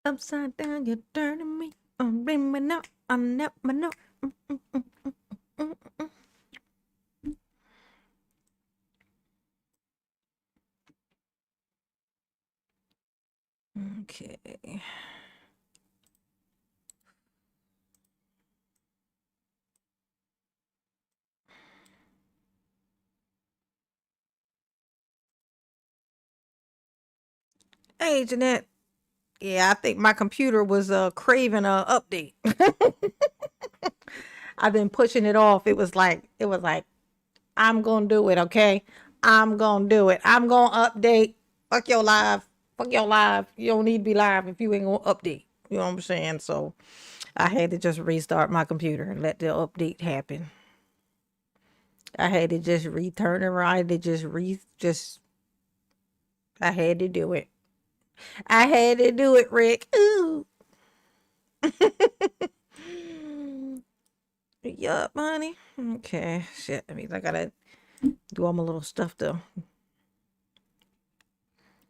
Upside down, you're turning me. Bring me now. I never know. Okay. Hey, Jeanette. Yeah, I think my computer was craving a update. I've been pushing it off. It was like, I'm gonna do it, okay? I'm gonna do it. I'm gonna update. Fuck your live. Fuck your live. You don't need to be live if you ain't gonna update. You know what I'm saying? So I had to just restart my computer and let the update happen. I had to just return it right. To just I had to do it. I had to do it, Rick. Ooh. Yup, honey. Okay. Shit. That means I gotta do all my little stuff though.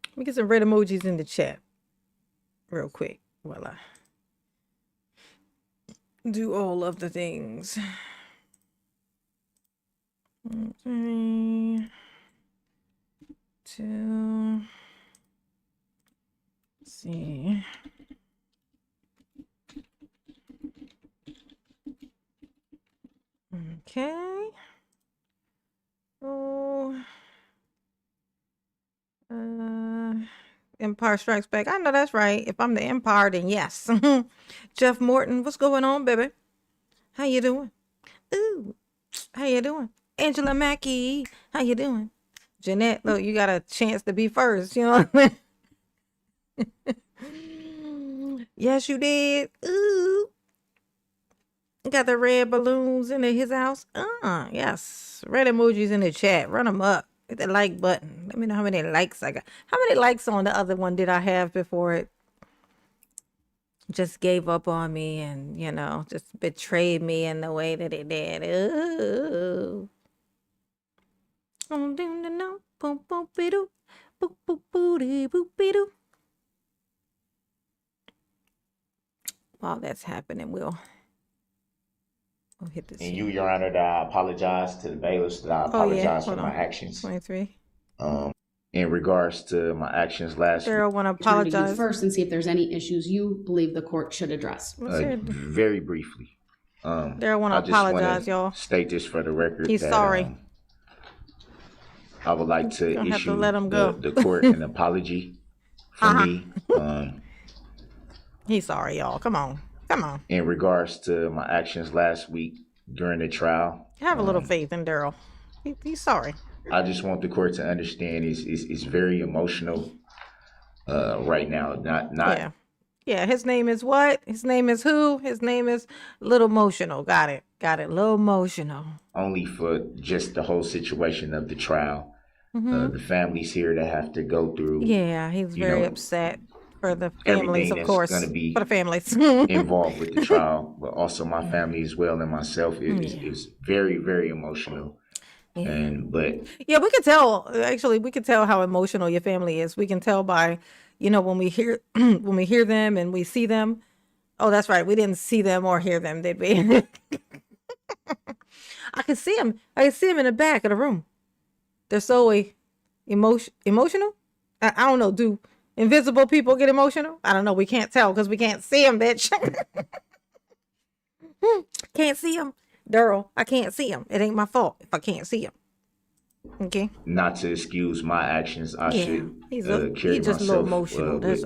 Let me get some red emojis in the chat real quick while I do all of the things. Okay. Two. Let's see. Okay. Oh. Empire Strikes Back. I know that's right. If I'm the Empire, then yes. Jeff Morton, what's going on, baby? How you doing? Ooh, how you doing? Angela Mackey, how you doing? Jeanette, look, you got a chance to be first. You know what I mean? Yes, you did. Ooh. Got the red balloons in his house. Yes. Red emojis in the chat. Run them up. Hit the like button. Let me know how many likes I got. How many likes on the other one did I have before it just gave up on me and, just betrayed me in the way that it did? Ooh. While that's happening, we'll hit this. And you, Your Honor, that I apologize to the bailiffs, that I apologize for my actions. 23. In regards to my actions last week. Daryl want to apologize first and see if there's any issues you believe the court should address. Very briefly. Daryl want to apologize, y'all. State this for the record. He's sorry. I would like to issue the court an apology for me. He's sorry, y'all. Come on. In regards to my actions last week during the trial. Have a little faith in Daryl. He's sorry. I just want the court to understand it's very emotional right now. Not. Yeah. His name is what? His name is who? His name is Little Emotional. Got it. Little Emotional. Only for just the whole situation of the trial. The families here that have to go through. Yeah, he's very upset for the families, of course. Going to be for the families involved with the trial, but also my family as well and myself. It's very, very emotional. Yeah. We could tell. Actually, we could tell how emotional your family is. We can tell by, when we hear them and we see them. Oh, that's right. We didn't see them or hear them, did we? I can see them. I can see them in the back of the room. They're so emotional. I don't know. Do invisible people get emotional? I don't know. We can't tell because we can't see them, bitch. Can't see them. Daryl, I can't see him. It ain't my fault if I can't see him. Okay. Not to excuse my actions, I should carry myself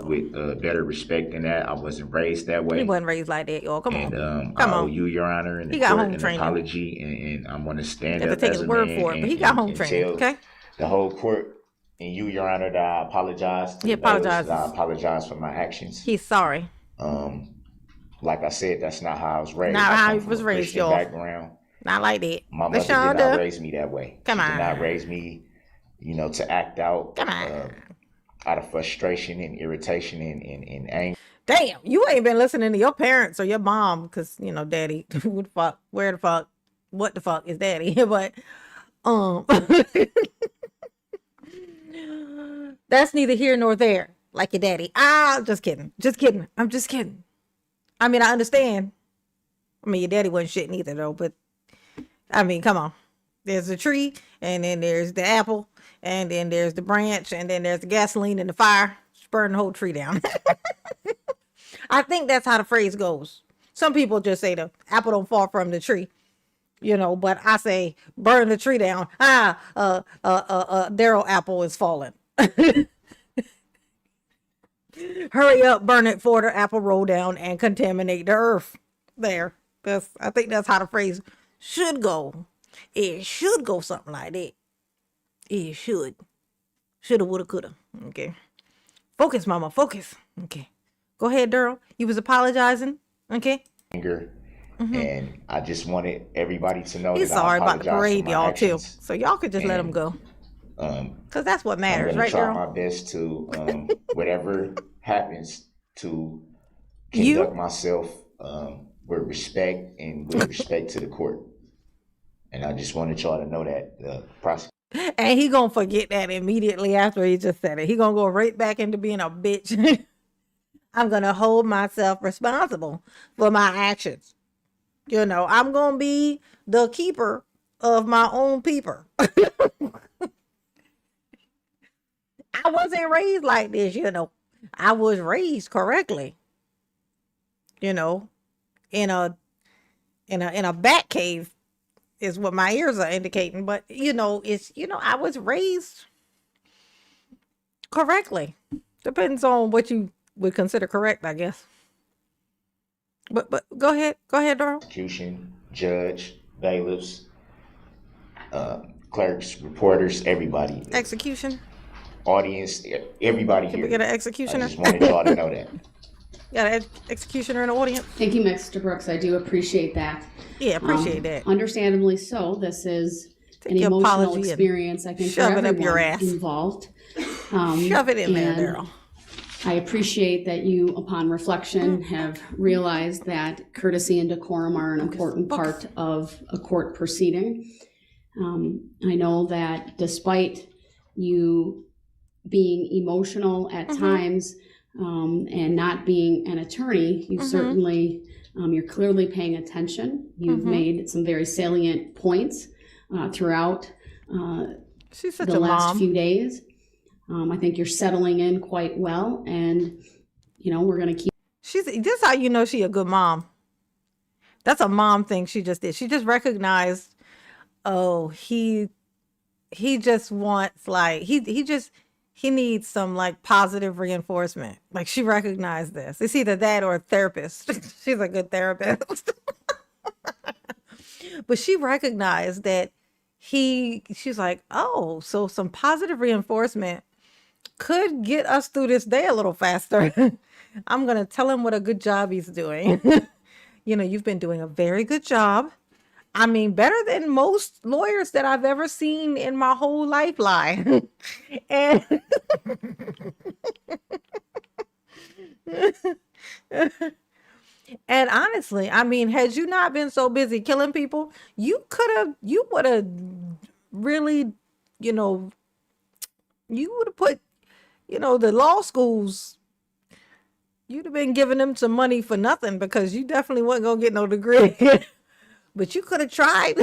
with better respect than that. I wasn't raised that way. He wasn't raised like that, y'all. Come on. I owe you, Your Honor, and the court an apology, and I'm going to stand up as a man for it, but he got home training. Okay. The whole court and you, Your Honor, that I apologize. He apologizes. I apologize for my actions. He's sorry. Like I said, that's not how I was raised. Not how he was raised, y'all. Background. Not like that. My mother did not raise me that way. Come on. She did not raise me, to act out. Out of frustration and irritation and anger. Damn, you ain't been listening to your parents or your mom, because daddy, who the fuck, where the fuck, what the fuck is daddy? But that's neither here nor there. like your daddy. Just kidding. Just kidding. I'm just kidding. I mean, I understand. I mean, your daddy wasn't shit neither, though. But, I mean, come on. There's the tree, and then there's the apple, and then there's the branch, and then there's the gasoline and the fire. Just burn the whole tree down. I think that's how the phrase goes. Some people just say the apple don't fall from the tree, but I say burn the tree down. Darrell apple is falling. Hurry up, burn it for the apple roll down and contaminate the earth. There. I think that's how the phrase should go. It should go something like that. It should. Shoulda, woulda, coulda. Okay. Focus, mama. Focus. Okay. Go ahead, Darrell. You was apologizing. Okay. And I just wanted everybody to know he's that sorry I about the parade, y'all, actions. too. So y'all could just let him go. Because that's what matters, right, Darrell? Darrell? I'm going to try my best to, whatever happens, to conduct myself with respect and with respect to the court. And I just wanted y'all to know that the prosecutor. And he gonna forget that immediately after he just said it. He gonna go right back into being a bitch. I'm gonna hold myself responsible for my actions. I'm gonna be the keeper of my own peeper. I wasn't raised like this, I was raised correctly. In a bat cave is what my ears are indicating, but I was raised correctly. Depends on what you would consider correct, I guess. But go ahead, Darrell. Prosecution, judge, bailiffs, clerks, reporters, everybody. Execution. Audience, everybody here. Can we get an executioner? I just wanted y'all to know that. Got an executioner in the audience? Thank you, Mr. Brooks. I do appreciate that. Yeah, appreciate that. Understandably so. This is Take an emotional experience, I think, for shove it up everyone your ass. involved. Shove it in there, Darrell. I appreciate that you, upon reflection, have realized that courtesy and decorum are an important part of a court proceeding. I know that despite you being emotional at times and not being an attorney, you certainly, you're clearly paying attention. You've made some very salient points throughout She's such the a last mom. few days. I think you're settling in quite well, and we're going to keep. This is how you know she a good mom. That's a mom thing she just did. She just recognized, he just wants he needs some positive reinforcement. Like she recognized this. It's either that or a therapist. She's a good therapist. But she recognized that she's like, so some positive reinforcement could get us through this day a little faster. I'm going to tell him what a good job he's doing. You've been doing a very good job. I mean, better than most lawyers that I've ever seen in my whole lifeline. And and honestly, I mean, had you not been so busy killing people, you would have really, you would have put, the law schools, you'd have been giving them some money for nothing because you definitely wasn't going to get no degree. But you could have tried.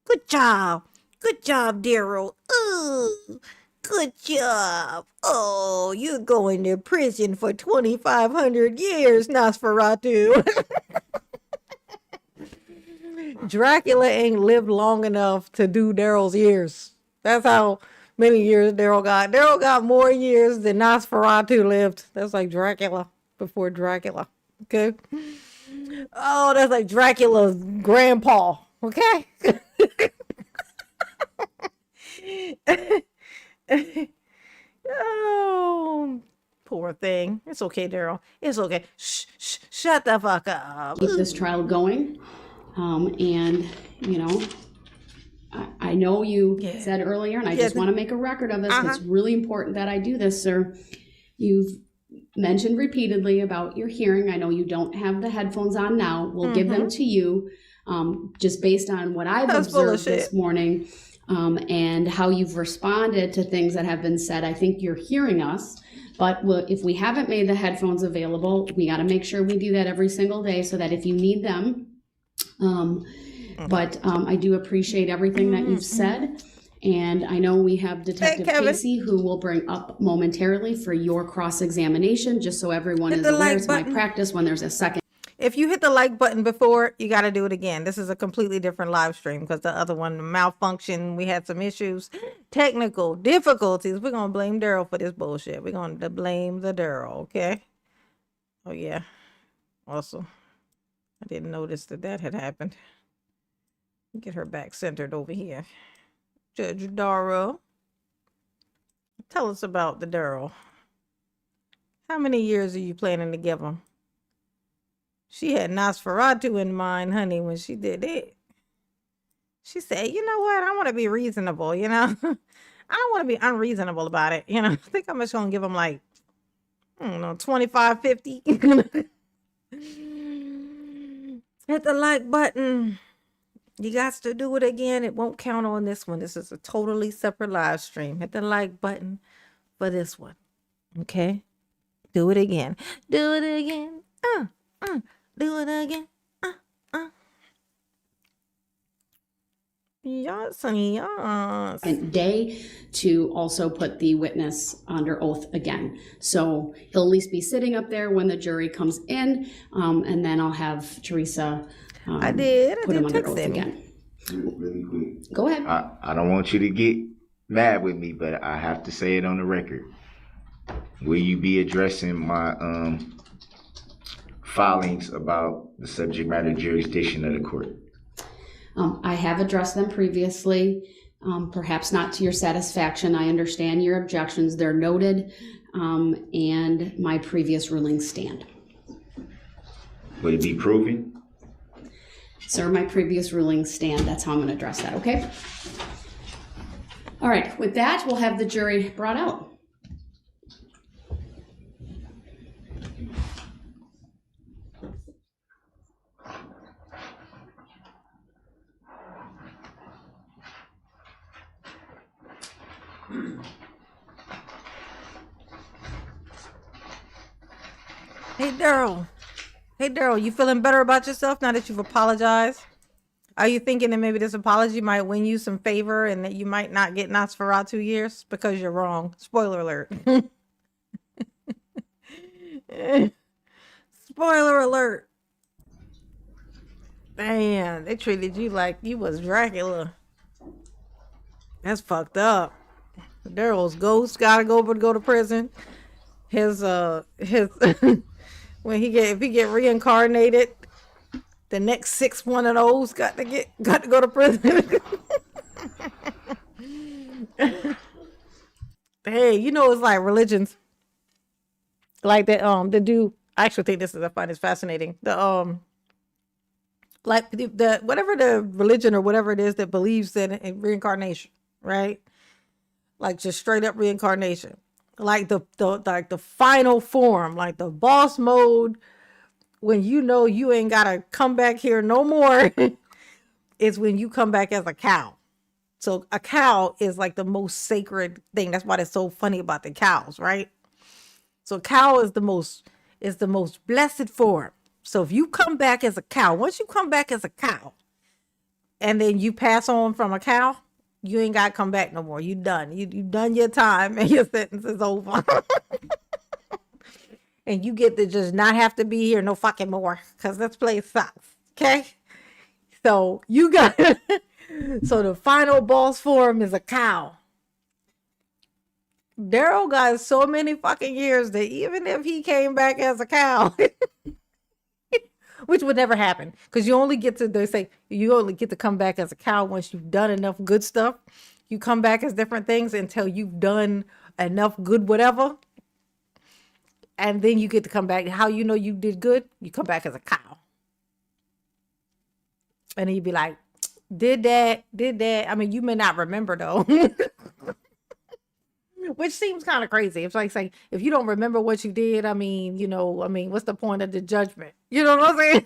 Good job. Good job, Darrell. Ooh, good job. Oh, you're going to prison for 2,500 years, Nosferatu. Dracula ain't lived long enough to do Darrell's years. That's how many years Darrell got. Darrell got more years than Nosferatu lived. That's like Dracula before Dracula. Okay? Oh, that's like Dracula's grandpa. Okay? Oh, poor thing. It's okay, Darrell. It's okay. Shut the fuck up. Keep this trial going. And, I know you said earlier, and I just want to make a record of this. It's really important that I do this, sir. You've mentioned repeatedly about your hearing. I know you don't have the headphones on now. We'll give them to you. Just based on what I've observed this morning, and how you've responded to things that have been said. I think you're hearing us, but if we haven't made the headphones available, we got to make sure we do that every single day so that if you need them. But I do appreciate everything that you've said. And I know we have Detective Casey, who will bring up momentarily for your cross-examination, just so everyone is aware. It's my practice when there's a second. If you hit the like button before, you got to do it again. This is a completely different live stream because the other one malfunctioned. We had some issues, technical difficulties. We're going to blame Darrell for this bullshit. We're going to blame the Darrell, okay? Oh, yeah. Also, I didn't notice that had happened. Get her back centered over here. Judge Darrell, tell us about the Darrell. How many years are you planning to give him? She had Nosferatu in mind, honey, when she did it. She said, you know what? I want to be reasonable, you know? I don't want to be unreasonable about it, you know? I think I'm just going to give him like, I don't know, 25, 50. Hit the like button. You got to do it again. It won't count on this one. This is a totally separate live stream. Hit the like button for this one. Okay? Do it again. Do it again. Do it again. Yes, yes. Day to also put the witness under oath again. So he'll at least be sitting up there when the jury comes in, and then I'll have Teresa I did put him under oath him again. Really quick. Go ahead. I don't want you to get mad with me, but I have to say it on the record. Will you be addressing my filings about the subject matter jurisdiction of the court? I have addressed them previously, perhaps not to your satisfaction. I understand your objections. They're noted, and my previous rulings stand. Would it be proven? Sir, my previous rulings stand. That's how I'm going to address that, okay? All right, with that, we'll have the jury brought out. Hey, Darrell. Hey, Darrell, you feeling better about yourself now that you've apologized? Are you thinking that maybe this apology might win you some favor and that you might not get Nosferatu years? Because you're wrong. Spoiler alert. Spoiler alert. Damn, they treated you like you was Dracula. That's fucked up. Darrell's ghost gotta go to prison. His when if he get reincarnated, the next 6 one of those got to go to prison. Hey, you know, it's like religions. Like that the dude, I actually think I find this fascinating. Like the whatever the religion or whatever it is that believes in reincarnation, right? Like just straight up reincarnation. Like the final form, like the boss mode, when you know you ain't gotta come back here no more, is when you come back as a cow. So a cow is like the most sacred thing. That's why it's so funny about the cows, right? So cow is the most blessed form. So if you come back as a cow, once you come back as a cow, and then you pass on from a cow, you ain't got to come back no more. You done. You done your time and your sentence is over. And you get to just not have to be here no fucking more because this place sucks. Okay? So you got so the final boss form is a cow. Darrell got so many fucking years that even if he came back as a cow, which would never happen because they say you only get to come back as a cow once you've done enough good stuff. You come back as different things until you've done enough good whatever. And then you get to come back. How you know you did good? You come back as a cow. And then you'd be like, did that. I mean, you may not remember though. Which seems kind of crazy. It's like saying, if you don't remember what you did, what's the point of the judgment? You know what I'm saying?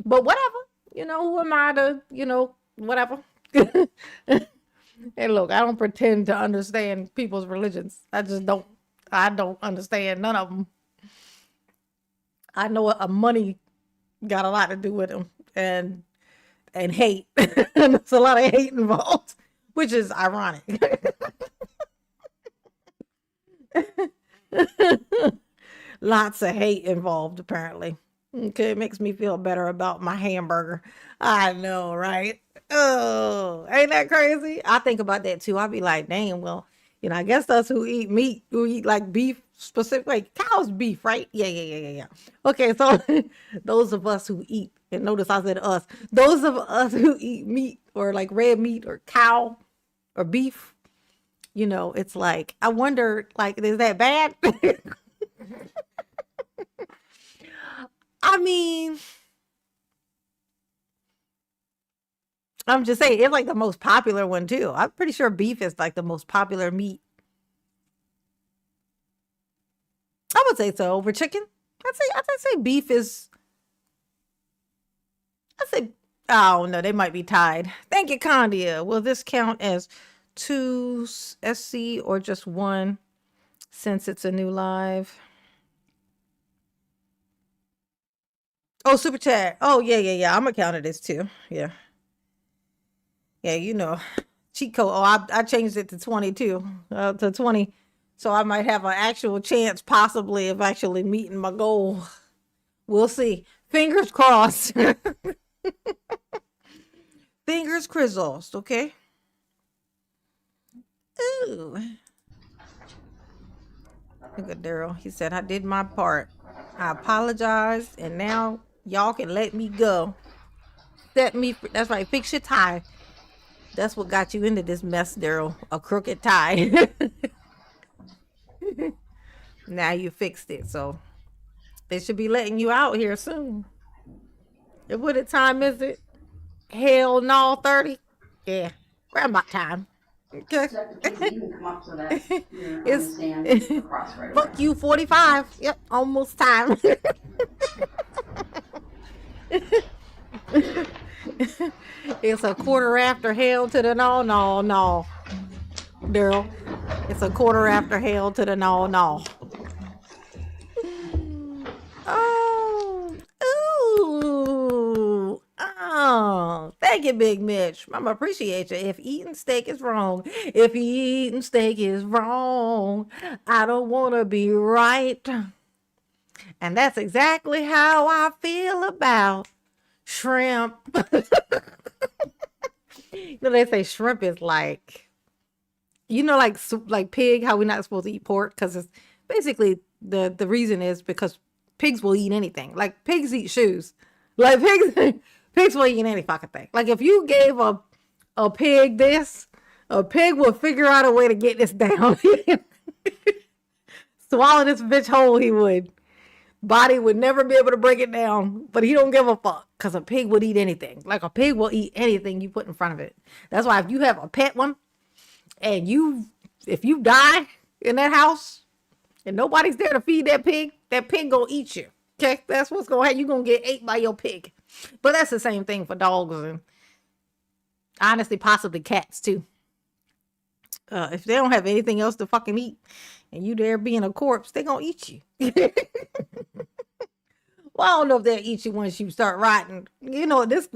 But whatever. you know, who am I to, you know, whatever. Hey, look, I don't pretend to understand people's religions. I just don't. I don't understand none of them. I know money got a lot to do with them, and hate. And there's a lot of hate involved, which is ironic. Lots of hate involved, apparently. Okay, it makes me feel better about my hamburger. I know, right? Oh, ain't that crazy? I think about that too. I'll be like, damn, well, you know, I guess us who eat meat, who eat like beef specific, like cow's beef, right? Yeah. Okay, so those of us who eat, and notice I said us, those of us who eat meat or like red meat or cow or beef, you know, it's like, I wonder, like, is that bad? I mean, I'm just saying, it's like the most popular one too. I'm pretty sure beef is like the most popular meat. I would say so over chicken. I'd say beef is. I'd say. Oh no, they might be tied. Thank you, Condia. Will this count as 2 SC or just 1 since it's a new live? Oh, super chat. Oh yeah. I'm gonna count it as 2. Yeah, you know, cheat code. Oh, I changed it to 22, to 20, so I might have an actual chance, possibly, of actually meeting my goal. We'll see. Fingers crossed. Fingers crossed. Okay. Ooh. Look at Daryl. He said, I did my part. I apologized, and now y'all can let me go. Set me free. That's right. Fix your tie. That's what got you into this mess, Daryl. A crooked tie. Now you fixed it, so they should be letting you out here soon. And what time is it? Hell no, 30? Yeah. Grandma time. Okay. Fuck you, 45. Yep, almost time. It's a quarter after hell to the no, Daryl. It's a quarter after hell to the no. Oh, ooh, oh, thank you, Big Mitch. Mama, appreciate you. If eating steak is wrong, I don't want to be right. And that's exactly how I feel about shrimp. You know, they say shrimp is like, you know, like pig, how we're not supposed to eat pork, because it's basically the reason is because pigs will eat anything. Like pigs eat shoes. Like pigs will eat any fucking thing. Like if you gave a pig this, a pig will figure out a way to get this down. Swallow this bitch whole, he would. Body would never be able to break it down, but he don't give a fuck, because a pig would eat anything. Like a pig will eat anything you put in front of it. That's why if you have a pet one, and if you die in that house and nobody's there to feed that pig gonna eat you. Okay, that's what's gonna happen. You're gonna get ate by your pig. But that's the same thing for dogs and honestly possibly cats too. If they don't have anything else to fucking eat and you there being a corpse, they gonna eat you. Well, I don't know if they'll eat you once you start rotting. You know, this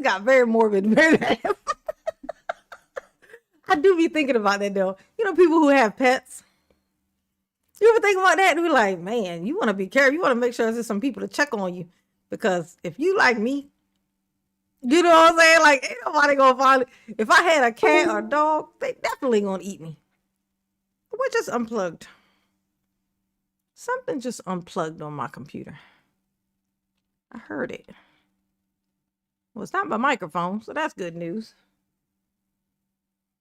got very morbid very fast. I do be thinking about that though. You know, people who have pets. You ever think about that? And we're like, man, you want to be careful. You want to make sure there's some people to check on you. Because if you like me, you know what I'm saying? Like, ain't nobody gonna find it. If I had a cat or a dog, they definitely gonna eat me. What just unplugged? Something just unplugged on my computer. I heard it. Well, it's not my microphone, so that's good news.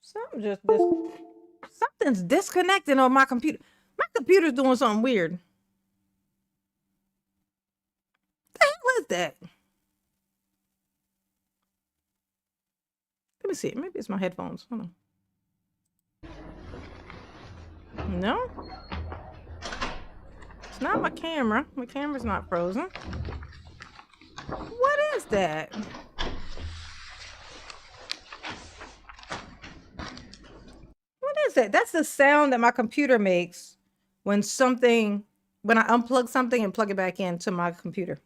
Something's disconnecting on my computer. My computer's doing something weird. The hell is that? Let me see. Maybe it's my headphones. Hold on. No? It's not my camera. My camera's not frozen. What is that? is that? That's the sound that my computer makes when I unplug something and plug it back into my computer.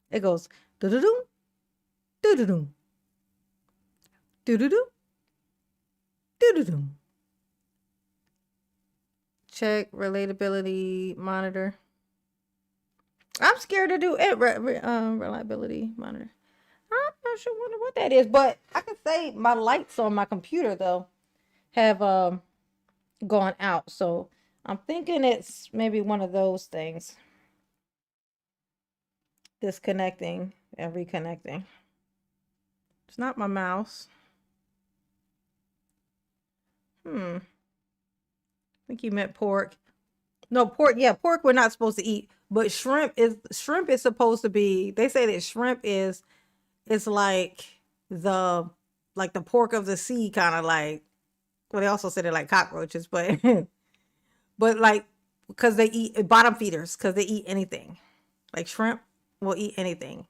It goes doo-doo-doo, doo-doo-doo, doo-doo-doo, doo-doo-doo. Check relatability monitor. I'm scared to do it. Reliability monitor. I'm not sure what that is, but I can say my lights on my computer though have gone out. So I'm thinking it's maybe one of those things. Disconnecting and reconnecting. It's not my mouse. I think you meant pork. No, pork. Yeah, pork we're not supposed to eat. But shrimp is supposed to be. They say that shrimp is like the pork of the sea, kind of like. Well, they also say they're like cockroaches, but but like because they eat bottom feeders, because they eat anything. Like shrimp will eat anything.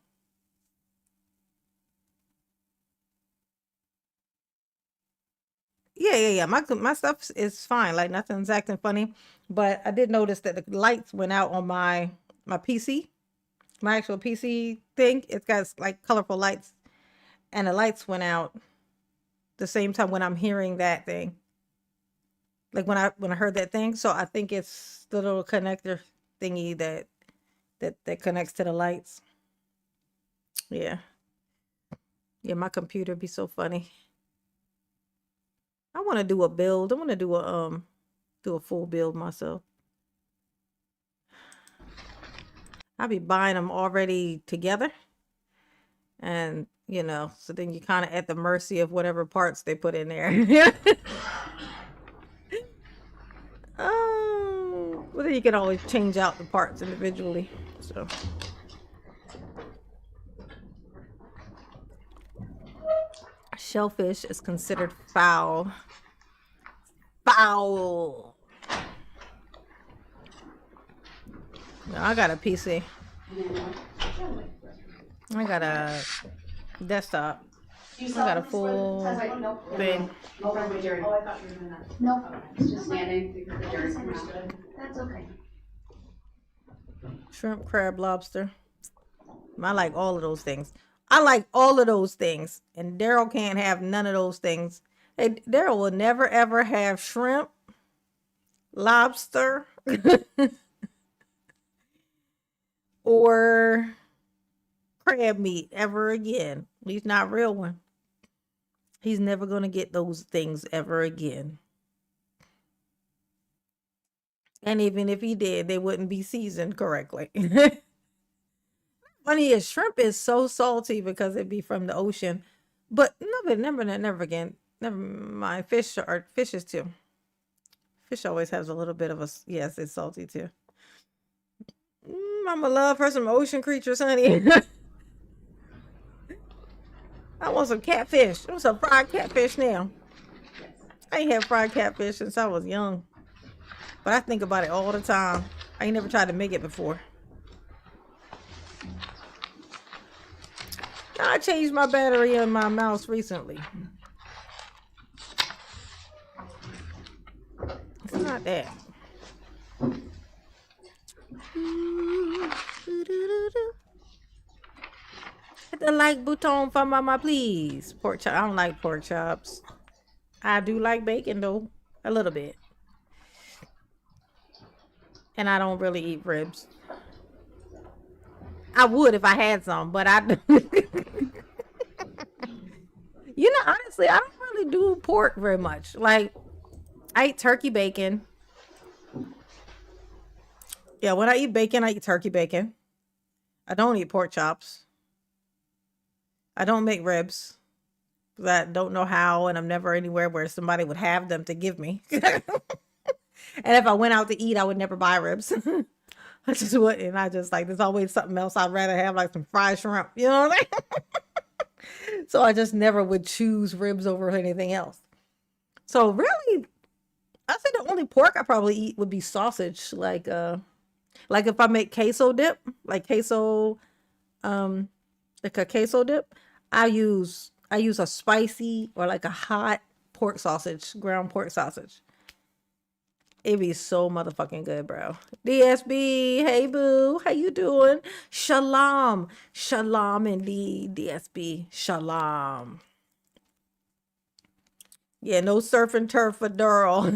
Yeah. My stuff is fine. Like nothing's acting funny. But I did notice that the lights went out on my PC, my actual PC thing. It's got like colorful lights, and the lights went out the same time when I'm hearing that thing. Like when I heard that thing. So I think it's the little connector thingy that connects to the lights. Yeah. Yeah, my computer be so funny. I want to do a build. I want to do a full build myself. I'll be buying them already together. And, so then you're kind of at the mercy of whatever parts they put in there. Well, then you can always change out the parts individually. So. Shellfish is considered foul. Foul. I got a PC. I got a desktop. I got a full thing. Oh, I thought you were doing that. No, it's just standing because the jury's coming out. That's okay. Shrimp, crab, lobster. I like all of those things. I like all of those things. And Daryl can't have none of those things. Hey, Daryl will never ever have shrimp, lobster, or crab meat ever again. At least not real one. He's never going to get those things ever again. And even if he did, they wouldn't be seasoned correctly. Funny is, shrimp is so salty because it be from the ocean. But never again. Never mind. Fishes too. Fish always has a little bit of a, yes, it's salty too. I'm a love for some ocean creatures, honey. I want some catfish. I want some fried catfish now. I ain't had fried catfish since I was young. But I think about it all the time. I ain't never tried to make it before. I changed my battery in my mouse recently. It's not that. Hit the like button for mama, please. Pork chop. I don't like pork chops. I do like bacon though, a little bit. And I don't really eat ribs. I would if I had some, but I honestly, I don't really do pork very much. Like, I eat turkey bacon. Yeah, when I eat bacon, I eat turkey bacon. I don't eat pork chops. I don't make ribs. I don't know how, and I'm never anywhere where somebody would have them to give me. And if I went out to eat, I would never buy ribs. I just wouldn't. I just like, there's always something else I'd rather have, like some fried shrimp. You know what I mean? So I just never would choose ribs over anything else. So really, I say the only pork I probably eat would be sausage. Like if I make queso dip, like queso, like a queso dip, I use a spicy or like a hot pork sausage, ground pork sausage. It be so motherfucking good, bro. DSB, hey boo, how you doing? Shalom. Shalom indeed, DSB. Shalom. Yeah, no surf and turf for Darrell.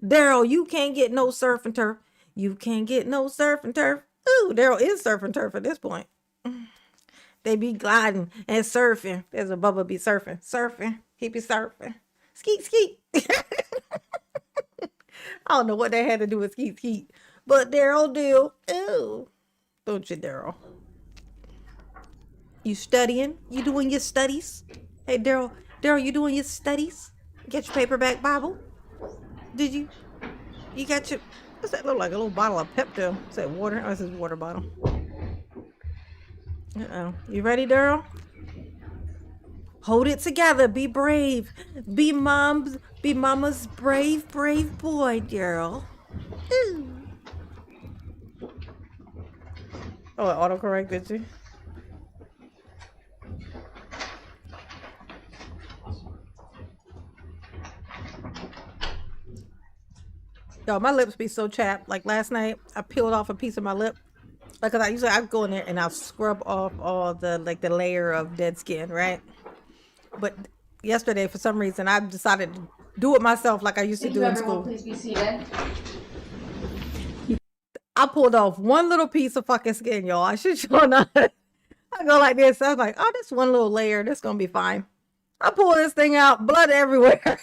Darrell, you can't get no surf and turf. You can't get no surf and turf. Ooh, Darrell is surf and turf at this point. They be gliding and surfing. There's a Bubba be surfing. Surfing. He be surfing. Skeet, skeet. I don't know what they had to do with skeet, skeet. But Darrell do. Ooh. Don't you, Darrell? You studying? You doing your studies? Hey, Darrell. Darrell, you doing your studies? Get your paperback Bible? Did you? You got your... What's that look like? A little bottle of Pepto. Is that water? Oh, this is a water bottle. Uh-oh. You ready, Darrell? Hold it together. Be brave. Be mama's brave boy, Darrell. Ooh. Oh, it autocorrected you? Yo, my lips be so chapped. Like last night, I peeled off a piece of my lip. Like, cause I go in there and I'll scrub off all the the layer of dead skin, right? But yesterday, for some reason, I decided to do it myself, like I used to do in school. Please be seated. I pulled off one little piece of fucking skin, y'all. I should show not. I go like this. I was like, oh, this one little layer, this gonna be fine. I pull this thing out, blood everywhere.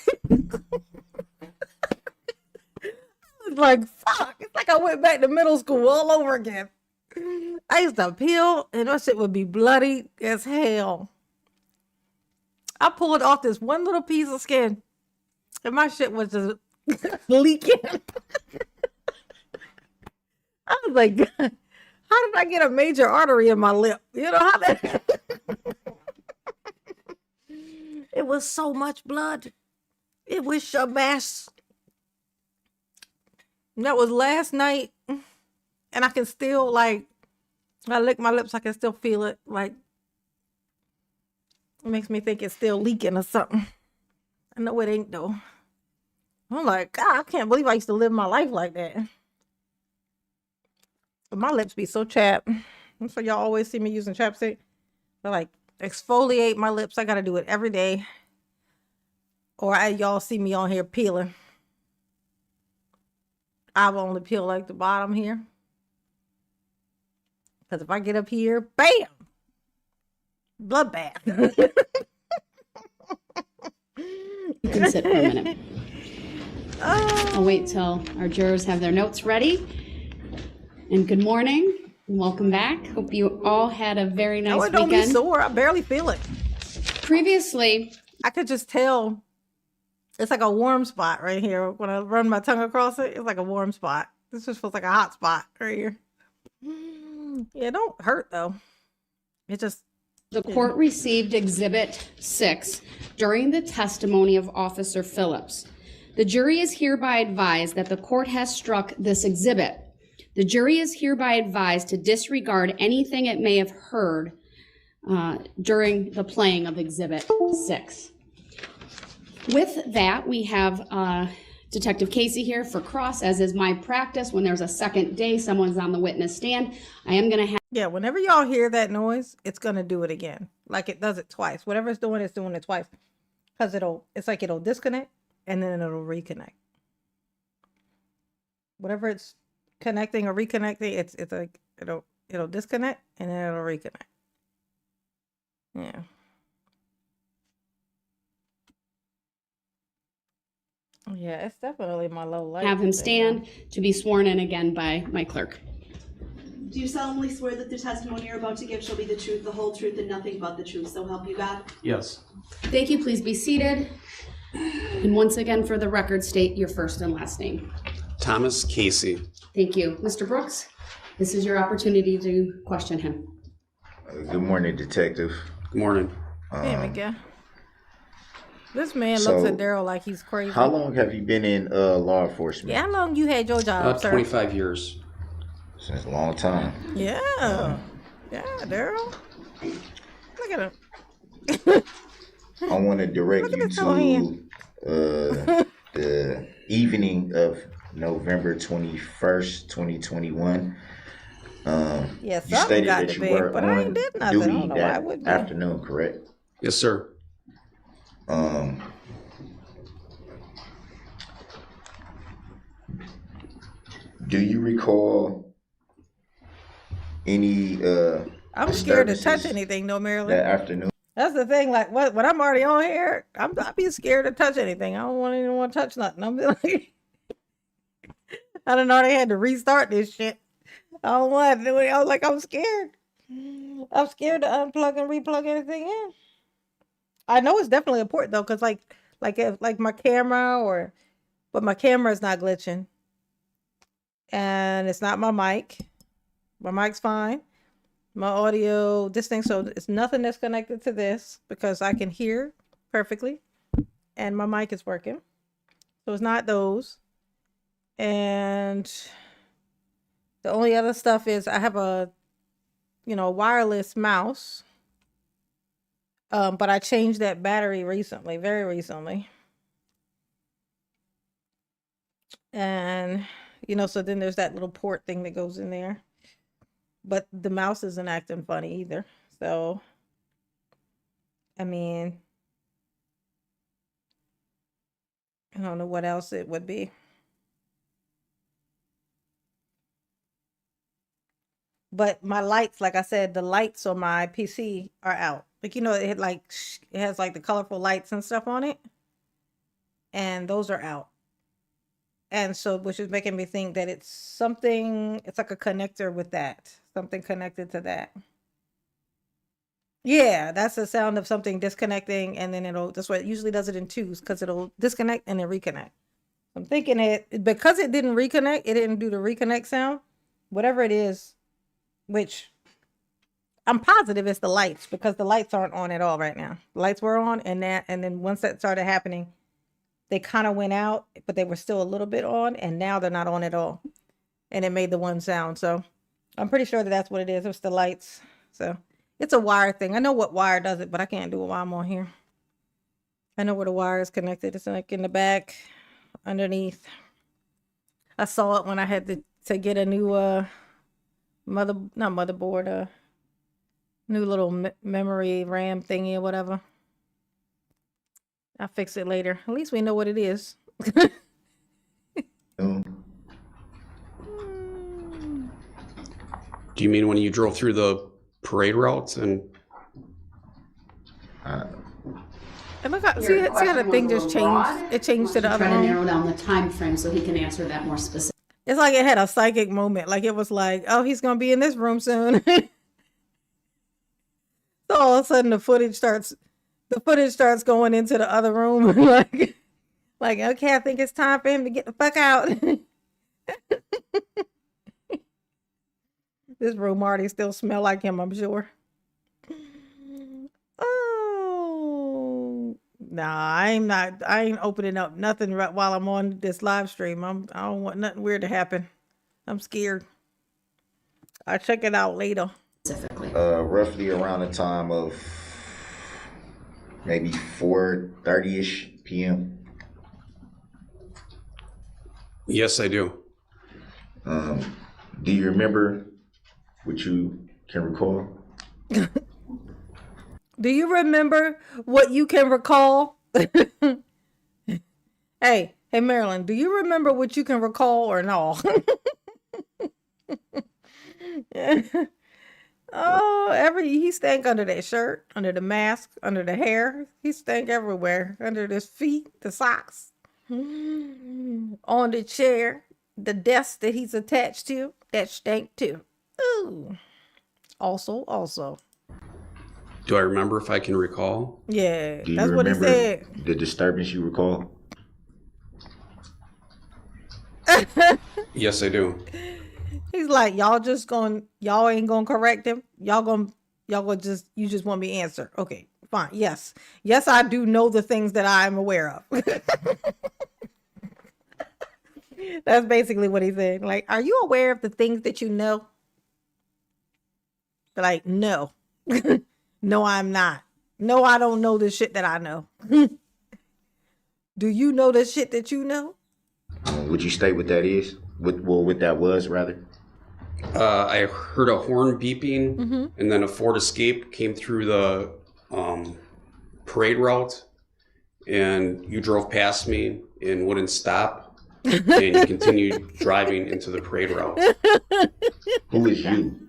Like, fuck, it's like I went back to middle school all over again. I used to peel and that shit would be bloody as hell. I pulled off this one little piece of skin and my shit was just leaking. I was like, God, how did I get a major artery in my lip? You know how that it was so much blood. It was a mess. That was last night, and I can still, like, I lick my lips, I can still feel it. Like, it makes me think it's still leaking or something. I know it ain't, though. I'm like, God, I can't believe I used to live my life like that. But my lips be so chapped. That's why y'all always see me using chapstick. I, like, exfoliate my lips. I got to do it every day. Or y'all see me on here peeling. I will only peel like the bottom here. Because if I get up here, bam! Bloodbath. You can sit for a minute. I'll wait till our jurors have their notes ready. And good morning and welcome back. Hope you all had a very nice it don't weekend. be sore. I barely feel it. Previously, I could just tell. It's like a warm spot right here. When I run my tongue across it, it's like a warm spot. This just feels like a hot spot right here. Yeah, it don't hurt though. It just... the court received Exhibit 6 during the testimony of Officer Phillips. The jury is hereby advised that the court has struck this exhibit. The jury is hereby advised to disregard anything it may have heard during the playing of Exhibit 6. With that, we have Detective Casey here for cross, as is my practice. When there's a second day, someone's on the witness stand, I am going to have... Yeah, whenever y'all hear that noise, it's going to do it again. Like it does it twice. Whatever it's doing it twice. Because it's like it'll disconnect and then it'll reconnect. Whatever it's connecting or reconnecting, it's like it'll disconnect and then it'll reconnect. Yeah. Yeah, it's definitely my low light. Have him stand to be sworn in again by my clerk. Do you solemnly swear that the testimony you're about to give shall be the truth, the whole truth, and nothing but the truth, so help you God? Yes. Thank you. Please be seated. And once again, for the record, state your first and last name. Thomas Casey. Thank you. Mr. Brooks, this is your opportunity to question him. Good morning, Detective. Good morning. There we go. This man So, looks at Darrell like he's crazy. How long have you been in law enforcement? Yeah, how long you had your job, About sir? 25 years. Since a long time. Yeah. Yeah, Darrell. Look at him. I want to direct Look at you his little to the evening of November 21st, 2021. Yeah, You something stated got that to you be, were but I ain't on did nothing. I duty don't know why it that would be. afternoon, correct? Yes, sir. Um, do you recall any I'm scared to touch disturbances anything, though, Marilyn. that afternoon? That's the thing. Like, what when I'm already on here, I be scared to touch anything. I don't want anyone to touch nothing. I'm like, I don't know. They had to restart this shit. I don't want to do it. I was like, I'm scared. I'm scared to unplug and replug anything in. I know it's definitely important though, cause like my camera but my camera is not glitching, and it's not my mic. My mic's fine. My audio, this thing, so it's nothing that's connected to this because I can hear perfectly, and my mic is working. So it's not those. And the only other stuff is I have a wireless mouse. But I changed that battery recently, very recently. And so then there's that little port thing that goes in there. But the mouse isn't acting funny either. So I mean, I don't know what else it would be. But my lights, like I said, the lights on my PC are out. Like it has like the colorful lights and stuff on it. And those are out. And so, which is making me think that it's like a connector with that. Something connected to that. Yeah, that's the sound of something disconnecting, and then that's what it usually does it in twos, because it'll disconnect and then reconnect. I'm thinking because it didn't reconnect, it didn't do the reconnect sound, whatever it is, which I'm positive it's the lights, because the lights aren't on at all right now. The lights were on, and then once that started happening, they kind of went out, but they were still a little bit on, and now they're not on at all. And it made the one sound. So I'm pretty sure that that's what it is. It's the lights. So it's a wire thing. I know what wire does it, but I can't do it while I'm on here. I know where the wire is connected. It's like in the back, underneath. I saw it when I had to get a new new little memory RAM thingy or whatever. I'll fix it later. At least we know what it is. Do you mean when you drove through the parade routes and? And look, see how the thing just changed. It changed to the other Trying to room. narrow down the time frame so he can answer that more specific. It's like it had a psychic moment. Like it was like, oh, he's gonna be in this room soon. So all of a sudden the footage starts going into the other room. like okay, I think it's time for him to get the fuck out. This room already still smell like him, I'm sure. Oh, nah, I ain't opening up nothing right while I'm on this live stream. I don't want nothing weird to happen. I'm scared. I'll check it out later. Specifically. Roughly around the time of maybe 4:30ish p.m. Yes, I do. Do you remember what you can recall? Do you remember what you can recall? Hey, Marilyn, do you remember what you can recall or no? Oh, he stank under that shirt, under the mask, under the hair. He stank everywhere, under his feet, the socks, on the chair, the desk that he's attached to, that stank too. Ooh. Also. Do I remember if I can recall? Yeah, Do you that's what he remember said. the disturbance you recall? Yes, I do. He's like, y'all ain't gonna correct him. You just want me to answer. Okay, fine. Yes, I do know the things that I'm aware of. That's basically what he said. Like, are you aware of the things that you know? Like, no. No, I'm not. No, I don't know the shit that I know. Do you know the shit that you know? Would you state what that is? What that was, rather? I heard a horn beeping, and then a Ford Escape came through the parade route, and you drove past me and wouldn't stop, and you continued driving into the parade route. Who is you?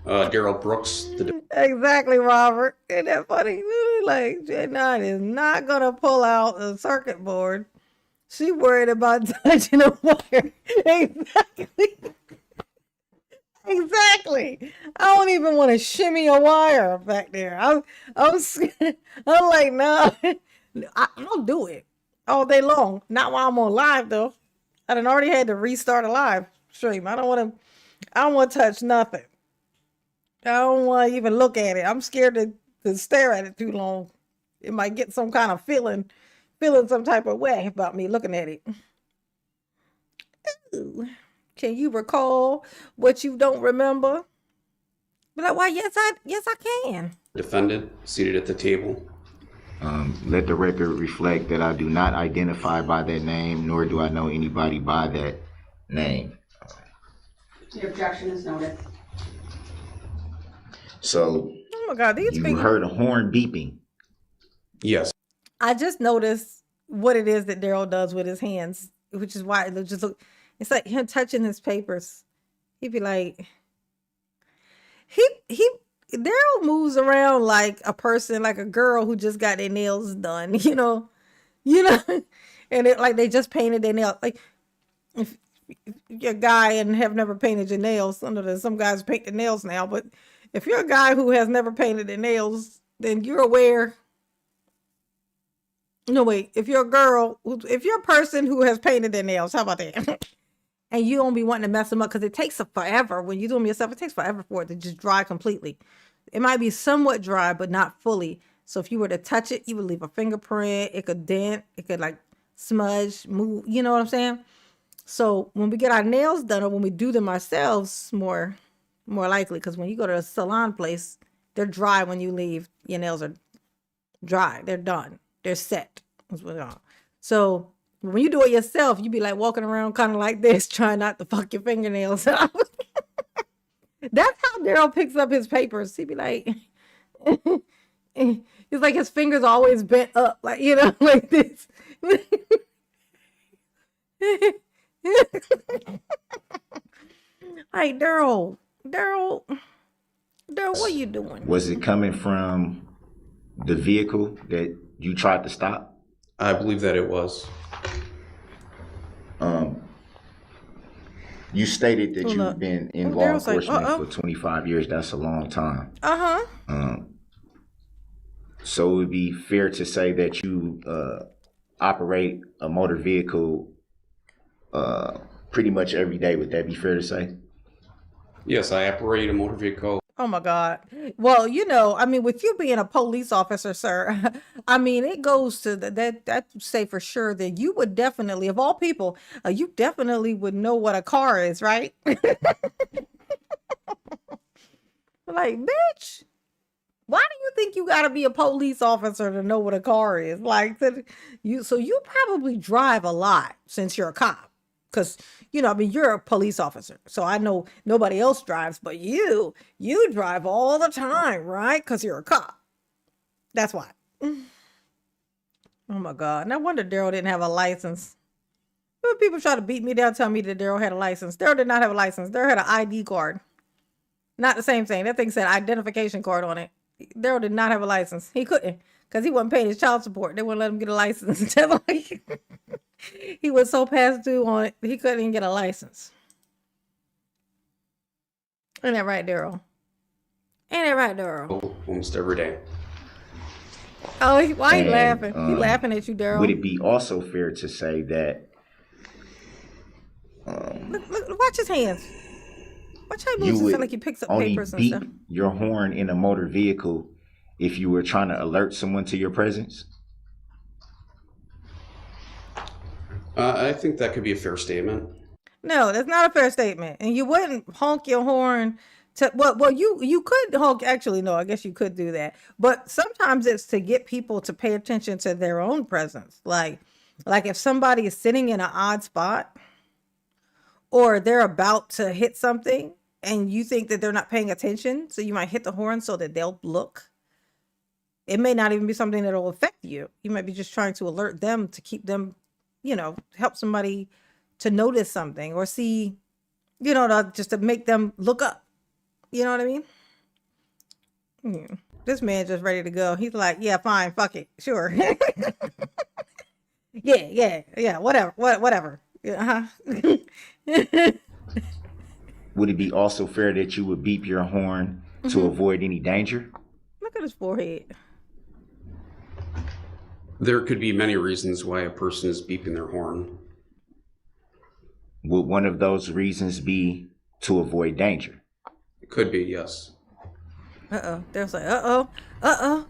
Darrell Brooks, Exactly, Robert. Isn't that funny? Like, J9 is not going to pull out a circuit board. She worried about touching a wire. Exactly. Exactly. I don't even want to shimmy a wire back there. I'm scared. I'm like, no, I'll do it all day long. Not while I'm on live though. I done already had to restart a live stream. I don't want to touch nothing. I don't want to even look at it. I'm scared to stare at it too long. It might get some kind of feeling some type of way about me looking at it. Ooh. Can you recall what you don't remember? But like, why? Yes, I can. defendant, seated at the table. Let the record reflect that I do not identify by that name, nor do I know anybody by that name. Your objection is noted. So Oh my God, these you people. heard a horn beeping. Yes. I just noticed what it is that Darrell does with his hands, which is why it just look. It's like him touching his papers. He'd be like, Darrell moves around like a person, like a girl who just got their nails done, you know, and it like they just painted their nails. Like if you're a guy and have never painted your nails, I know that some guys paint their nails now, but if you're a guy who has never painted their nails, then you're aware. No, wait. If you're a girl, if you're a person who has painted their nails, how about that? And you don't be wanting to mess them up because it takes forever. When you do them yourself, it takes forever for it to just dry completely. It might be somewhat dry, but not fully. So if you were to touch it, you would leave a fingerprint. It could dent. It could like smudge, move. You know what I'm saying? So when we get our nails done or when we do them ourselves, more likely, because when you go to a salon place, they're dry when you leave. Your nails are dry. They're done. They're set. That's what they are. So when you do it yourself, you be like walking around kind of like this, trying not to fuck your fingernails up. That's how Darrell picks up his papers. He be like, it's like his fingers always bent up, like, you know, like this. Like, Darrell, what are you doing? Was it coming from the vehicle that you tried to stop? I believe that it was. You stated that Hold up. you've been in law Darrell's like, enforcement for 25 years. That's a long time. Uh-huh. So it would be fair to say that you operate a motor vehicle pretty much every day. Would that be fair to say? Yes, I operate a motor vehicle. Oh my God. Well, you know, I mean, with you being a police officer, sir, I mean, it goes to that say for sure that you would definitely, of all people, you definitely would know what a car is, right? Like, bitch, why do you think you gotta be a police officer to know what a car is? Like, so you probably drive a lot since you're a cop. Because, you know, I mean, you're a police officer. So I know nobody else drives, but you drive all the time, right? Because you're a cop. That's why. Oh, my God. No wonder Darrell didn't have a license. When people try to beat me down, tell me that Darrell had a license. Darrell did not have a license. Darrell had an ID card. Not the same thing. That thing said identification card on it. Darrell did not have a license. He couldn't because he wasn't paying his child support. They wouldn't let him get a license. He was so past due on it, he couldn't even get a license. Ain't that right, Darrell? Ain't that right, Darrell? Almost every day. Oh, why he And, laughing? He laughing at you, Darrell. Would it be also fair to say that Look, watch his hands. Watch how he you moves. It would sound like he picks up only papers and beep stuff. your horn in a motor vehicle if you were trying to alert someone to your presence? I think that could be a fair statement. No, that's not a fair statement. And you wouldn't honk your horn to well you could honk, actually no, I guess you could do that. But sometimes it's to get people to pay attention to their own presence. Like Like if somebody is sitting in an odd spot or they're about to hit something and you think that they're not paying attention, so you might hit the horn so that they'll look. It may not even be something that will affect you. You might be just trying to alert them to keep them, help somebody to notice something or see, just to make them look up. You know what I mean? Yeah. This man just ready to go. He's like, yeah, fine, fuck it, sure. yeah, whatever. Yeah, Would it be also fair that you would beep your horn to avoid any danger? Look at his forehead. There could be many reasons why a person is beeping their horn. Would one of those reasons be to avoid danger? It could be, yes. There's like, Look at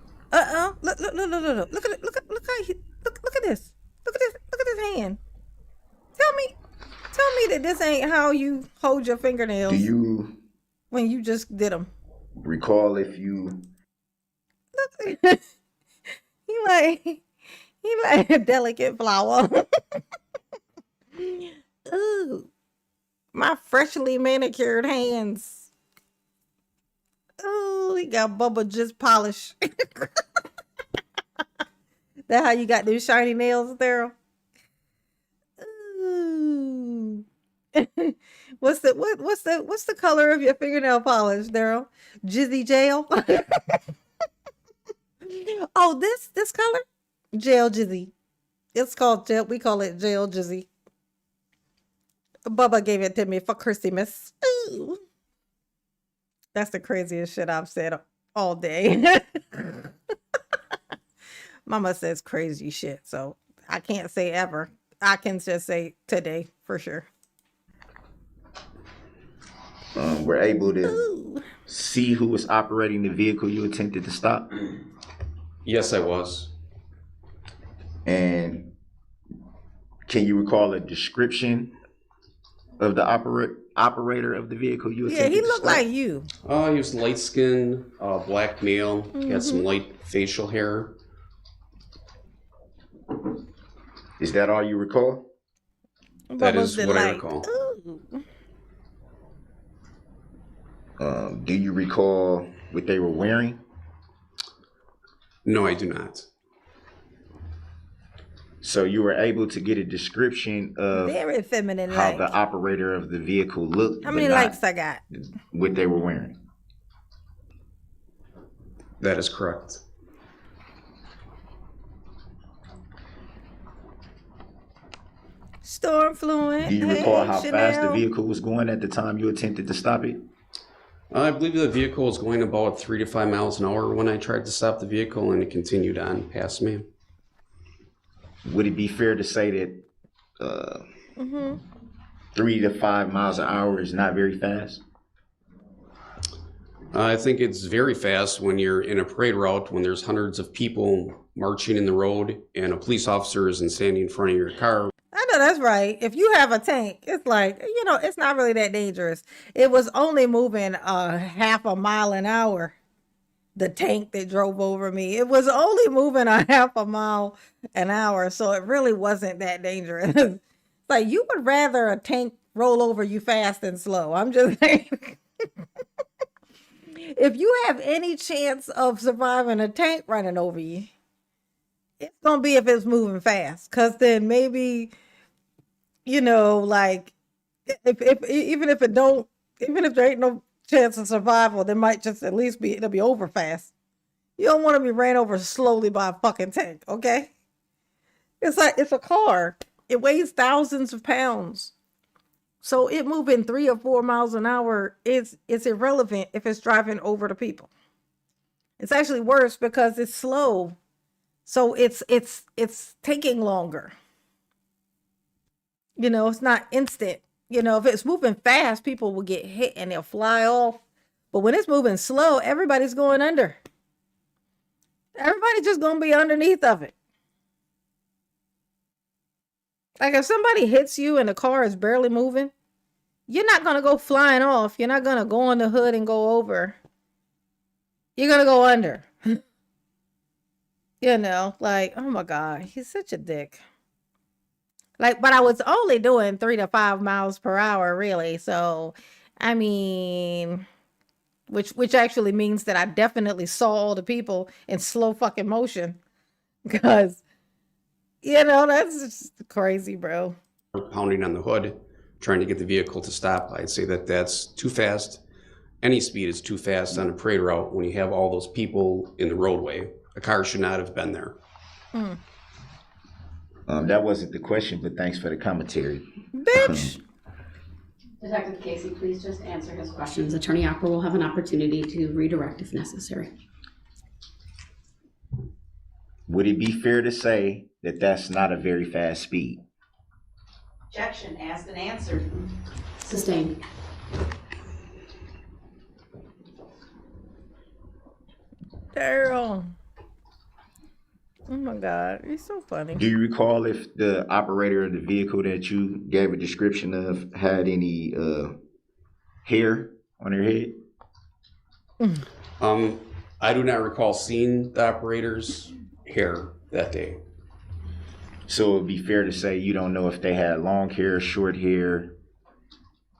it. Look how he, look at this. Look at his hand. Tell me that this ain't how you hold your fingernails. Do you when you just did them? recall if you Look, he like a delicate flower. Ooh, my freshly manicured hands. Ooh, he got Bubba just polish. That how you got those shiny nails, Daryl? Ooh. What's the color of your fingernail polish, Daryl? Jizzy jail? Oh, this color? Jail Jizzy. It's called jail. We call it jail Jizzy. Bubba gave it to me for Christmas. Ooh. That's the craziest shit I've said all day. Mama says crazy shit, so I can't say ever. I can just say today for sure. were able to see who was operating the vehicle you attempted to stop? Yes, I was. And can you recall a description of the operator of the vehicle you attempted Yeah, he to looked stop? like you. He was light skinned, black male. He had some light facial hair. Is that all you recall? That Bubba's is been what I like, recall. "Ooh." Do you recall what they were wearing? No, I do not. So you were able to get a description of Very feminine how like. the operator of the vehicle looked, How but many not likes I got? what they were wearing. That is correct. Storm Fluent. Do you recall Hey, how Chanel. fast the vehicle was going at the time you attempted to stop it? I believe the vehicle was going about 3 to 5 miles an hour when I tried to stop the vehicle, and it continued on past me. Would it be fair to say that 3 to 5 miles an hour is not very fast? I think it's very fast when you're in a parade route, when there's hundreds of people marching in the road and a police officer isn't standing in front of your car. I know that's right. If you have a tank, it's like, it's not really that dangerous. It was only moving half a mile an hour. The tank that drove over me, it was only moving a half a mile an hour. So it really wasn't that dangerous. Like, you would rather a tank roll over you fast than slow. I'm just saying. If you have any chance of surviving a tank running over you, it's gonna be if it's moving fast, because then maybe, like if even if there ain't no chance of survival, there might just at least it'll be over fast. You don't want to be ran over slowly by a fucking tank, okay? It's like it's a car. It weighs thousands of pounds. So it moving 3 or 4 miles an hour it's irrelevant if it's driving over the people. It's actually worse because it's slow. So it's taking longer. It's not instant. If it's moving fast, people will get hit and they'll fly off. But when it's moving slow, everybody's going under. Everybody's just going to be underneath of it. Like if somebody hits you and the car is barely moving, you're not going to go flying off. You're not going to go on the hood and go over. You're going to go under. Like, oh my God, he's such a dick. Like, but I was only doing 3 to 5 miles per hour, really. So, I mean, which actually means that I definitely saw all the people in slow fucking motion, because that's just crazy, bro. Pounding on the hood, trying to get the vehicle to stop. I'd say that that's too fast. Any speed is too fast on a parade route when you have all those people in the roadway. A car should not have been there. That wasn't the question, but thanks for the commentary. Bitch. Detective Casey, please just answer his questions. Attorney Opera will have an opportunity to redirect if necessary. Would it be fair to say that that's not a very fast speed? Objection, asked and answered. Sustained. Darrell. Oh my God, you're so funny. Do you recall if the operator of the vehicle that you gave a description of had any hair on her head? I do not recall seeing the operator's hair that day. So it would be fair to say you don't know if they had long hair, short hair,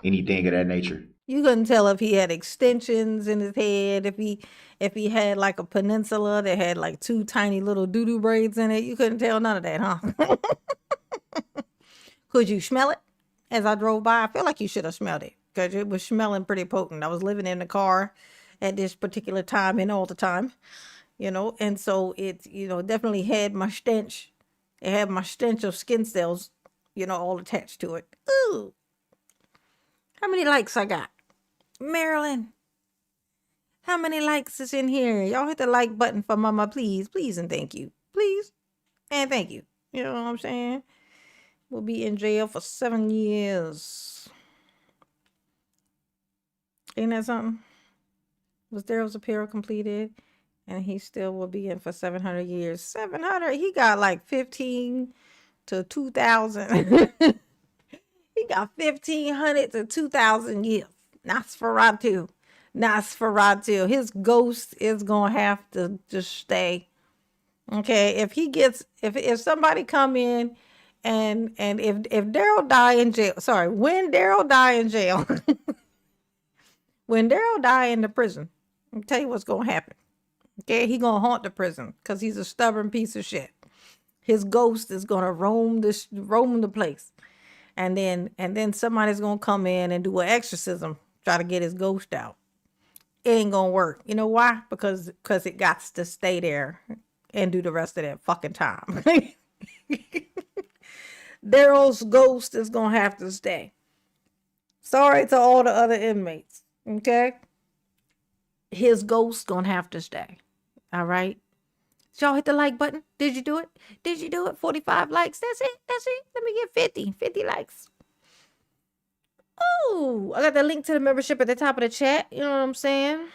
anything of that nature? You couldn't tell if he had extensions in his head, if he had like a peninsula that had like 2 tiny little doo-doo braids in it. You couldn't tell none of that, huh? Could you smell it as I drove by? I feel like you should have smelled it, because it was smelling pretty potent. I was living in the car at this particular time and all the time, and so it, definitely had my stench. It had my stench of skin cells, all attached to it. Ooh. How many likes I got? Marilyn, how many likes is in here? Y'all hit the like button for mama, please. Please and thank you. Please and thank you. You know what I'm saying? We'll be in jail for 7 years. Ain't that something? Was Darrell's appeal completed? And he still will be in for 700 years. 700? He got like 15 to 2,000. He got 1,500 to 2,000 years. Nosferatu. His ghost is going to have to just stay. Okay, if somebody come in and if Darrell die in jail, when Darrell die in jail, when Darrell die in the prison, I'll tell you what's going to happen. Okay, he going to haunt the prison because he's a stubborn piece of shit. His ghost is going to roam the place. And then somebody's going to come in and do an exorcism, try to get his ghost out. It ain't going to work. You know why? Because it got to stay there and do the rest of that fucking time. Darrell's ghost is going to have to stay. Sorry to all the other inmates. Okay? His ghost going to have to stay. All right? Did y'all hit the like button? Did you do it? 45 likes. That's it. Let me get 50 likes. Oh, I got the link to the membership at the top of the chat. You know what I'm saying?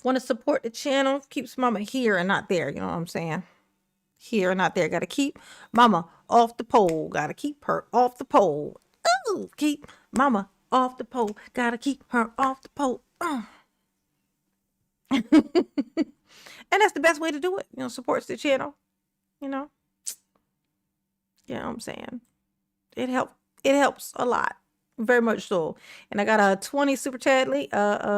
Want to support the channel? Keeps mama here and not there. You know what I'm saying? Here and not there. Got to keep mama off the pole. Got to keep her off the pole. Ooh, keep mama off the pole. Got to keep her off the pole. And that's the best way to do it. Supports the channel. You know what I'm saying? It helps a lot. Very much so. And I got a 20 super chat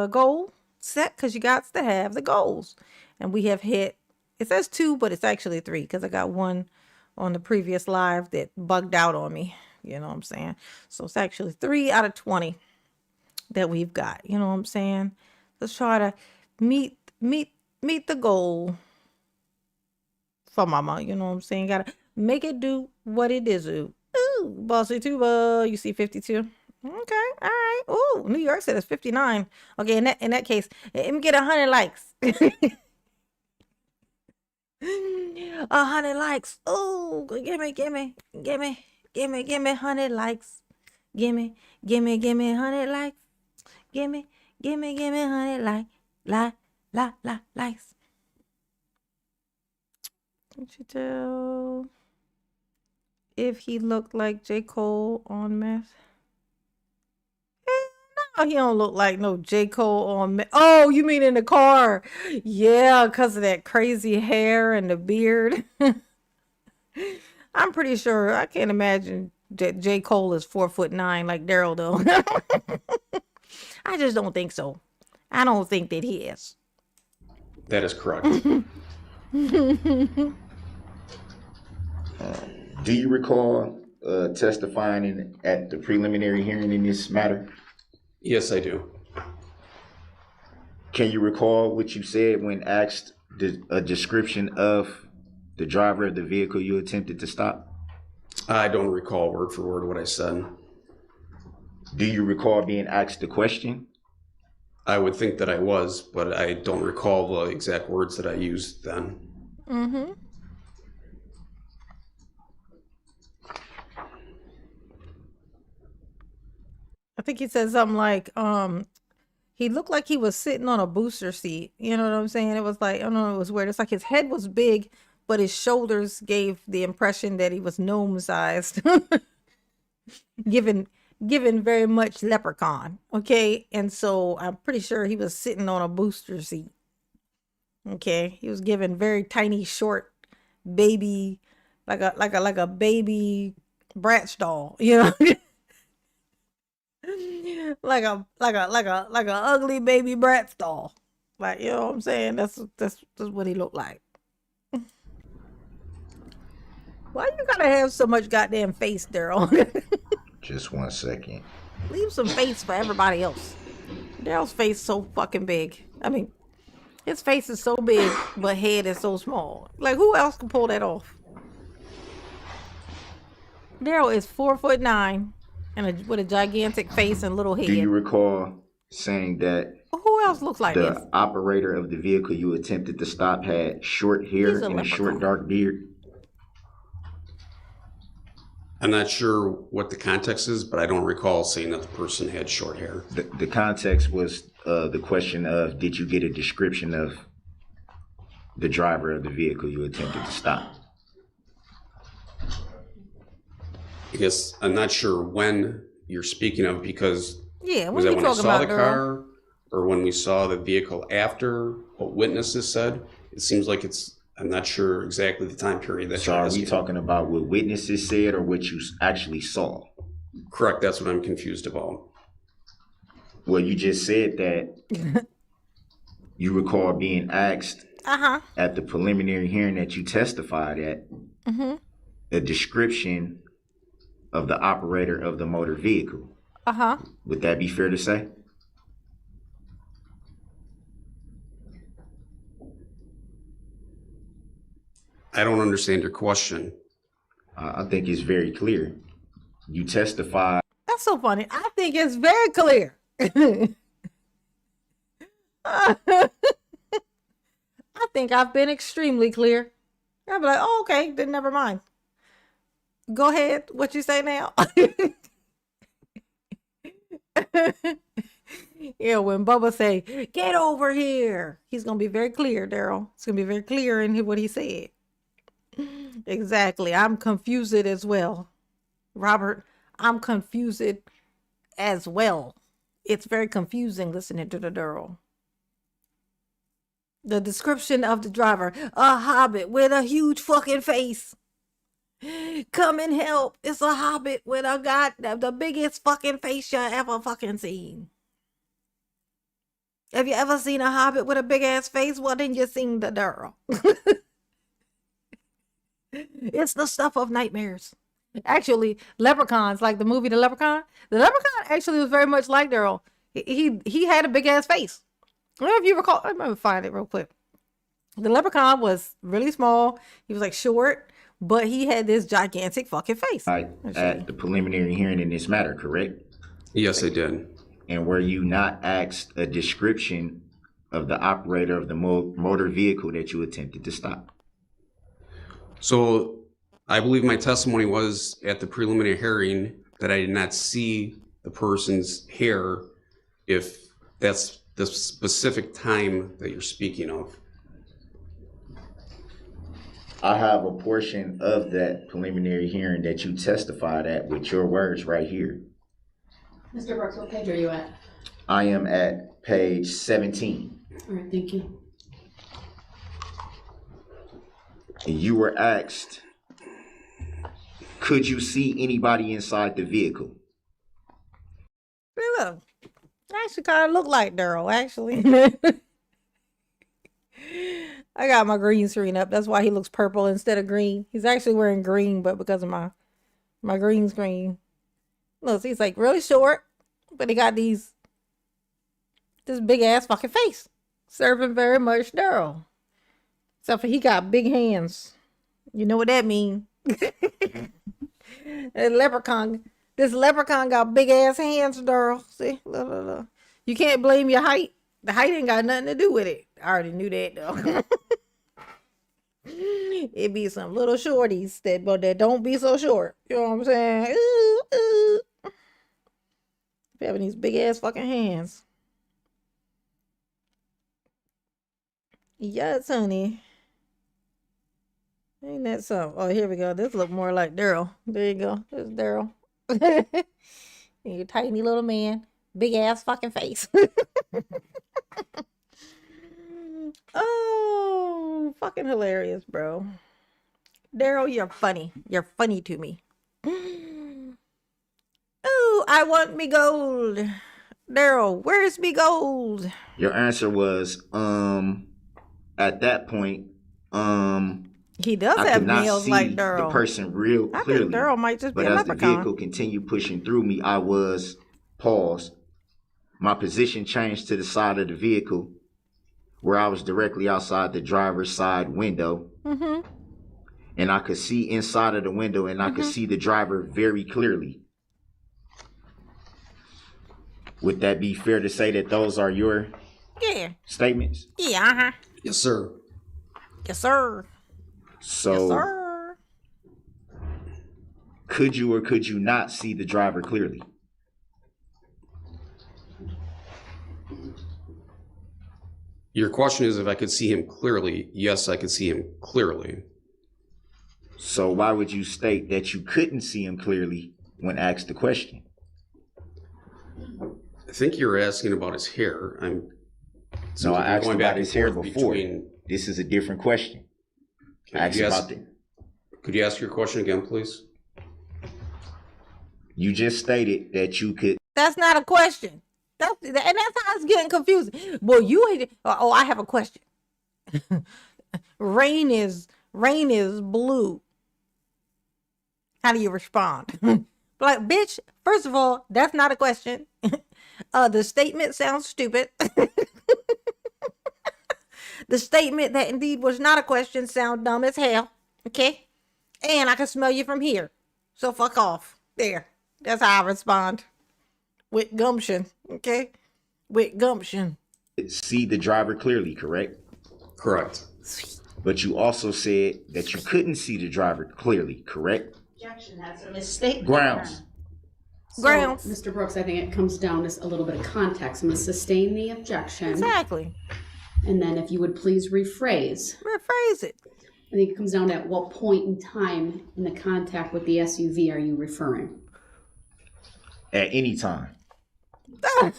goal set, because you got to have the goals. And we have hit, it says 2, but it's actually 3, because I got one on the previous live that bugged out on me. You know what I'm saying? So it's actually 3 out of 20 that we've got. You know what I'm saying? Let's try to meet the goal for mama. You know what I'm saying? Gotta make it do what it is. Ooh, bossy tuba. You see 52. Okay, all right. Ooh, New York said it's 59. Okay, in that case, let me get 100 likes. 100 likes. Ooh, give me 100 likes. Give me 100 likes. Give me 100 likes. Can't you tell if he looked like J. Cole on meth? No, he don't look like no J. Cole on meth. Oh, you mean in the car? Yeah, because of that crazy hair and the beard. I'm pretty sure I can't imagine that J. Cole is 4'9" like Daryl though. I just don't think so. I don't think that he is. That is correct. Do you recall testifying at the preliminary hearing in this matter? Yes, I do. Can you recall what you said when asked a description of the driver of the vehicle you attempted to stop? I don't recall word for word what I said. Do you recall being asked the question? I would think that I was, but I don't recall the exact words that I used then. Mm-hmm. I think he said something like, he looked like he was sitting on a booster seat. You know what I'm saying? It was like, I don't know, it was weird. It's like his head was big, but his shoulders gave the impression that he was gnome-sized. given very much leprechaun. Okay. And so I'm pretty sure he was sitting on a booster seat. Okay. He was given very tiny, short baby, like a baby Bratz doll, you know. like a ugly baby Bratz doll. Like, you know what I'm saying? That's what he looked like. Why you gotta have so much goddamn face, Daryl? Just 1 second. Leave some face for everybody else. Daryl's face so fucking big. I mean, his face is so big, but head is so small. Like, who else can pull that off? Daryl is 4'9" and with a gigantic face and little head. Do you recall saying that Who else looks like this? the operator of the vehicle you attempted to stop had short hair He's a and a short leprechaun. dark beard? I'm not sure what the context is, but I don't recall saying that the person had short hair. The context was the question of, did you get a description of the driver of the vehicle you attempted to stop? I guess I'm not sure when you're speaking of, because Yeah, was what that you when I talking saw about, the Daryl? car or when we saw the vehicle after what witnesses said? It seems like I'm not sure exactly the time period that So you're are we asking. talking about what witnesses said or what you actually saw? Correct, that's what I'm confused about. Well, you just said that you recall being asked Uh-huh. at the preliminary hearing that you testified at Mm-hmm. a description of the operator of the motor vehicle. Uh-huh. Would that be fair to say? I don't understand your question. I think it's very clear. You testified That's so funny. I think it's very clear. I think I've been extremely clear. I'll be like, oh, okay, then never mind. Go ahead. What you say now? Yeah, when Bubba say, get over here, he's going to be very clear, Daryl. It's going to be very clear in what he said. Exactly. I'm confused as well. Robert, I'm confused as well. It's very confusing listening to the Daryl. The description of the driver, a hobbit with a huge fucking face. Come and help. It's a hobbit with the biggest fucking face you ever fucking seen. Have you ever seen a hobbit with a big ass face? Well, then you seen the Daryl. It's the stuff of nightmares. Actually, leprechauns, like the movie The Leprechaun actually was very much like Daryl. He had a big ass face. I don't know if you recall. I'm gonna find it real quick. The leprechaun was really small. He was like short, but he had this gigantic fucking face. at the preliminary hearing in this matter, correct? Yes, I did. And were you not asked a description of the operator of the motor vehicle that you attempted to stop? So I believe my testimony was at the preliminary hearing that I did not see the person's hair, if that's the specific time that you're speaking of. I have a portion of that preliminary hearing that you testified at with your words right here. Mr. Brooks, what page are you at? I am at page 17. All right, thank you. And you were asked Could you see anybody inside the vehicle? Hey, look, I actually kind of look like Daryl, actually. I got my green screen up. That's why he looks purple instead of green. He's actually wearing green, but because of my green screen. Look, he's like really short, but he got this big ass fucking face. Serving very much Daryl. Except for he got big hands. You know what that means. This leprechaun got big ass hands, Daryl. See? Look, look, look. You can't blame your height. The height ain't got nothing to do with it. I already knew that though. It be some little shorties that don't be so short. You know what I'm saying? Ooh, ooh. Having these big ass fucking hands. Yes, honey. Ain't that so? Oh, here we go. This look more like Daryl. There you go. There's Daryl. You tiny little man. Big ass fucking face. Oh, fucking hilarious, bro. Daryl, you're funny. You're funny to me. Oh, I want me gold. Daryl, where's me gold? Your answer was, at that point, He does I have could not nails see like the Daryl. person real I clearly. think Daryl might just be But a as the leprechaun. vehicle continued pushing through me, I was paused. My position changed to the side of the vehicle where I was directly outside the driver's side window. Mm-hmm. And I could see inside of the window and I could see the driver very clearly. Would that be fair to say that those are your Yeah. statements? Yeah, uh-huh. Yes, sir. Yes, sir. So Yes, sir. could you or could you not see the driver clearly? Your question is if I could see him clearly. Yes, I could see him clearly. So why would you state that you couldn't see him clearly when asked the question? I think you're asking about his hair. No, I asked going about back his and hair forth before. between- This is a different question. I asked about the, Could you ask your question again, please? you just stated that you could. That's not a question. And that's how it's getting confusing. Well, you ain't. Oh, I have a question. Rain is blue. How do you respond? Like, bitch, first of all, that's not a question. The statement sounds stupid. The statement that indeed was not a question sound dumb as hell. Okay? And I can smell you from here. So fuck off. There. That's how I respond. With gumption. Okay? With gumption. See the driver clearly, correct? Correct. But you also said that you couldn't see the driver clearly, correct? Objection, that's a misstatement. Grounds. So, Grounds. Mr. Brooks, I think it comes down to a little bit of context. I'm going to sustain the objection. Exactly. And then if you would please rephrase. Rephrase it. I think it comes down to at what point in time in the contact with the SUV are you referring? At any time. Ah.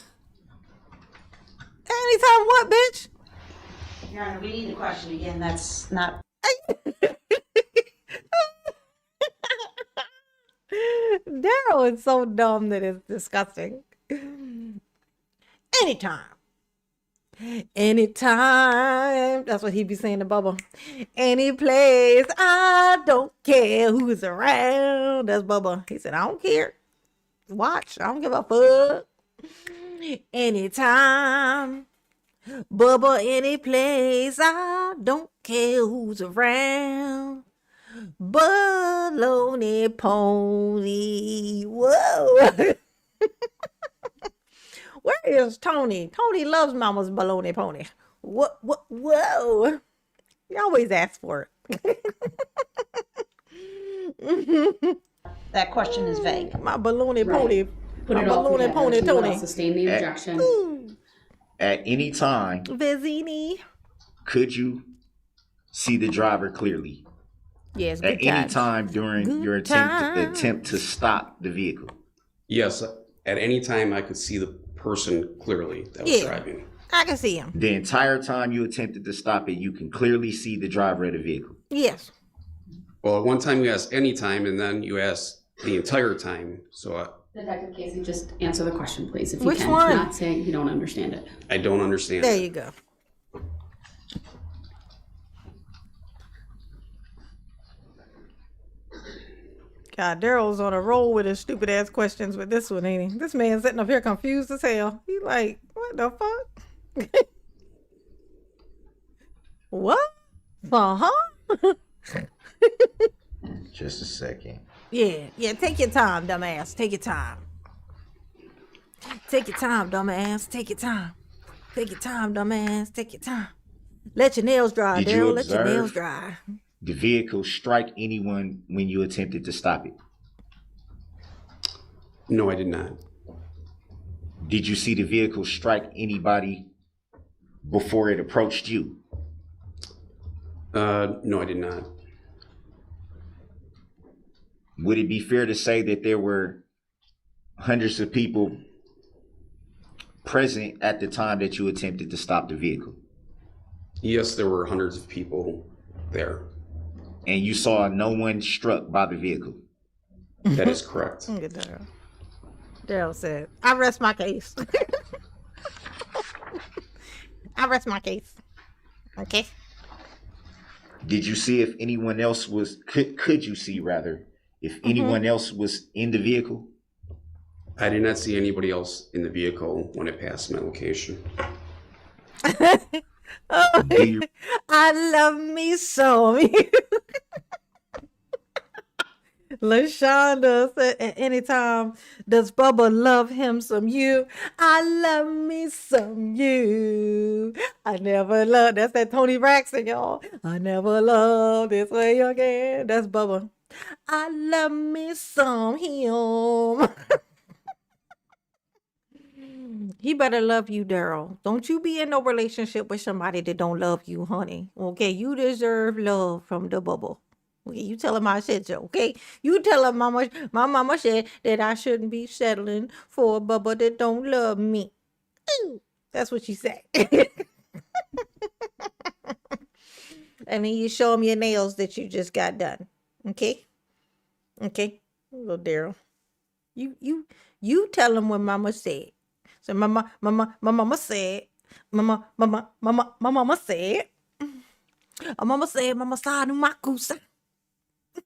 Anytime what, bitch? Your Honor, we need the question again, that's not. Daryl is so dumb that it's disgusting. Anytime. Anytime. That's what he'd be saying to Bubba. Any place. I don't care who's around. That's Bubba. He said, I don't care. Watch. I don't give a fuck. Anytime. Bubba, any place. I don't care who's around. Baloney pony. Whoa. Where is Tony? Tony loves Mama's baloney pony. What? Whoa. You always ask for it. That question is vague. My baloney Right. pony. Put My it all baloney together. pony If you will, Tony. sustain the objection. Ooh. At any time, Vizzini. could you see the driver clearly? Yes, At good any times. time during Good your times. attempt to stop the vehicle? Yes, at any time I could see the person clearly that was Yeah. driving. I can see him. The entire time you attempted to stop it, you can clearly see the driver of the vehicle. Yes. Well, at one time you asked any time, and then you asked the entire time. So Detective Casey, just answer the question, please, if you Which can. one? Not saying you don't understand it. I don't understand. There it. you go. God, Darrell's on a roll with his stupid ass questions with this one, ain't he? This man sitting up here confused as hell. He like, what the fuck? What? Uh-huh. Just a second. Yeah, take your time, dumbass. Take your time. Take your time, dumbass. Take your time. Take your time, dumbass. Take your time. Let your nails dry, Did you Darrell. Let your observe? nails dry. The vehicle strike anyone when you attempted to stop it? No, I did not. Did you see the vehicle strike anybody before it approached you? No, I did not. Would it be fair to say that there were hundreds of people present at the time that you attempted to stop the vehicle? Yes, there were hundreds of people there. And you saw no one struck by the vehicle? That is correct. Look at Darrell. Darrell said, I rest my case. I rest my case. Okay. Did you see if anyone else was, could you see rather, if anyone else was in the vehicle? I did not see anybody else in the vehicle when it passed my location. Do you, I love me some. LaShonda said, at any time, does Bubba love him some you? I love me some you. I never loved, that's that Tony Braxton, y'all. I never loved this way again. That's Bubba. I love me some him. He better love you, Darrell. Don't you be in no relationship with somebody that don't love you, honey. Okay, you deserve love from the bubble. Okay, you tell him I said so, okay? You tell him my mama said that I shouldn't be settling for a bubble that don't love me. Ooh, that's what she said. And then you show him your nails that you just got done. Okay? Okay? Little Darrell. You tell him what mama said. So my mama said, my mama said, mama saw makusa.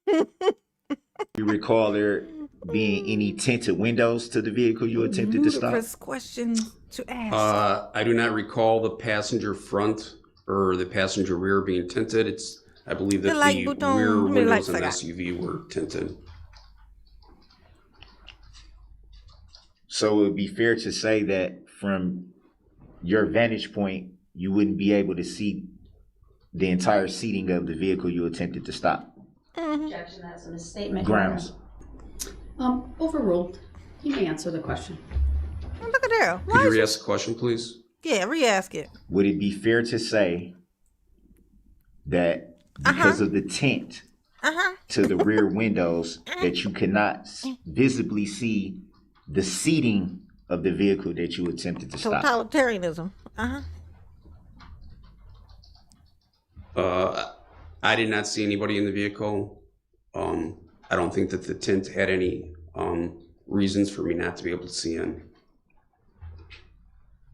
you recall there being any tinted windows to the vehicle you attempted to stop? Ludicrous question to ask. I do not recall the passenger front or the passenger rear being tinted. I believe that like the bouton, rear me like windows in the saga. SUV were tinted. So it would be fair to say that from your vantage point, you wouldn't be able to see the entire seating of the vehicle you attempted to stop. Objection, that's a misstatement. Grounds. Overruled. You may answer the question. Look at Darrell. Could you re-ask the question, please? Yeah, re-ask it. Would it be fair to say that because of the tint to the rear windows that you cannot visibly see the seating of the vehicle that you attempted to stop? Totalitarianism. I did not see anybody in the vehicle. I don't think that the tint had any reasons for me not to be able to see in.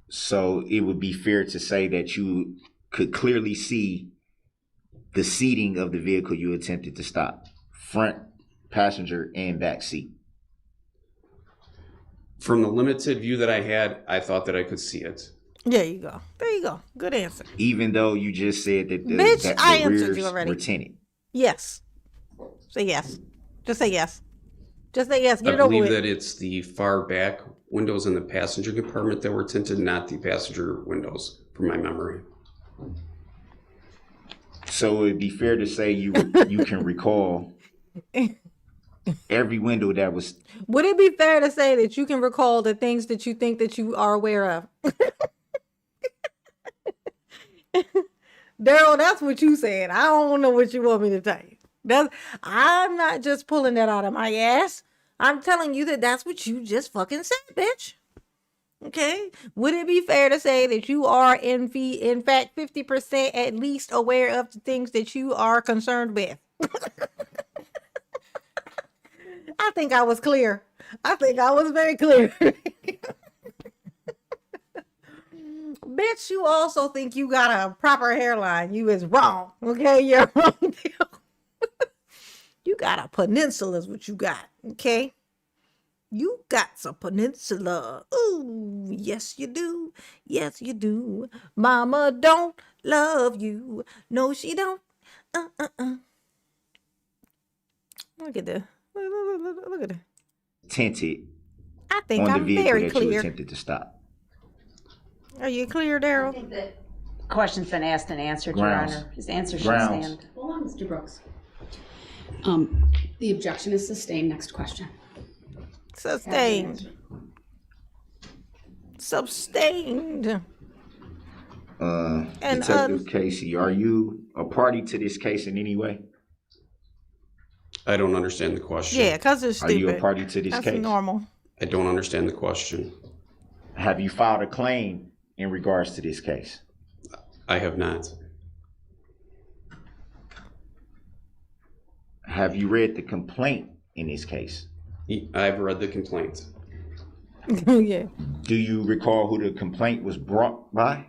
So it would be fair to say that you could clearly see the seating of the vehicle you attempted to stop, front, passenger, and back seat. From the limited view that I had, I thought that I could see it. There you go. There you go. Good answer. Even though you just said that the, Bitch, that I the answered rears you already. were tinted. Yes. Say yes. Just say yes. Just say yes. Get I it over believe with. that it's the far back windows in the passenger compartment that were tinted, not the passenger windows, from my memory. So it'd be fair to say you can recall every window that was. Would it be fair to say that you can recall the things that you think that you are aware of? Darrell, that's what you said. I don't know what you want me to tell you. I'm not just pulling that out of my ass. I'm telling you that that's what you just fucking said, bitch. Okay? Would it be fair to say that you are in fact 50% at least aware of the things that you are concerned with? I think I was clear. I think I was very clear. Bitch, you also think you got a proper hairline. You is wrong. Okay, you're wrong. You got a peninsula is what you got. Okay. You got some peninsula. Ooh, yes you do. Yes you do. Mama don't love you. No, she don't. Look at that. Look at that. Tinted I think on the I'm vehicle very that you clear. attempted to stop. Are you clear, I Daryl? think the question's been asked and answered, Your Grounds. Honor. His answer should Grounds. stand. Hold on, Mr. Brooks. The objection is sustained. Next question. Sustained. Sustained. And, Detective Casey, are you a party to this case in any way? I don't understand the question. Yeah, because it's Are stupid. you a party to this That's case? normal. I don't understand the question. Have you filed a claim in regards to this case? I have not. Have you read the complaint in this case? I've read the complaint. Yeah. Do you recall who the complaint was brought by?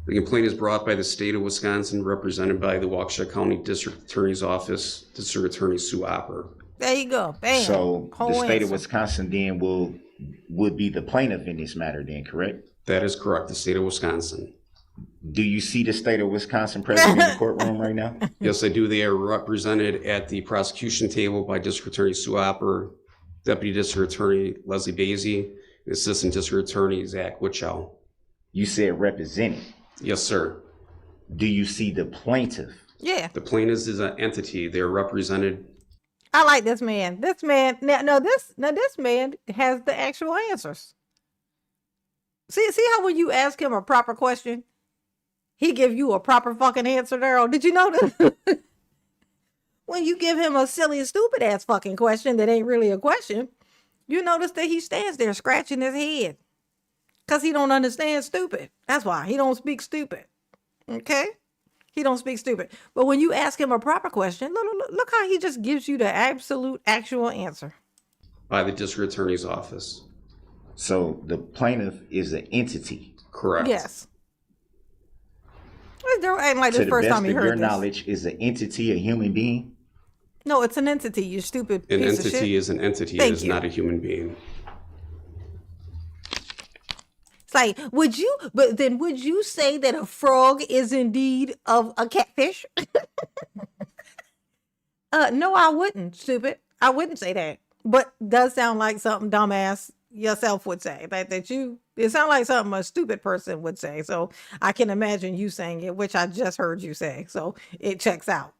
The complaint is brought by the state of Wisconsin, represented by the Waukesha County District Attorney's Office, District Attorney Sue Opper. There you go. Bam. So Whole the state answer. of Wisconsin then would be the plaintiff in this matter then, correct? That is correct, the state of Wisconsin. Do you see the state of Wisconsin present in the courtroom right now? Yes, I do. They are represented at the prosecution table by District Attorney Sue Opper, Deputy District Attorney Leslie Basie, and Assistant District Attorney Zach Witchow. You said represented. Yes, sir. Do you see the plaintiff? Yeah. The plaintiff is an entity. They are represented. I like this man. This man, this man has the actual answers. See how when you ask him a proper question, he give you a proper fucking answer, Daryl. Did you notice? When you give him a silly and stupid ass fucking question that ain't really a question, you notice that he stands there scratching his head. Because he don't understand stupid. That's why. He don't speak stupid. Okay? He don't speak stupid. But when you ask him a proper question, look how he just gives you the absolute actual answer. By the District Attorney's Office. So the plaintiff is an entity. Correct. Yes. Daryl ain't like To this the first best time he of heard your this. knowledge, is an entity a human being? No, it's an entity, you stupid An piece of shit. entity is an entity. Thank It is you. not a human being. It's like, would you say that a frog is indeed of a catfish? No, I wouldn't, stupid. I wouldn't say that. But does sound like something dumbass yourself would say. It sounds like something a stupid person would say. So I can imagine you saying it, which I just heard you say. So it checks out.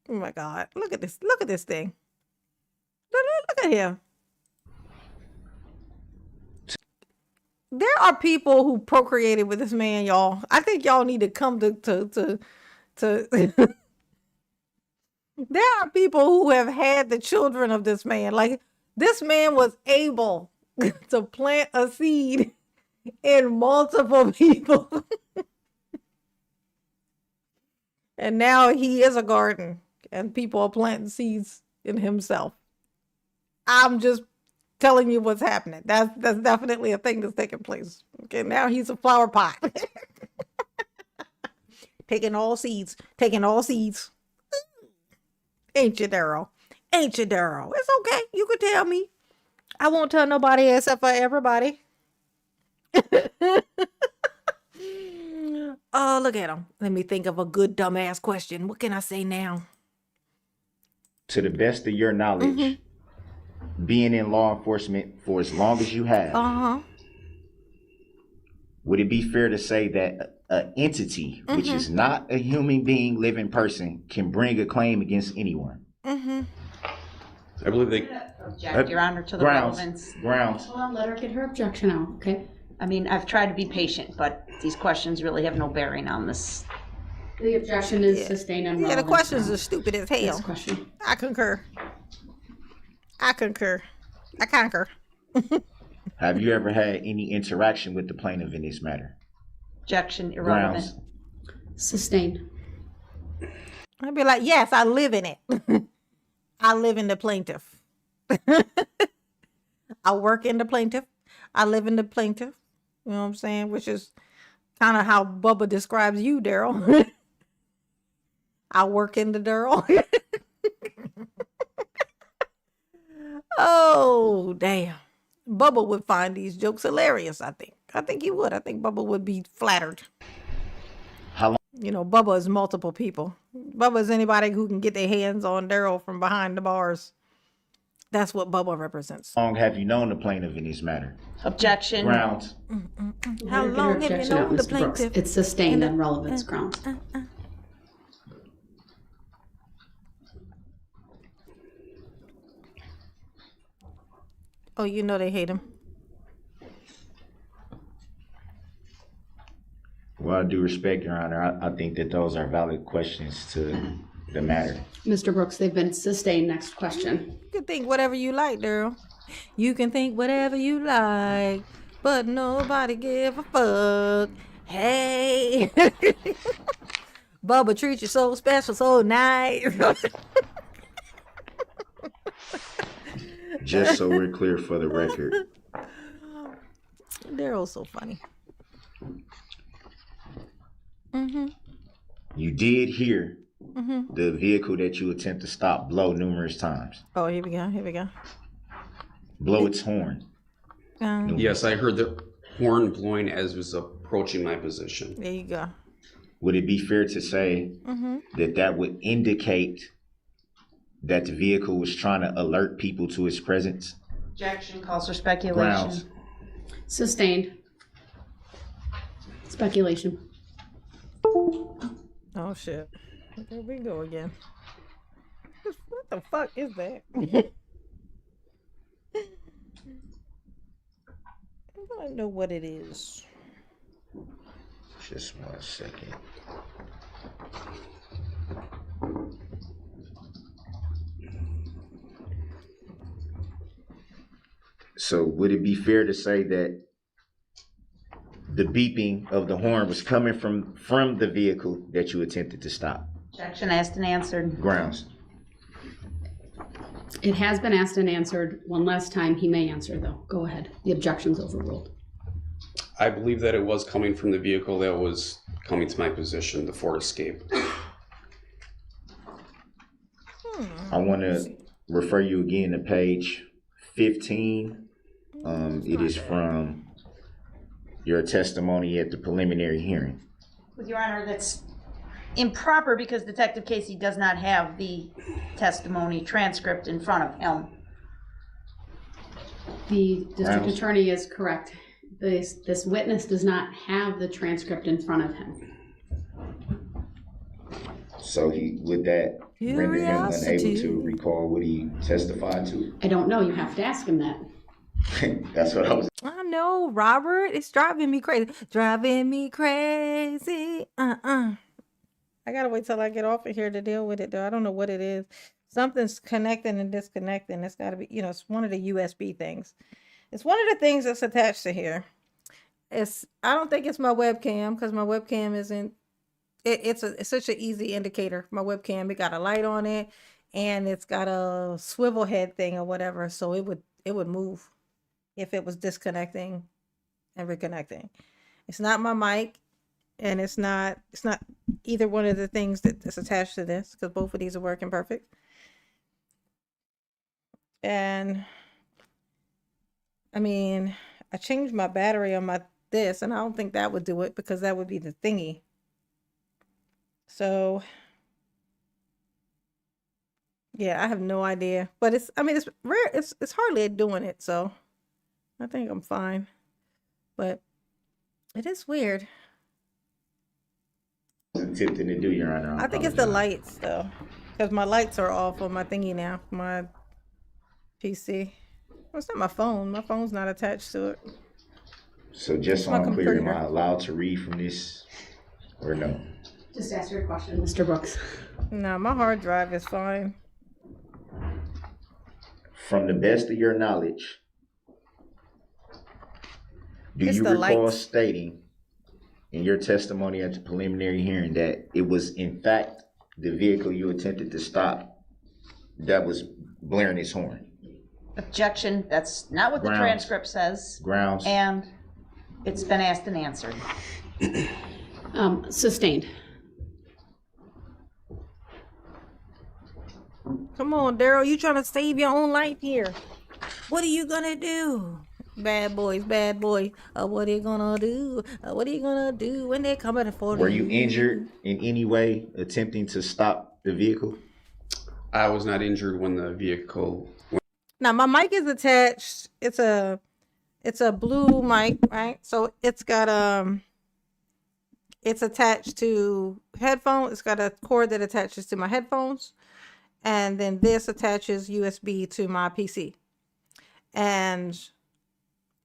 Oh my God. Look at this. Look at this thing. Look at him. There are people who procreated with this man, y'all. I think y'all need to come to There are people who have had the children of this man. Like, this man was able to plant a seed in multiple people. And now he is a garden and people are planting seeds in himself. I'm just telling you what's happening. That's definitely a thing that's taking place. Okay, now he's a flower pot. Taking all seeds. Ain't you, Daryl? Ain't you, Daryl? It's okay. You can tell me. I won't tell nobody except for everybody. Oh, look at him. Let me think of a good dumbass question. What can I say now? To the best of your knowledge, being in law enforcement for as long as you have, Uh-huh. would it be fair to say that an entity, which is not a human being, living person, can bring a claim against anyone? I believe they. Object, Your Honor, to the Grounds. relevance. Grounds. Hold on, let her get her objection out, okay? I mean, I've tried to be patient, but these questions really have no bearing on this. The objection is sustained and Yeah, the relevant. questions are stupid as hell. Next question. I concur. I conquer. Have you ever had any interaction with the plaintiff in this matter? Objection, irrelevant. Grounds. Sustained. I'd be like, yes, I live in it. I live in the plaintiff. I work in the plaintiff. I live in the plaintiff. You know what I'm saying? Which is kind of how Bubba describes you, Daryl. I work in the Daryl. Oh, damn. Bubba would find these jokes hilarious, I think. I think he would. I think Bubba would be flattered. How long? You know, Bubba is multiple people. Bubba is anybody who can get their hands on Daryl from behind the bars. That's what Bubba represents. How long have you known the plaintiff in this matter? Objection. Grounds. How Your long have you objection out, known the Mr. Brooks. plaintiff? It's sustained on relevance grounds. Oh, you know they hate him. Well, I do respect, Your Honor. I think that those are valid questions to the matter. Mr. Brooks, they've been sustained. Next question. You can think whatever you like, Daryl. You can think whatever you like, but nobody give a fuck. Hey. Bubba treat you so special, so nice. Just so we're clear for the record. Daryl's so funny. You did hear the vehicle that you attempt to stop blow numerous times. Oh, here we go. Here we go. Blow its horn. Yes, I heard the horn blowing as it was approaching my position. There you go. Would it be fair to say that that would indicate that the vehicle was trying to alert people to its presence? Objection calls for speculation. Grounds. Sustained. Speculation. Oh, shit. There we go again. What the fuck is that? I don't know what it is. Just 1 second. So would it be fair to say that the beeping of the horn was coming from the vehicle that you attempted to stop? Objection asked and answered. Grounds. It has been asked and answered. One last time. He may answer, though. Go ahead. The objection's overruled. I believe that it was coming from the vehicle that was coming to my position, the Ford Escape. I want to refer you again to page 15. It is from your testimony at the preliminary hearing. With Your Honor, that's improper because Detective Casey does not have the testimony transcript in front of him. The district Grounds. attorney is correct. This witness does not have the transcript in front of him. So would that render him unable Curiosity. to recall what he testified to? I don't know. You have to ask him that. That's what I was. I know, Robert. It's driving me crazy. Driving me crazy. I gotta wait till I get off of here to deal with it, though. I don't know what it is. Something's connecting and disconnecting. It's gotta be, it's one of the USB things. It's one of the things that's attached to here. I don't think it's my webcam because my webcam isn't. It's such an easy indicator. My webcam, it got a light on it, and it's got a swivel head thing or whatever, so it would move if it was disconnecting and reconnecting. It's not my mic, and it's not either one of the things that's attached to this because both of these are working perfect. And I mean, I changed my battery on this, and I don't think that would do it because that would be the thingy. So yeah, I have no idea, but it's rare. It's hardly doing it, so I think I'm fine. But it is weird. Attempting to do, Your Honor. I think it's the lights though, because my lights are off on my thingy now, my PC. Well, it's not my phone. My phone's not attached to it. So just so my I'm clear, am computer. I allowed to read from this or no? Just ask your question, Mr. Brooks. No, my hard drive is fine. From the best of your knowledge, do It's you the recall lights. stating in your testimony at the preliminary hearing that it was in fact the vehicle you attempted to stop that was blaring its horn? Objection, that's not what the Grounds. transcript says. Grounds. And it's been asked and answered. Sustained. Come on, Daryl, you trying to save your own life here. What are you gonna do? Bad boys, bad boys. What are you gonna do? What are you gonna do when they coming for Were you injured in any way attempting to stop the vehicle? I was not injured when the vehicle. Now my mic is attached. It's a blue mic, right? So it's got it's attached to headphones. It's got a cord that attaches to my headphones, and then this attaches USB to my PC, and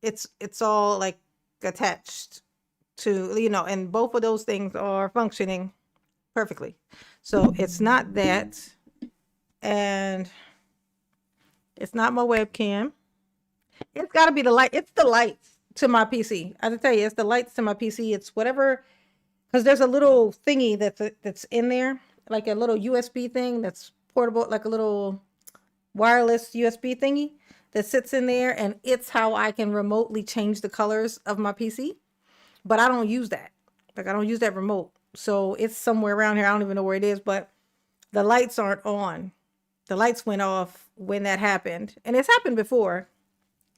it's all like attached to, you know, and both of those things are functioning perfectly. So it's not that, and it's not my webcam. It's got to be the light. It's the lights to my PC. I have to tell you, it's the lights to my PC. It's whatever, because there's a little thingy that's in there, like a little USB thing that's portable, like a little wireless USB thingy that sits in there, and it's how I can remotely change the colors of my PC. But I don't use that. Like, I don't use that remote. So it's somewhere around here. I don't even know where it is, but the lights aren't on. The lights went off when that happened. And it's happened before.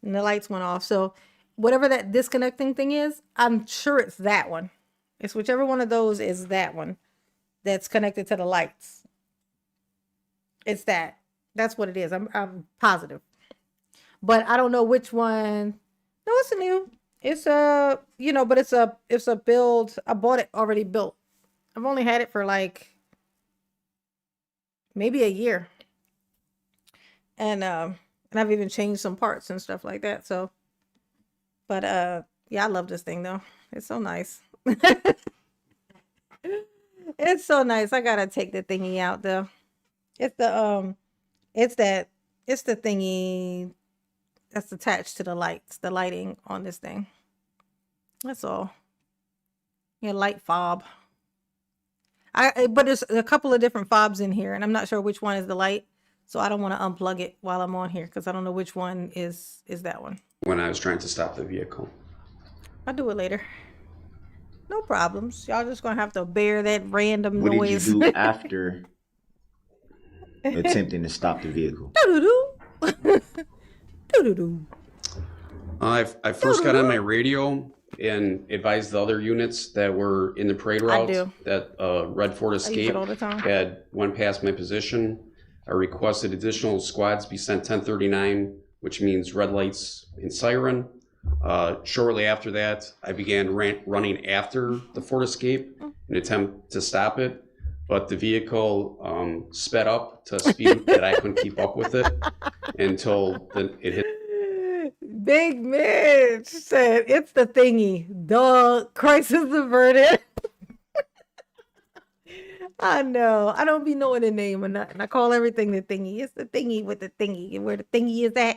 And the lights went off. So whatever that disconnecting thing is, I'm sure it's that one. It's whichever one of those is that one that's connected to the lights. It's that. That's what it is. I'm positive. But I don't know which one. No, it's a new. It's a, you know, but it's a build. I bought it already built. I've only had it for like maybe a year. And I've even changed some parts and stuff like that. So, but yeah, I love this thing though. It's so nice. It's so nice. I gotta take the thingy out though. It's the thingy that's attached to the lights, the lighting on this thing. That's all. Yeah, light fob. But there's a couple of different fobs in here, and I'm not sure which one is the light, so I don't want to unplug it while I'm on here because I don't know which one is that one. When I was trying to stop the vehicle. I'll do it later. No problems. Y'all just gonna have to bear that random What noise. did you do after attempting to stop the vehicle? Doo-doo-doo. Doo-doo-doo. I first got on my radio and advised the other units that were in the parade route do. that red Ford I use Escape it all the time. had went past my position. I requested additional squads be sent 1039, which means red lights and siren. Shortly after that, I began running after the Ford Escape in an attempt to stop it, but the vehicle sped up to a speed that I couldn't keep up with it until it hit. Big Mitch said it's the thingy. Duh, crisis averted. I know. I don't be knowing the name or nothing. I call everything the thingy. It's the thingy with the thingy. And where the thingy is at?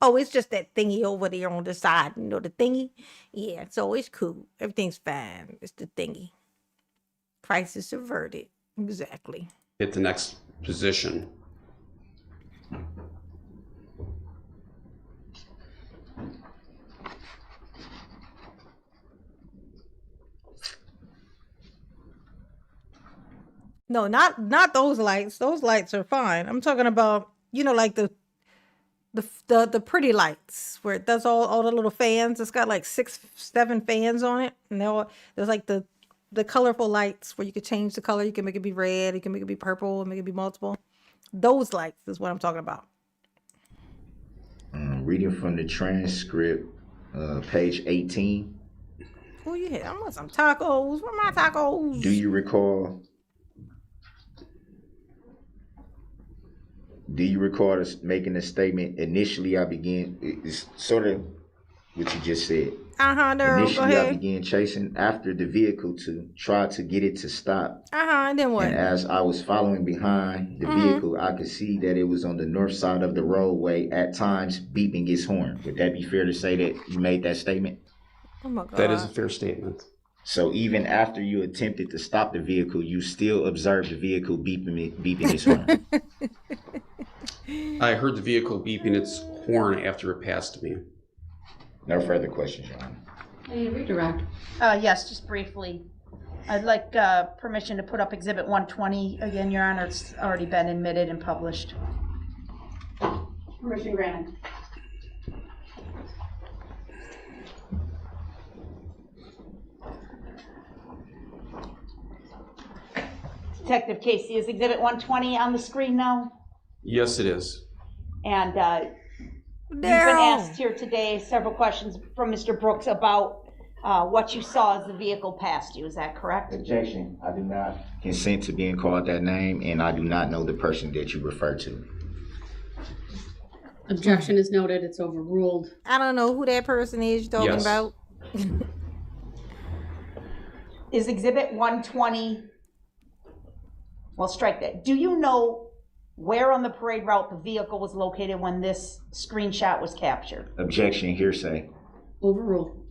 Oh, it's just that thingy over there on the side. You know the thingy? Yeah, so it's cool. Everything's fine. It's the thingy. Crisis averted. Exactly. Hit the next position. No, not those lights. Those lights are fine. I'm talking about, you know, like the pretty lights where it does all the little fans. It's got like 6, 7 fans on it, and there's like the colorful lights where you could change the color. You can make it be red. You can make it be purple. And make it be multiple. Those lights is what I'm talking about. Reading from the transcript, page 18. Oh, you hit. I want some tacos. Where my tacos? Do you recall making a statement? Initially, I began. It's sort of what you just said. Daryl, go Initially, I ahead. began chasing after the vehicle to try to get it to stop. And then what? And as I was following behind the vehicle, I could see that it was on the north side of the roadway, at times beeping its horn. Would that be fair to say that you made that statement? Oh my God. That is a fair statement. So even after you attempted to stop the vehicle, you still observed the vehicle beeping its horn. I heard the vehicle beeping its horn after it passed me. No further questions, Your Honor. Any redirect? Yes, just briefly. I'd like permission to put up Exhibit 120 again, Your Honor. It's already been admitted and published. Permission granted. Detective Casey, is Exhibit 120 on the screen now? Yes, it is. And you've been Darrell. asked here today several questions from Mr. Brooks about what you saw as the vehicle passed you. Is that correct? Objection. I do not consent to being called that name, and I do not know the person that you refer to. Objection is noted. It's overruled. I don't know who that person is you're talking Yes. about. Is Exhibit 120, well, strike that. Do you know where on the parade route the vehicle was located when this screenshot was captured? Objection. Hearsay. Overruled.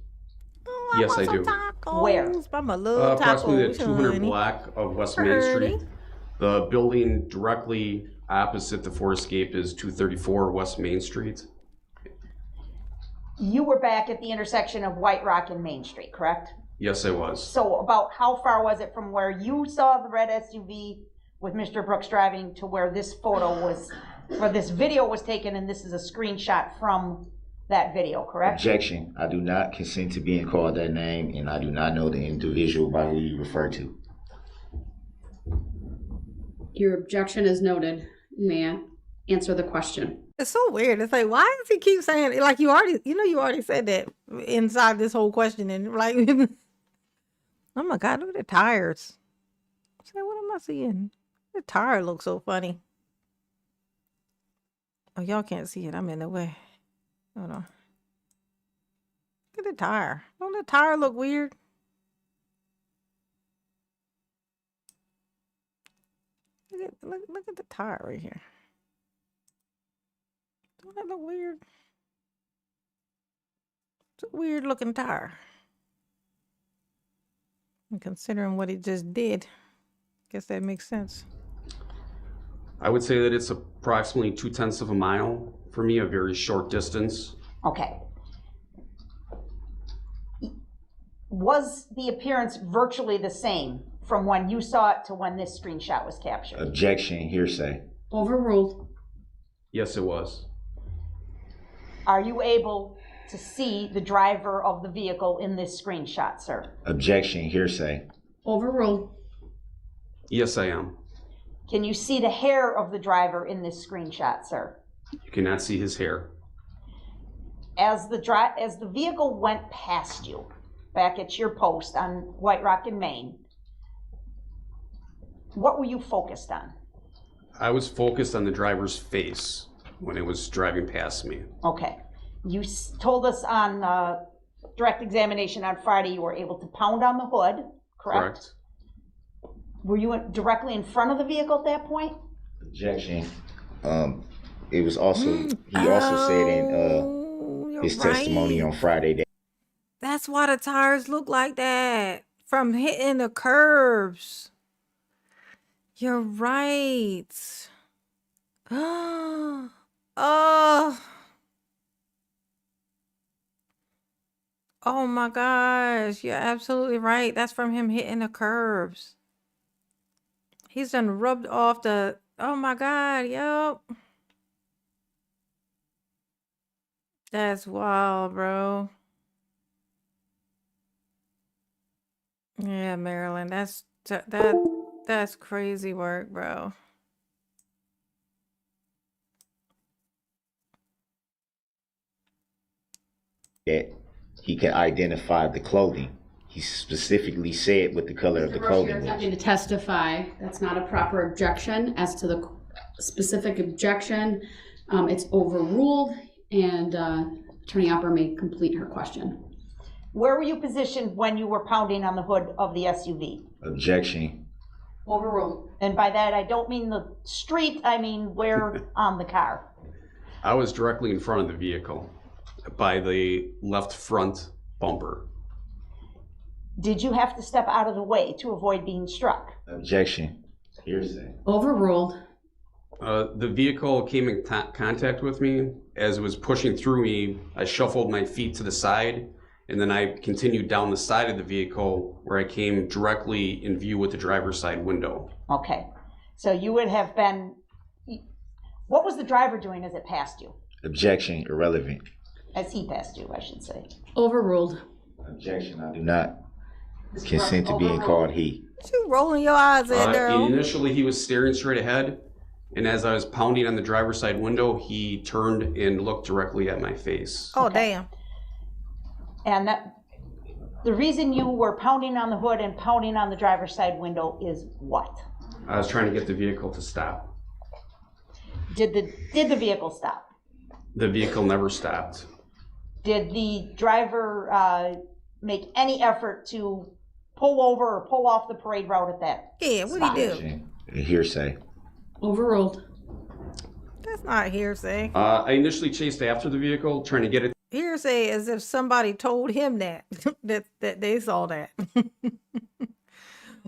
Oh, I Yes, want I some do. Tacos. Where? Mama love Approximately tacos, at 200 honey. block of West Main Pretty. Street. The building directly opposite the Ford Escape is 234 West Main Street. You were back at the intersection of White Rock and Main Street, correct? Yes, I was. So about how far was it from where you saw the red SUV with Mr. Brooks driving to where this photo was, where this video was taken, and this is a screenshot from that video, correct? Objection. I do not consent to being called that name, and I do not know the individual by who you refer to. Your objection is noted. May I answer the question? It's so weird. It's like, why does he keep saying it? Like you already said that inside this whole question, and like, oh my God, look at the tires. Say, what am I seeing? The tire looks so funny. Oh, y'all can't see it. I'm in the way. Hold on. Look at the tire. Don't the tire look weird? Look at the tire right here. Don't that look weird? It's a weird looking tire. And considering what he just did, guess that makes sense. I would say that it's approximately 0.2 of a mile for me, a very short distance. Okay. Was the appearance virtually the same from when you saw it to when this screenshot was captured? Objection. Hearsay. Overruled. Yes, it was. Are you able to see the driver of the vehicle in this screenshot, sir? Objection. Hearsay. Overruled. Yes, I am. Can you see the hair of the driver in this screenshot, sir? You cannot see his hair. As the vehicle went past you, back at your post on White Rock in Maine, what were you focused on? I was focused on the driver's face when it was driving past me. Okay. You told us on direct examination on Friday you were able to pound on the hood, correct? Were you directly in front of the vehicle at that point? Objection. It was also, he also said in You're his testimony right. on Friday that That's why the tires look like that from hitting the curbs. You're right. Oh. Oh my gosh. You're absolutely right. That's from him hitting the curbs. He's done rubbed off the, oh my God, yo. That's wild, bro. Yeah, Marilyn, that's crazy work, bro. he can identify the clothing. He specifically said what the color of the clothing You're was. attempting to testify. That's not a proper objection. As to the specific objection, it's overruled, and Attorney Opper may complete her question. Where were you positioned when you were pounding on the hood of the SUV? Objection. Overruled. And by that, I don't mean the street, I mean where on the car? I was directly in front of the vehicle by the left front bumper. Did you have to step out of the way to avoid being struck? Objection. Hearsay. Overruled. The vehicle came in contact with me. As it was pushing through me, I shuffled my feet to the side, and then I continued down the side of the vehicle where I came directly in view with the driver's side window. Okay, so you would have been, what was the driver doing as it passed you? Objection, irrelevant. As he passed you, I should say. Overruled. Objection, I do not consent to being called he. What you rolling your eyes at, Daryl? Initially, he was staring straight ahead, and as I was pounding on the driver's side window, he turned and looked directly at my face. Oh, damn. And the reason you were pounding on the hood and pounding on the driver's side window is what? I was trying to get the vehicle to stop. Did the vehicle stop? The vehicle never stopped. Did the driver make any effort to pull over or pull off the parade route at that? Yeah, what'd he do? Objection, hearsay. Overruled. That's not hearsay. I initially chased after the vehicle, trying to get it. Hearsay as if somebody told him that that they saw that.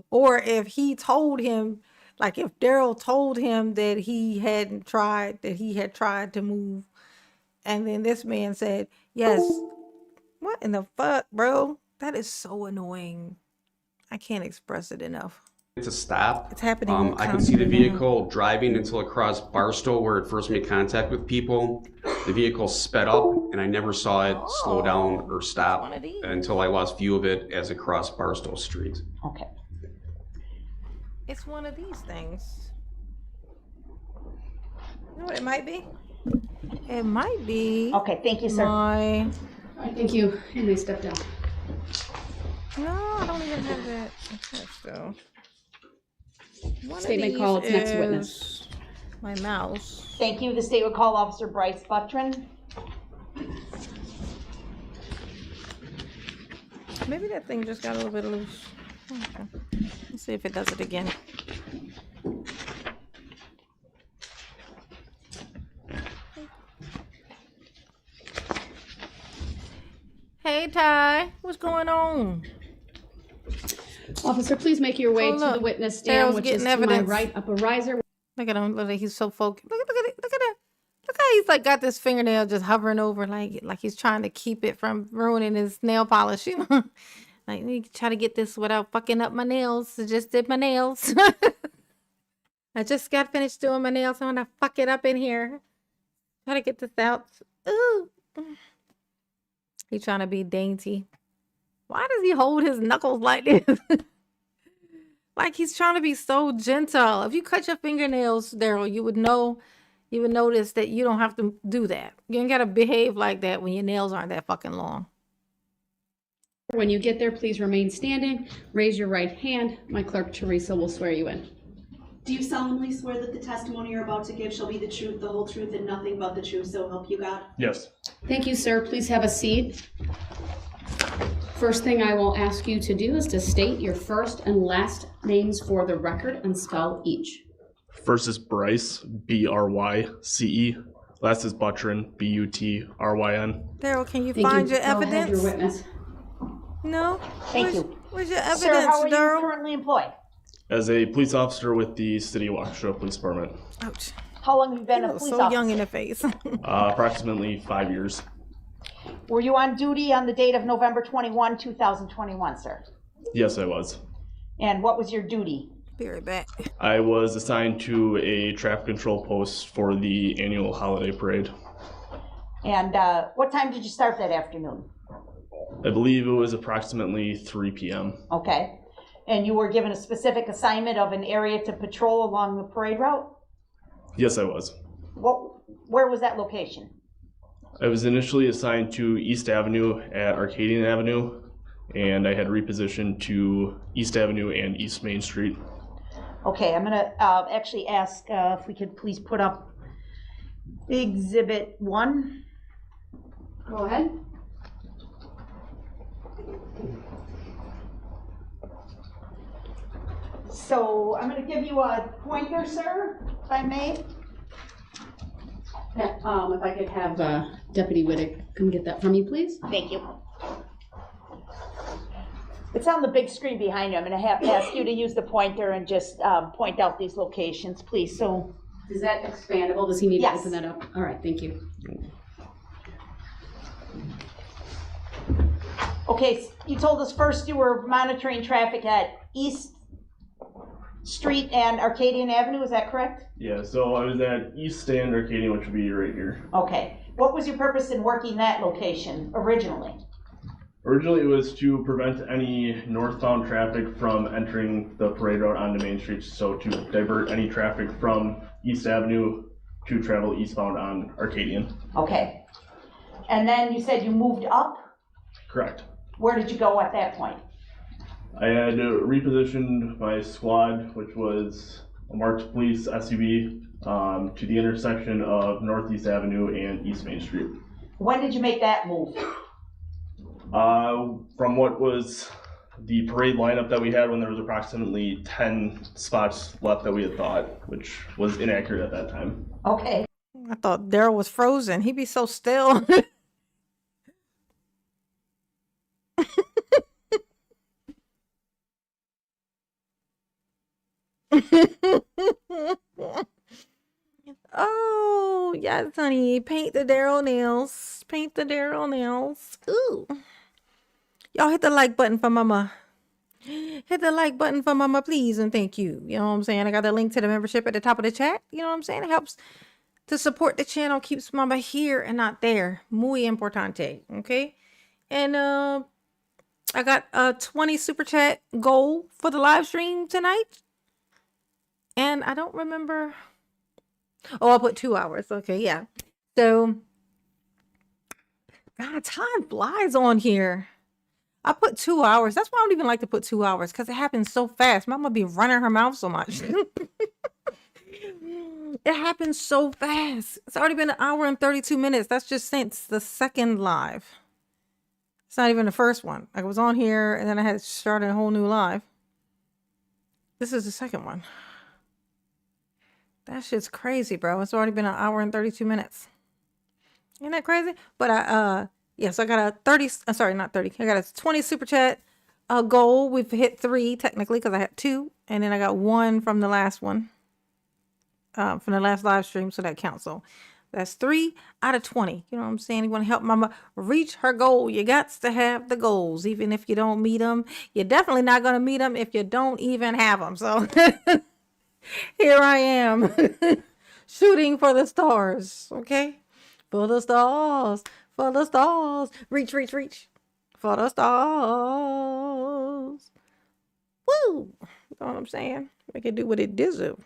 Or if he told him, like if Daryl told him that he had tried to move, and then this man said, yes. What in the fuck, bro? That is so annoying. I can't express it enough. to stop. It's happening. I could see the vehicle driving until it crossed Barstow where it first made contact with people. The vehicle sped up and I never saw it slow down or stop until I lost view of it as it crossed Barstow Street. Okay. It's one of these things. You know what it might be? It might be. Okay, thank you, sir. My... All right, thank you. You may step down. No, I don't even have that attached though. One Statement of call, these it's next is witness. My mouse. Thank you. The state would call Officer Bryce Buttrin. Maybe that thing just got a little bit loose. Okay. Let's see if it does it again. Hey Ty, what's going on? Officer, please make your way Oh, to look. the witness stand, Daryl's which is getting to my evidence. right up a riser. Look at him. Look at he's so focused. Look at it. Look at that. Look how he's like got this fingernail just hovering over like he's trying to keep it from ruining his nail polish. You know, like me try to get this without fucking up my nails. I just did my nails. I just got finished doing my nails. I want to fuck it up in here. Try to get this out. Ooh. He's trying to be dainty. Why does he hold his knuckles like this? Like he's trying to be so gentle. If you cut your fingernails, Daryl, you would notice that you don't have to do that. You ain't gotta behave like that when your nails aren't that fucking long. When you get there, please remain standing. Raise your right hand. My clerk, Teresa, will swear you in. Do you solemnly swear that the testimony you're about to give shall be the truth, the whole truth, and nothing but the truth, so help you God? Yes. Thank you, sir. Please have a seat. First thing I will ask you to do is to state your first and last names for the record and spell each. First is Bryce, B-R-Y-C-E. Last is Butryn, B-U-T-R-Y-N. Daryl, can you Thank find you. your Go ahead, evidence? your witness. No? Thank you. Where's your evidence, Sir, how are you Daryl? currently employed? As a police officer with the City of Waukesha Police Department. Ouch. How long have you been You a look police so officer? young in the face. Approximately 5 years. Were you on duty on the date of November 21, 2021, sir? Yes, I was. And what was your duty? Be right back. I was assigned to a traffic control post for the annual holiday parade. And what time did you start that afternoon? I believe it was approximately 3 p.m. Okay. And you were given a specific assignment of an area to patrol along the parade route? Yes, I was. Where was that location? I was initially assigned to East Avenue at Arcadian Avenue, and I had repositioned to East Avenue and East Main Street. Okay, I'm gonna actually ask if we could please put up Exhibit 1. Go ahead. So I'm gonna give you a pointer, sir, if I may. If I could have Deputy Whittick come get that from you, please. Thank you. It's on the big screen behind you. I'm gonna have to ask you to use the pointer and just point out these locations, please. So Is that expandable? Does he need Yes. to open that up? All right, thank you. Okay, you told us first you were monitoring traffic at East Street and Arcadian Avenue, is that correct? Yeah, so I was at East and Arcadian, which would be right here. Okay. What was your purpose in working that location originally? Originally, it was to prevent any northbound traffic from entering the parade route onto Main Street, so to divert any traffic from East Avenue to travel eastbound on Arcadian. Okay. And then you said you moved up? Correct. Where did you go at that point? I had repositioned my squad, which was a marked police SUV, to the intersection of Northeast Avenue and East Main Street. When did you make that move? From what was the parade lineup that we had when there was approximately 10 spots left that we had thought, which was inaccurate at that time. Okay. I thought Daryl was frozen. He'd be so still. Oh, yes, honey. Paint the Daryl nails. Paint the Daryl nails. Ooh. Y'all hit the like button for mama. Hit the like button for mama, please, and thank you. You know what I'm saying? I got the link to the membership at the top of the chat. You know what I'm saying? It helps to support the channel, keeps mama here and not there. Muy importante. Okay? And I got a 20 super chat goal for the live stream tonight. And I don't remember. Oh, I put 2 hours. Okay, yeah. So, God, time flies on here. I put 2 hours. That's why I don't even like to put 2 hours, because it happens so fast. Mama be running her mouth so much. It happens so fast. It's already been 1 hour and 32 minutes. That's just since the second live. It's not even the first one. I was on here and then I had to start a whole new live. This is the second one. That shit's crazy, bro. It's already been 1 hour and 32 minutes. Isn't that crazy? But yes, I got a 30, sorry, not 30. I got a 20 super chat goal. We've hit 3 technically because I had 2. And then I got 1 from the last one. From the last live stream, so that counts. So that's 3 out of 20. You know what I'm saying? You want to help mama reach her goal. You got to have the goals. Even if you don't meet them, you're definitely not going to meet them if you don't even have them. So here I am shooting for the stars. Okay. For the stars, for the stars. Reach, reach, reach. For the stars. Woo. You know what I'm saying? Make it do what it deserves.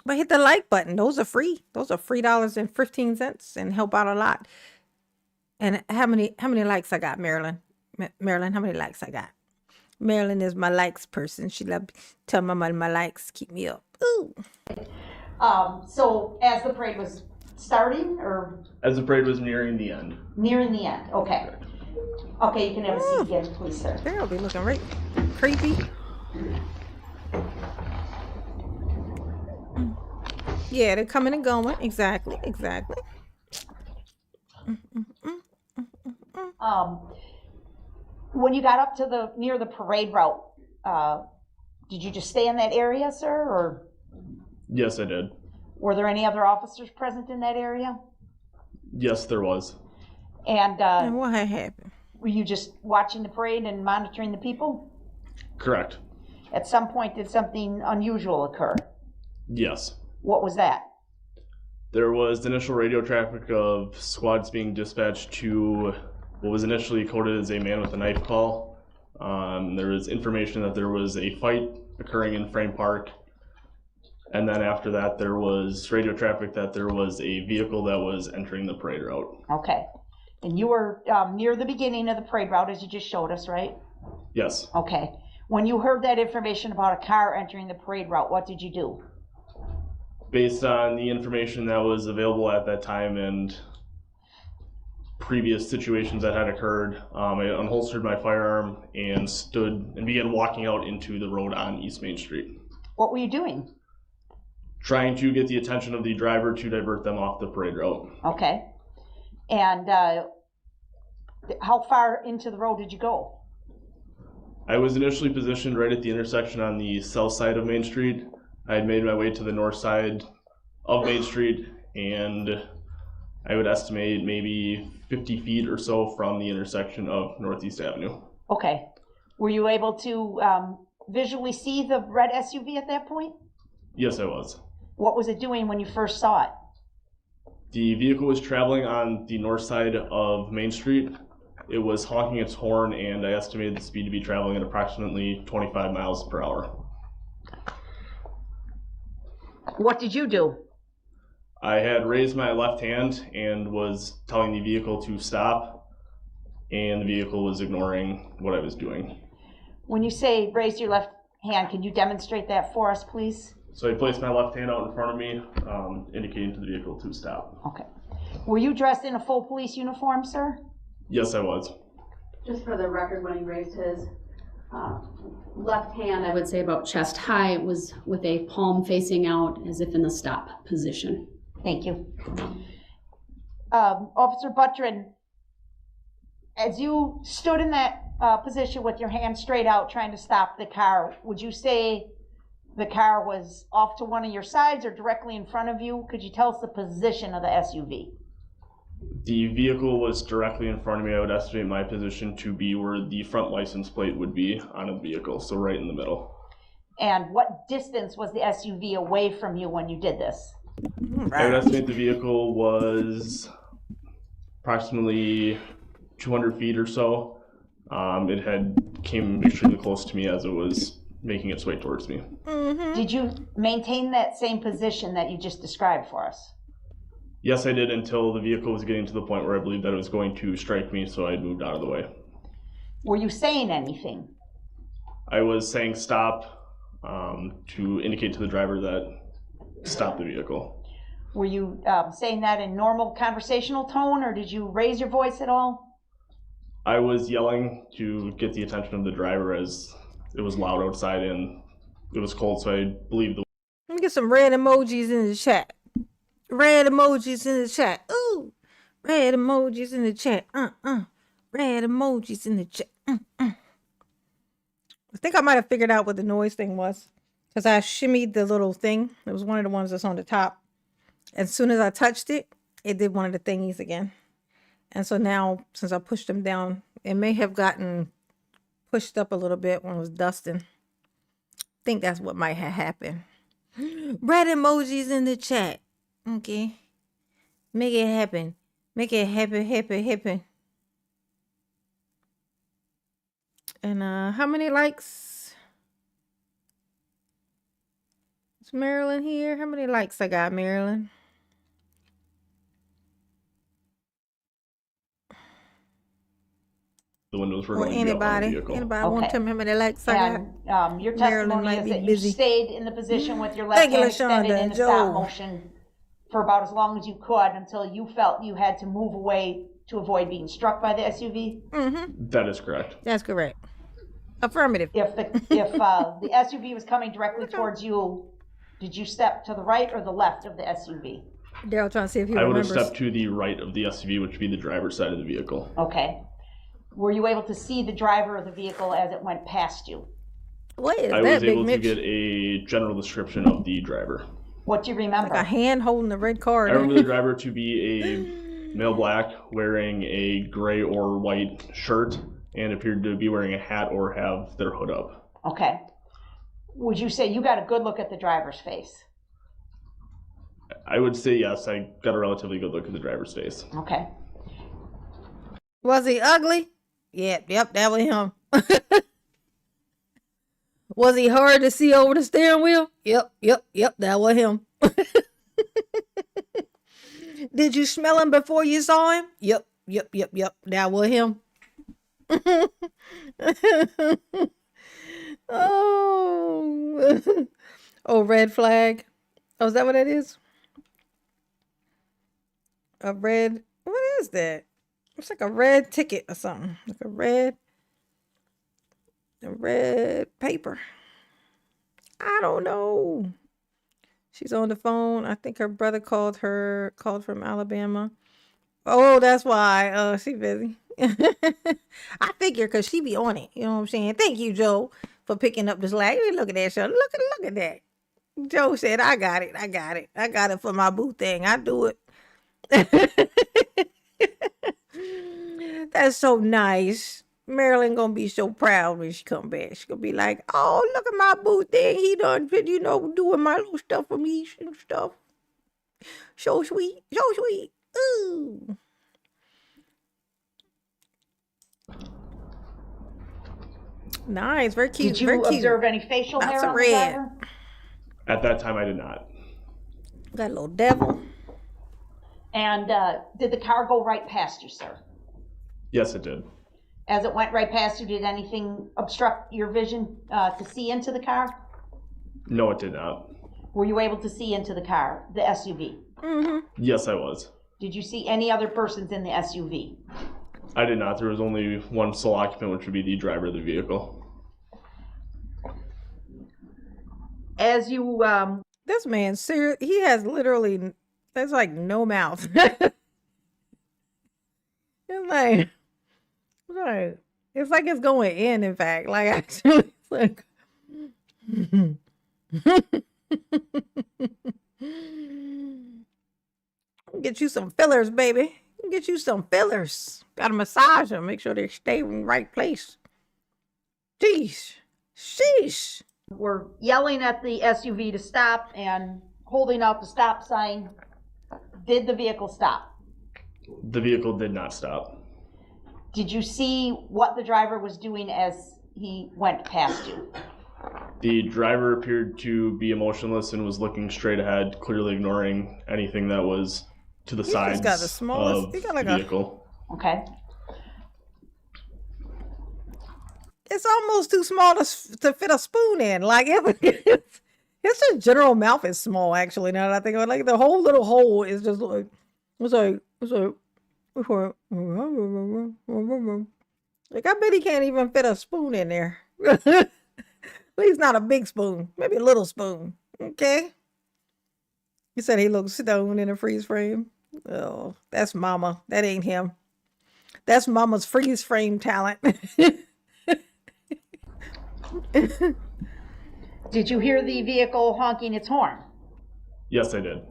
But hit the like button. Those are free. Those are $3.15 and help out a lot. And how many likes I got, Marilyn? Marilyn, how many likes I got? Marilyn is my likes person. She love tell mama my likes keep me up. Ooh. So as the parade was starting or? As the parade was nearing the end. Nearing the end, okay. Okay, you can have a seat again, please, sir. They'll be looking right creepy. Yeah, they're coming and going. Exactly. When you got up to near the parade route, did you just stay in that area, sir, or Yes, I did. were there any other officers present in that area? Yes, there was. And And what had happened? were you just watching the parade and monitoring the people? Correct. At some point, did something unusual occur? Yes. What was that? There was initial radio traffic of squads being dispatched to what was initially coded as a man with a knife call. There was information that there was a fight occurring in Frame Park. And then after that, there was radio traffic that there was a vehicle that was entering the parade route. Okay. And you were near the beginning of the parade route, as you just showed us, right? Yes. Okay. When you heard that information about a car entering the parade route, what did you do? Based on the information that was available at that time and previous situations that had occurred, I unholstered my firearm and stood and began walking out into the road on East Main Street, What were you doing? trying to get the attention of the driver to divert them off the parade route. Okay. And how far into the road did you go? I was initially positioned right at the intersection on the south side of Main Street. I had made my way to the north side of Main Street, and I would estimate maybe 50 feet or so from the intersection of Northeast Avenue. Okay. Were you able to visually see the red SUV at that point? Yes, I was. What was it doing when you first saw it? The vehicle was traveling on the north side of Main Street. It was honking its horn, and I estimated the speed to be traveling at approximately 25 miles per hour. What did you do? I had raised my left hand and was telling the vehicle to stop, and the vehicle was ignoring what I was doing. When you say raise your left hand, can you demonstrate that for us, please? So I placed my left hand out in front of me, indicating to the vehicle to stop. Okay. Were you dressed in a full police uniform, sir? Yes, I was. Just for the record, when he raised his left hand, I would say about chest high, it was with a palm facing out as if in the stop position. Thank you. Officer Buttrin, as you stood in that position with your hand straight out trying to stop the car, would you say the car was off to one of your sides or directly in front of you? Could you tell us the position of the SUV? The vehicle was directly in front of me. I would estimate my position to be where the front license plate would be on a vehicle, so right in the middle. And what distance was the SUV away from you when you did this? I would estimate the vehicle was approximately 200 feet or so. It had came extremely close to me as it was making its way towards me. Did you maintain that same position that you just described for us? Yes, I did, until the vehicle was getting to the point where I believed that it was going to strike me, so I moved out of the way. Were you saying anything? I was saying stop to indicate to the driver that stop the vehicle. Were you saying that in normal conversational tone, or did you raise your voice at all? I was yelling to get the attention of the driver as it was loud outside and it was cold, so I believe the... Let me get some red emojis in the chat. Red emojis in the chat. Ooh. Red emojis in the chat. Red emojis in the chat. I think I might have figured out what the noise thing was. Because I shimmied the little thing. It was one of the ones that's on the top. As soon as I touched it, it did one of the thingies again. And so now, since I pushed them down, it may have gotten pushed up a little bit when it was dusting. I think that's what might have happened. Red emojis in the chat. Okay. Make it happen. Make it happen. And how many likes? Is Marilyn here? How many likes I got, Marilyn? The windows were Or going to be up on the anybody? vehicle. Anybody want to Okay. tell me how many likes I got? And your Marilyn testimony might is be that busy. you stayed in the position with your left Thank you, hand extended LaShonda. in the Joe. stop motion for about as long as you could until you felt you had to move away to avoid being struck by the SUV. That is correct. That's correct. Affirmative. If the SUV was coming directly towards you, did you step to the right or the left of the SUV? Daryl trying to see if he I would have remembers. stepped to the right of the SUV, which would be the driver's side of the vehicle. Okay. Were you able to see the driver of the vehicle as it went past you? What is I that, was Big able to Mitch? get a general description of the driver. What do you remember? Like a hand holding the red card. I remember the driver to be a male black wearing a gray or white shirt and appeared to be wearing a hat or have their hood up. Okay. Would you say you got a good look at the driver's face? I would say yes, I got a relatively good look at the driver's face. Okay. Was he ugly? Yep, that was him. Was he hard to see over the steering wheel? Yep, that was him. Did you smell him before you saw him? Yep, that was him. Oh, red flag. Oh, is that what that is? A red, what is that? It's like a red ticket or something. Like a red paper. I don't know. She's on the phone. I think her brother called from Alabama. Oh, that's why. She busy. I figure because she be on it. You know what I'm saying? Thank you, Joe, for picking up this lag. Look at that show. Look at that. Joe said, I got it. I got it. I got it for my boo thing. I do it. That's so nice. Marilyn gonna be so proud when she come back. She gonna be like, oh, look at my boo thing. He done, doing my little stuff for me and stuff. So sweet. So sweet. Ooh. Nice. Very cute. Did very you cute. observe any facial Lots hair of on the red. driver? At that time, I did not. Got a little devil. And did the car go right past you, sir? Yes, it did. As it went right past you, did anything obstruct your vision to see into the car? No, it did not. Were you able to see into the car, the SUV? Yes, I was. Did you see any other persons in the SUV? I did not. There was only one sole occupant, which would be the driver of the vehicle. As you, This man, serious. He has literally, there's like no mouth. It's like it's going in fact. Like, actually, it's like. Get you some fillers, baby. Get you some fillers. Gotta massage them. Make sure they stay in the right place. Sheesh. Sheesh. were yelling at the SUV to stop and holding out the stop sign. Did the vehicle stop? The vehicle did not stop. Did you see what the driver was doing as he went past you? The driver appeared to be emotionless and was looking straight ahead, clearly ignoring anything that was to the sides got the smallest- of he got the like a- vehicle. Okay. It's almost too small to fit a spoon in. Like, it's just general mouth is small, actually, now that I think of it. Like, the whole little hole is just like, it's like, like, I bet he can't even fit a spoon in there. At least not a big spoon, maybe a little spoon. Okay. He said he looks stoned in a freeze frame. Oh, that's mama. That ain't him. That's mama's freeze frame talent. Did you hear the vehicle honking its horn? Yes, I did.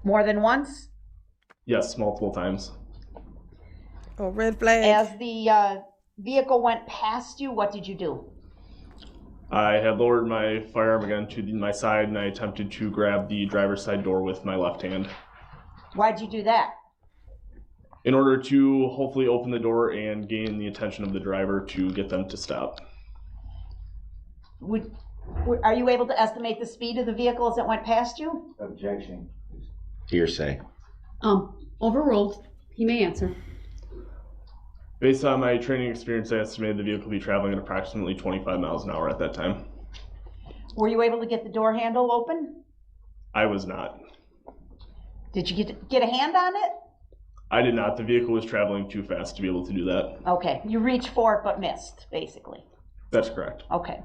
More than once? Yes, multiple times. Oh, red flag. As the vehicle went past you, what did you do? I had lowered my firearm again to my side, and I attempted to grab the driver's side door with my left hand Why'd you do that? in order to hopefully open the door and gain the attention of the driver to get them to stop. Are you able to estimate the speed of the vehicle as it went past you? Objection. Hearsay. Overruled. He may answer. Based on my training experience, I estimated the vehicle to be traveling at approximately 25 miles an hour at that time. Were you able to get the door handle open? I was not. Did you get a hand on it? I did not. The vehicle was traveling too fast to be able to do that. Okay, you reached for it but missed, basically. That's correct. Okay.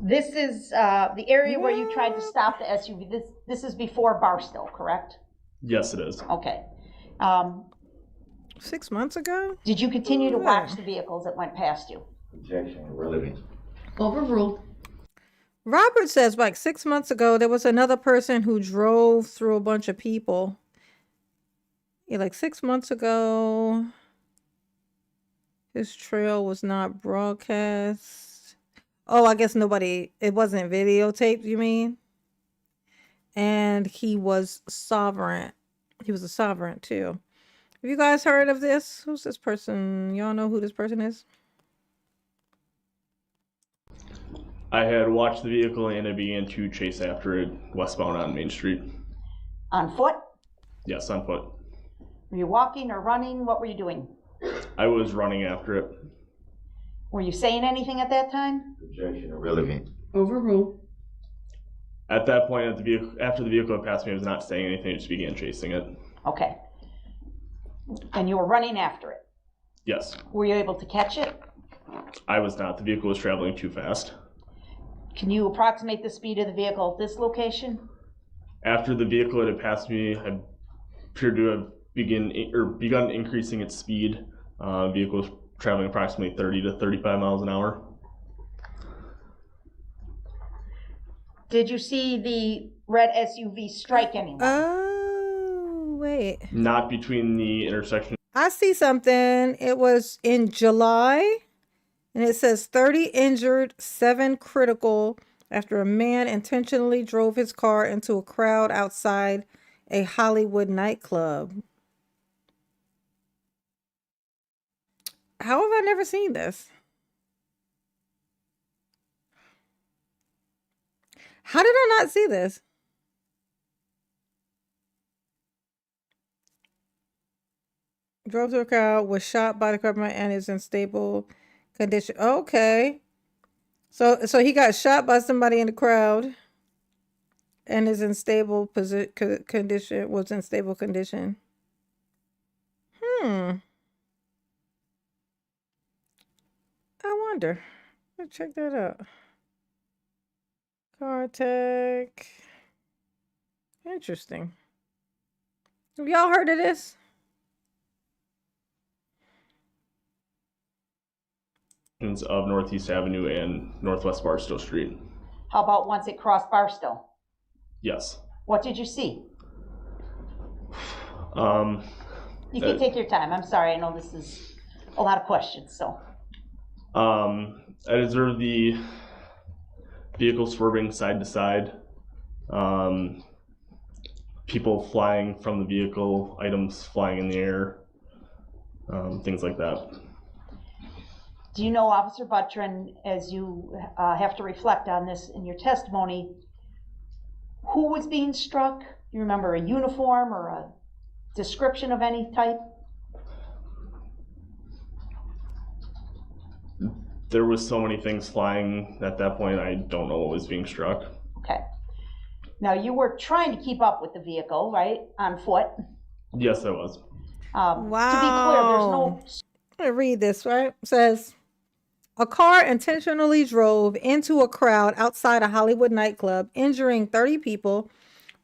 This is the area where you tried to stop the SUV. This is before Barstow, correct? Yes, it is. Okay. 6 months ago? Did you continue to watch the vehicles that went past you? Objection. Irrelevant. Overruled. Robert says like 6 months ago, there was another person who drove through a bunch of people. Yeah, like 6 months ago, his trail was not broadcast. Oh, I guess it wasn't videotaped, you mean? And he was sovereign. He was a sovereign too. Have you guys heard of this? Who's this person? Y'all know who this person is? I had watched the vehicle and I began to chase after it westbound on Main Street. On foot? Yes, on foot. Were you walking or running? What were you doing? I was running after it. Were you saying anything at that time? Objection. Irrelevant. Overruled. At that point, after the vehicle had passed me, I was not saying anything, I just began chasing it. Okay. And you were running after it. Yes. Were you able to catch it? I was not. The vehicle was traveling too fast. Can you approximate the speed of the vehicle at this location? After the vehicle had passed me, I appeared to have begun increasing its speed. Vehicle was traveling approximately 30 to 35 miles an hour. Did you see the red SUV strike anyone? Oh, wait. Not between the intersection. I see something. It was in July, and it says 30 injured, 7 critical after a man intentionally drove his car into a crowd outside a Hollywood nightclub. How have I never seen this? How did I not see this? Drove to a crowd, was shot by the government, and is in stable condition. Okay. So he got shot by somebody in the crowd and is in stable condition, was in stable condition. I wonder. Let's check that out. Car tech. Interesting. Have y'all heard of this? Of Northeast Avenue and Northwest Barstow Street. How about once it crossed Barstow? Yes. What did you see? You can take your time. I'm sorry. I know this is a lot of questions, so. I observed the vehicle swerving side to side. People flying from the vehicle, items flying in the air, things like that. Do you know, Officer Buttrin, as you have to reflect on this in your testimony, who was being struck? Do you remember a uniform or a description of any type? There was so many things flying at that point, I don't know what was being struck. Okay. Now, you were trying to keep up with the vehicle, right, on foot? Yes, I was. Wow. To be clear, there's no... Let me read this, right? It says, a car intentionally drove into a crowd outside a Hollywood nightclub, injuring 30 people,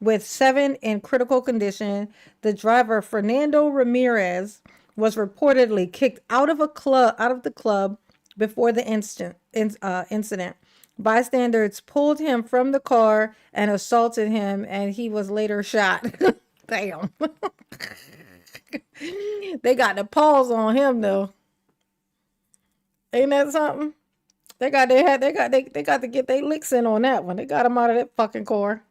with 7 in critical condition. The driver, Fernando Ramirez, was reportedly kicked out of the club before the incident. Bystanders pulled him from the car and assaulted him, and he was later shot. Damn. They got the paws on him though. Ain't that something? They got to get their licks in on that one. They got him out of that fucking car.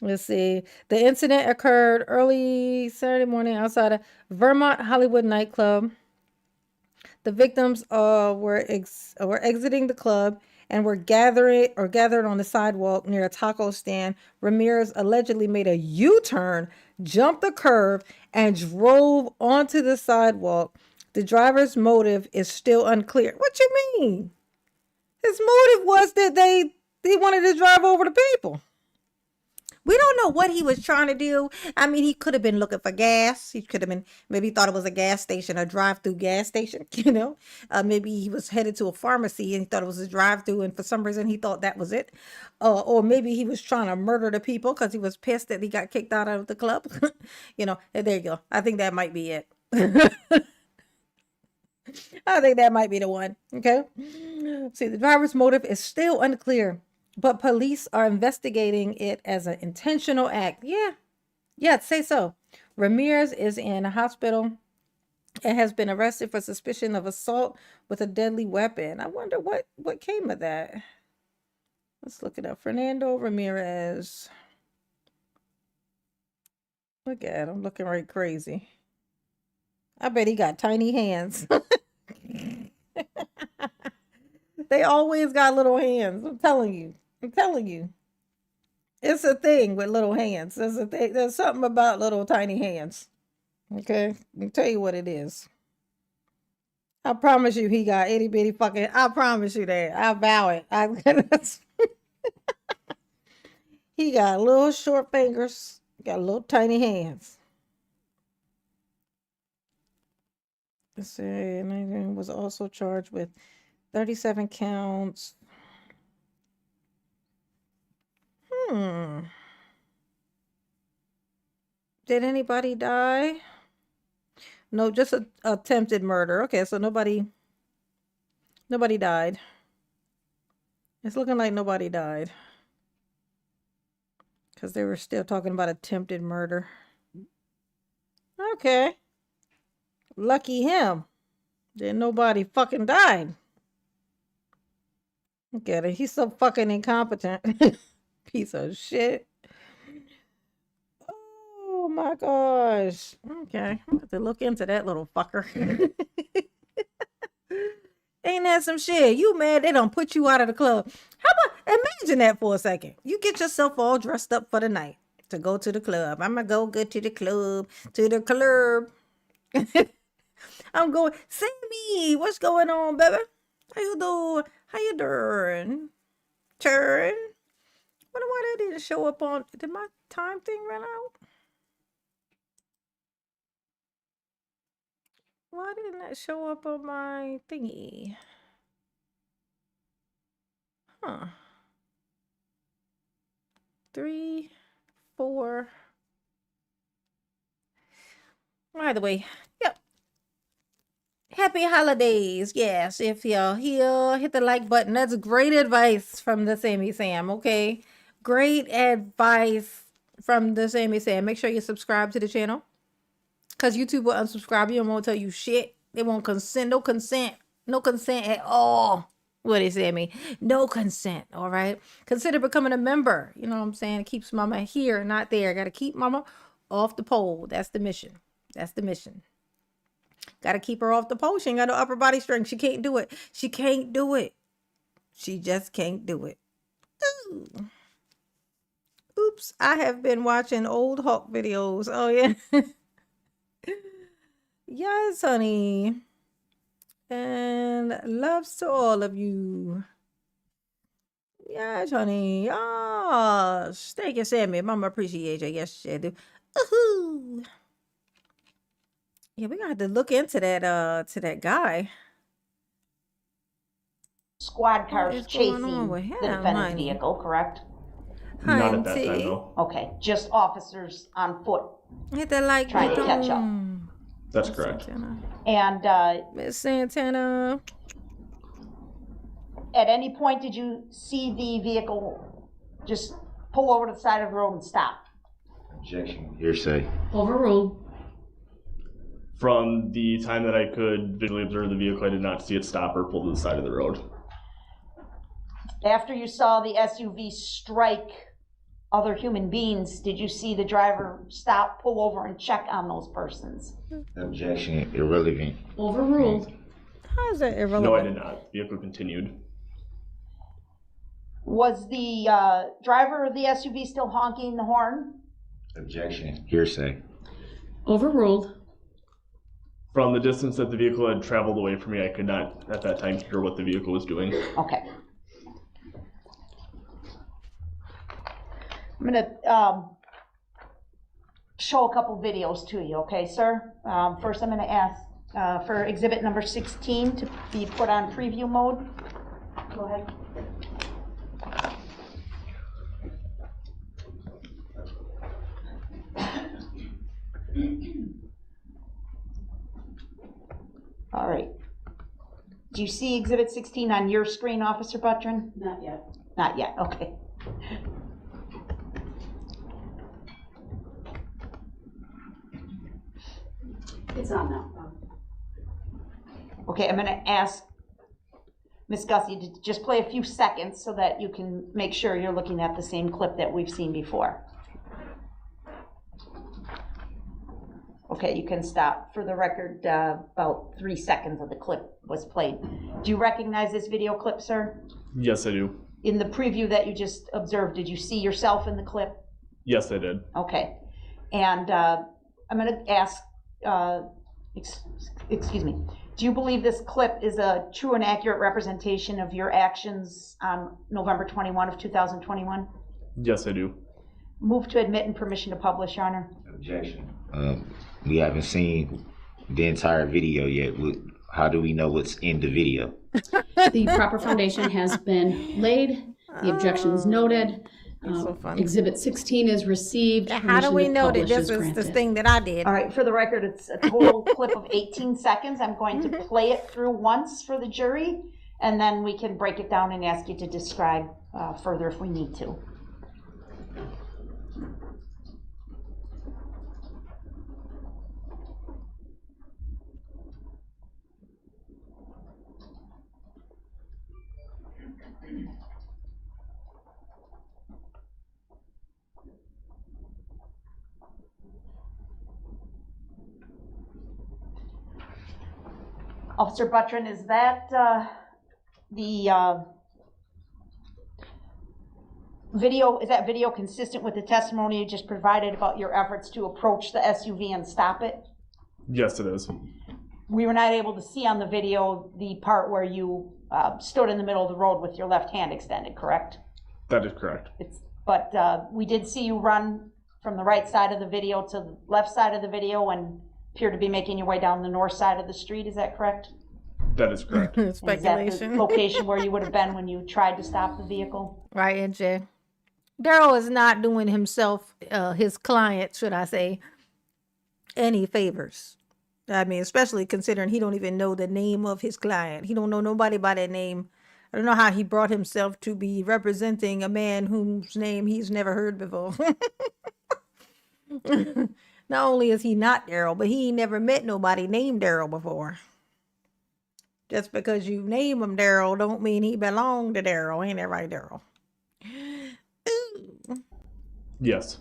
Let's see. The incident occurred early Saturday morning outside a Vermont Hollywood nightclub. The victims were exiting the club and were gathered on the sidewalk near a taco stand. Ramirez allegedly made a U-turn, jumped the curb, and drove onto the sidewalk. The driver's motive is still unclear. What you mean? His motive was that he wanted to drive over the people. We don't know what he was trying to do. I mean, he could have been looking for gas. He could have been, maybe thought it was a gas station, a drive-through gas station, you know. Maybe he was headed to a pharmacy and he thought it was a drive-through, and for some reason he thought that was it. Or maybe he was trying to murder the people because he was pissed that he got kicked out of the club. You know, there you go. I think that might be it. I think that might be the one. Okay. See, the driver's motive is still unclear, but police are investigating it as an intentional act. Yeah, say so. Ramirez is in a hospital and has been arrested for suspicion of assault with a deadly weapon. I wonder what came of that. Let's look it up. Fernando Ramirez. Look at him looking right crazy. I bet he got tiny hands. They always got little hands. I'm telling you. It's a thing with little hands. There's something about little tiny hands. Okay? I'll tell you what it is. I promise you he got itty bitty fucking, I promise you that. I vow it. He got little short fingers. Got little tiny hands. Let's see, and was also charged with 37 counts. Did anybody die? No, just attempted murder. Okay, so nobody died. It's looking like nobody died. Because they were still talking about attempted murder. Okay. Lucky him. Then nobody fucking died. Look at it. He's so fucking incompetent. Piece of shit. Oh my gosh. Okay. I'm going to look into that little fucker. Ain't that some shit? You mad they don't put you out of the club. How about, imagine that for a second. You get yourself all dressed up for the night to go to the club. I'm going to go good to the club. To the club. I'm going, Sammy, what's going on, baby? How you doing? How you doing? Turn. Wonder why that didn't show up on, did my time thing run out? Why didn't that show up on my thingy? Huh. 3, 4. By the way, yep. Happy holidays. Yes, if you're here, hit the like button. That's great advice from the Sammy Sam, okay? Great advice from the Sammy Sam. Make sure you subscribe to the channel. Because YouTube will unsubscribe you and won't tell you shit. They won't consent. No consent. No consent at all. What is Sammy? No consent, all right? Consider becoming a member. You know what I'm saying? It keeps mama here, not there. Got to keep mama off the pole. That's the mission. That's the mission. Got to keep her off the pole. She ain't got no upper body strength. She can't do it. She can't do it. She just can't do it. Ooh. Oops. I have been watching old Hawk videos. Oh, yeah. Yes, honey. And loves to all of you. Yes, honey. Yes. Thank you, Sammy. Mama appreciate you. Yes, she do. Ooh. Yeah, we got to look into that guy. Squad What cars is going chasing on the with him, defendant's honey? vehicle, correct? Not at that time, Hunty. no. Okay, just officers on foot. Hit that like Trying to catch up. button. That's correct. Santana. And Miss Santana. at any point, did you see the vehicle just pull over to the side of the road and stop? Objection. Hearsay. Overruled. From the time that I could visually observe the vehicle, I did not see it stop or pull to the side of the road. After you saw the SUV strike other human beings, did you see the driver stop, pull over, and check on those persons? Objection. Irrelevant. Overruled. How is that irrelevant? No, I did not. The vehicle continued. Was the driver of the SUV still honking the horn? Objection. Hearsay. Overruled. From the distance that the vehicle had traveled away from me, I could not, at that time, hear what the vehicle was doing. Okay. I'm gonna show a couple videos to you, okay, sir? First, I'm gonna ask for exhibit number 16 to be put on preview mode. Go ahead. All right. Do you see exhibit 16 on your screen, Officer Buttrin? Not yet. Not yet, okay. It's on now. Okay, I'm gonna ask Ms. Gussie to just play a few seconds so that you can make sure you're looking at the same clip that we've seen before. Okay, you can stop. For the record, about 3 seconds of the clip was played. Do you recognize this video clip, sir? Yes, I do. In the preview that you just observed, did you see yourself in the clip? Yes, I did. Okay. And I'm going to ask, excuse me, do you believe this clip is a true and accurate representation of your actions on November 21 of 2021? Yes, I do. Move to admit and permission to publish, Your Honor. Objection. We haven't seen the entire video yet. How do we know what's in the video? The proper foundation has been laid. The objection is noted. so funny. Exhibit 16 is received. How do we Permission to know that publish this is was the granted. thing that I did? All right, for the record, it's a total clip of 18 seconds. I'm going to play it through once for the jury, and then we can break it down and ask you to describe further if we need to. Officer Buttrin, is that the video, is that video consistent with the testimony you just provided about your efforts to approach the SUV and stop it? Yes, it is. We were not able to see on the video the part where you stood in the middle of the road with your left hand extended, correct? That is correct. But we did see you run from the right side of the video to the left side of the video and appear to be making your way down the north side of the street, is that correct? That is correct. Is that the Speculation. location where you would have been when you tried to stop the vehicle? Right, NJ. Darrell is not doing himself, his client, should I say, any favors. I mean, especially considering he don't even know the name of his client. He don't know nobody by that name. I don't know how he brought himself to be representing a man whose name he's never heard before. Not only is he not Darrell, but he ain't never met nobody named Darrell before. Just because you name him Darrell don't mean he belonged to Darrell. Ain't that right, Darrell? Yes.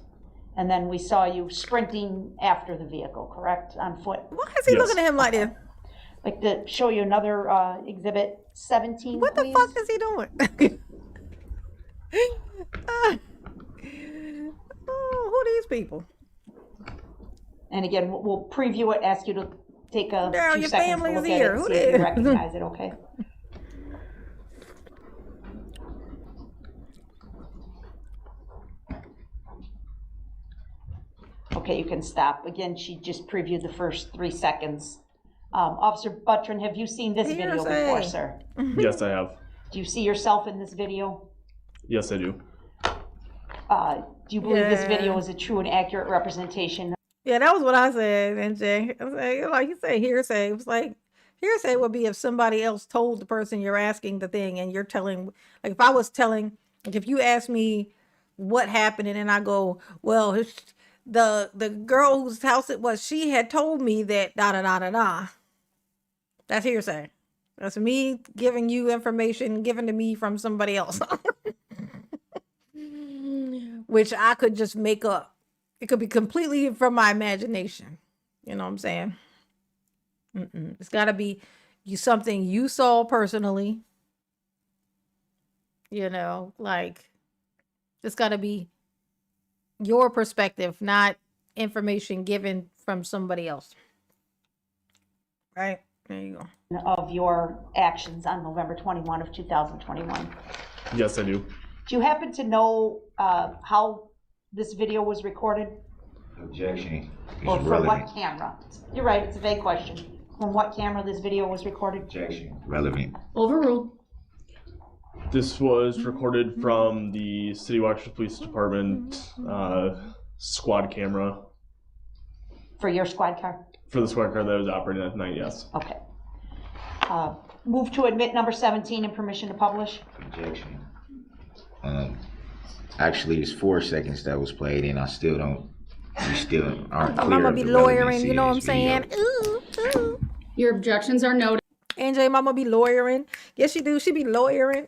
And then we saw you sprinting after the vehicle, correct, on foot? Why is he Yes. looking at him like this? Like to show you another exhibit 17, What please. the fuck is he doing? Oh, who are these people? And again, we'll preview it, ask you to take a Darryl, few your seconds family to is look at here. it, Who see if you did? recognize it, okay? Okay, you can stop. Again, she just previewed the first 3 seconds. Officer Buttrin, have you seen this video Hearsay. before, sir? Yes, I have. Do you see yourself in this video? Yes, I do. Do you believe this Yeah. video is a true and accurate representation? Yeah, that was what I said, NJ. I was like you say hearsay. It was like hearsay would be if somebody else told the person you're asking the thing and you're telling, like if I was telling, like if you asked me what happened and then I go, well, the girl whose house it was, she had told me that da da da da da. That's hearsay. That's me giving you information given to me from somebody else. Which I could just make up. It could be completely from my imagination. You know what I'm saying? It's got to be something you saw personally. You know, like it's got to be your perspective, not information given from somebody else. Right? There you go. Of your actions on November 21 of 2021. Yes, I do. Do you happen to know how this video was recorded? Objection is Or from relevant. what camera? You're right, it's a vague question. From what camera this video was recorded? Objection relevant. Overruled. This was recorded from the City Washington Police Department squad camera For your squad car? for the squad car that was operating that night, yes. Okay. Move to admit number 17 and permission to publish. Objection. Actually, it's 4 seconds that was played, and I still don't. We still aren't clear. I'm gonna of be the lawyering, relevancy you know of what I'm this video. saying? Ooh, ooh. Your objections are noted. NJ mama be lawyering. Yes, she do. She be lawyering.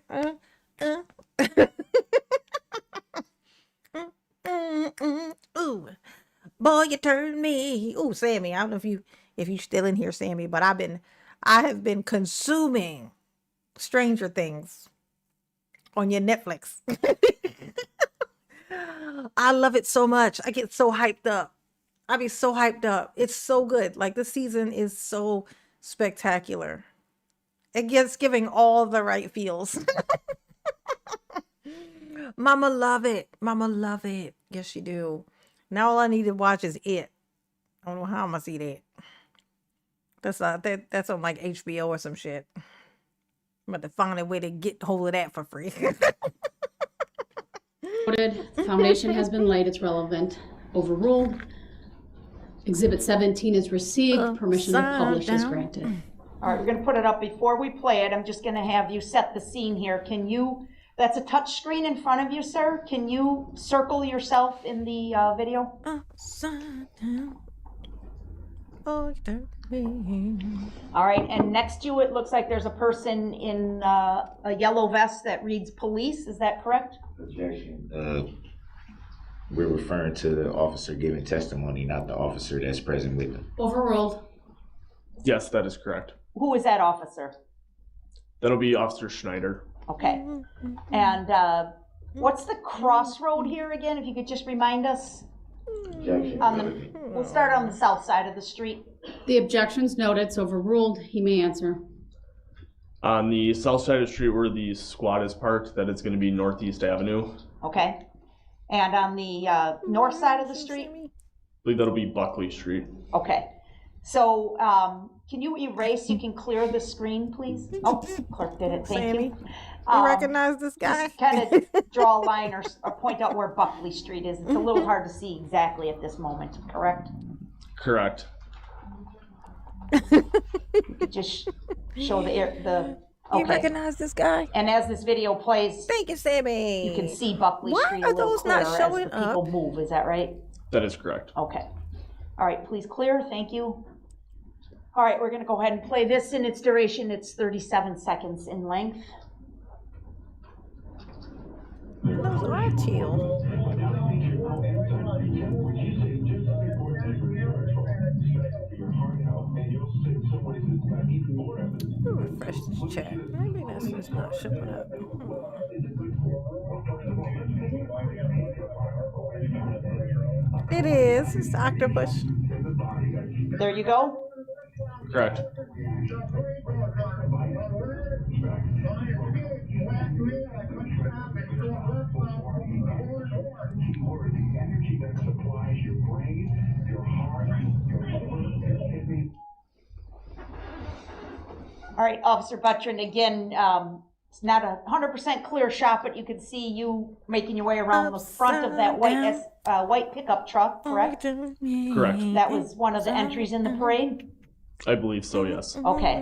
Ooh, boy, you turned me. Ooh, Sammy. I don't know if you still in here, Sammy, but I have been consuming Stranger Things on your Netflix. I love it so much. I get so hyped up. I be so hyped up. It's so good. Like this season is so spectacular. It gets giving all the right feels. Mama love it. Mama love it. Yes, you do. Now all I need to watch is it. I don't know how I'm gonna see that. That's on like HBO or some shit. I'm about to find a way to get hold of that for free. Noted. The foundation has been laid. It's relevant. Overruled. Exhibit 17 is received. Permission to publish is down. granted. All right, we're going to put it up. Before we play it, I'm just going to have you set the scene here. Can you, that's a touch screen in front of you, sir. Can you circle yourself in the video? Upside down. Oh, you turned me. All right, and next to you, it looks like there's a person in a yellow vest that reads police. Is that correct? Objection. We're referring to the officer giving testimony, not the officer that's present with them. Overruled. Yes, that is correct. Who is that officer? That'll be Officer Schneider. Okay. And what's the crossroad here again, if you could just remind us? We'll start on the south side of the street. The objection's noted, it's overruled. He may answer. On the south side of the street where the squad is parked, that is going to be Northeast Avenue. Okay. And on the north side of the street? I believe that'll be Buckley Street. Okay. So can you erase, you can clear the screen, please? Oh, clerk did it, thank you. You recognize this guy? Just kind of draw a line or point out where Buckley Street is. It's a little hard to see exactly at this moment, correct? Correct. You could just show the You okay. recognize this guy? And as this video plays, Thank you, Sammy. you can see Buckley Why Street a are little those not clearer showing as the people move, is that right? That is correct. Okay. All right, please clear, thank you. All right, we're gonna go ahead and play this in its duration. It's 37 seconds in length. Those are chill. Refresh this chat. Maybe that's just not showing up. It is. It's octopus. There you go. Correct. All right, Officer Butron, again, it's not a 100% clear shot, but you can see you making your way around the front of that white pickup truck, correct? Correct. That was one of the entries in the parade? I believe so, yes. Okay.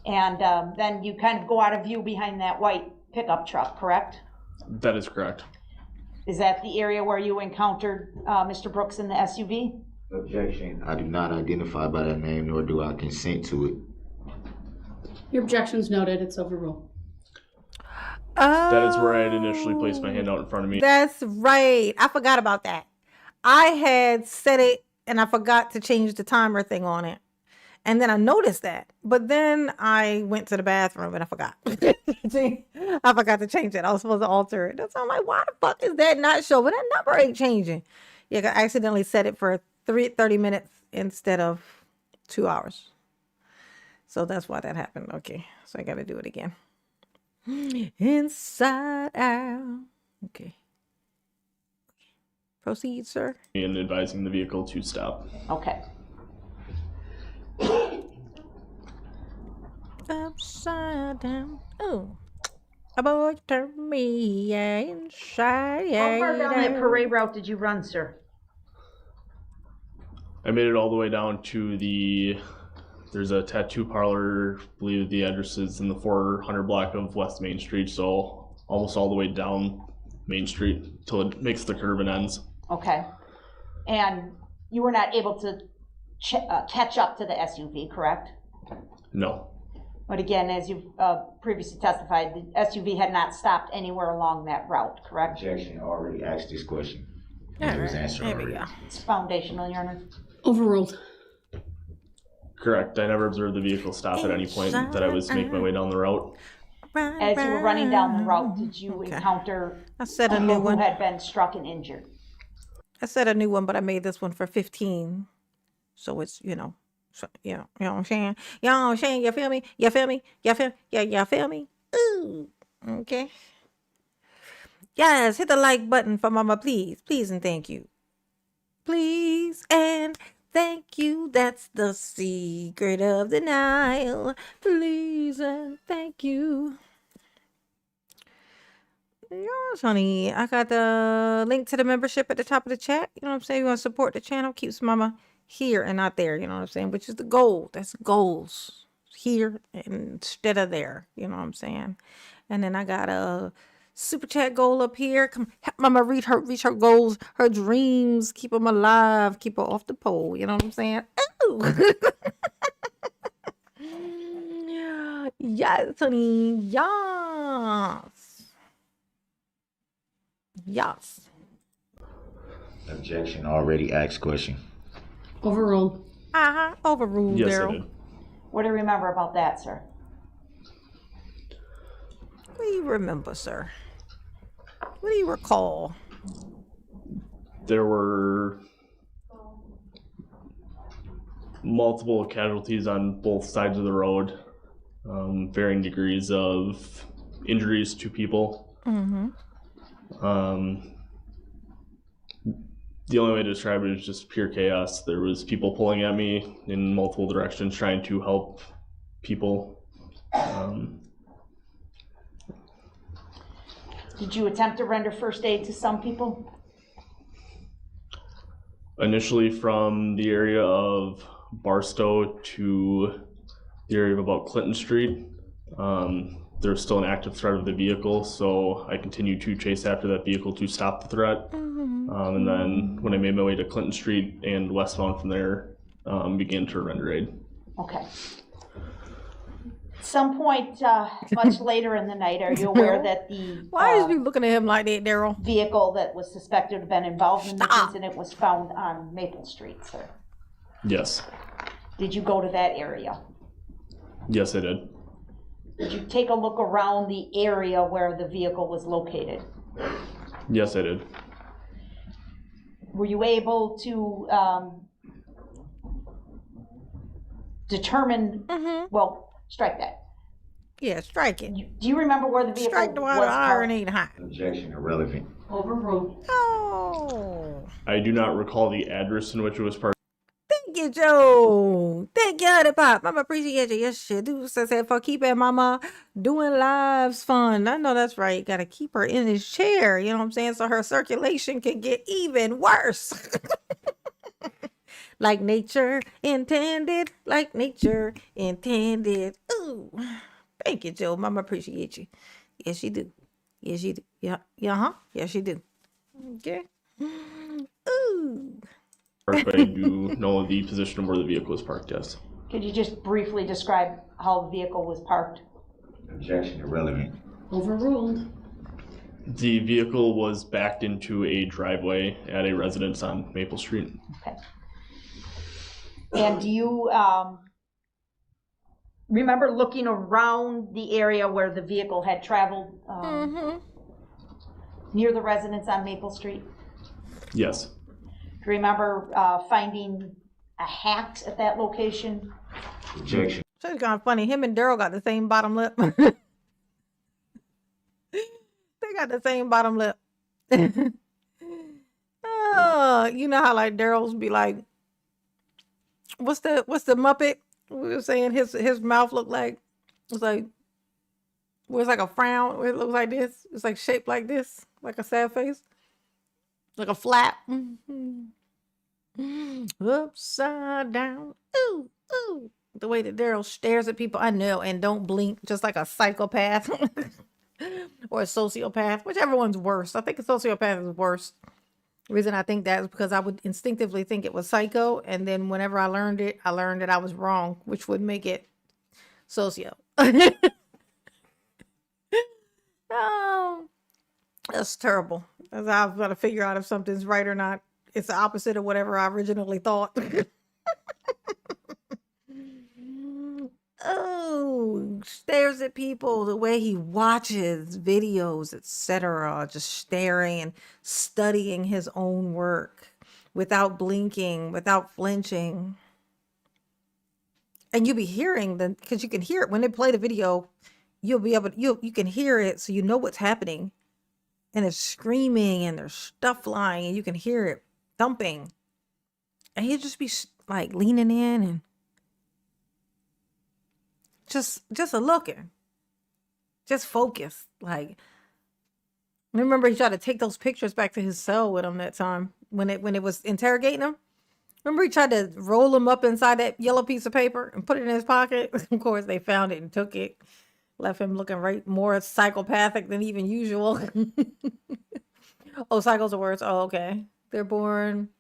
And then you kind of go out of view behind that white pickup truck, correct? That is correct. Is that the area where you encountered Mr. Brooks in the SUV? Objection. I do not identify by that name, nor do I consent to it. Your objection's noted, it's overruled. That is where I had initially placed my hand out in front of me. That's right. I forgot about that. I had set it and I forgot to change the timer thing on it. And then I noticed that. But then I went to the bathroom and I forgot. I forgot to change it. I was supposed to alter it. So I'm like, why the fuck is that not showing? That number ain't changing. Yeah, I accidentally set it for 30 minutes instead of 2 hours. So that's why that happened. Okay, so I got to do it again. Inside out. Okay. Proceed, sir. And advising the vehicle to stop. Okay. Upside down. Oh. A boy turned me inside. How far down that parade route did you run, sir? I made it all the way down to there's a tattoo parlor, I believe the address is in the 400 block of West Main Street, so almost all the way down Main Street till it makes the curve and ends. Okay. And you were not able to catch up to the SUV, correct? No. But again, as you've previously testified, the SUV had not stopped anywhere along that route, correct? Objection. Already asked this question. All It was right, answered there we already. go. It's foundational, Your Honor. Overruled. Correct. I never observed the vehicle stop at any point that I was making my way down the route. As you were running down the route, did you encounter I set a new people who one. had been struck and injured? I set a new one, but I made this one for 15. So it's, you know what I'm saying? You know what I'm saying? You feel me? You feel me? You feel you feel me? Ooh. Okay. Yes, hit the like button for mama, please. Please and thank you. Please and thank you. That's the secret of the Nile. Please and thank you. Yes, honey. I got the link to the membership at the top of the chat. You know what I'm saying? You want to support the channel, keeps mama here and not there. You know what I'm saying? Which is the goal. That's goals. Here instead of there. You know what I'm saying? And then I got a super chat goal up here. Come help mama reach her goals, her dreams, keep them alive, keep her off the pole. You know what I'm saying? Ooh. Yes, honey. Yes. Yes. Objection. Already asked question. Overruled. Overruled, Yes, I Daryl. did. What do you remember about that, sir? What do you remember, sir? What do you recall? There were multiple casualties on both sides of the road, varying degrees of injuries to people. Mm-hmm. The only way to describe it is just pure chaos. There was people pulling at me in multiple directions trying to help people. Did you attempt to render first aid to some people? Initially from the area of Barstow to the area of about Clinton Street, there was still an active threat of the vehicle, so I continued to chase after that vehicle to stop the threat. And then when I made my way to Clinton Street and westbound from there, began to render aid. Okay. Some point much later in the night, are you aware that the Why is you looking at him like that, Daryl? vehicle that was suspected to have been involved in this Stop. incident was found on Maple Street, sir? Yes. Did you go to that area? Yes, I did. Did you take a look around the area where the vehicle was located? Yes, I did. Were you able to determine, well, strike that. Yeah, strike it. Do you remember where the vehicle Strike the was water, iron parked? ain't hot. Objection. Irrelevant. Overruled. Oh. I do not recall the address in which it was parked. Thank you, Joe. Thank you, the pop. Mama appreciate you. Yes, she do. Said for keeping Mama doing lives fun. I know that's right. Got to keep her in his chair. You know what I'm saying? So her circulation can get even worse. Like nature intended. Like nature intended. Ooh. Thank you, Joe. Mama appreciate you. Yes, she do. Yes, you do. Yeah. Yeah. Yes, she do. Okay. Ooh. But I do know the position of where the vehicle was parked, yes. Could you just briefly describe how the vehicle was parked? Objection. Irrelevant. Overruled. The vehicle was backed into a driveway at a residence on Maple Street. Okay. And do you remember looking around the area where the vehicle had traveled near the residence on Maple Street? Yes. Do you remember finding a hat at that location? Objection. So it's kind of funny. Him and Daryl got the same bottom lip. They got the same bottom lip. Oh, you know how like Daryl's be like, what's the Muppet? We were saying his mouth looked like it's like a frown. It looks like this. It's like shaped like this, like a sad face, like a flap. Upside down. Ooh, ooh. The way that Daryl stares at people, I know, and don't blink, just like a psychopath or a sociopath, whichever one's worse. I think a sociopath is worse. The reason I think that is because I would instinctively think it was psycho, and then whenever I learned it, I learned that I was wrong, which would make it socio. Oh, that's terrible. As I've got to figure out if something's right or not. It's the opposite of whatever I originally thought. Oh, stares at people, the way he watches videos, etc., just staring and studying his own work without blinking, without flinching. And you'll be hearing them because you can hear it when they play the video. You'll be able to, you can hear it, so you know what's happening. And they're screaming and there's stuff flying, and you can hear it thumping. And he'll just be like leaning in and just a looking, just focused. Like, remember he tried to take those pictures back to his cell with him that time when it was interrogating him. Remember he tried to roll them up inside that yellow piece of paper and put it in his pocket. Of course they found it and took it, left him looking more psychopathic than even usual. Oh, psychos are worse. Oh, okay. They're born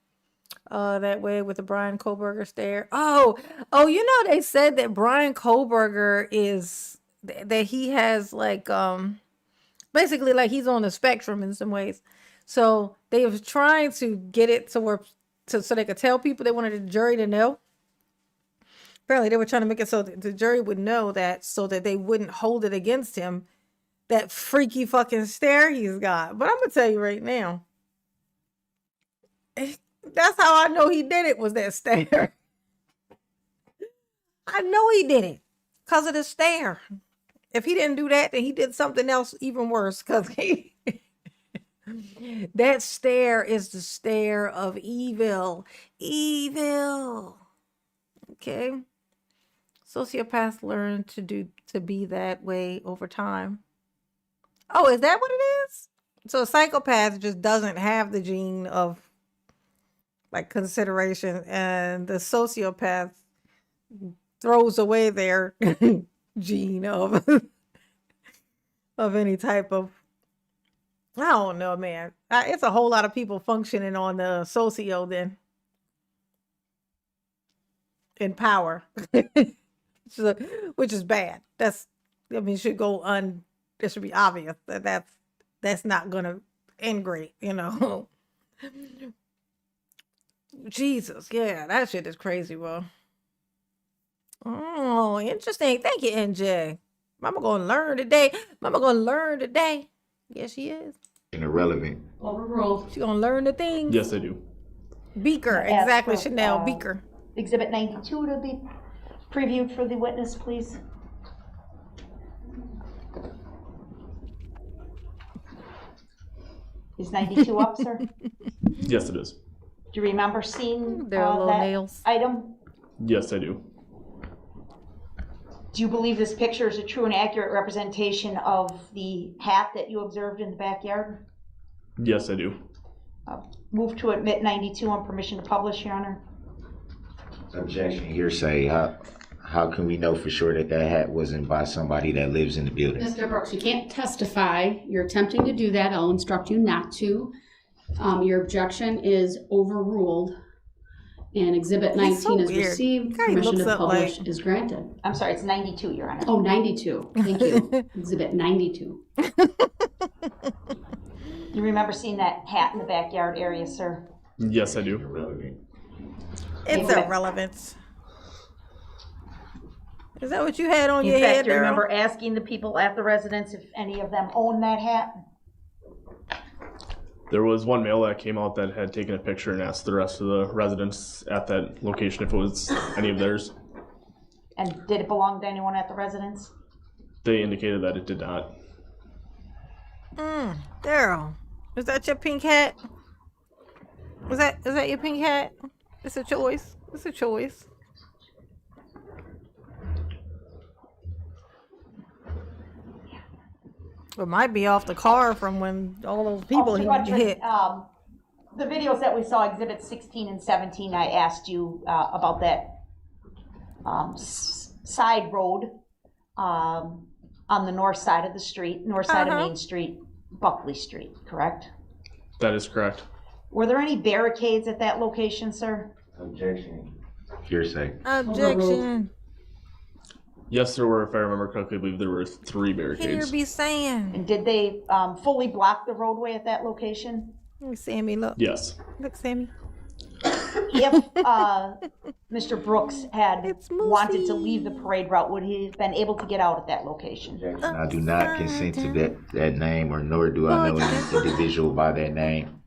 that way with the Brian Kohlberger stare. Oh, you know, they said that Brian Kohlberger is that he has like basically like he's on the spectrum in some ways. So they was trying to get it to where so they could tell people. They wanted the jury to know. Apparently, they were trying to make it so that the jury would know that, so that they wouldn't hold it against him. That freaky fucking stare he's got. But I'm gonna tell you right now, that's how I know he did it, was that stare. I know he did it because of the stare. If he didn't do that, then he did something else even worse, because that stare is the stare of evil. Evil. Okay. Sociopaths learn to be that way over time. Oh, is that what it is? So a psychopath just doesn't have the gene of like consideration, and the sociopath throws away their gene of any type of, I don't know, man. It's a whole lot of people functioning on the socio then in power. So, which is bad. It should go it should be obvious that that's not gonna end great, Jesus, yeah, that shit is crazy, bro. Oh, interesting. Thank you, NJ. Mama gonna learn today. Yes, she is. Irrelevant. Overruled. She gonna learn the things. Yes, I do. Beaker, Ask exactly, for, Chanel Beaker. Exhibit 92 to be previewed for the witness, please. Is 92 up, sir? Do Yes, it is. you remember seeing Their little that nails. item? Yes, I do. Do you believe this picture is a true and accurate representation of the hat that you observed in the backyard? Yes, I do. Move to admit 92 on permission to publish, Your Honor. Objection, hearsay. How can we know for sure that hat wasn't by somebody that lives in the building? Mr. Brooks, you can't testify. You're attempting to do that. I'll instruct you not to. Your objection is overruled, and Exhibit 19 so is weird. received. Guy Permission looks to up publish like- is granted. I'm sorry, it's 92, Your Honor. Oh, 92. Thank you. Exhibit 92. You remember seeing that hat in the backyard area, sir? Yes, I do. Irrelevant. It's Okay. irrelevant. Is that what you had on In your fact, head, do you Daryl? remember asking the people at the residence if any of them own that hat? There was one male that came out that had taken a picture and asked the rest of the residents at that location if it was any of theirs. And did it belong to anyone at the residence? They indicated that it did not. Daryl, is that your pink hat? Is that your pink hat? It's a choice. It's a choice. It might be off the car from when all those people Oh, he 200, hit. the videos that we saw, Exhibit 16 and 17, I asked you about that side road on the north side of the street, north side of Main Street, Buckley Street, correct? That is correct. Were there any barricades at that location, sir? Objection, hearsay. Objection. Yes, there were, if I remember correctly, I believe there were 3 Here barricades. be saying. And did they fully block the roadway at that location? Let me Sammy, look. Yes. Look, Sammy. If Mr. Brooks had It's wanted to Moosey. leave the parade route, would he have been able to get out at that location? Objection. I do not consent to that name, or nor do I know any individual by that name.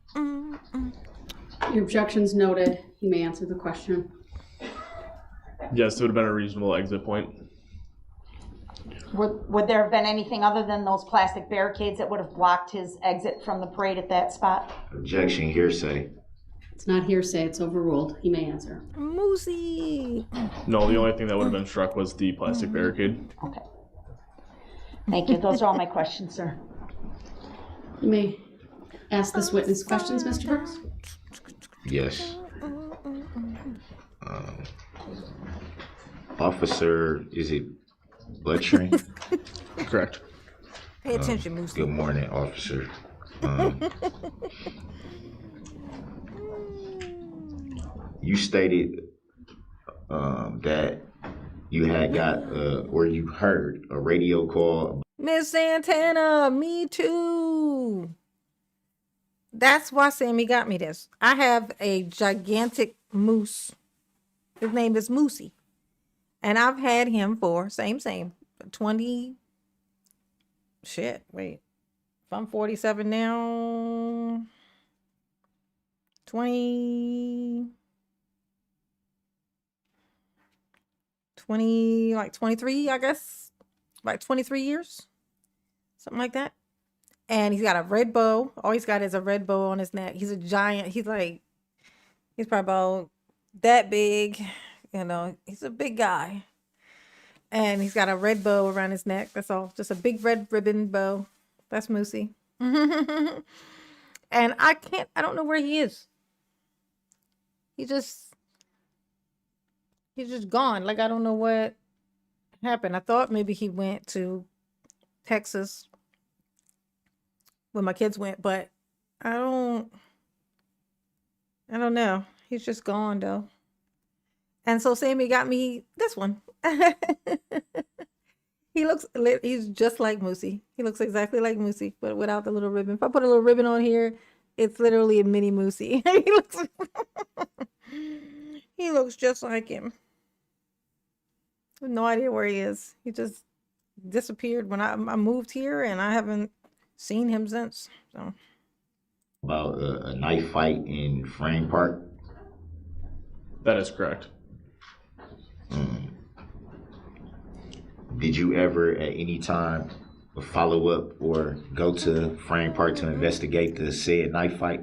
Your objection's noted. You may answer the question. Yes, it would have been a reasonable exit point. Would there have been anything other than those plastic barricades that would have blocked his exit from the parade at that spot? Objection, hearsay. It's not hearsay. It's overruled. You may answer. Moosey. No, the only thing that would have been struck was the plastic barricade. Okay. Thank you. Those are all my questions, sir. You may ask this witness questions, Mr. Brooks. Yes. Officer, is it Butchering? Correct. Pay attention, Moosey. Good morning, officer. You stated that you had got or you heard a radio call. Miss Santana, me too. That's why Sammy got me this. I have a gigantic moose. His name is Moosey. And I've had him for, same, 20, shit, wait. If I'm 47 now, like 23, I guess. Like 23 years. Something like that. And he's got a red bow. All he's got is a red bow on his neck. He's a giant. He's probably about that big. You know, he's a big guy. And he's got a red bow around his neck. That's all. Just a big red ribbon bow. That's Moosey. And I don't know where he is. He's just gone. Like, I don't know what happened. I thought maybe he went to Texas when my kids went, but I don't know. He's just gone though. And so Sammy got me this one. He's just like Moosey. He looks exactly like Moosey, but without the little ribbon. If I put a little ribbon on here, it's literally a mini Moosey. He looks just like him. I have no idea where he is. He just disappeared when I moved here, and I haven't seen him since. So About a knife fight in Frame Park. That is correct. Did you ever at any time follow up or go to Frame Park to investigate the said knife fight?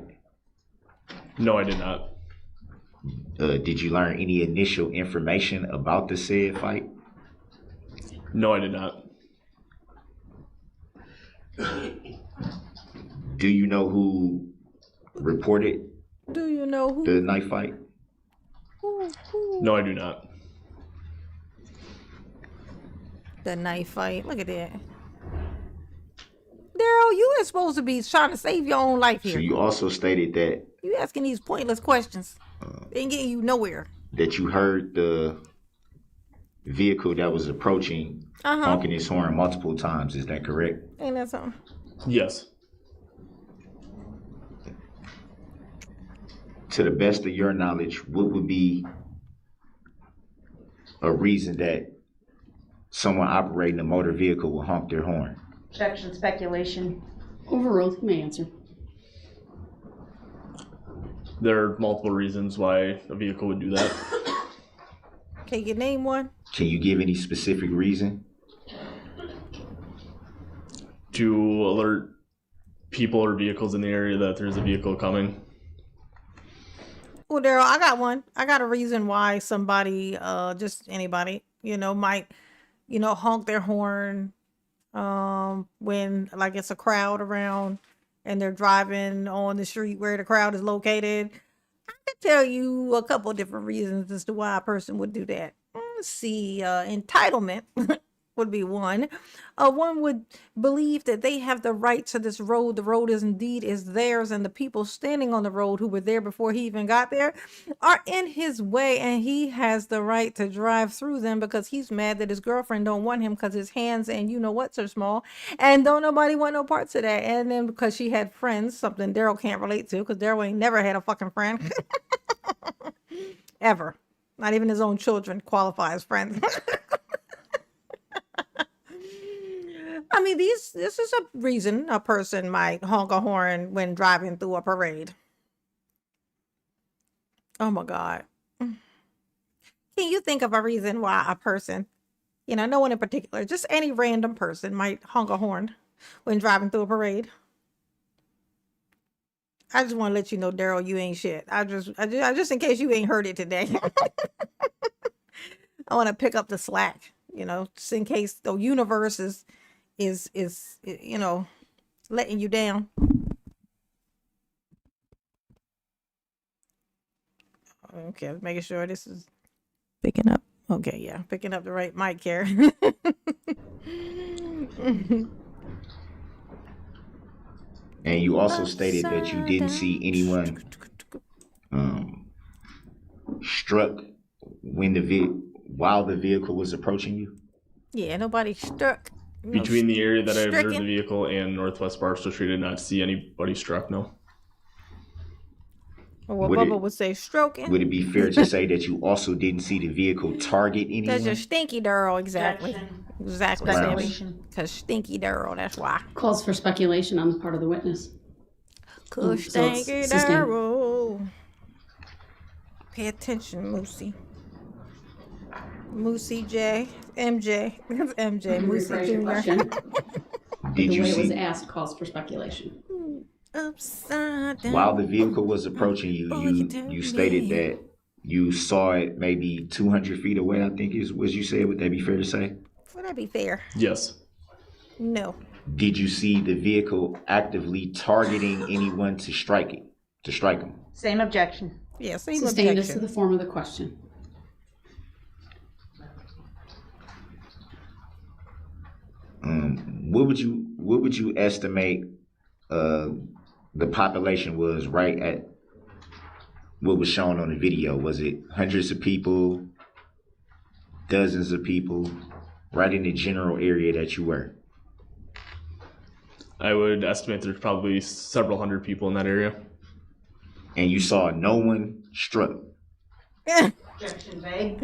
No, I did not. Did you learn any initial information about the said fight? No, I did not. Do you know who reported do you know who? the knife fight? No, I do not. The knife fight. Look at that. Daryl, you are supposed to be trying to save your own life So here. you also stated that You asking these pointless questions. They ain't getting you nowhere. you heard the vehicle that was approaching honking his horn multiple times. Is that correct? Ain't that something? Yes. To the best of your knowledge, what would be a reason that someone operating a motor vehicle will honk their horn? Objection, speculation. Overruled. You may answer. There are multiple reasons why a vehicle would do that. Can you name one? Can you give any specific reason? To alert people or vehicles in the area that there's a vehicle coming. Well, Daryl, I got one. I got a reason why somebody, just anybody, might, honk their horn when like it's a crowd around and they're driving on the street where the crowd is located. I could tell you a couple different reasons as to why a person would do that. Let's see, entitlement would be one. One would believe that they have the right to this road. The road is theirs, and the people standing on the road who were there before he even got there are in his way, and he has the right to drive through them because he's mad that his girlfriend don't want him because his hands and you know what's are small, and don't nobody want no parts of that. And then because she had friends, something Daryl can't relate to because Daryl ain't never had a fucking friend ever. Not even his own children qualify as friends. I mean, this is a reason a person might honk a horn when driving through a parade. Oh my God. Can you think of a reason why a person, no one in particular, just any random person might honk a horn when driving through a parade? I just want to let you know, Daryl, you ain't shit. I just in case you ain't heard it today. I want to pick up the slack, just in case the universe is letting you down. Okay, making sure this is picking up. Okay, yeah, picking up the right mic here. And you also stated that you didn't see anyone struck while the vehicle was approaching you? Yeah, nobody struck. Between the area that I observed the stricken. vehicle and Northwest Barstow Street, I did not see anybody struck, no. Or what Would Bubba it- would say, stroking. Would it be fair to say that you also didn't see the vehicle target anyone? That's just stinky Darrell, exactly. Objection. Exactly, Sammy. Speculation. Because stinky Darrell, that's why. Calls for speculation on the part of the witness. Cause so it's stinky sustained. Darrell. Pay attention, Moosey. Moosey J. MJ. That's MJ. Moosey Rephrase your Jr. question. Did The you way it was see, asked calls for speculation. Upside down. while the vehicle was approaching you, Boy, you tell you stated me. that you saw it maybe 200 feet away, I think is what you said. Would that be fair to say? Would that be fair? Yes. No. Did you see the vehicle actively targeting anyone to strike them? Same objection. Yeah, same Sustained as to objection. the form of the question. What would you estimate the population was right at what was shown on the video? Was it hundreds of people, dozens of people, right in the general area that you were? I would estimate there's probably several hundred people in that area. And you saw no one struck. Objection vague.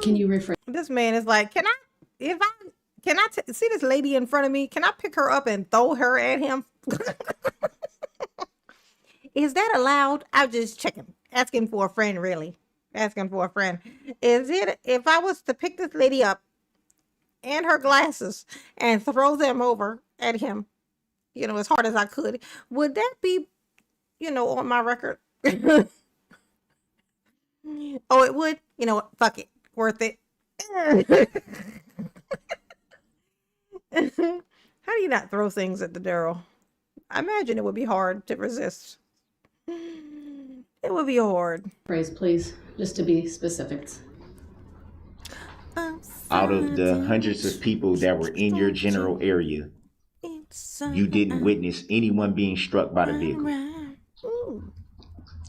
Can you rephrase? This man is like, can I see this lady in front of me? Can I pick her up and throw her at him? Is that allowed? I'm just checking. Asking for a friend, really. Asking for a friend. Is it, if I was to pick this lady up and her glasses and throw them over at him, as hard as I could, would that be, on my record? Oh, it would? Fuck it. Worth it. How do you not throw things at the Darrell? I imagine it would be hard to resist. It would be hard. Phrase, please, just to be specific. Out of the hundreds of people that were in your general area, you didn't witness anyone being struck by the vehicle. Ooh.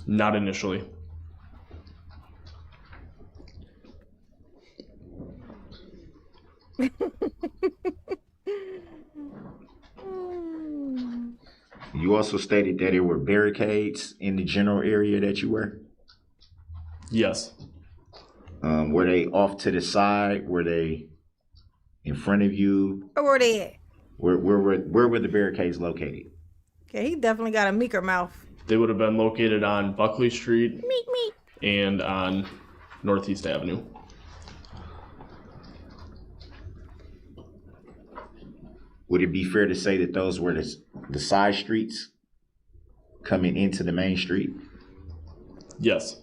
Not initially. You also stated that there were barricades in the general area that you were. Yes. Were they off to the side? Were they in front of you? Where were they at? Where were the barricades located? Okay, he definitely got a meeker mouth. They would have been located on Buckley Street Meek, meek. and on Northeast Avenue. Would it be fair to say that those were the side streets coming into the main street? Yes.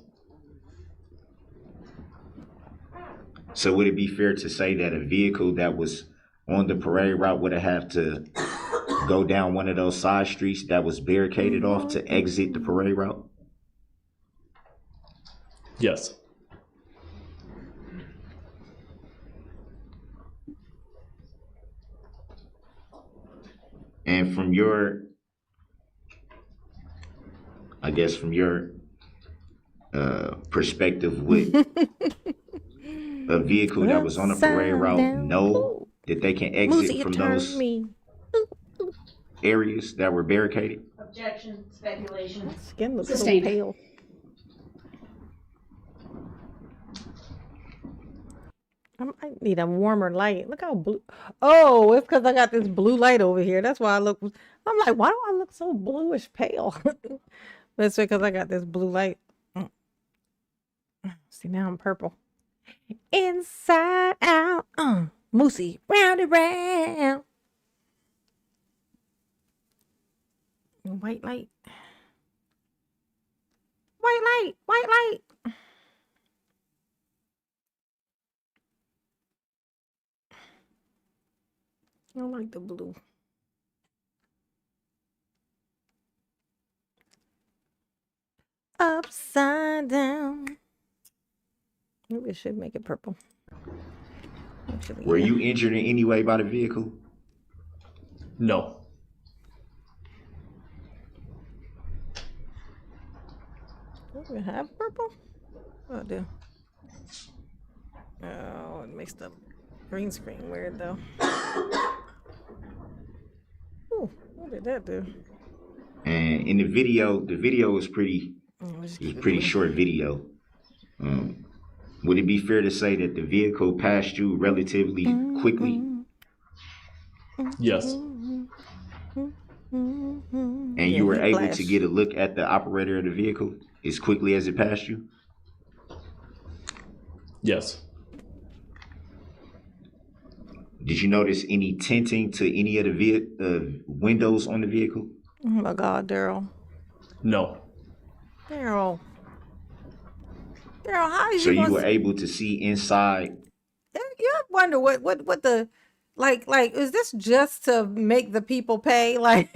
So would it be fair to say that a vehicle that was on the parade route would have to go down one of those side streets that was barricaded off to exit the parade route? Yes. And from your perspective, would a vehicle that was on a parade route know that they can exit Moosey, you from turned those me. areas that were barricaded? Objection. Speculation. Skin looks so Sustained. pale. I need a warmer light. Look how blue. Oh, it's because I got this blue light over here. That's why I look. I'm like, why do I look so bluish pale? But it's because I got this blue light. See, now I'm purple. Inside out. Moosey, round and round. White light. White light. White light. I don't like the blue. Upside down. Maybe I should make it purple. Actually, Were yeah. you injured in any way by the vehicle? No. Do we have purple? Oh, I do. Oh, it makes the green screen weird though. Ooh, what did that do? And in the video was pretty short video. Would it be fair to say that the vehicle passed you relatively quickly? Yes. And you were able to get a look at the operator of the vehicle as quickly as it passed you? Yes. Did you notice any tinting to any of the windows on the vehicle? Oh my God, Daryl. No. Daryl, how is So you you gonna were able to see inside. You ever wonder what the like is this just to make the people pay? Like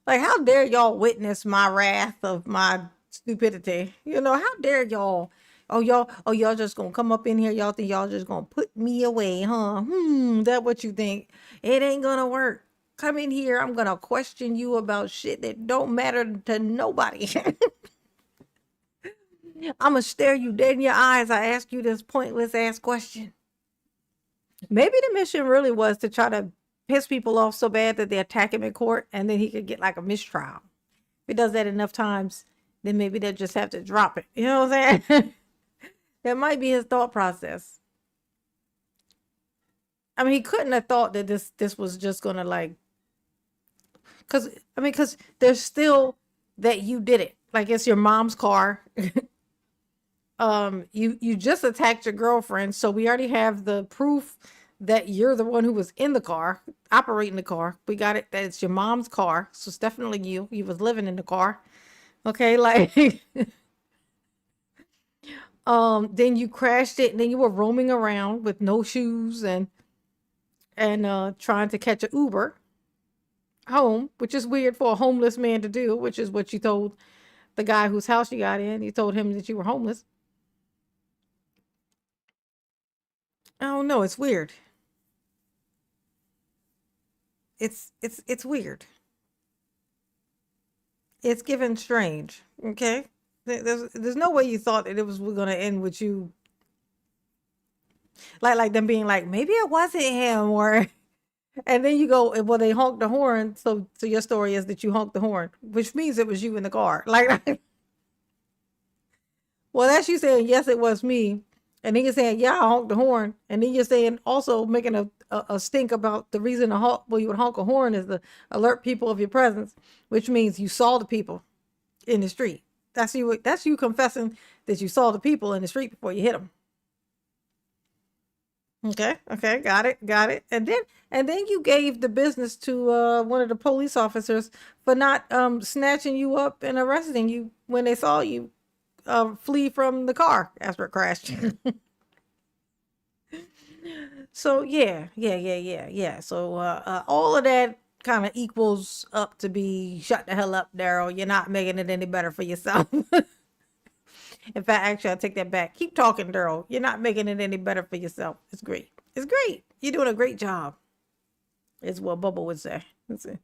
how dare y'all witness my wrath of my stupidity? You know, how dare y'all? Y'all just gonna come up in here, y'all think y'all just gonna put me away, huh? That what you think? It ain't gonna work. Come in here, I'm gonna question you about shit that don't matter to nobody. I'm gonna stare you dead in your eyes. I ask you this pointless ass question. Maybe the mission really was to try to piss people off so bad that they attack him in court and then he could get like a mistrial. If he does that enough times, then maybe they'll just have to drop it. You know what I'm saying? That might be his thought process. I mean, he couldn't have thought that this was just gonna like, because there's still that you did it. Like it's your mom's car. You just attacked your girlfriend, so we already have the proof that you're the one who was in the car, operating the car. We got it that it's your mom's car, so it's definitely you. You was living in the car. Okay, like then you crashed it, and then you were roaming around with no shoes and trying to catch an Uber home, which is weird for a homeless man to do, which is what you told the guy whose house you got in. You told him that you were homeless. I don't know, it's weird. It's weird. It's given strange. Okay? There's no way you thought that it was gonna end with you like them being like, maybe it wasn't him, or and then you go, well, they honked the horn, so your story is that you honked the horn, which means it was you in the car. Like well, that's you saying, yes, it was me. And then you're saying, yeah, I honked the horn. And then you're saying, also making a stink about the reason you would honk a horn is to alert people of your presence, which means you saw the people in the street. That's you confessing that you saw the people in the street before you hit them. Okay, got it. And then you gave the business to one of the police officers for not snatching you up and arresting you when they saw you flee from the car after it crashed. So yeah. So all of that kind of equals up to be shut the hell up, Daryl. You're not making it any better for yourself. In fact, actually, I'll take that back. Keep talking, Daryl. You're not making it any better for yourself. It's great. It's great. You're doing a great job. Is what Bubba would say. Let's see.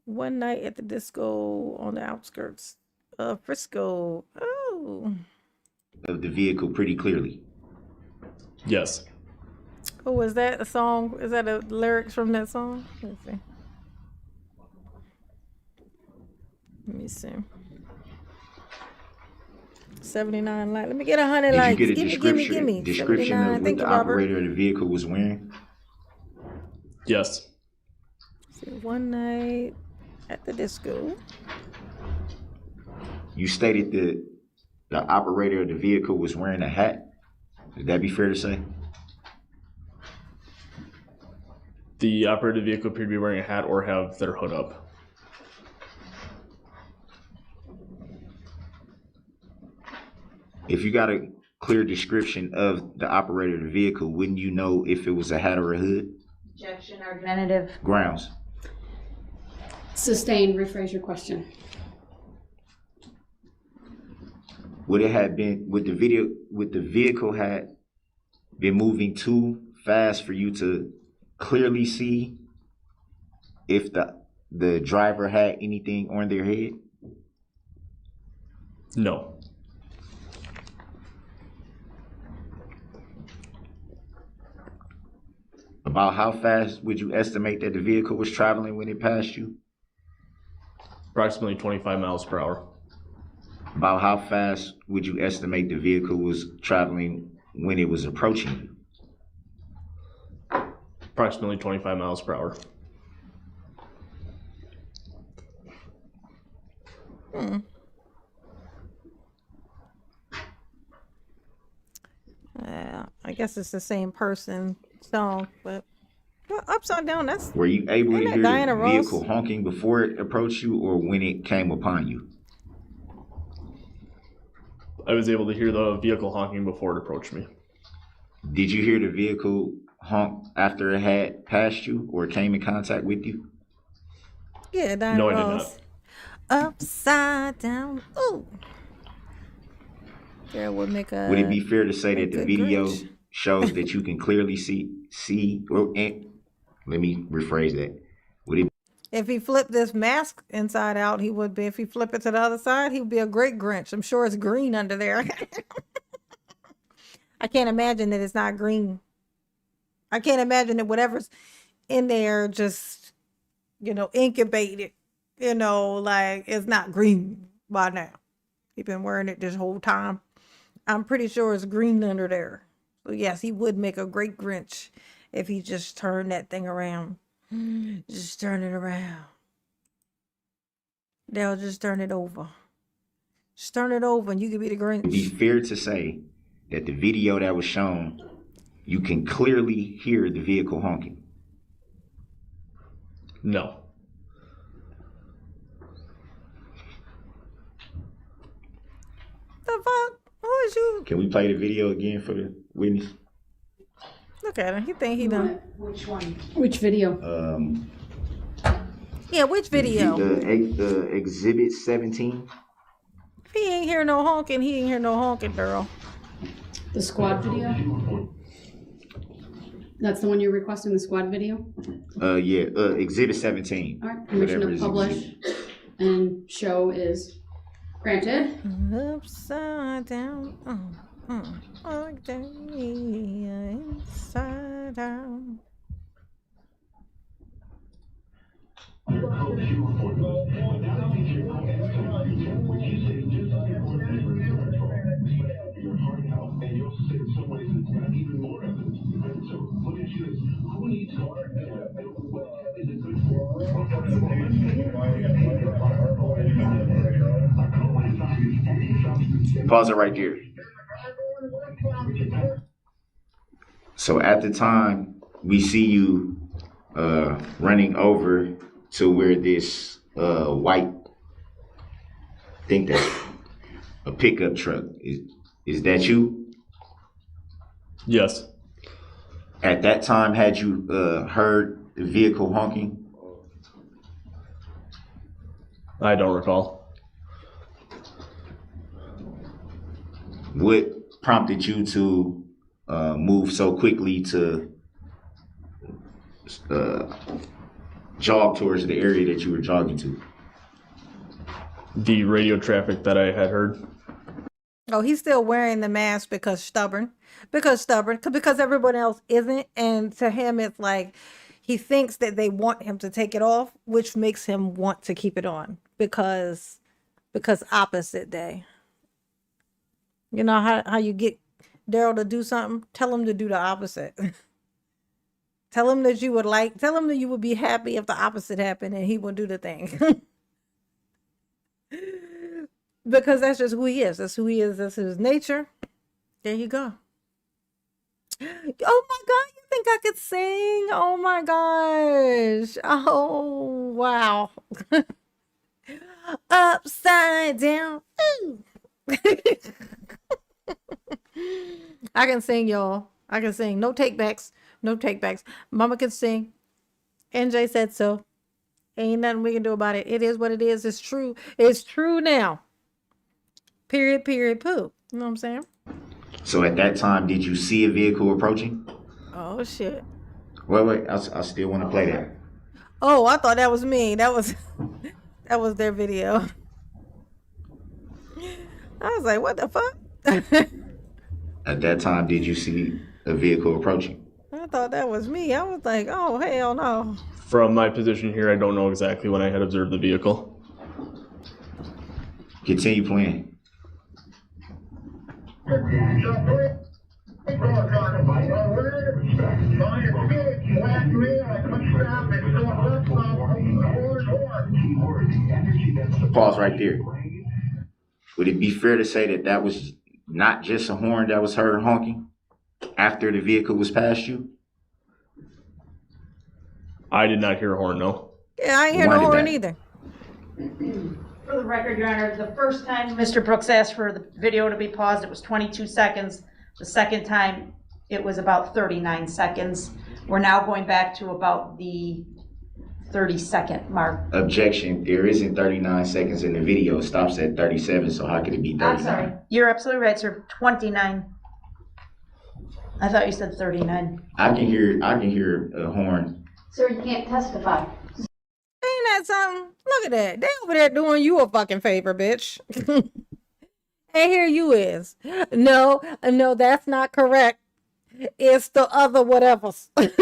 One night at the disco on the outskirts of Frisco. Oh. Of the vehicle pretty clearly. Yes. Oh, is that a song? Is that a lyrics from that song? Let's see. Let me see. 79 likes. Let me get 100 likes. Did you get a Give me. description of what Thank the you, Robert. operator of the vehicle was wearing? Yes. See, one night at the disco. You stated that the operator of the vehicle was wearing a hat. Would that be fair to say? The operator of the vehicle appeared to be wearing a hat or have their hood up. If you got a clear description of the operator of the vehicle, wouldn't you know if it was a hat or a hood? Objection, argumentative. Grounds. Sustained, rephrase your question. Would the vehicle had been moving too fast for you to clearly see if the driver had anything on their head? No. About how fast would you estimate that the vehicle was traveling when it passed you? Approximately 25 miles per hour. About how fast would you estimate the vehicle was traveling when it was approaching you? Approximately 25 miles per hour. I guess it's the same person song, but well, upside down. That's Were you able to Ain't that hear Diana the Ross? vehicle honking before it approached you or when it came upon you? I was able to hear the vehicle honking before it approached me. Did you hear the vehicle honk after it had passed you or came in contact with you? yeah, Diana No, I did Ross. Upside down. Ooh. Girl would make a. Would it be fair to say that the good video Grinch. shows that you can clearly see? Well, let me rephrase that. Would it If he flipped this mask inside out, he would be. If he flip it to the other side, he would be a great Grinch. I'm sure it's green under there. I can't imagine that it's not green. I can't imagine that whatever's in there just, incubated, like it's not green by now. He's been wearing it this whole time. I'm pretty sure it's green under there. So yes, he would make a great Grinch if he just turned that thing around. Just turn it around. They'll just turn it over. Just turn it over and you could be the be Grinch. fair to say that the video that was shown, you can clearly hear the vehicle honking? No. The fuck? Who is you? Can we play the video again for the witness? Look at him. He think he done. Which one? Which video? Yeah, which video? The exhibit 17. If he ain't hear no honking, he ain't hear no honking, girl. The squad video? That's the one you're requesting, the squad video? Exhibit 17. All right, permission Whatever to is publish exhibit. and show is granted. Upside down. Like that, inside out. Pause it right there. So at the time, we see you running over to where this white, I think that's a pickup truck. Is that you? Yes. At that time, had you heard the vehicle honking? I don't recall. What prompted you to move so quickly to jog towards the area that you were jogging to? The radio traffic that I had heard. Oh, he's still wearing the mask because stubborn. Because everyone else isn't. And to him, it's like he thinks that they want him to take it off, which makes him want to keep it on because opposite day. You know how you get Darrell to do something? Tell him to do the opposite. Tell him that you would be happy if the opposite happened and he would do the thing. Because that's just who he is. That's who he is. That's his nature. There you go. Oh my God, you think I could sing? Oh my gosh. Oh, wow. Upside down. Ooh. I can sing, y'all. I can sing. No takebacks. No takebacks. Mama can sing. NJ said so. Ain't nothing we can do about it. It is what it is. It's true. It's true now. Period, poo. You know what I'm saying? So at that time, did you see a vehicle approaching? Oh, shit. Wait, I still want to play that. Oh, I thought that was me. That was their video. I was like, what the fuck? At that time, did you see a vehicle approaching? I thought that was me. I was like, oh, hell no. From my position here, I don't know exactly when I had observed the vehicle. Continue playing. Pause right there. Would it be fair to say that that was not just a horn that was heard honking after the vehicle was past you? I did not hear a horn, no. Yeah, I ain't hear Why no did horn that? either. For the record, Your Honor, the first time Mr. Brooks asked for the video to be paused, it was 22 seconds. The second time, it was about 39 seconds. We're now going back to about the 30-second mark. Objection. There isn't 39 seconds in the video. It stops at 37, so how could it be 39? I'm sorry. You're absolutely right, sir. 29. I thought you said 39. I can hear a horn. Sir, you can't testify. Ain't that something? Look at that. They over there doing you a fucking favor, bitch. And here you is. No, that's not correct. It's the other whatevers. But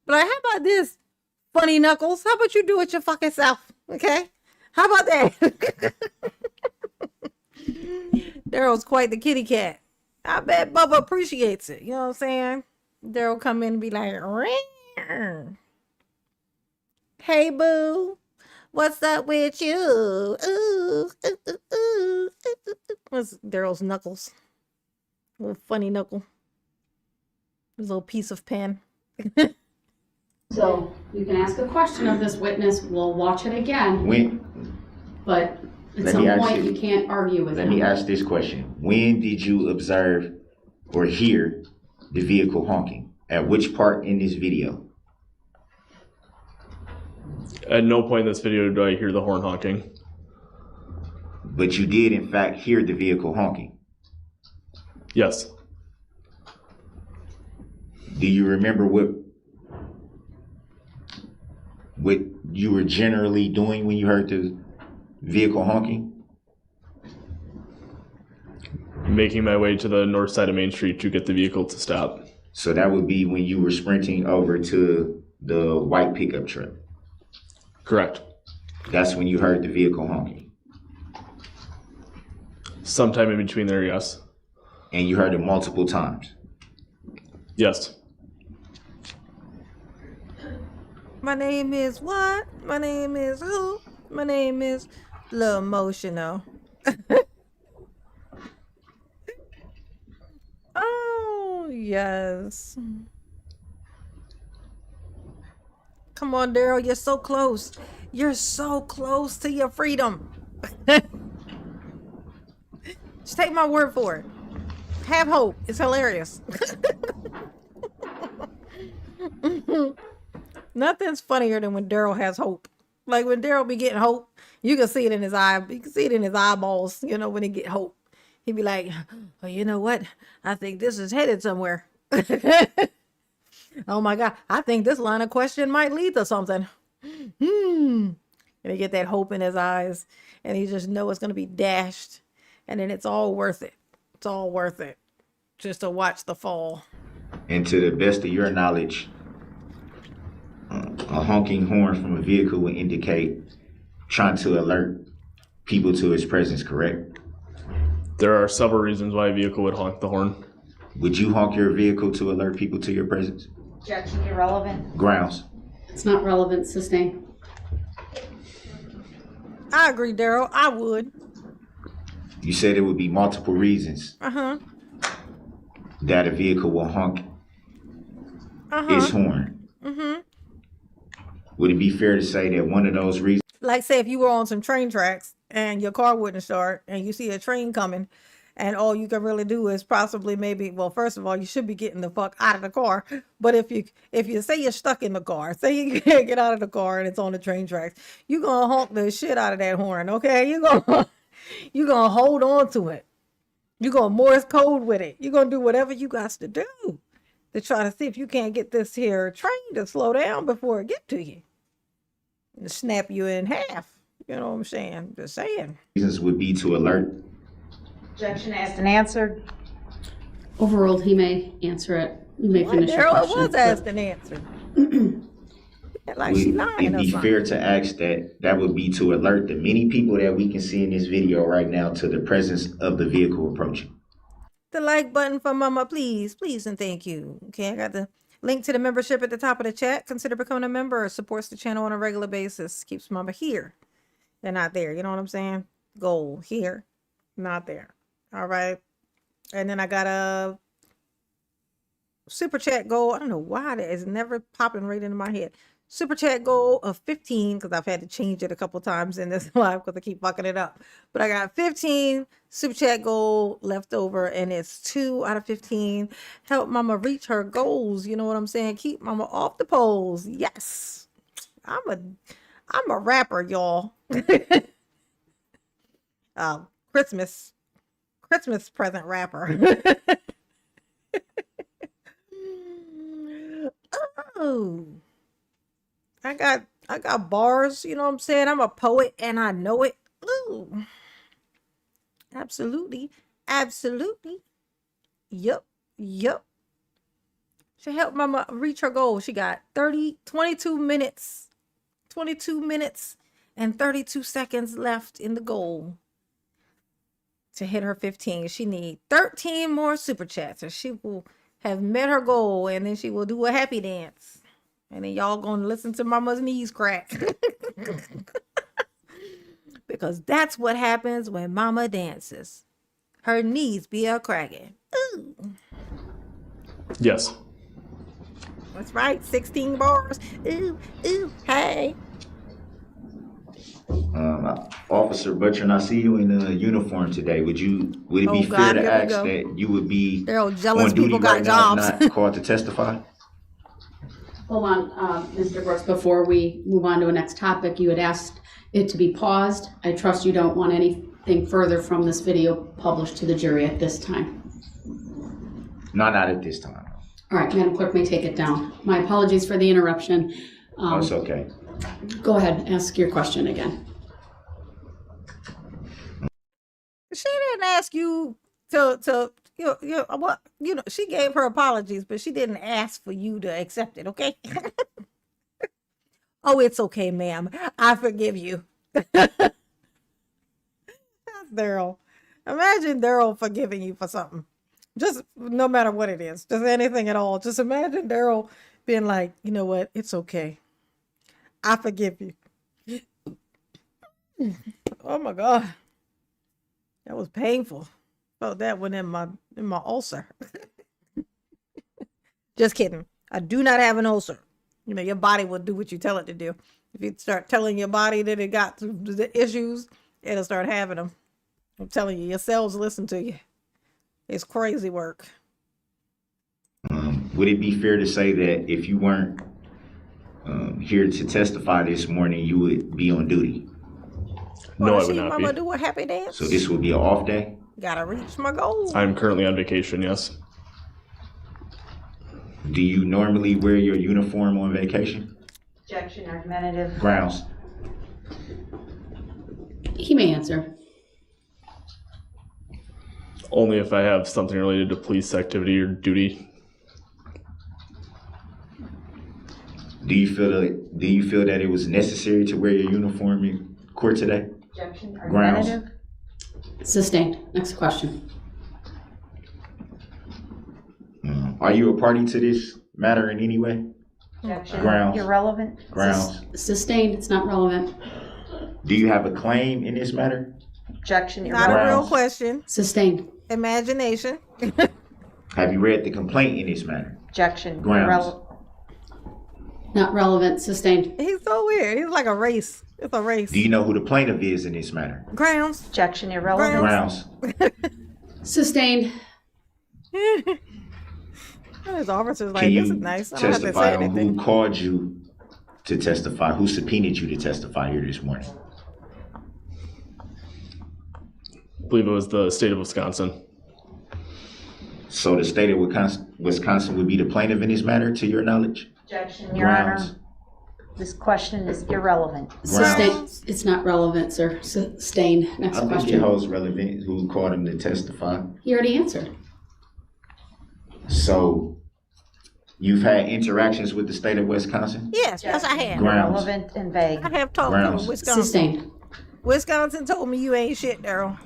how about this, funny knuckles? How about you do it your fucking self? Okay? How about that? Darrell's quite the kitty cat. I bet Bubba appreciates it. You know what I'm saying? Darrell come in and be like, "Ring. Hey, boo. What's up with you? Ooh, ooh, ooh, ooh, ooh. What's Darrell's knuckles? Little funny knuckle. His little piece of pen. So you can ask a question of this witness. We'll watch it again. But at Let some me ask point, you- you can't argue with Let him. me ask this question. When did you observe or hear the vehicle honking? At which part in this video? At no point in this video do I hear the horn honking. But you did, in fact, hear the vehicle honking. Yes. Do you remember what you were generally doing when you heard the vehicle honking? Making my way to the north side of Main Street to get the vehicle to stop. So that would be when you were sprinting over to the white pickup truck. Correct. That's when you heard the vehicle honking. Sometime in between there, yes. And you heard it multiple times. Yes. My name is what? My name is who? My name is Lil Emotional. Oh, yes. Come on, Darrell, you're so close. You're so close to your freedom. Just take my word for it. Have hope. It's hilarious. Nothing's funnier than when Darrell has hope. Like when Darrell be getting hope, you can see it in his eye. You can see it in his eyeballs, you know, when he get hope. He be like, oh, you know what? I think this is headed somewhere. Oh my God. I think this line of question might lead to something. And he get that hope in his eyes and he just know it's going to be dashed. And then it's all worth it. It's all worth it just to watch the fall. And to the best of your knowledge, a honking horn from a vehicle would indicate trying to alert people to its presence, correct? There are several reasons why a vehicle would honk the horn. Would you honk your vehicle to alert people to your presence? Objection, irrelevant. Grounds. It's not relevant, sustain. I agree, Darrell. I would. You said it would be multiple reasons that a vehicle will honk its horn. Would it be fair to say that one of those reasons Like say if you were on some train tracks and your car wouldn't start and you see a train coming and all you can really do is possibly maybe, well, first of all, you should be getting the fuck out of the car. But if you say you're stuck in the car, say you can't get out of the car and it's on the train tracks, you're going to honk the shit out of that horn, okay? You're gonna hold on to it. You're going to Morse code with it. You're going to do whatever you got to do to try to see if you can't get this here train to slow down before it get to you. And snap you in half. You know what I'm saying? Just saying. would be to alert? Objection asked and answered. Overruled, he may answer it. You may finish your Darrell, it question. was asked and answered. Like she would lying it or be something. fair to ask that would be to alert the many people that we can see in this video right now to the presence of the vehicle approaching? The like button for Mama, please, please, and thank you. Okay, I got the link to the membership at the top of the chat. Consider becoming a member. It supports the channel on a regular basis. Keeps Mama here and not there. You know what I'm saying? Goal here, not there. All right. And then I got a super chat goal. I don't know why that is never popping right into my head. Super chat goal of 15 because I've had to change it a couple times in this live because I keep fucking it up. But I got 15 super chat goal left over, and it's 2 out of 15. Help Mama reach her goals. You know what I'm saying? Keep Mama off the poles. Yes, I'm a rapper, y'all. Christmas present rapper. Oh, I got bars, you know what I'm saying? I'm a poet and I know it. Ooh. Absolutely. Absolutely. Yup. Yup. She helped Mama reach her goal. She got 22 minutes and 32 seconds left in the goal to hit her 15. She need 13 more super chats and she will have met her goal, and then she will do a happy dance. And then y'all gonna listen to Mama's knees crack. Because that's what happens when Mama dances. Her knees be a cracking. Ooh. Yes. That's right, 16 bars. Ooh, ooh, hey. Officer Butcher, I see you in a uniform today. Would it be Oh, fair God, to here we ask go. that you would be They're all jealous on duty people got right now, jobs. if not called to testify? Hold on, Mr. Brooks, before we move on to a next topic, you had asked it to be paused. I trust you don't want anything further from this video published to the jury at this time. Not at this time. All right, Madam Clerk may take it down. My apologies for the interruption. Oh, it's okay. Go ahead, ask your question again. She didn't ask you to what she gave her apologies, but she didn't ask for you to accept it, okay? Oh, it's okay, ma'am. I forgive you. That's Daryl. Imagine Daryl forgiving you for something. Just no matter what it is, just anything at all. Just imagine Daryl being like, you know what? It's okay. I forgive you. Oh my God. That was painful. Felt that one in my ulcer. Just kidding. I do not have an ulcer. You know, your body will do what you tell it to do. If you start telling your body that it got the issues, it'll start having them. I'm telling you, your cells listen to you. It's crazy work. Would it be fair to say that if you weren't here to testify this morning, you would be on duty? No, I Wanna would see not Mama be. do a happy dance? So this would be an off day? Gotta reach my goal. I'm currently on vacation, yes. Do you normally wear your uniform on vacation? Objection, argumentative. Grounds. He may answer. Only if I have something related to police activity or duty. Do you feel that it was necessary to wear your uniform in court today? Objection, Grounds. argumentative. Sustained. Next question. Are you a party to this matter in any way? Objection, Grounds. irrelevant. Grounds. Sustained. It's not relevant. Do you have a claim in this matter? Objection, Not a irrelevant. real Grounds. question. Sustained. Imagination. Have you read the complaint in this matter? Objection, Grounds. irrelevant. Not relevant. Sustained. He's so weird. He's like a race. It's a race. Do you know who the plaintiff is in this matter? Grounds. Objection, irrelevant. Grounds. Sustained. His officer's like, Can this you is nice. I don't have to say testify on anything. who called you to testify? Who subpoenaed you to testify here this morning? I believe it was the state of Wisconsin. So the state of Wisconsin would be the plaintiff in this matter, to your knowledge? Objection, Your Grounds. Honor. This question is irrelevant. Sustained. It's not relevant, sir. Sustained. Next I think it question. holds relevant who called him to testify. He already answered. So You've had interactions with the state of Wisconsin? Yes, yes, I have. Grounds. Irrelevant and vague. I have talked Grounds. to Wisconsin. Sustained. Wisconsin told me you ain't shit, Daryl.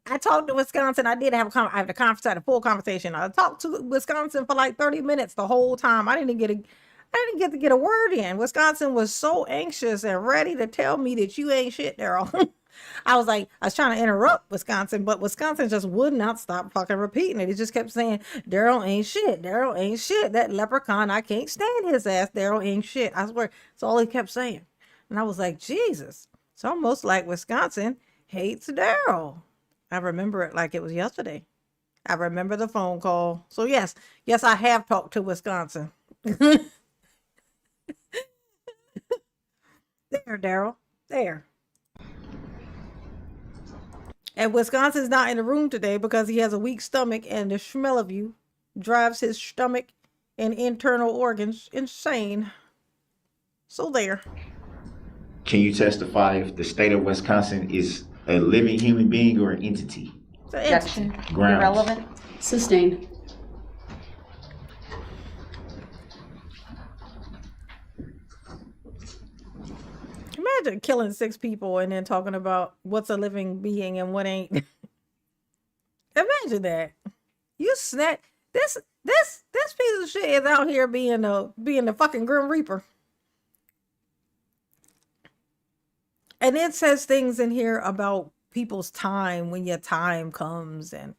I talked to Wisconsin. I did have I had I had a full conversation. I talked to Wisconsin for like 30 minutes the whole time. I didn't get to get a word in. Wisconsin was so anxious and ready to tell me that you ain't shit, Daryl. I was trying to interrupt Wisconsin, but Wisconsin just would not stop fucking repeating it. He just kept saying, Daryl ain't shit. Daryl ain't shit. That leprechaun, I can't stand his ass. Daryl ain't shit. I swear. That's all he kept saying. And I was like, Jesus. It's almost like Wisconsin hates Daryl. I remember it like it was yesterday. I remember the phone call. So yes, I have talked to Wisconsin. There, Daryl. There. And Wisconsin's not in the room today because he has a weak stomach and the smell of you drives his stomach and internal organs insane. So there. Can you testify if the state of Wisconsin is a living human being or an entity? Objection. Grounds. Irrelevant. Sustained. Imagine killing 6 people and then talking about what's a living being and what ain't. Imagine that. You snap this piece of shit is out here being the fucking Grim Reaper. And it says things in here about people's time when your time comes, and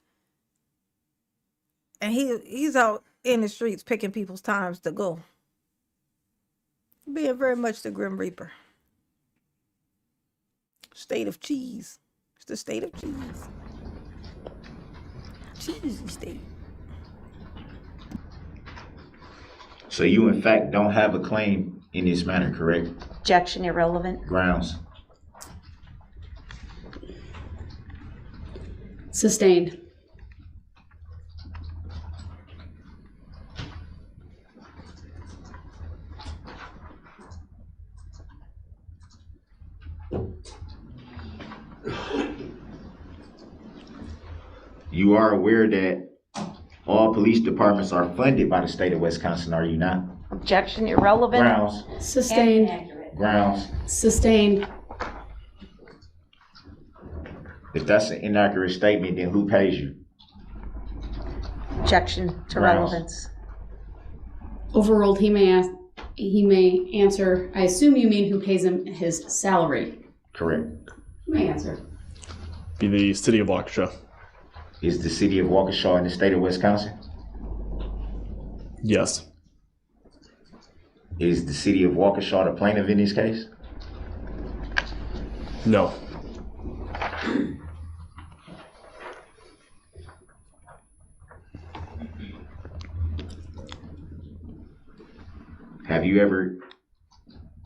he's out in the streets picking people's times to go. Being very much the Grim Reaper. State of cheese. It's the state of cheese. Cheesy state. So you in fact don't have a claim in this matter, correct? Objection. Irrelevant. Grounds. Sustained. You are aware that all police departments are funded by the state of Wisconsin, are you not? Objection. Irrelevant. Grounds. Sustained. Grounds. Sustained. If that's an inaccurate statement, then who pays you? Objection to Grounds. relevance. Overruled. He may answer. I assume you mean who pays him his salary. Correct. He may answer. Be the city of Waukesha. Is the city of Waukesha in the state of Wisconsin? Yes. Is the city of Waukesha the plaintiff in this case? No.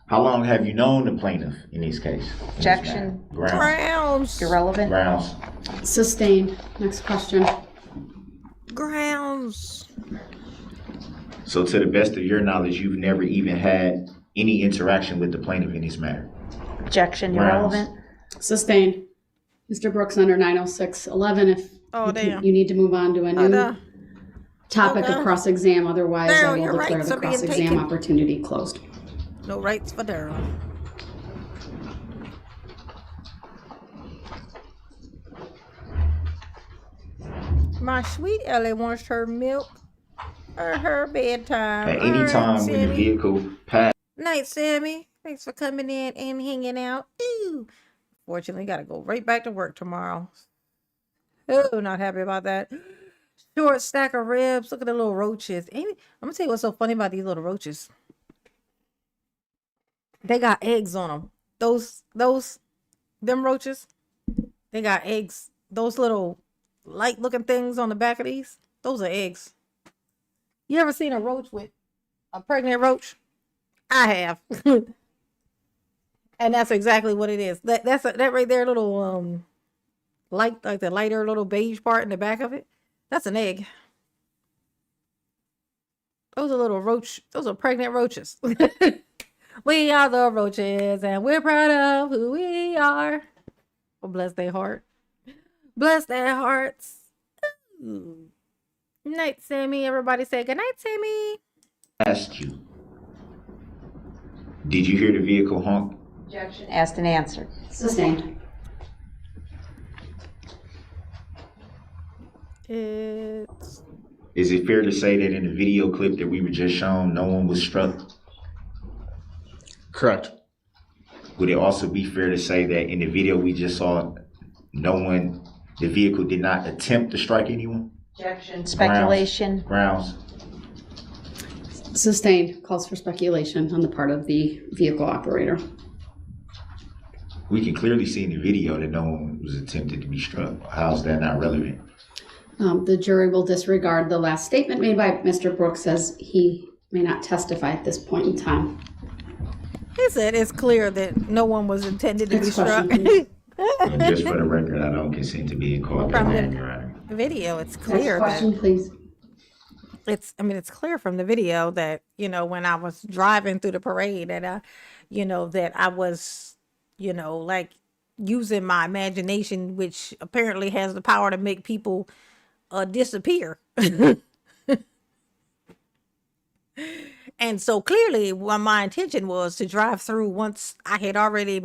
How long have you known the plaintiff in this case? Objection. Grounds. Grounds. Irrelevant. Grounds. Sustained. Next question. Grounds. So to the best of your knowledge, you've never even had any interaction with the plaintiff in this matter? Objection. Grounds. Irrelevant. Sustained. Mr. Brooks under 906.11. If Damn. you need to move on to a new duh. topic Okay. of cross-exam, otherwise Daryl, I will your declare rights the are being cross-exam taken. opportunity closed. No rights for Daryl. My sweet Ellie wants her milk or her bedtime. At any All right, time when the Sammy. vehicle passed. Night, Sammy. Thanks for coming in and hanging out. Ooh. Fortunately, gotta go right back to work tomorrow. Oh, not happy about that. Short stack of ribs. Look at the little roaches. I'm gonna tell you what's so funny about these little roaches. They got eggs on them. Them roaches, they got eggs. Those little light looking things on the back of these, those are eggs. You ever seen a roach with a pregnant roach? I have. And that's exactly what it is. That right there, little light, like the lighter little beige part in the back of it. That's an egg. Those are little roach. Those are pregnant roaches. We are the roaches, and we're proud of who we are. Well, bless their heart. Bless their hearts. Ooh. Night, Sammy. Everybody say good night, Sammy. asked you, did you hear the vehicle honk? Objection. Asked and answered. Sustained. It's Is it fair to say that in the video clip that we were just shown, no one was struck? Correct. Would it also be fair to say that in the video we just saw, the vehicle did not attempt to strike anyone? Objection. Speculation. Grounds. Sustained. Calls for speculation on the part of the vehicle operator. We can clearly see in the video that no one was attempted to be struck. How's that not relevant? The jury will disregard the last statement made by Mr. Brooks, as he may not testify at this point in time. He said it's clear that no one was intended to be Next struck. question, please. And just for the record, I don't consent to being called From that, the Your Honor. video, it's Next clear question, that please. it's clear from the video that, when I was driving through the parade that that I was, like using my imagination, which apparently has the power to make people disappear. And so clearly what my intention was to drive through once I had already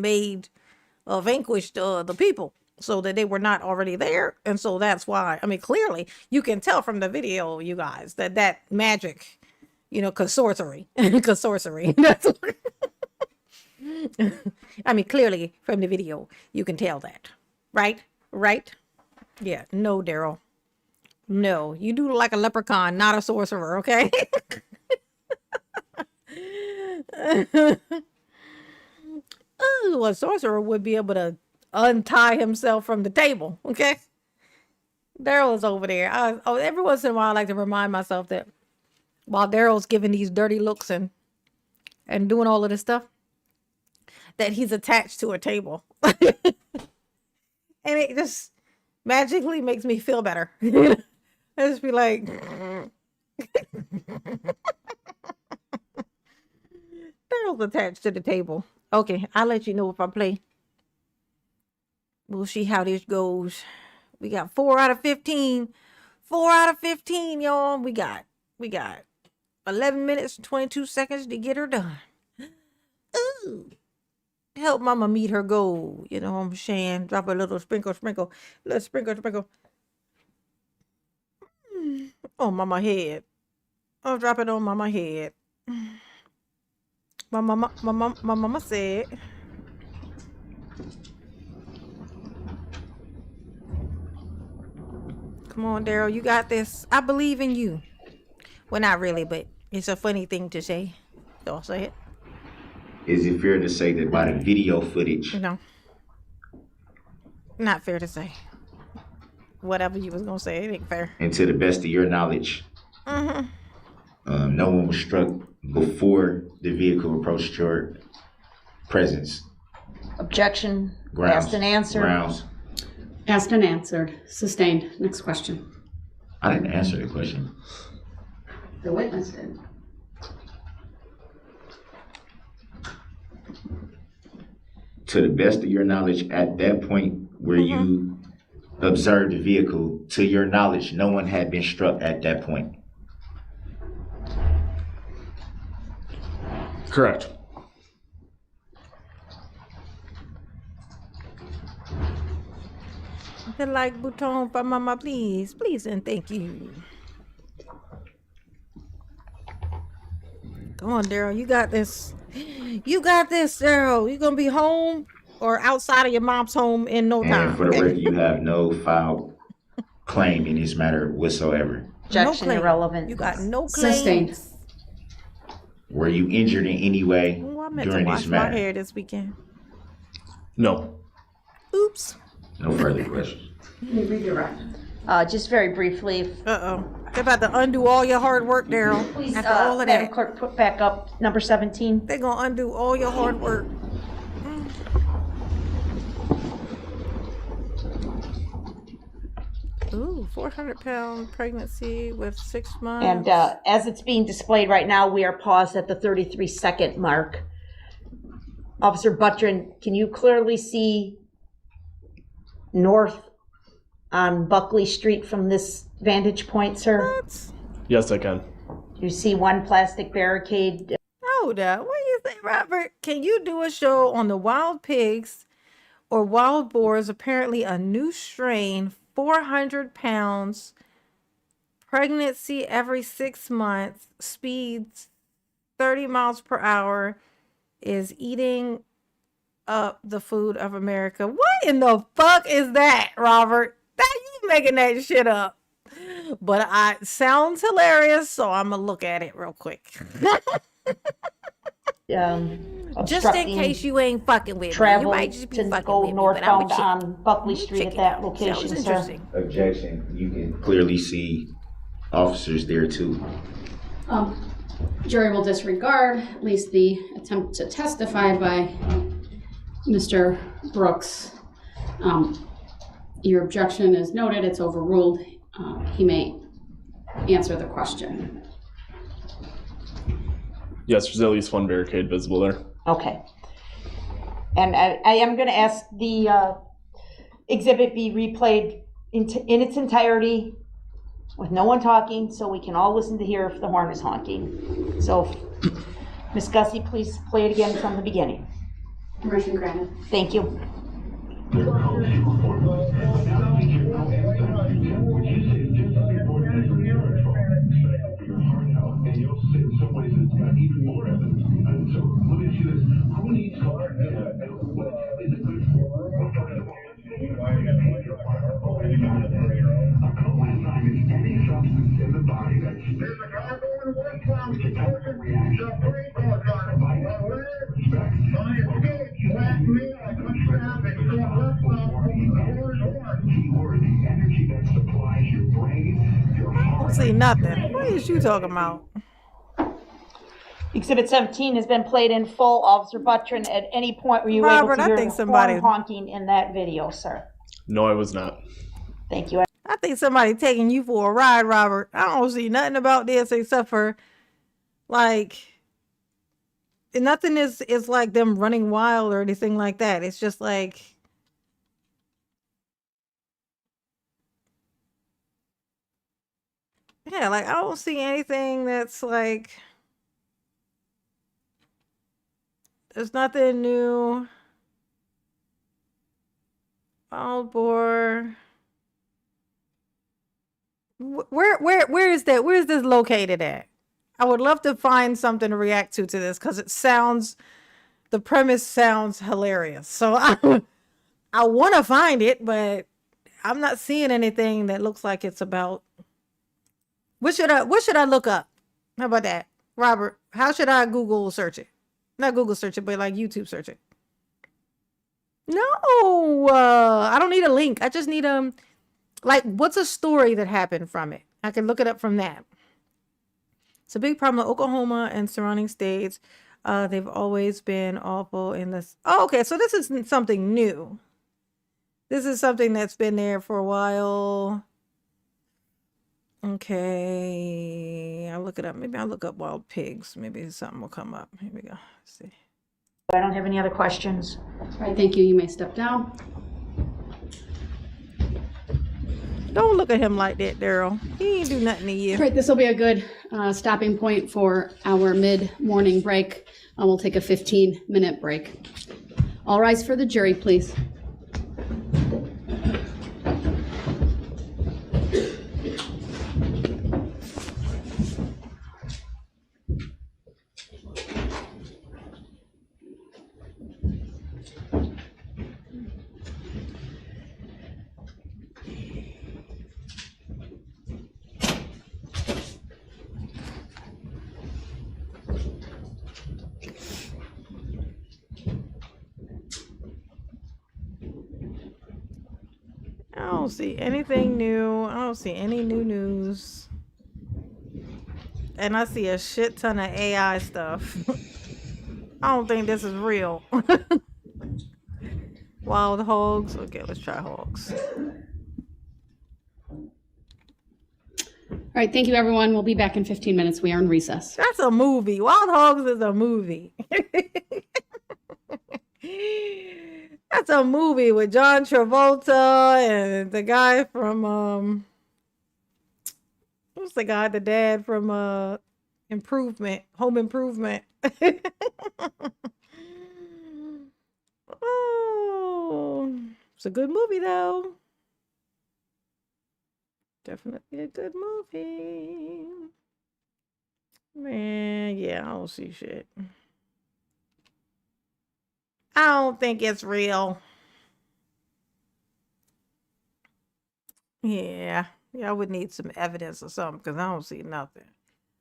vanquished the people, so that they were not already there. And so that's why, clearly you can tell from the video, you guys, that magic, cause sorcery. Cause sorcery. That's what clearly from the video you can tell that. Right? Yeah. No, Daryl. No, you do like a leprechaun, not a sorcerer, okay? Ooh, a sorcerer would be able to untie himself from the table, okay? Daryl is over there. Every once in a while, I like to remind myself that while Daryl's giving these dirty looks and doing all of this stuff, that he's attached to a table. And it just magically makes me feel better. I just be like... Daryl's attached to the table. Okay, I'll let you know if I play. We'll see how this goes. We got 4 out of 15. 4 out of 15, y'all. We got 11 minutes and 22 seconds to get her done. Ooh. Help mama meet her goal. You know what I'm saying? Drop a little sprinkle. Little sprinkle. On mama head. I'll drop it on mama head. My mama said. Come on, Daryl, you got this. I believe in you. Well, not really, but it's a funny thing to say. So I'll say it. Is it fair to say that by the video footage? No. Not fair to say. Whatever you was gonna say, it ain't fair. And to the best of your knowledge, no one was struck before the vehicle approached your presence. Objection. Grounds. Asked and answered. Grounds. Asked and answered. Sustained. Next question. I didn't answer the question. The witness did. To the best of your knowledge, at that point where you observed the vehicle, to your knowledge, no one had been struck at that point. Correct. The like button for mama, please, and thank you. Come on, Daryl, you got this. You got this, Daryl. You gonna be home or outside of your mom's home in no time. And for the record, you have no filed claim in this matter whatsoever. Objection. claim. Irrelevant. You got no claims. Sustained. Were you injured in any way Oh, I meant to during wash this my matter? hair this weekend. No. Oops. No further questions. Redirect. Just very briefly, Uh-oh. They're about to undo all your hard work, Daryl. please, After all of Madam that, Clerk, put back up number 17. they're gonna undo all your hard work. Ooh, 400-pound pregnancy with 6 months. And as it's being displayed right now, we are paused at the 33-second mark. Officer Buttrin, can you clearly see north on Buckley Street from this vantage point, sir? What? Yes, I can. You see one plastic barricade. Hold up. What do you think, Robert? Can you do a show on the wild pigs or wild boars? Apparently a new strain, 400 pounds, pregnancy every 6 months, speeds 30 miles per hour, is eating up the food of America. What in the fuck is that, Robert? That you making that shit up. But it sounds hilarious, so I'm gonna look at it real quick. Just in case you ain't fucking with me. You Travel might just be to fucking go with me, but I'm northbound on Buckley Street at that location, Sounds sir. interesting. Objection. You can clearly see officers there too. Jury will disregard at least the attempt to testify by Mr. Brooks. Your objection is noted, it's overruled. He may answer the question. Yes, there's at least one barricade visible there. Okay. And I am going to ask the exhibit be replayed in its entirety with no one talking, so we can all listen to hear if the horn is honking. So, Ms. Gussie, please play it again from the beginning. Permission granted. Thank you. I don't see nothing. What is you talking about? Exhibit 17 has been played in full. Officer Buttrin, at any point were you Robert, able I to hear think the somebody- horn honking in that video, sir? No, I was not. Thank you. I think somebody taking you for a ride, Robert. I don't see nothing about this except for, like, nothing is like them running wild or anything like that. It's just like, yeah, like I don't see anything that's like, there's nothing new. Wild boar. Where is that? Where is this located at? I would love to find something to react to this because the premise sounds hilarious. So I want to find it, but I'm not seeing anything that looks like it's about. What should I look up? How about that, Robert? How should I Google search it? Not Google search it, but like YouTube search it. No, I don't need a link. I just need like, what's a story that happened from it? I can look it up from that. It's a big problem in Oklahoma and surrounding states. They've always been awful in this. Oh, okay, so this isn't something new. This is something that's been there for a while. Okay, I'll look it up. Maybe I'll look up wild pigs. Maybe something will come up. Here we go. Let's see. I don't have any other questions. All right, thank you. You may step down. Don't look at him like that, Daryl. He ain't do nothing to you. All right, this will be a good stopping point for our mid-morning break. We'll take a 15-minute break. All rise for the jury, please. I don't see anything new. I don't see any new news. And I see a shit ton of AI stuff. I don't think this is real. Wild hogs. Okay, let's try hogs. All right, thank you, everyone. We'll be back in 15 minutes. We are in recess. That's a movie. Wild hogs is a movie. That's a movie with John Travolta and the guy from who's the guy, the dad from home improvement. Oh, it's a good movie though. Definitely a good movie. Man, yeah, I don't see shit. I don't think it's real. Yeah. Yeah, I would need some evidence or something because I don't see nothing.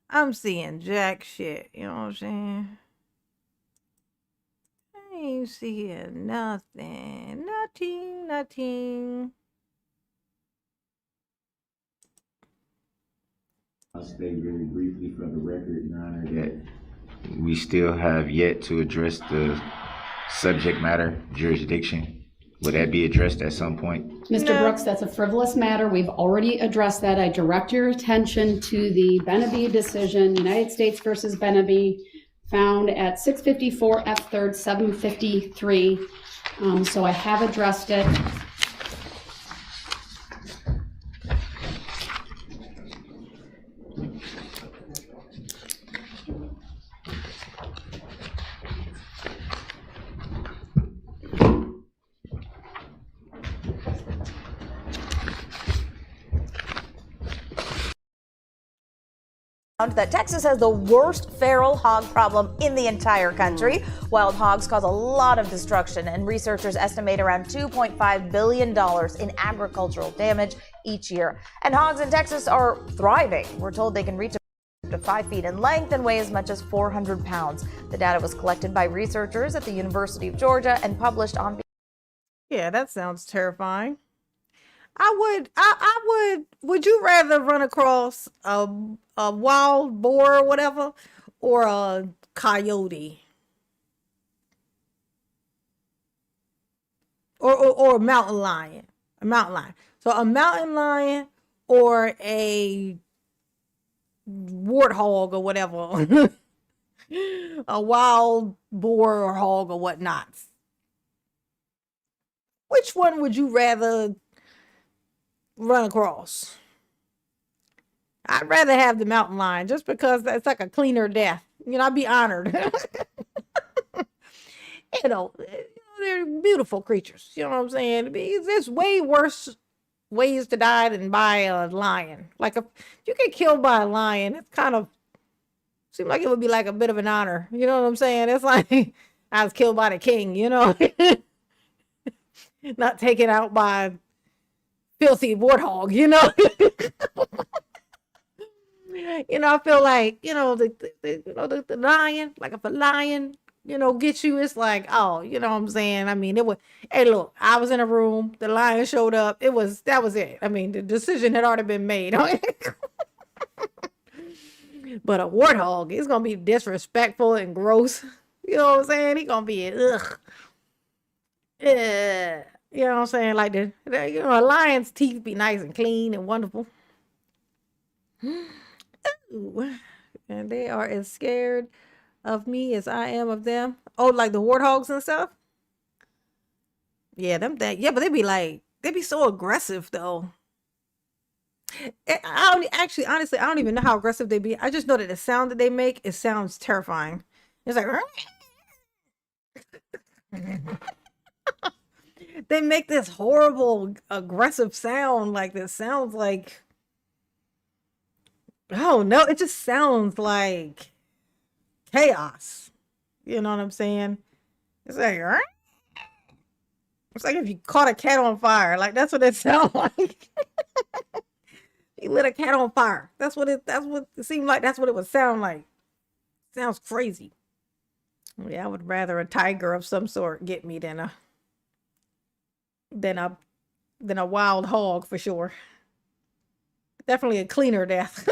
I'm seeing jack shit. You know what I'm saying? I ain't seeing nothing. Nothing. I'll state very briefly for the record, Your Honor, that we still have yet to address the subject matter jurisdiction. Would that be addressed at some point? Mr. No. Brooks, that's a frivolous matter. We've already addressed that. I direct your attention to the Beneby decision, United States versus Beneby, found at 654 F 3rd 753. So I have addressed it. That Texas has the worst feral hog problem in the entire country. Wild hogs cause a lot of destruction, and researchers estimate around $2.5 billion in agricultural damage each year. And hogs in Texas are thriving. We're told they can reach up to 5 feet in length and weigh as much as 400 pounds. The data was collected by researchers at the University of Georgia and published on. Yeah, that sounds terrifying. Would you rather run across a wild boar or whatever, or a coyote? Or a mountain lion? A mountain lion. So a mountain lion or a warthog or whatever. A wild boar or hog or whatnot. Which one would you rather run across? I'd rather have the mountain lion just because that's like a cleaner death. You know, I'd be honored. you know, they're beautiful creatures. You know what I'm saying? There's way worse ways to die than by a lion. Like if you get killed by a lion, it kind of seems like it would be like a bit of an honor. You know what I'm saying? It's like I was killed by the king, you know? Not taken out by filthy warthog, you know. You know, I feel like, you know, the lion, like if a lion, you know, gets you, it's like, oh, you know what I'm saying? I mean, it was, hey, look, I was in a room, the lion showed up, that was it. I mean, the decision had already been made. But a warthog is going to be disrespectful and gross. You know what I'm saying? He's going to be, ugh. Yeah. You know what I'm saying? Like you know, a lion's teeth be nice and clean and wonderful. Ooh. And they are as scared of me as I am of them. Oh, like the warthogs and stuff? Yeah, but they be so aggressive though. Honestly, I don't even know how aggressive they be. I just know that the sound that they make, it sounds terrifying. It's like they make this horrible aggressive sound, like this sounds like, oh no, it just sounds like chaos. You know what I'm saying? It's like if you caught a cat on fire. Like that's what it sounds like. You lit a cat on fire. That's what it seemed like. That's what it would sound like. Sounds crazy. Yeah, I would rather a tiger of some sort get me than a wild hog for sure. Definitely a cleaner death.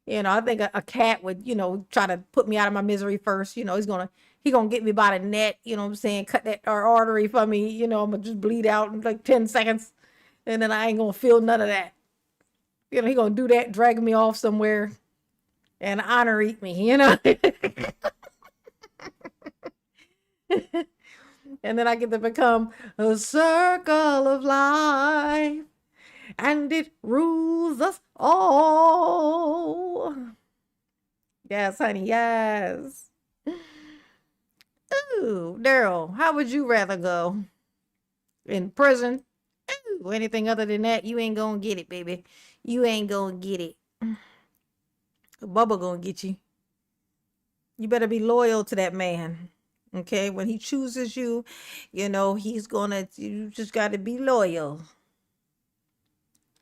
You know, I think a cat would, you know, try to put me out of my misery first. You know, he gonna get me by the neck, you know what I'm saying, cut that artery for me, you know, I'm gonna just bleed out in like 10 seconds. And then I ain't gonna feel none of that. You know, he gonna do that, drag me off somewhere and honor eat me, you know. And then I get to become a circle of life. and it rules us all. Yes, honey, yes. Ooh, Daryl, how would you rather go? In prison? Ooh, anything other than that, you ain't gonna get it, baby. You ain't gonna get it. Bubba gonna get you. You better be loyal to that man. Okay, when he chooses you, you know, you just gotta be loyal.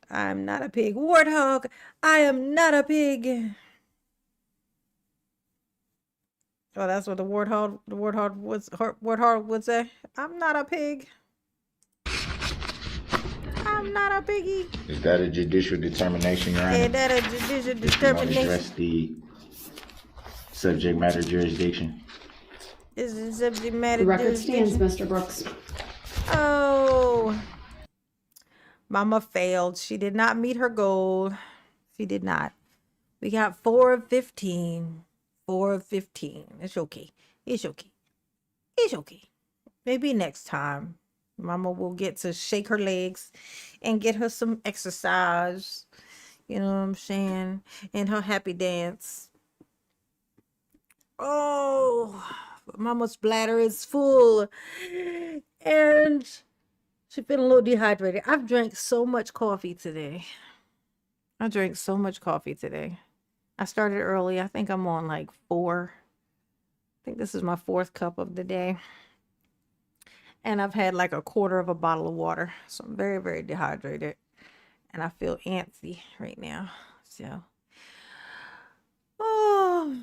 I'm not a pig. Warthog, I am not a pig. Oh, that's what the warthog would say. I'm not a pig. I'm not a piggy. Is that a judicial determination, Your Honor? Is that a judicial If you want to determination? address the subject matter jurisdiction. Is the subject matter The record stands, jurisdiction? Mr. Brooks. Oh, Mama failed. She did not meet her goal. She did not. We got 4 of 15. 4 of 15. It's okay. It's okay. It's okay. Maybe next time, Mama will get to shake her legs and get her some exercise. You know what I'm saying? And her happy dance. Oh, Mama's bladder is full. And she's feeling a little dehydrated. I've drank so much coffee today. I drank so much coffee today. I started early. I think I'm on like 4. I think this is my 4th cup of the day. And I've had like a quarter of a bottle of water. So I'm very, very dehydrated. And I feel antsy right now. So, oh,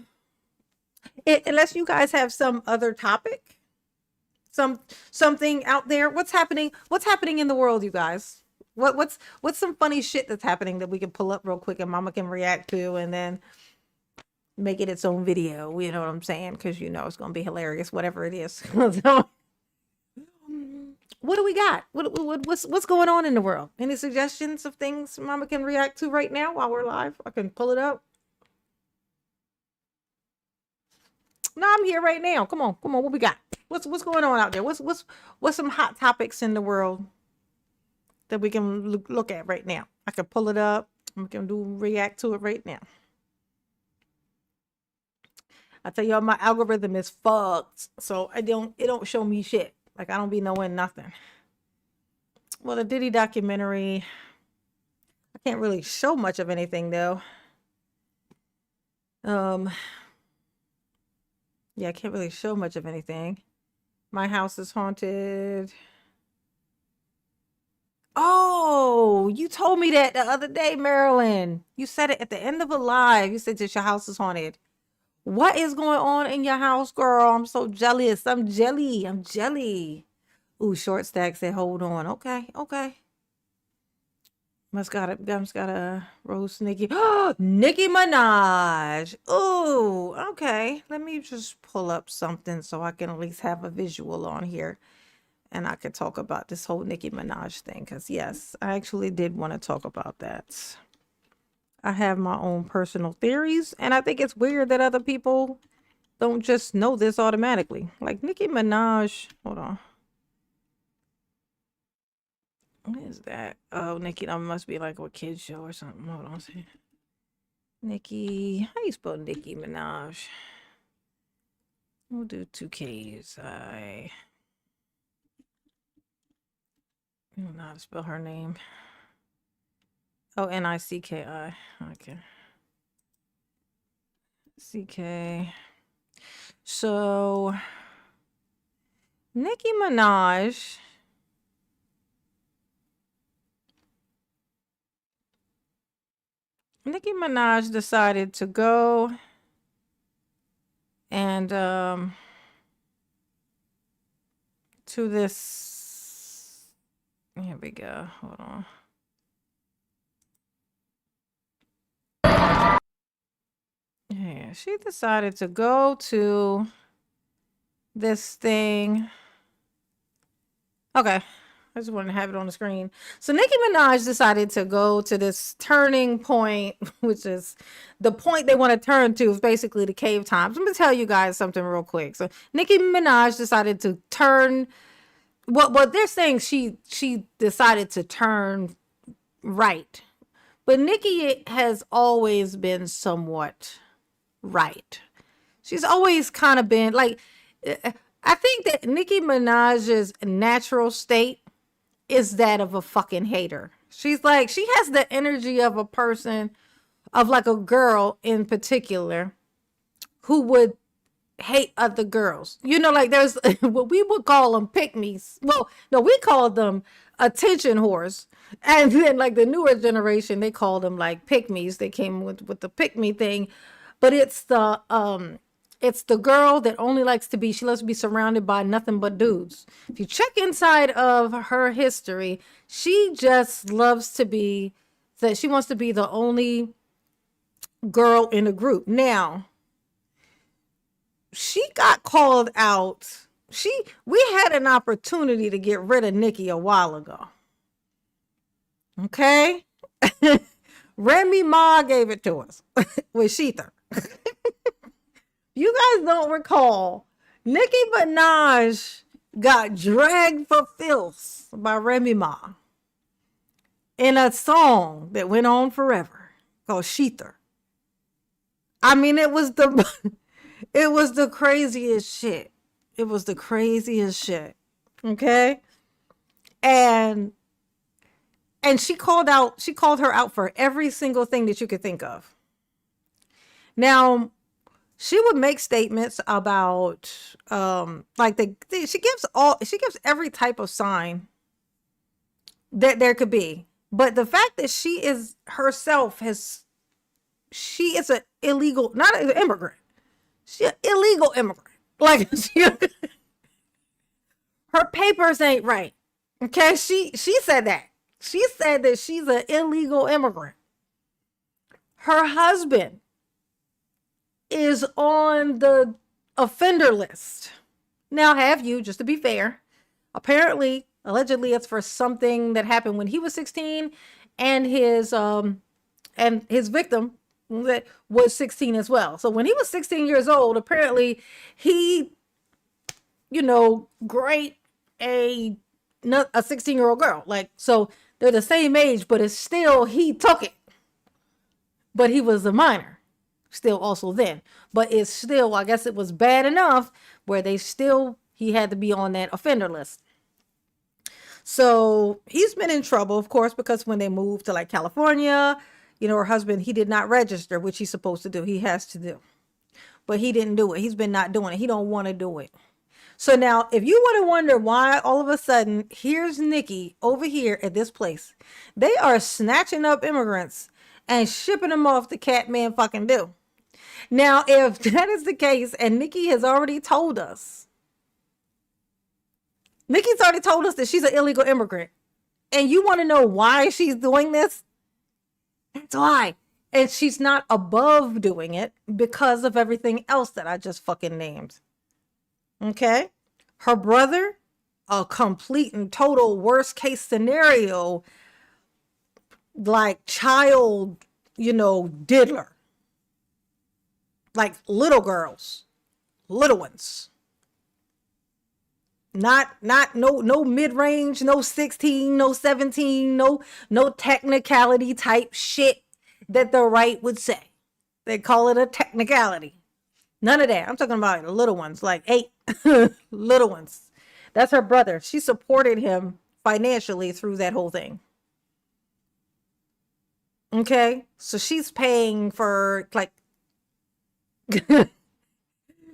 unless you guys have some other topic, something out there. What's happening in the world, you guys? What's some funny shit that's happening that we can pull up real quick and Mama can react to, and then make it its own video? You know what I'm saying? Because you know it's gonna be hilarious, whatever it is. So, what do we got? What's going on in the world? Any suggestions of things Mama can react to right now while we're live? I can pull it up. No, I'm here right now. Come on. What we got? What's going on out there? What's some hot topics in the world that we can look at right now? I can pull it up. We can react to it right now. I tell y'all, my algorithm is fucked, so it don't show me shit. Like, I don't be knowing nothing. Well, the Diddy documentary, I can't really show much of anything though. Yeah, I can't really show much of anything. My house is haunted. Oh, you told me that the other day, Marilyn. You said it at the end of a live. You said that your house is haunted. What is going on in your house, girl? I'm so jealous. I'm jelly. Ooh, Short Stack said, hold on. Okay. Must gotta roast Nicki. Nicki Minaj. Ooh, okay. Let me just pull up something so I can at least have a visual on here. And I could talk about this whole Nicki Minaj thing. Because, yes, I actually did want to talk about that. I have my own personal theories. And I think it's weird that other people don't just know this automatically. Like Nicki Minaj. Hold on. What is that? Oh, Nicki, that must be like a kid's show or something. Hold on a second. Nicki, how you spell Nicki Minaj? We'll do 2 Ks. I don't know how to spell her name. Oh, Nicki. Okay. CK. So, Nicki Minaj. Nicki Minaj decided to go and to this. Here we go. Hold on. Yeah, she decided to go to this thing. Okay. I just wanted to have it on the screen. So Nicki Minaj decided to go to this turning point, which is the point they want to turn to is basically the cave times. Let me tell you guys something real quick. So Nicki Minaj decided to turn. What they're saying, she decided to turn right. But Nicki has always been somewhat right. She's always kind of been like, I think that Nicki Minaj's natural state is that of a fucking hater. She's like, she has the energy of a person, of like a girl in particular, who would hate other girls. You know, like there's what we would call them pick-me's. Well, no, we call them attention whores. And then like the newer generation, they call them like pick-me's. They came with the pick-me thing. But it's the girl that only likes to be, she loves to be surrounded by nothing but dudes. If you check inside of her history, she just loves to be, that she wants to be the only girl in the group. Now, she got called out. We had an opportunity to get rid of Nicki a while ago. Okay? Remy Ma gave it to us with Sheether. You guys don't recall, Nicki Minaj got dragged for filth by Remy Ma in a song that went on forever called Sheether. I mean, it was the craziest shit. It was the craziest shit. Okay? And she called her out for every single thing that you could think of. Now, she would make statements about she gives every type of sign that there could be. But the fact that she is an illegal, not an immigrant. She's an illegal immigrant. Like her papers ain't right. Okay, she said that. She said that she's an illegal immigrant. Her husband is on the offender list. Now, just to be fair, allegedly it's for something that happened when he was 16 and his victim that was 16 as well. So when he was 16 years old, apparently he, great a 16-year-old girl. Like, so they're the same age, but it's still, he took it. But he was a minor still also then. But it's still, I guess it was bad enough where he had to be on that offender list. So he's been in trouble, of course, because when they moved to like California, her husband, he did not register, which he's supposed to do. He has to do. But he didn't do it. He's been not doing it. He don't want to do it. So now, if you want to wonder why all of a sudden, here's Nicki over here at this place. They are snatching up immigrants and shipping them off to Catman fucking do. Now, if that is the case, and Nicki's already told us that she's an illegal immigrant, and you want to know why she's doing this? That's why. And she's not above doing it because of everything else that I just fucking named. Okay? Her brother, a complete and total worst case scenario, like child, diddler. Like little girls, little ones. Not no mid-range, no 16, no 17, no technicality type shit that the right would say. They call it a technicality. None of that. I'm talking about the little ones, like 8 little ones. That's her brother. She supported him financially through that whole thing. Okay? So she's paying for like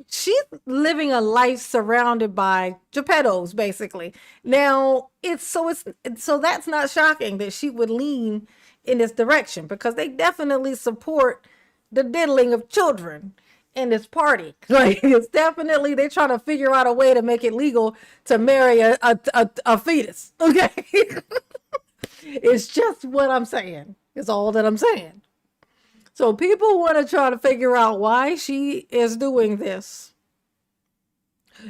she's living a life surrounded by Geppettos, basically. Now, so that's not shocking that she would lean in this direction, because they definitely support the diddling of children in this party. Like, it's definitely, they're trying to figure out a way to make it legal to marry a fetus. Okay? It's just what I'm saying. It's all that I'm saying. So people want to try to figure out why she is doing this.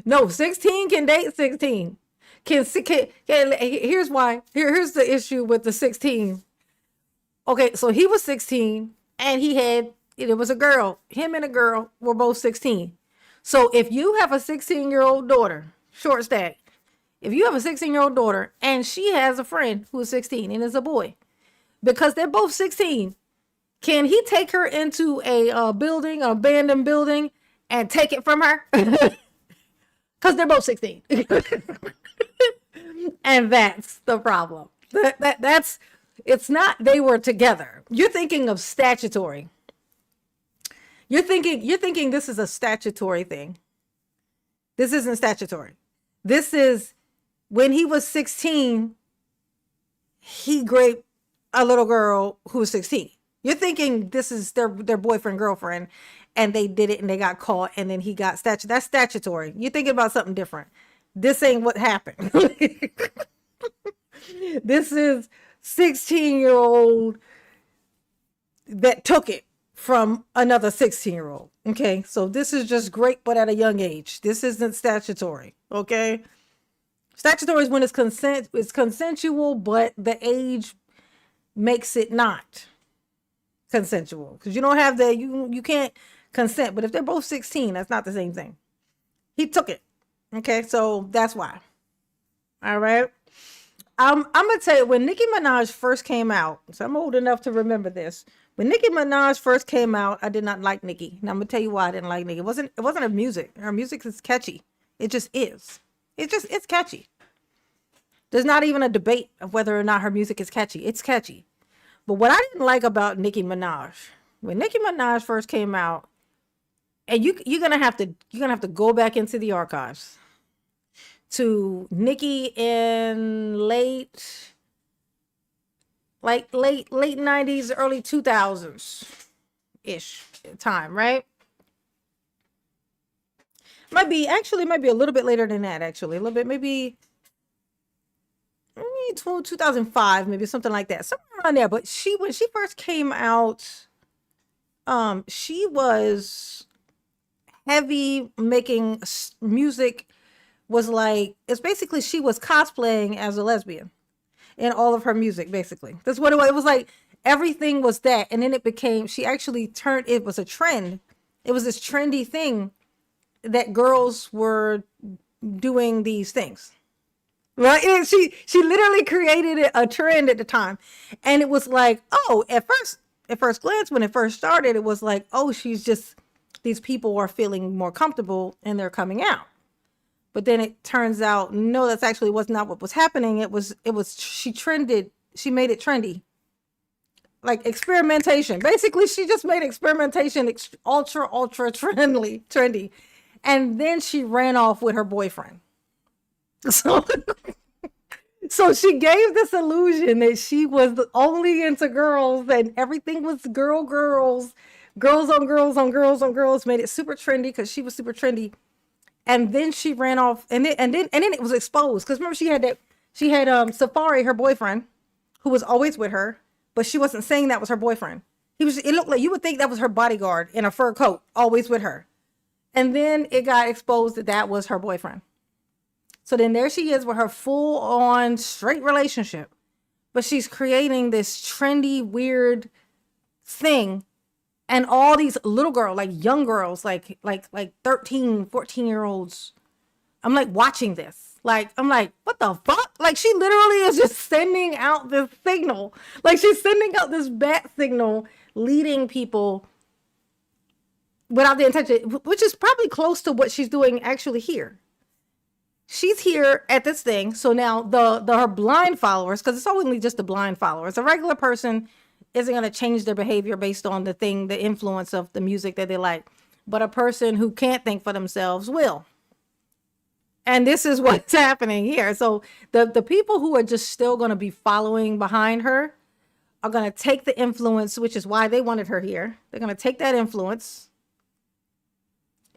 No, 16 can date 16. Here's why. Here's the issue with the 16. Okay, so he was 16 and it was a girl. Him and a girl were both 16. So if you have a 16-year-old daughter, short stack, if you have a 16-year-old daughter and she has a friend who is 16 and is a boy, because they're both 16. Can he take her into a building, an abandoned building, and take it from her? Because they're both 16. And that's the problem. That's it's not they were together. You're thinking of statutory. You're thinking this is a statutory thing. This isn't statutory. This is when he was 16, he raped a little girl who was 16. You're thinking this is their boyfriend, girlfriend, and they did it and they got caught and then he got that's statutory. You're thinking about something different. This ain't what happened. This is 16-year-old that took it from another 16-year-old. Okay, so this is just great, but at a young age. This isn't statutory. Okay, statutory is when it's consensual, but the age makes it not consensual because you don't have the you can't consent. But if they're both 16, that's not the same thing. He took it. Okay, so that's why. All right. I'm gonna tell you, when Nicki Minaj first came out, so I'm old enough to remember this. When Nicki Minaj first came out, I did not like Nicki. And I'm gonna tell you why I didn't like Nicki. It wasn't her music. Her music is catchy. It just is. It's catchy. There's not even a debate of whether or not her music is catchy. It's catchy. But what I didn't like about Nicki Minaj, when Nicki Minaj first came out, and you're gonna have to go back into the archives to Nicki in late 90s, early 2000s ish time, right? Might be a little bit later than that, actually. A little bit, maybe 2005, maybe something like that. Somewhere around there. But when she first came out, she was heavy making music. Was like, it's basically she was cosplaying as a lesbian in all of her music, basically. That's what it was. It was like everything was that. And then it became, she actually turned, it was a trend. It was this trendy thing that girls were doing these things. Right? And she literally created a trend at the time. And it was like, oh, at first glance, when it first started, it was like, oh, these people are feeling more comfortable and they're coming out. But then it turns out, no, that's actually was not what was happening. It was, she made it trendy. Like experimentation. Basically, she just made experimentation ultra trendy. And then she ran off with her boyfriend. So she gave this illusion that she was only into girls and everything was girls on girls, made it super trendy because she was super trendy. And then she ran off, and then it was exposed. Because remember, she had Safari, her boyfriend, who was always with her, but she wasn't saying that was her boyfriend. It looked like you would think that was her bodyguard in a fur coat, always with her. And then it got exposed that was her boyfriend. So then there she is with her full-on straight relationship, but she's creating this trendy, weird thing. And all these little girls, like young girls, like 13, 14-year-olds, I'm like watching this. Like, I'm like, what the fuck? Like, she literally is just sending out this signal. Like, she's sending out this bat signal, leading people without the intention, which is probably close to what she's doing actually here. She's here at this thing. So now her blind followers, because it's only just the blind followers, a regular person isn't going to change their behavior based on the influence of the music that they like. But a person who can't think for themselves will. And this is what's happening here. So the people who are just still going to be following behind her are going to take the influence, which is why they wanted her here. They're going to take that influence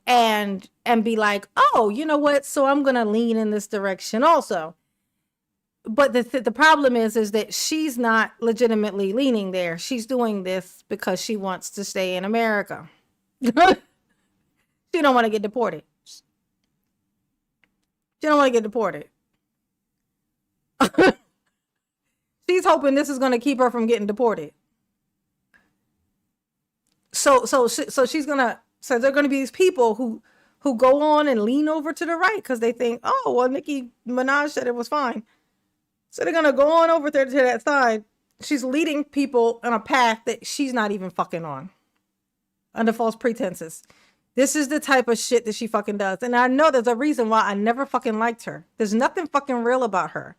and be like, oh, you know what? So I'm going to lean in this direction also. But the problem is that she's not legitimately leaning there. She's doing this because she wants to stay in America. She don't want to get deported. She don't want to get deported. She's hoping this is going to keep her from getting deported. So she's gonna. So there are going to be these people who go on and lean over to the right because they think, oh, well, Nicki Minaj said it was fine. So they're going to go on over there to that side She's leading people on a path that she's not even fucking on, under false pretenses. This is the type of shit that she fucking does. And I know there's a reason why I never fucking liked her. There's nothing fucking real about her.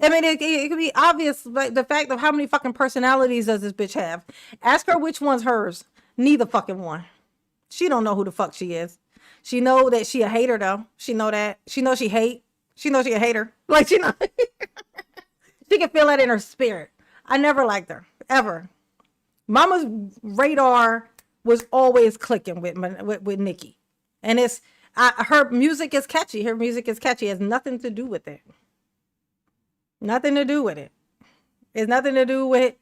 I mean, it could be obvious, but the fact of how many fucking personalities does this bitch have? Ask her which one's hers. Neither fucking one. She don't know who the fuck she is. She know that she a hater though. She know that. She know she hate. She know she a hater. Like she know. She can feel that in her spirit. I never liked her ever. Mama's radar was always clicking with Nikki, and her music is catchy. Her music is catchy. It has nothing to do with it. Nothing to do with it. It's nothing to do with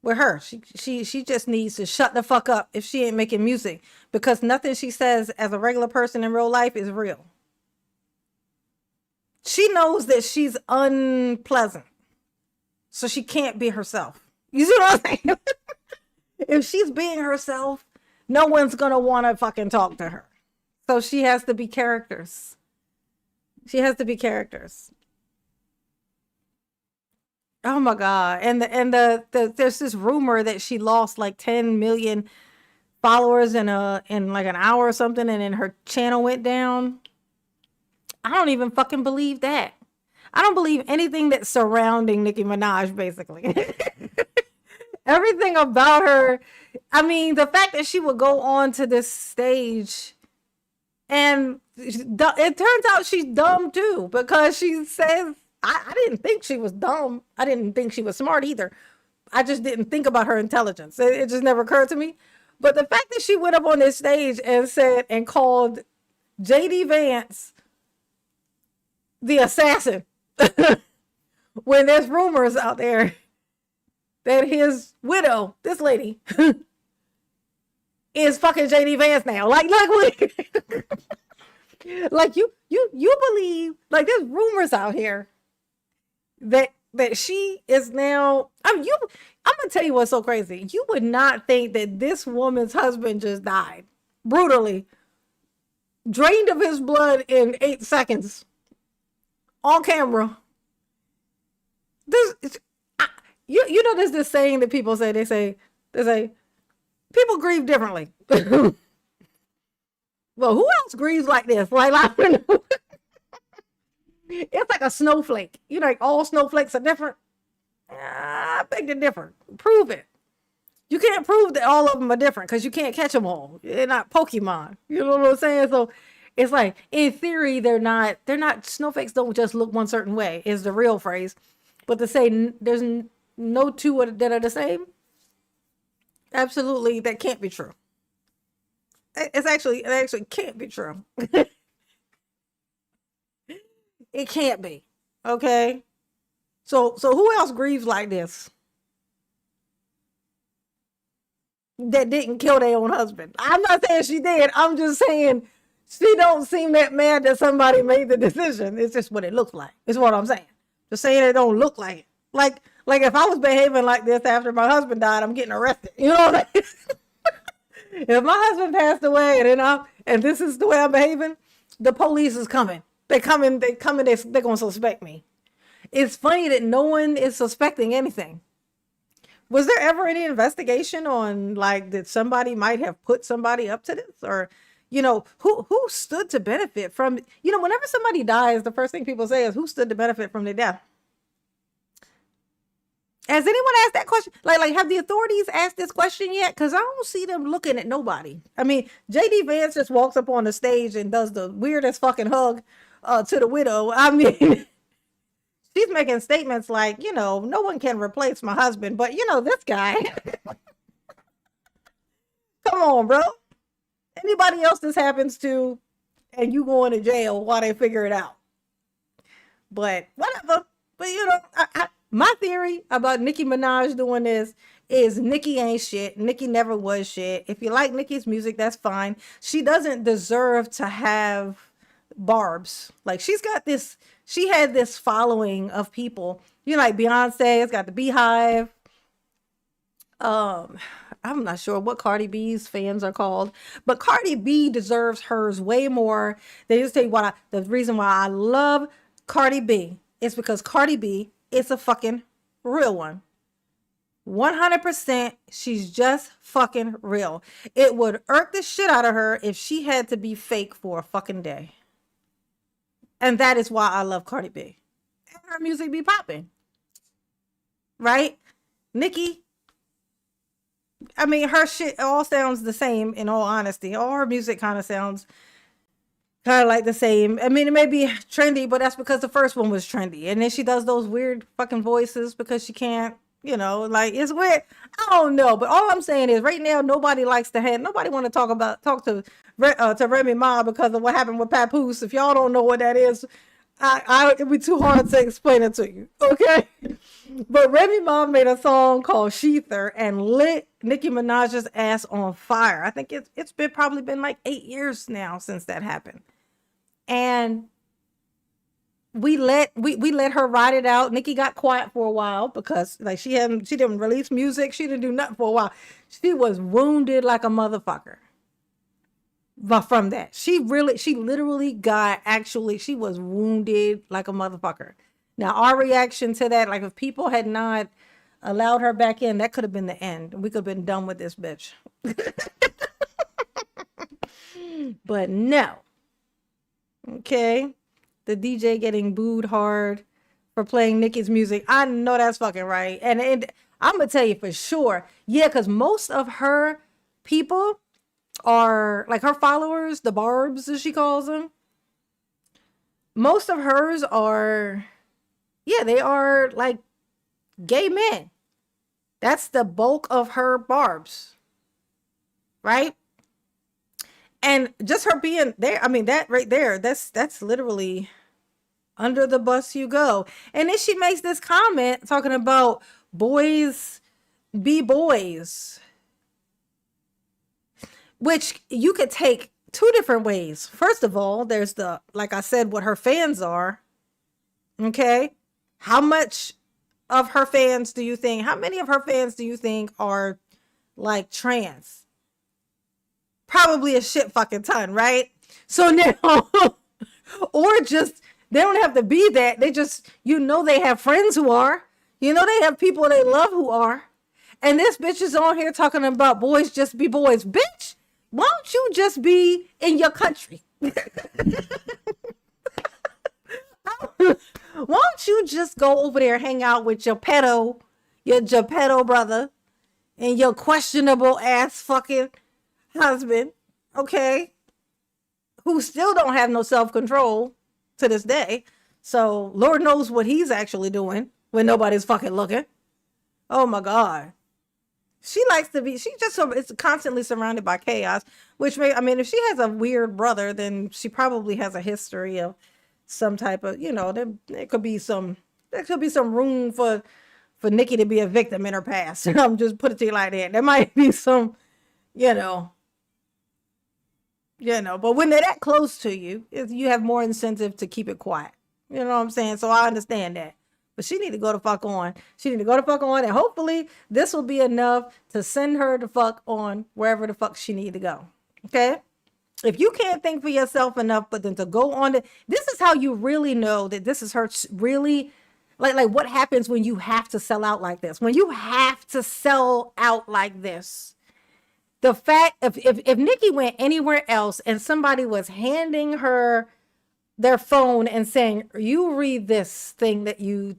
her. She just needs to shut the fuck up if she ain't making music, because nothing she says as a regular person in real life is real. She knows that she's unpleasant, so she can't be herself. You see what I'm saying? If she's being herself, no one's gonna want to fucking talk to her. So she has to be characters. She has to be characters. Oh my God. And there's this rumor that she lost like 10 million followers in like an hour or something, and then her channel went down. I don't even fucking believe that. I don't believe anything that's surrounding Nicki Minaj, basically. Everything about her. I mean, the fact that she would go on to this stage, and it turns out she's dumb too, because she says, I didn't think she was dumb. I didn't think she was smart either. I just didn't think about her intelligence. It just never occurred to me. But the fact that she went up on this stage and said and called JD Vance the assassin, when there's rumors out there that his widow, this lady, is fucking JD Vance now. Like like you believe, like, there's rumors out here that she is now. I'm gonna tell you what's so crazy. You would not think that this woman's husband just died brutally, drained of his blood in 8 seconds on camera. You know, there's this saying that people say. They say people grieve differently. Well, who else grieves like this? Like I don't know. It's like a snowflake. You know, like all snowflakes are different. I beg to differ. Prove it. You can't prove that all of them are different, because you can't catch them all. They're not Pokemon. You know what I'm saying? So it's like, in theory, they're not, snowflakes don't just look one certain way, is the real phrase. But to say there's no two that are the same, absolutely, that can't be true. It actually can't be true. It can't be. Okay. So who else grieves like this? That didn't kill their own husband. I'm not saying she did. I'm just saying she don't seem that mad that somebody made the decision. It's just what it looks like. It's what I'm saying. Just saying it don't look like it. Like if I was behaving like this after my husband died, I'm getting arrested. You know what I mean? If my husband passed away and this is the way I'm behaving, the police is coming. They're coming, they're going to suspect me. It's funny that no one is suspecting anything. Was there ever any investigation on, like, that somebody might have put somebody up to this? Or, you know, who stood to benefit from, you know, whenever somebody dies, the first thing people say is, who stood to benefit from their death? Has anyone asked that question? Like, have the authorities asked this question yet? Because I don't see them looking at nobody. I mean, JD Vance just walks up on the stage and does the weirdest fucking hug to the widow. I mean, she's making statements like, you know, no one can replace my husband, but, you know, this guy. Come on, bro. Anybody else this happens to, and you going to jail while they figure it out. But whatever. But, you know, my theory about Nicki Minaj doing this is Nicki ain't shit. Nicki never was shit. If you like Nicki's music, that's fine. She doesn't deserve to have barbs. Like, she had this following of people. You know, like Beyonce has got the Beehive. I'm not sure what Cardi B's fans are called, but Cardi B deserves hers way more. They just tell you the reason why I love Cardi B is because Cardi B is a fucking real one. 100%, she's just fucking real. It would irk the shit out of her if she had to be fake for a fucking day. And that is why I love Cardi B. And her music be popping. Right? Nicki, I mean, her shit all sounds the same, in all honesty. All her music kind of sounds kind of like the same. I mean, it may be trendy, but that's because the first one was trendy. And then she does those weird fucking voices because she can't, you know, like, it's weird. I don't know. But all I'm saying is right now, nobody want to talk to Remy Ma because of what happened with Papoose. If y'all don't know what that is, it'd be too hard to explain it to you. Okay. But Remy Ma made a song called Sheether and lit Nicki Minaj's ass on fire. I think it's probably been like 8 years now since that happened. And we let her ride it out. Nicki got quiet for a while because like she didn't release music. She didn't do nothing for a while. She was wounded like a motherfucker. But from that, she was wounded like a motherfucker. Now, our reaction to that, like if people had not allowed her back in, that could have been the end. We could have been done with this bitch. But no. Okay. The DJ getting booed hard for playing Nicki's music. I know that's fucking right. And I'm going to tell you for sure. Yeah, because most of her people are, like her followers, the barbs as she calls them. Most of hers are, yeah, they are like gay men. That's the bulk of her barbs. Right? And just her being there, I mean, that right there, that's literally under the bus you go. And then she makes this comment talking about boys be boys, which you could take two different ways. First of all, there's the, like I said, what her fans are. Okay. How many of her fans do you think are like trans? Probably a shit fucking ton, right? So now, or just, they don't have to be that. They just, they have friends who are, they have people they love who are. And this bitch is on here talking about boys just be boys. Bitch, why don't you just be in your country? Why don't you just go over there, hang out with your pedo brother and your questionable ass fucking husband, okay, who still don't have no self-control to this day. So Lord knows what he's actually doing when nobody's fucking looking. Oh my God. She just is constantly surrounded by chaos, which if she has a weird brother, then she probably has a history of some type of, there could be some room for Nicki to be a victim in her past. I'm just put it to you like that. There might be some, but when they're that close to you, you have more incentive to keep it quiet. You know what I'm saying? So I understand that. But she need to go the fuck on. And hopefully this will be enough to send her the fuck on wherever the fuck she need to go. Okay? If you can't think for yourself enough, but then to go on this is how you really know that this is her really, like what happens when you have to sell out like this. When you have to sell out like this. The fact, if Nicki went anywhere else and somebody was handing her their phone and saying, you read this thing that you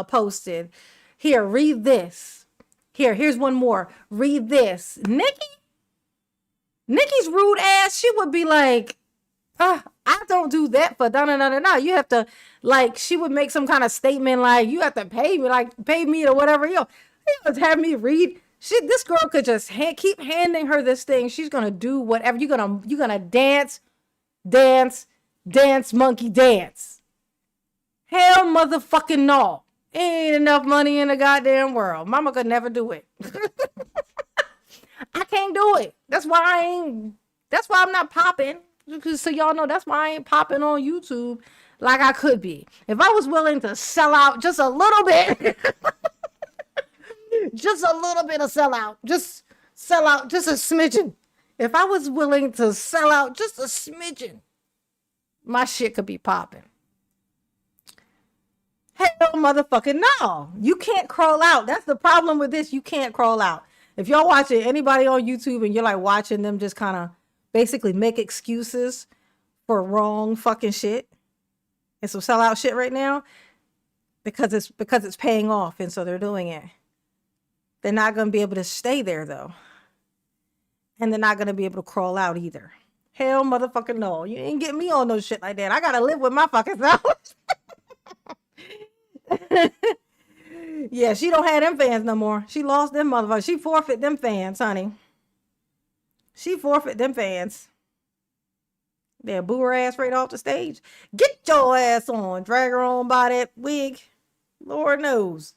posted. Here, read this. Here's one more. Read this. Nicki's rude ass, she would be like, I don't do that for no. You have to, like, she would make some kind of statement like, you have to pay me or whatever. You would have me read. This girl could just keep handing her this thing. She's gonna do whatever. You're gonna dance, monkey dance. Hell motherfucking no. Ain't enough money in the goddamn world. Mama could never do it. I can't do it. That's why I'm not popping. So y'all know that's why I ain't popping on YouTube like I could be. If I was willing to sell out just a little bit. Just a little bit of sellout. Just sell out just a smidgen. If I was willing to sell out just a smidgen, my shit could be popping. Hell motherfucking no. You can't crawl out. That's the problem with this. You can't crawl out. If y'all watching anybody on YouTube and you're like watching them just kind of basically make excuses for wrong fucking shit and some sellout shit right now, because it's paying off, and so they're doing it. They're not going to be able to stay there though. And they're not going to be able to crawl out either. Hell motherfucking no. You ain't getting me on no shit like that. I got to live with my fucking self. Yeah, she don't have them fans no more. She lost them motherfuckers. She forfeit them fans, honey. She forfeit them fans. They'll boo her ass right off the stage. Get your ass on. Drag her on by that wig. Lord knows.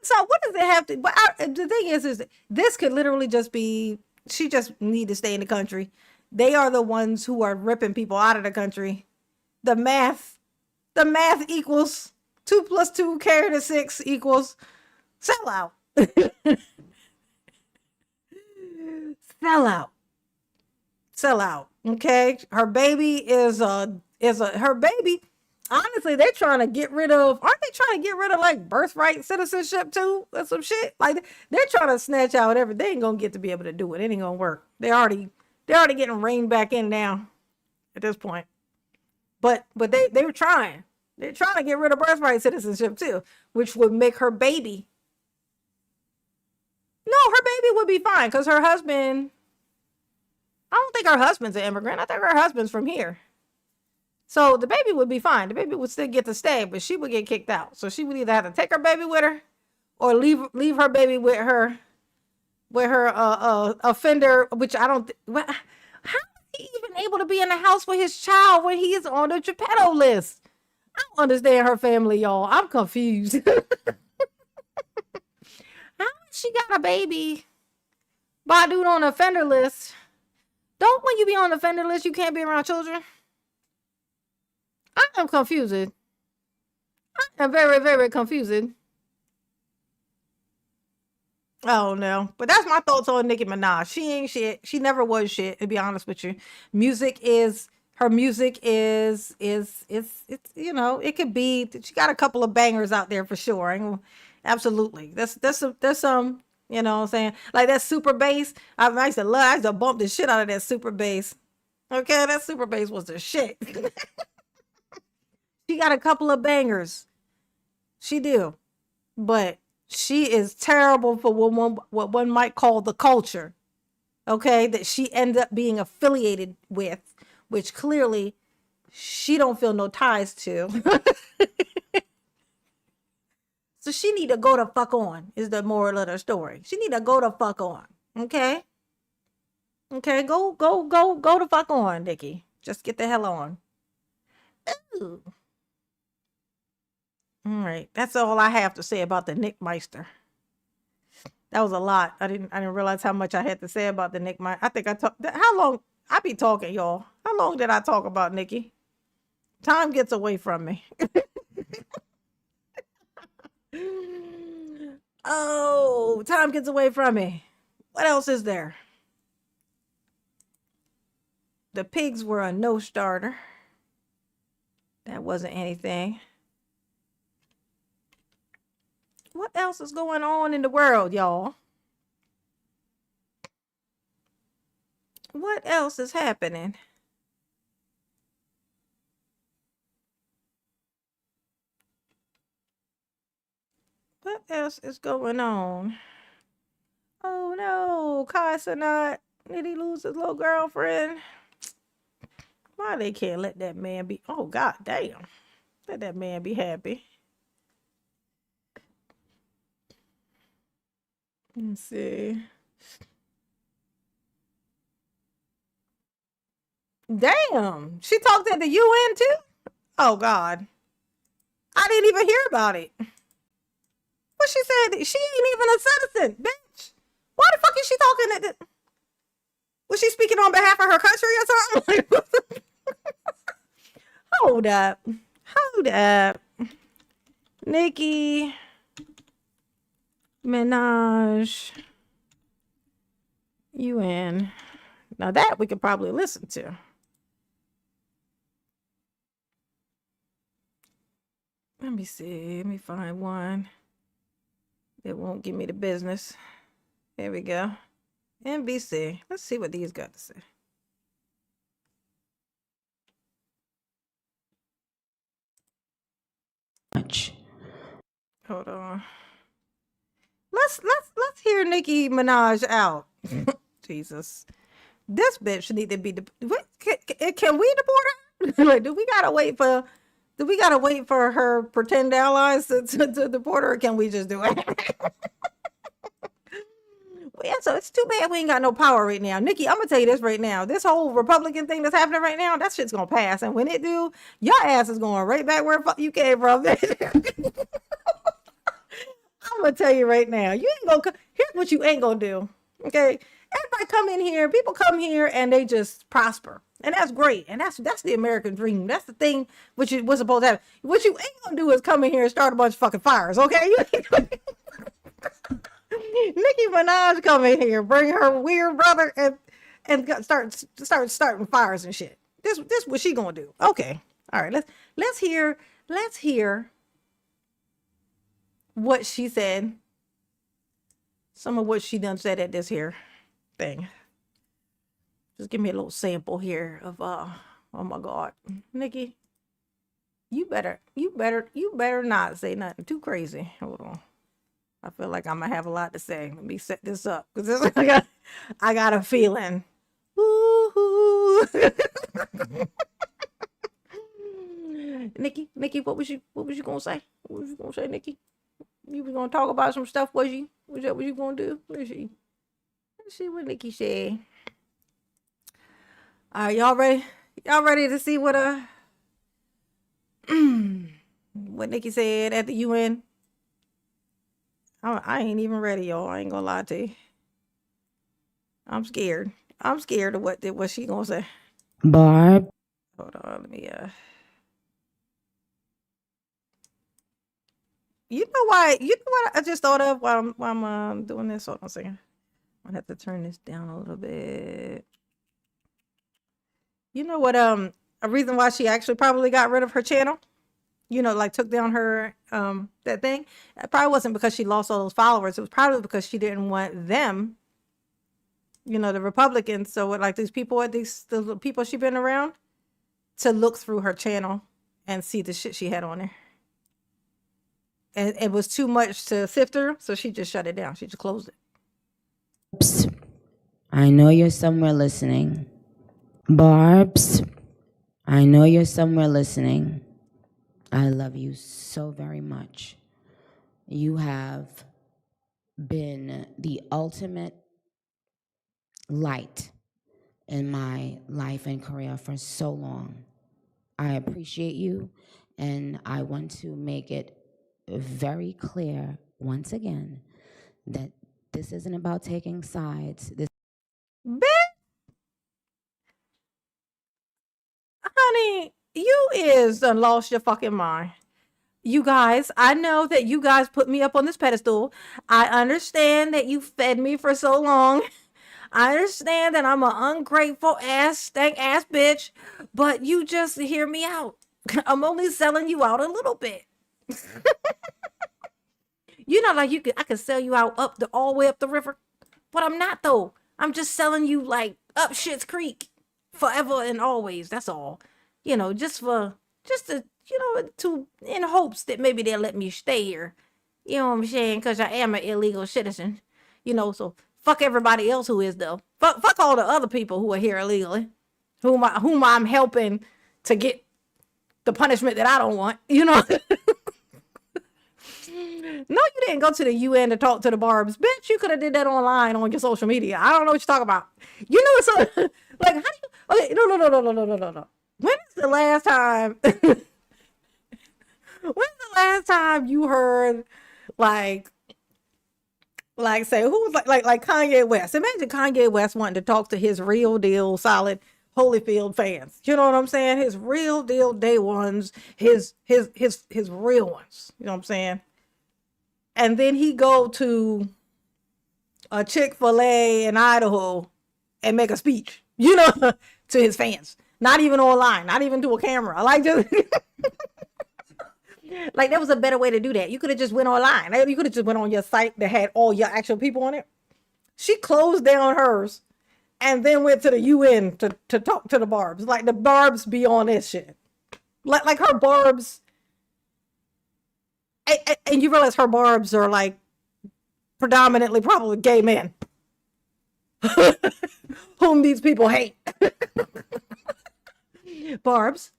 So what does it have to? But the thing is this could literally just be, she just need to stay in the country. They are the ones who are ripping people out of the country. The math equals 2 + 2 carried to 6 equals sellout. Sellout. Okay, her baby is her baby. Honestly, they're trying to get rid of. Aren't they trying to get rid of like birthright citizenship too, or some shit? Like they're trying to snatch out everything. They ain't gonna get to be able to do it. It ain't gonna work. They're already getting reined back in now. At this point, but they were trying. They're trying to get rid of birthright citizenship too, which would make her baby. No, her baby would be fine because her husband. I don't think her husband's an immigrant. I think her husband's from here. So the baby would be fine. The baby would still get to stay, but she would get kicked out. So she would either have to take her baby with her or leave her baby with her offender, which I don't how is he even able to be in the house with his child when he is on the Geppetto list? I don't understand her family, y'all. I'm confused. How she got a baby by a dude on the offender list? Don't when you be on the offender list, you can't be around children? I am confused. I am very, very confused. Oh no. But that's my thoughts on Nicki Minaj. She ain't shit. She never was shit, to be honest with you. Her music is it's you know, it could be, she got a couple of bangers out there for sure. Absolutely. There's some, you know what I'm saying? Like that super bass. I used to bump the shit out of that super bass. Okay, that super bass was the shit. She got a couple of bangers. She do. But she is terrible for what one might call the culture. Okay, that she ended up being affiliated with, which clearly she don't feel no ties to. So she need to go the fuck on, is the moral of the story. She need to go the fuck on. Okay? Okay, go the fuck on, Nikki. Just get the hell on. Ooh. All right, that's all I have to say about the Nick Meister. That was a lot. I didn't realize how much I had to say about the Nick Meister. I think I talked. How long I be talking, y'all? How long did I talk about Nikki? Time gets away from me. Oh, time gets away from me. What else is there? The pigs were a no starter. That wasn't anything. What else is going on in the world, y'all? What else is happening? What else is going on? Oh no, Kai Cenat, did he lose his little girlfriend? Why they can't let that man be? Oh god damn, let that man be happy. Let's see. Damn, she talked at the UN too? Oh god, I didn't even hear about it. What she said? She ain't even a citizen, bitch. Why the fuck is she talking at the... Was she speaking on behalf of her country or something? Hold up. Nicki Minaj UN. Now that we could probably listen to. Let me see. Let me find one that won't give me the business. There we go. NBC. Let's see what these got to say. Much. Hold on. Let's hear Nicki Minaj out. Jesus, this bitch need to be. What, can we deport her? Like, do we gotta wait for her pretend allies to deport her, or can we just do it? Yeah, so it's too bad we ain't got no power right now. Nikki, I'm gonna tell you this right now. This whole Republican thing that's happening right now, that shit's gonna pass. And when it do, your ass is going right back where the fuck you came from. I'm gonna tell you right now. You ain't gonna. Here's what you ain't gonna do. Okay, everybody come in here. People come here and they just prosper, and that's great. And that's the American dream. That's the thing which was supposed to happen. What you ain't gonna do is come in here and start a bunch of fucking fires. Okay. Nicki Minaj come in here, bring her weird brother, and start starting fires and shit. This what she gonna do? Okay, all right. Let's hear what she said. Some of what she done said at this here thing. Just give me a little sample here of oh my God, Nicki, you better not say nothing too crazy. Hold on. I feel like I'm gonna have a lot to say. Let me set this up because I got a feeling. Woo-hoo. Nikki, what was you gonna say? What was you gonna say, Nikki? You was gonna talk about some stuff, was you? Was that what you gonna do? Let's see what Nikki said. All right, y'all ready? Y'all ready to see what what Nikki said at the UN? I ain't even ready, y'all. I ain't gonna lie to you. I'm scared. I'm scared of what she gonna say. Barb. Hold on, let me You know what I just thought of while I'm doing this? Hold on a second. I'm gonna have to turn this down a little bit. You know what a reason why she actually probably got rid of her channel? You know, like took down her that thing. It probably wasn't because she lost all those followers. It was probably because she didn't want them, you know, the Republicans. So what, like the people she been around, to look through her channel and see the shit she had on there. And it was too much to sift through, so she just shut it down. She just closed it. Barbs, I know you're somewhere listening. Barbs, I know you're somewhere listening. I love you so very much. You have been the ultimate light in my life and career for so long. I appreciate you, and I want to make it very clear once again that this isn't about taking sides. Honey, you done lost your fucking mind. You guys, I know that you guys put me up on this pedestal. I understand that you fed me for so long. I understand that I'm an ungrateful stank ass bitch, but you just hear me out. I'm only selling you out a little bit. You know, like I could sell you out all the way up the river, but I'm not though. I'm just selling you like up Shit's Creek, forever and always. That's all. You know, just in hopes that maybe they'll let me stay here. You know what I'm saying? Because I am an illegal citizen. You know, so fuck everybody else who is though. Fuck all the other people who are here illegally, whom I'm helping to get the punishment that I don't want. You know. No, you didn't go to the UN to talk to the Barbs. Bitch, you could have did that online on your social media. I don't know what you're talking about. You know, so like, how do you, okay, no. When is the last time, you heard, like say, who was like Kanye West? Imagine Kanye West wanting to talk to his real deal, solid Holyfield fans. You know what I'm saying? His real deal day ones, his real ones. You know what I'm saying? And then he go to a Chick-fil-A in Idaho and make a speech, you know, to his fans. Not even online, not even to a camera. Like just Like, there was a better way to do that. You could have just went online. You could have just went on your site that had all your actual people on it. She closed down hers and then went to the UN to talk to the Barbs. Like, the Barbs be on this shit. Like her Barbs. And you realize her Barbs are like predominantly probably gay men. Whom these people hate. Barbs,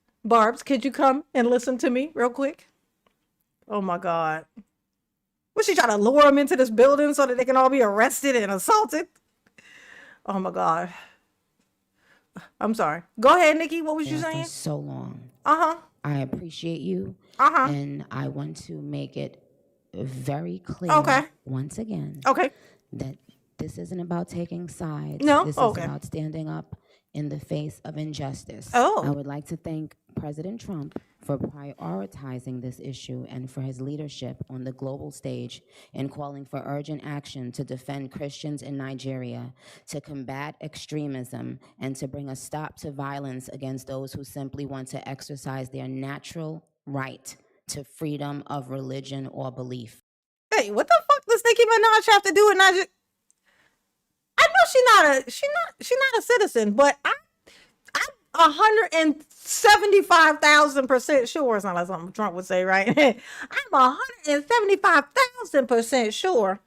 could you come and listen to me real quick? Oh my God. Was she trying to lure them into this building so that they can all be arrested and assaulted? Oh my God. I'm sorry. Go ahead, Nikki. What was you saying? For so long. Uh-huh. I appreciate you. Uh-huh. And I want to make it very clear once again that this isn't about taking sides. No? This is about standing up in the face of injustice. Oh. I would like to thank President Trump for prioritizing this issue and for his leadership on the global stage in calling for urgent action to defend Christians in Nigeria, to combat extremism, and to bring a stop to violence against those who simply want to exercise their natural right to freedom of religion or belief. Hey, what the fuck does Nicki Minaj have to do with Nigeria? I know she's not a citizen, but I'm 175,000% sure. It's not like something Trump would say, right? I'm 175,000% sure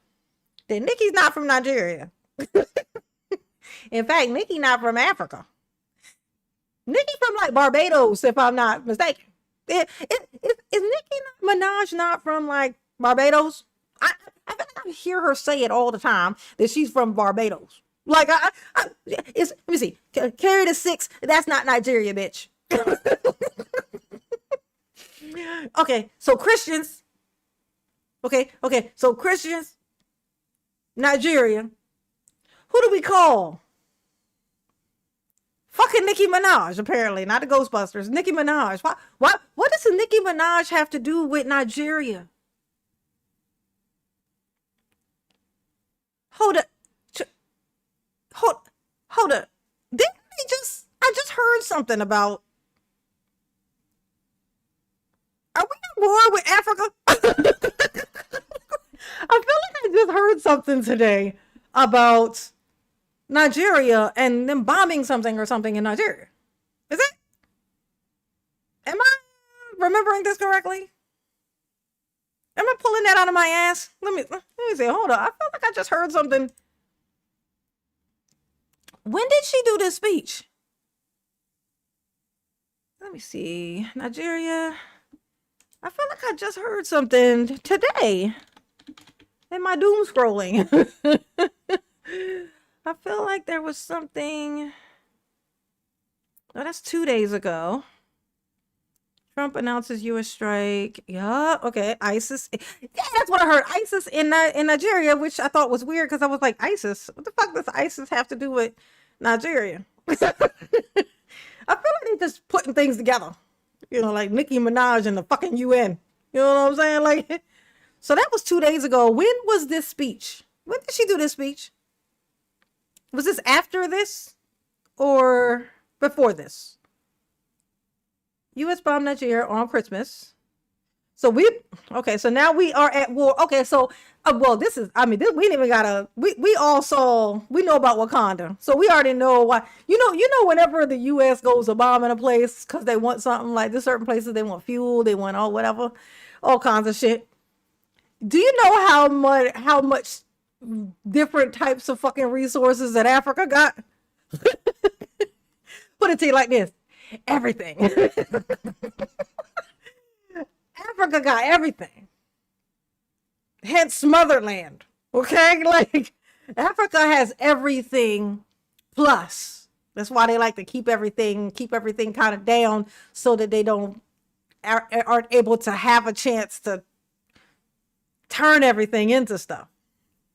that Nicki's not from Nigeria. In fact, Nicki not from Africa. Nicki from like Barbados, if I'm not mistaken. Is Nicki Minaj not from like Barbados? I feel like I hear her say it all the time that she's from Barbados. Like, let me see. Carry the 6. That's not Nigeria, bitch. Okay, so Christians. Okay, so Christians, Nigeria. Who do we call? Fucking Nicki Minaj, apparently, not the Ghostbusters. Nicki Minaj. What does Nicki Minaj have to do with Nigeria? Hold up. Didn't I just heard something about, are we at war with Africa? I feel like I just heard something today about Nigeria and them bombing something or something in Nigeria. Is it? Am I remembering this correctly? Am I pulling that out of my ass? Let me see. Hold on. I feel like I just heard something. When did she do this speech? Let me see. Nigeria. I feel like I just heard something today in my doom scrolling. I feel like there was something. Oh, that's 2 days ago. Trump announces U.S. strike. Yeah, okay. ISIS. Yeah, that's what I heard. ISIS in Nigeria, which I thought was weird because I was like, ISIS? What the fuck does ISIS have to do with Nigeria? I feel like they're just putting things together. You know, like Nicki Minaj and the fucking UN. You know what I'm saying? Like, so that was 2 days ago. When was this speech? When did she do this speech? Was this after this or before this? U.S. bombed Nigeria on Christmas. So so now we are at war. Okay, so, this is, we didn't even gotta, we know about Wakanda. So we already know why, you know, whenever the U.S. goes to bomb in a place, because they want something, like there's certain places they want fuel, they want whatever, all kinds of shit. Do you know how much different types of fucking resources that Africa got? Put it to you like this. Everything. Africa got everything. Hence motherland. Okay? Like, Africa has everything plus. That's why they like to keep everything kind of down so that they aren't able to have a chance to turn everything into stuff.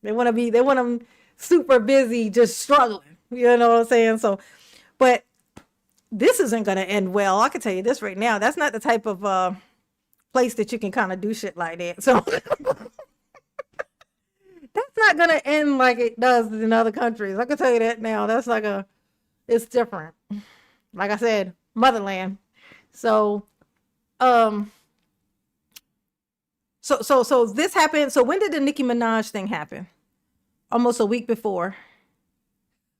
They want them super busy just struggling. You know what I'm saying? So, but this isn't going to end well. I can tell you this right now. That's not the type of place that you can kind of do shit like that. So that's not going to end like it does in other countries. I can tell you that now. It's different. Like I said, motherland. So, So this happened. So when did the Nicki Minaj thing happen? Almost a week before.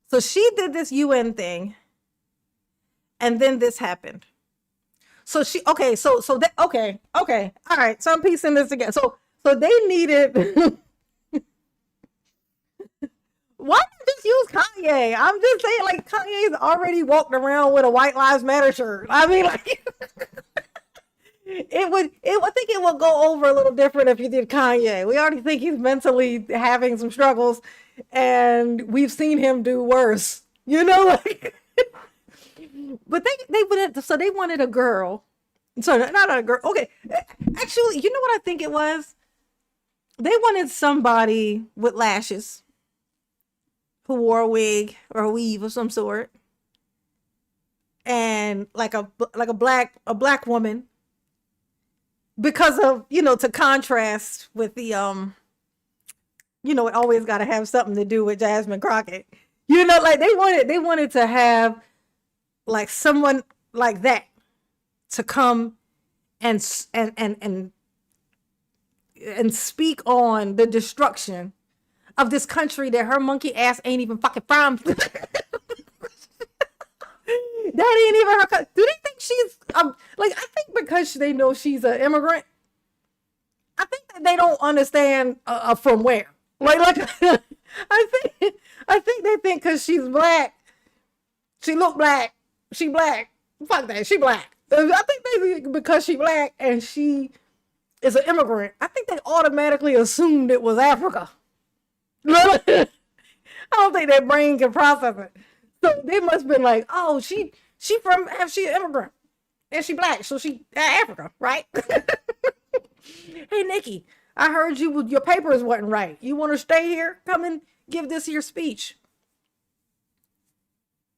So she did this UN thing, and then this happened. So she okay. So that okay. All right. So I'm piecing this together. So they needed. Why not just use Kanye? I'm just saying, like, Kanye's already walked around with a White Lives Matter shirt. I mean, like, I think it would go over a little different if you did Kanye. We already think he's mentally having some struggles, and we've seen him do worse. You know, like, but they wanted a girl. So not a girl. Okay, actually, you know what I think it was? They wanted somebody with lashes, who wore a wig or a weave of some sort, and like a black woman, because of, to contrast with the it always got to have something to do with Jasmine Crockett. Like they wanted to have like someone like that to come and speak on the destruction of this country that her monkey ass ain't even fucking from. That ain't even her. Do they think she's like? I think because they know she's an immigrant, I think that they don't understand from where. Like I think they think because she's black, she look black, she black. Fuck that, she black. I think they think because she black and she is an immigrant, I think they automatically assumed it was Africa. I don't think their brain can process it. So they must have been like, oh, she an immigrant and she black, so she Africa, right? Hey Nikki, I heard your papers wasn't right. You want to stay here? Come and give this here speech.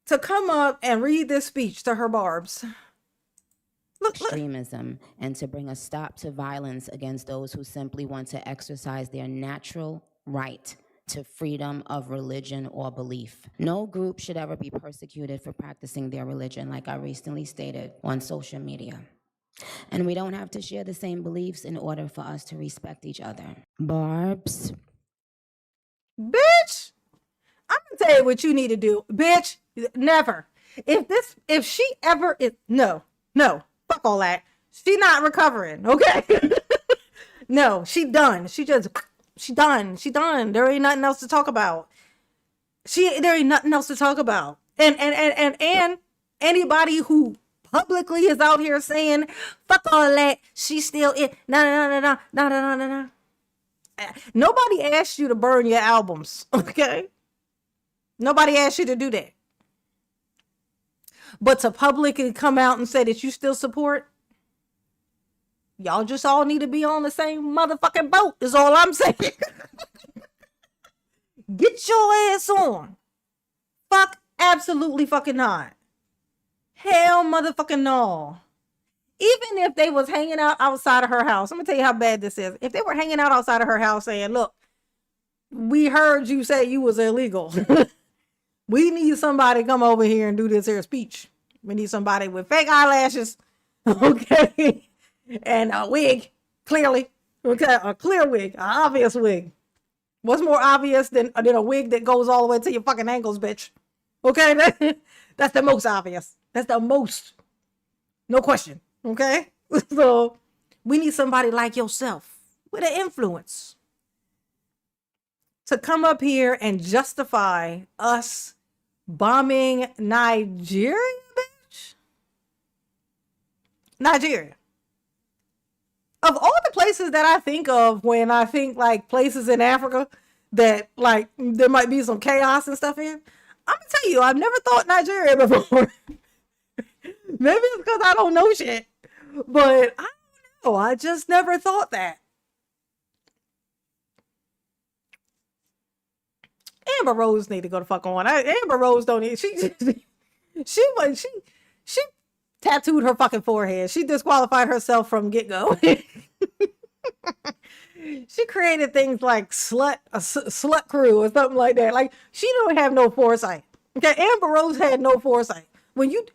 To come up and read this speech to her barbs. Look. Extremism, and to bring a stop to violence against those who simply want to exercise their natural right to freedom of religion or belief. No group should ever be persecuted for practicing their religion, like I recently stated on social media. And we don't have to share the same beliefs in order for us to respect each other. Barbs. Bitch, I'm gonna tell you what you need to do. Bitch, never. If she ever is, no, fuck all that. She not recovering, okay? No, she done. She done. There ain't nothing else to talk about. There ain't nothing else to talk about. And anybody who publicly is out here saying, fuck all that, she's still in. No. Nobody asked you to burn your albums, okay? Nobody asked you to do that. But to publicly come out and say that you still support, y'all just all need to be on the same motherfucking boat, is all I'm saying. Get your ass on. Fuck, absolutely fucking not. Hell motherfucking no. Even if they was hanging out outside of her house, I'm gonna tell you how bad this is. If they were hanging out outside of her house saying, look, we heard you say you was illegal. We need somebody to come over here and do this here speech. We need somebody with fake eyelashes, okay? And a wig, clearly. Okay, a clear wig, an obvious wig. What's more obvious than a wig that goes all the way to your fucking ankles, bitch? Okay, that's the most obvious. That's the most. No question, okay? So we need somebody like yourself with an influence to come up here and justify us bombing Nigeria, bitch. Nigeria. Of all the places that I think of when I think like places in Africa that like there might be some chaos and stuff in, I'm gonna tell you, I've never thought Nigeria before. Maybe it's because I don't know shit, but I don't know. I just never thought that. Amber Rose need to go to fuck on. Amber Rose don't need. She tattooed her fucking forehead. She disqualified herself from get go. She created things like a slut crew or something like that. Like she don't have no foresight. Okay, Amber Rose had no foresight. When you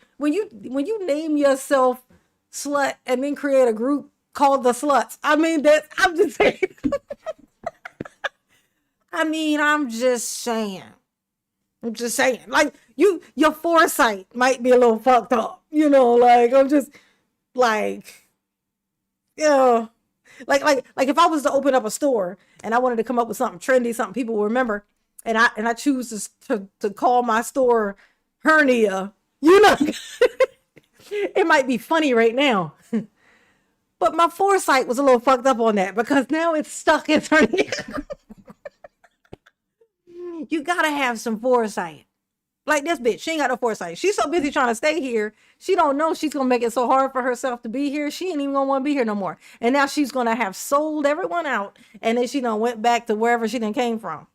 name yourself slut and then create a group called the sluts. I mean, I'm just saying. I'm just saying. Like, your foresight might be a little fucked up. Like, I'm just, like, like if I was to open up a store and I wanted to come up with something trendy, something people will remember, and I choose to call my store Hernia, it might be funny right now. But my foresight was a little fucked up on that because now it's stuck in Hernia. You gotta have some foresight. Like this bitch, she ain't got no foresight. She's so busy trying to stay here, she don't know she's gonna make it so hard for herself to be here. She ain't even gonna want to be here no more. And now she's gonna have sold everyone out, and then she done went back to wherever she done came from.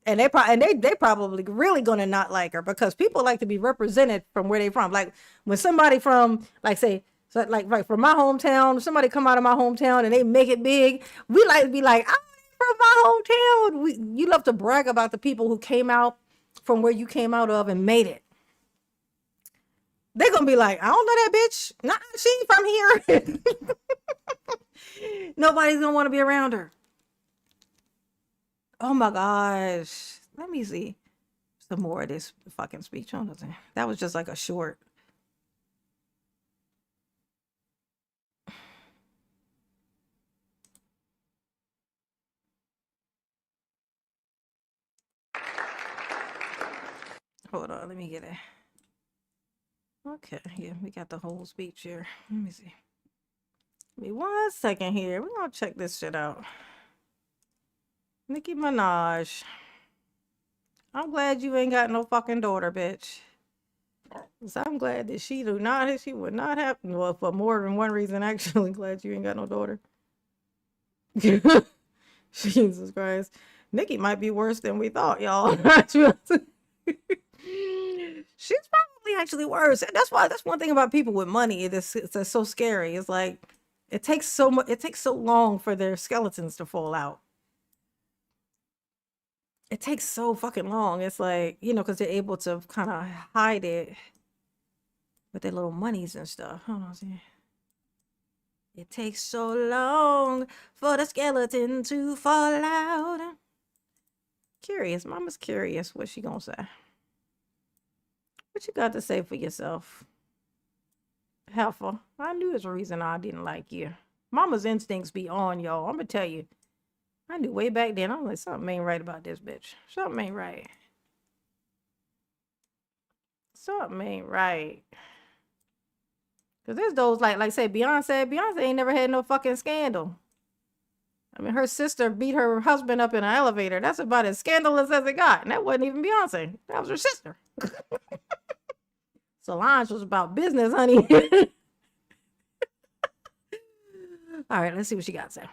And they probably really gonna not like her because people like to be represented from where they from. Like when somebody from, like, say, so like right from my hometown, somebody come out of my hometown and they make it big, we like to be like, I'm from my hometown. You love to brag about the people who came out from where you came out of and made it. They're gonna be like, I don't know that bitch. Nah, she ain't from here. Nobody's gonna want to be around her. Oh my gosh. Let me see some more of this fucking speech. That was just like a short. Hold on, let me get it. Okay, yeah, we got the whole speech here. Let me see. Give me 1 second here. We're gonna check this shit out. Nicki Minaj. I'm glad you ain't got no fucking daughter, bitch. So I'm glad that she would not have, well, for more than one reason, actually, glad you ain't got no daughter. Jesus Christ. Nicki might be worse than we thought, y'all. She's probably actually worse. And that's one thing about people with money. It's so scary. It's like it takes so long for their skeletons to fall out. It takes so fucking long. It's like, because they're able to kind of hide it with their little monies and stuff. Hold on, see. It takes so long for the skeleton to fall out. Curious. Mama's curious. What's she gonna say? What you got to say for yourself? Heifer, I knew there's a reason I didn't like you. Mama's instincts be on, y'all. I'm gonna tell you. I knew way back then. I'm like, something ain't right about this bitch. Something ain't right. Something ain't right. Cause there's those like say Beyonce ain't never had no fucking scandal. I mean, her sister beat her husband up in an elevator. That's about as scandalous as it got. And that wasn't even Beyonce. That was her sister. Solange was about business, honey. All right, let's see what she got to say.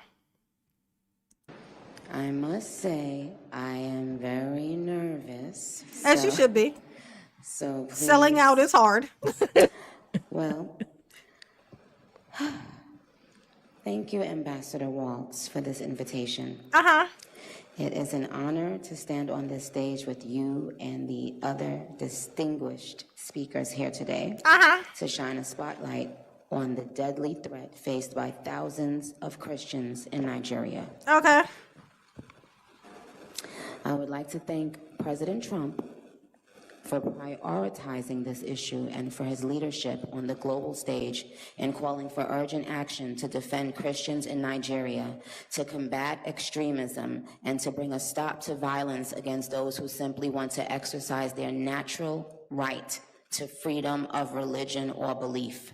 I must say, I am very nervous. As you should be. So please, selling out is hard. Well, thank you, Ambassador Waltz, for this invitation. Uh-huh. It is an honor to stand on this stage with you and the other distinguished speakers here today to shine a spotlight on the deadly threat faced by thousands of Christians in Nigeria. Okay. I would like to thank President Trump for prioritizing this issue and for his leadership on the global stage in calling for urgent action to defend Christians in Nigeria, to combat extremism, and to bring a stop to violence against those who simply want to exercise their natural right to freedom of religion or belief.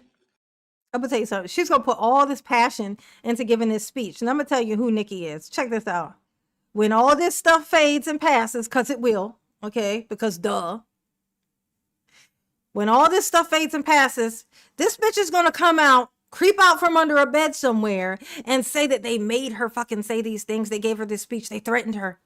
I'm gonna tell you something. She's gonna put all this passion into giving this speech. And I'm gonna tell you who Nicki is. Check this out. When all this stuff fades and passes, because it will, okay, because duh. When all this stuff fades and passes, this bitch is gonna come out, creep out from under a bed somewhere, and say that they made her fucking say these things. They gave her this speech. They threatened her.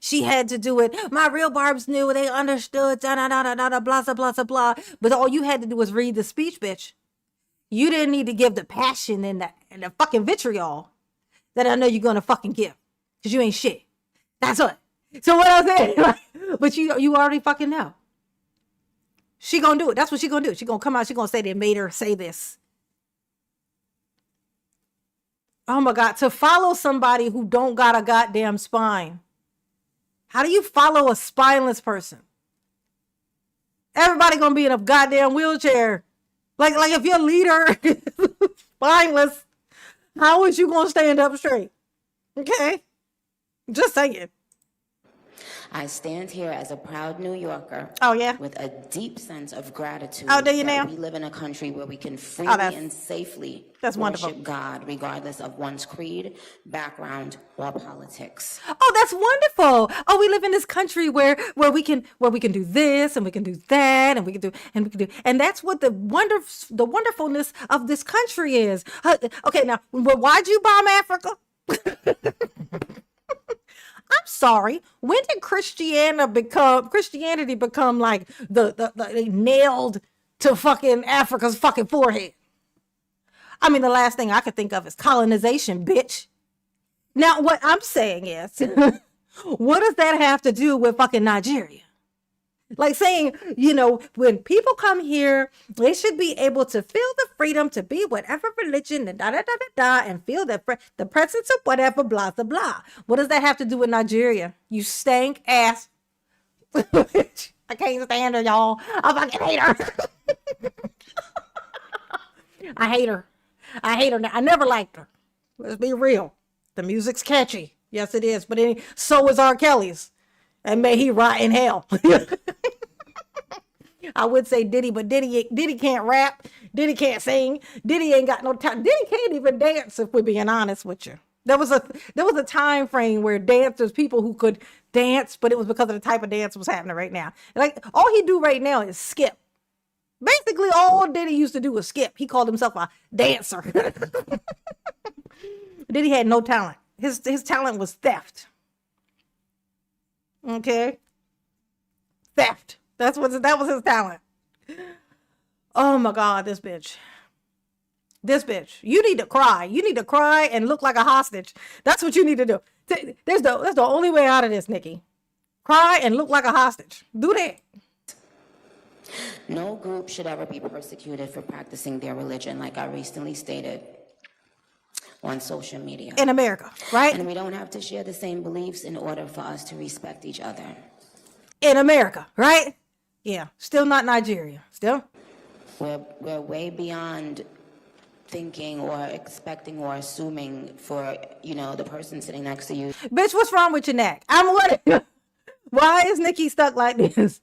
She had to do it. My real barbs knew. They understood. Da da da da da da. Blah blah blah blah blah. But all you had to do was read the speech, bitch. You didn't need to give the passion and the fucking vitriol that I know you're gonna fucking give, cause you ain't shit. That's what. So what I'm saying, but you already fucking know. She gonna do it. That's what she gonna do. She gonna come out. She gonna say they made her say this. Oh my God, to follow somebody who don't got a goddamn spine. How do you follow a spineless person? Everybody gonna be in a goddamn wheelchair. Like if your leader is spineless, how is you gonna stand up straight? Okay? Just saying. I stand here as a proud New Yorker. Oh, yeah? With a deep sense of gratitude Oh, do you that now? we live in a country where we can freely and safely that's wonderful. worship God regardless of one's creed, background, or politics. Oh, that's wonderful. Oh, we live in this country where we can do this and we can do that and we can do and that's what the wonderfulness of this country is. Okay, now why'd you bomb Africa? I'm sorry. When did Christianity become like the nailed to fucking Africa's fucking forehead? I mean, the last thing I could think of is colonization, bitch. Now, what I'm saying is, what does that have to do with fucking Nigeria? Like saying, when people come here, they should be able to feel the freedom to be whatever religion and and feel the presence of whatever, blah, blah, blah. What does that have to do with Nigeria? You stank ass. I can't stand her, y'all. I fucking hate her. I hate her. I hate her now. I never liked her. Let's be real. The music's catchy. Yes, it is. But so is R. Kelly's. And may he rot in hell. I would say Diddy, but Diddy can't rap. Diddy can't sing. Diddy ain't got no time. Diddy can't even dance, if we're being honest with you. There was a time frame where dancers, people who could dance, but it was because of the type of dance was happening right now. Like, all he do right now is skip. Basically, all Diddy used to do was skip. He called himself a dancer. Diddy had no talent. His talent was theft. Okay? Theft. That was his talent. Oh my God, this bitch. You need to cry. You need to cry and look like a hostage. That's what you need to do. That's the only way out of this, Nikki. Cry and look like a hostage. Do that. No group should ever be persecuted for practicing their religion, like I recently stated on social media. In America, right? And we don't have to share the same beliefs in order for us to respect each other. In America, right? Yeah, still not Nigeria. Still? We're way beyond thinking or expecting or assuming for, the person sitting next to you. Bitch, what's wrong with your neck? Why is Nikki stuck like this?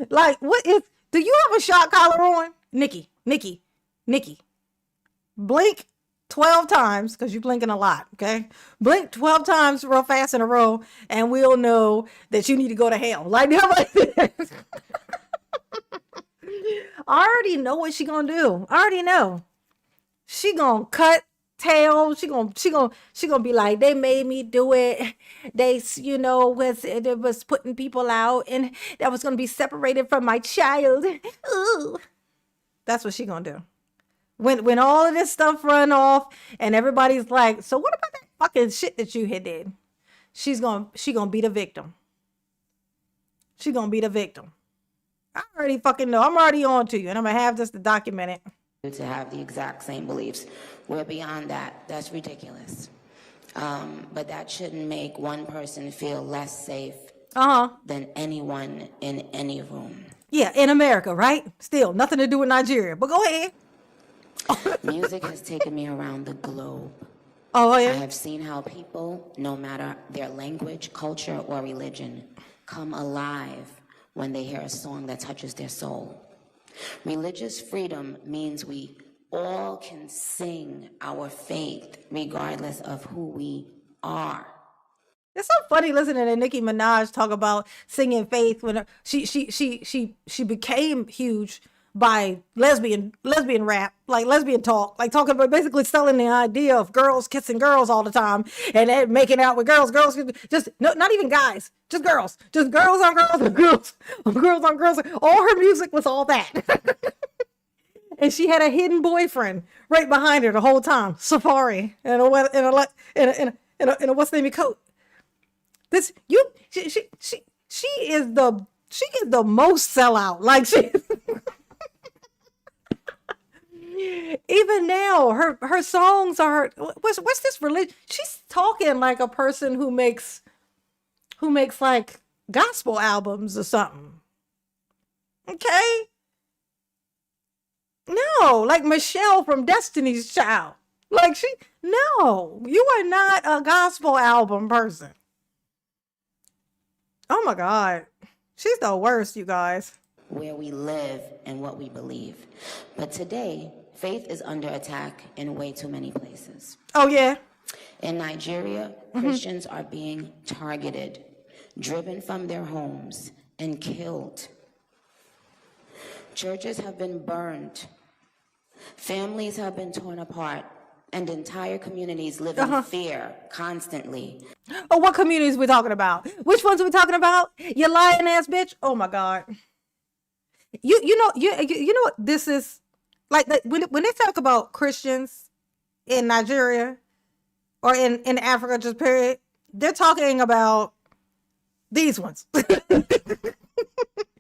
Like, do you have a shot collar on? Nikki. Blink 12 times, because you're blinking a lot, okay? Blink 12 times real fast in a row, and we'll know that you need to go to hell. Like that. I already know what she gonna do. I already know. She gonna cut tail. She gonna be like, they made me do it. They, it was putting people out, and that was gonna be separated from my child. Ooh. That's what she gonna do. When all of this stuff run off and everybody's like, so what about that fucking shit that you had did? She gonna be the victim. She gonna be the victim. I already fucking know. I'm already on to you, and I'm gonna have this to document it. To have the exact same beliefs. We're beyond that. That's ridiculous. But that shouldn't make one person feel less safe than anyone in any room. Yeah, in America, right? Still, nothing to do with Nigeria. But go ahead. Music has taken me around the globe. Oh, yeah? I have seen how people, no matter their language, culture, or religion, come alive when they hear a song that touches their soul. Religious freedom means we all can sing our faith regardless of who we are. It's so funny listening to Nicki Minaj talk about singing faith when she became huge by lesbian rap, like lesbian talk, like talking about basically selling the idea of girls kissing girls all the time and then making out with girls, just not even guys, just girls on girls and girls on girls. All her music was all that. And she had a hidden boyfriend right behind her the whole time, Safari, in a what's the name of coat. She is the most sellout. Like Even now, her songs are what's this religion? She's talking like a person who makes like gospel albums or something. Okay? No, like Michelle from Destiny's Child. Like no, you are not a gospel album person. Oh my God. She's the worst, you guys. Where we live and what we believe. But today, faith is under attack in way too many places. Oh yeah. In Nigeria, Christians are being targeted, driven from their homes, and killed. Churches have been burned. Families have been torn apart. And entire communities live in fear constantly. Oh, what communities we talking about? Which ones are we talking about? You lying ass bitch. Oh my God. You know what this is like when they talk about Christians in Nigeria or in Africa, just period, they're talking about these ones.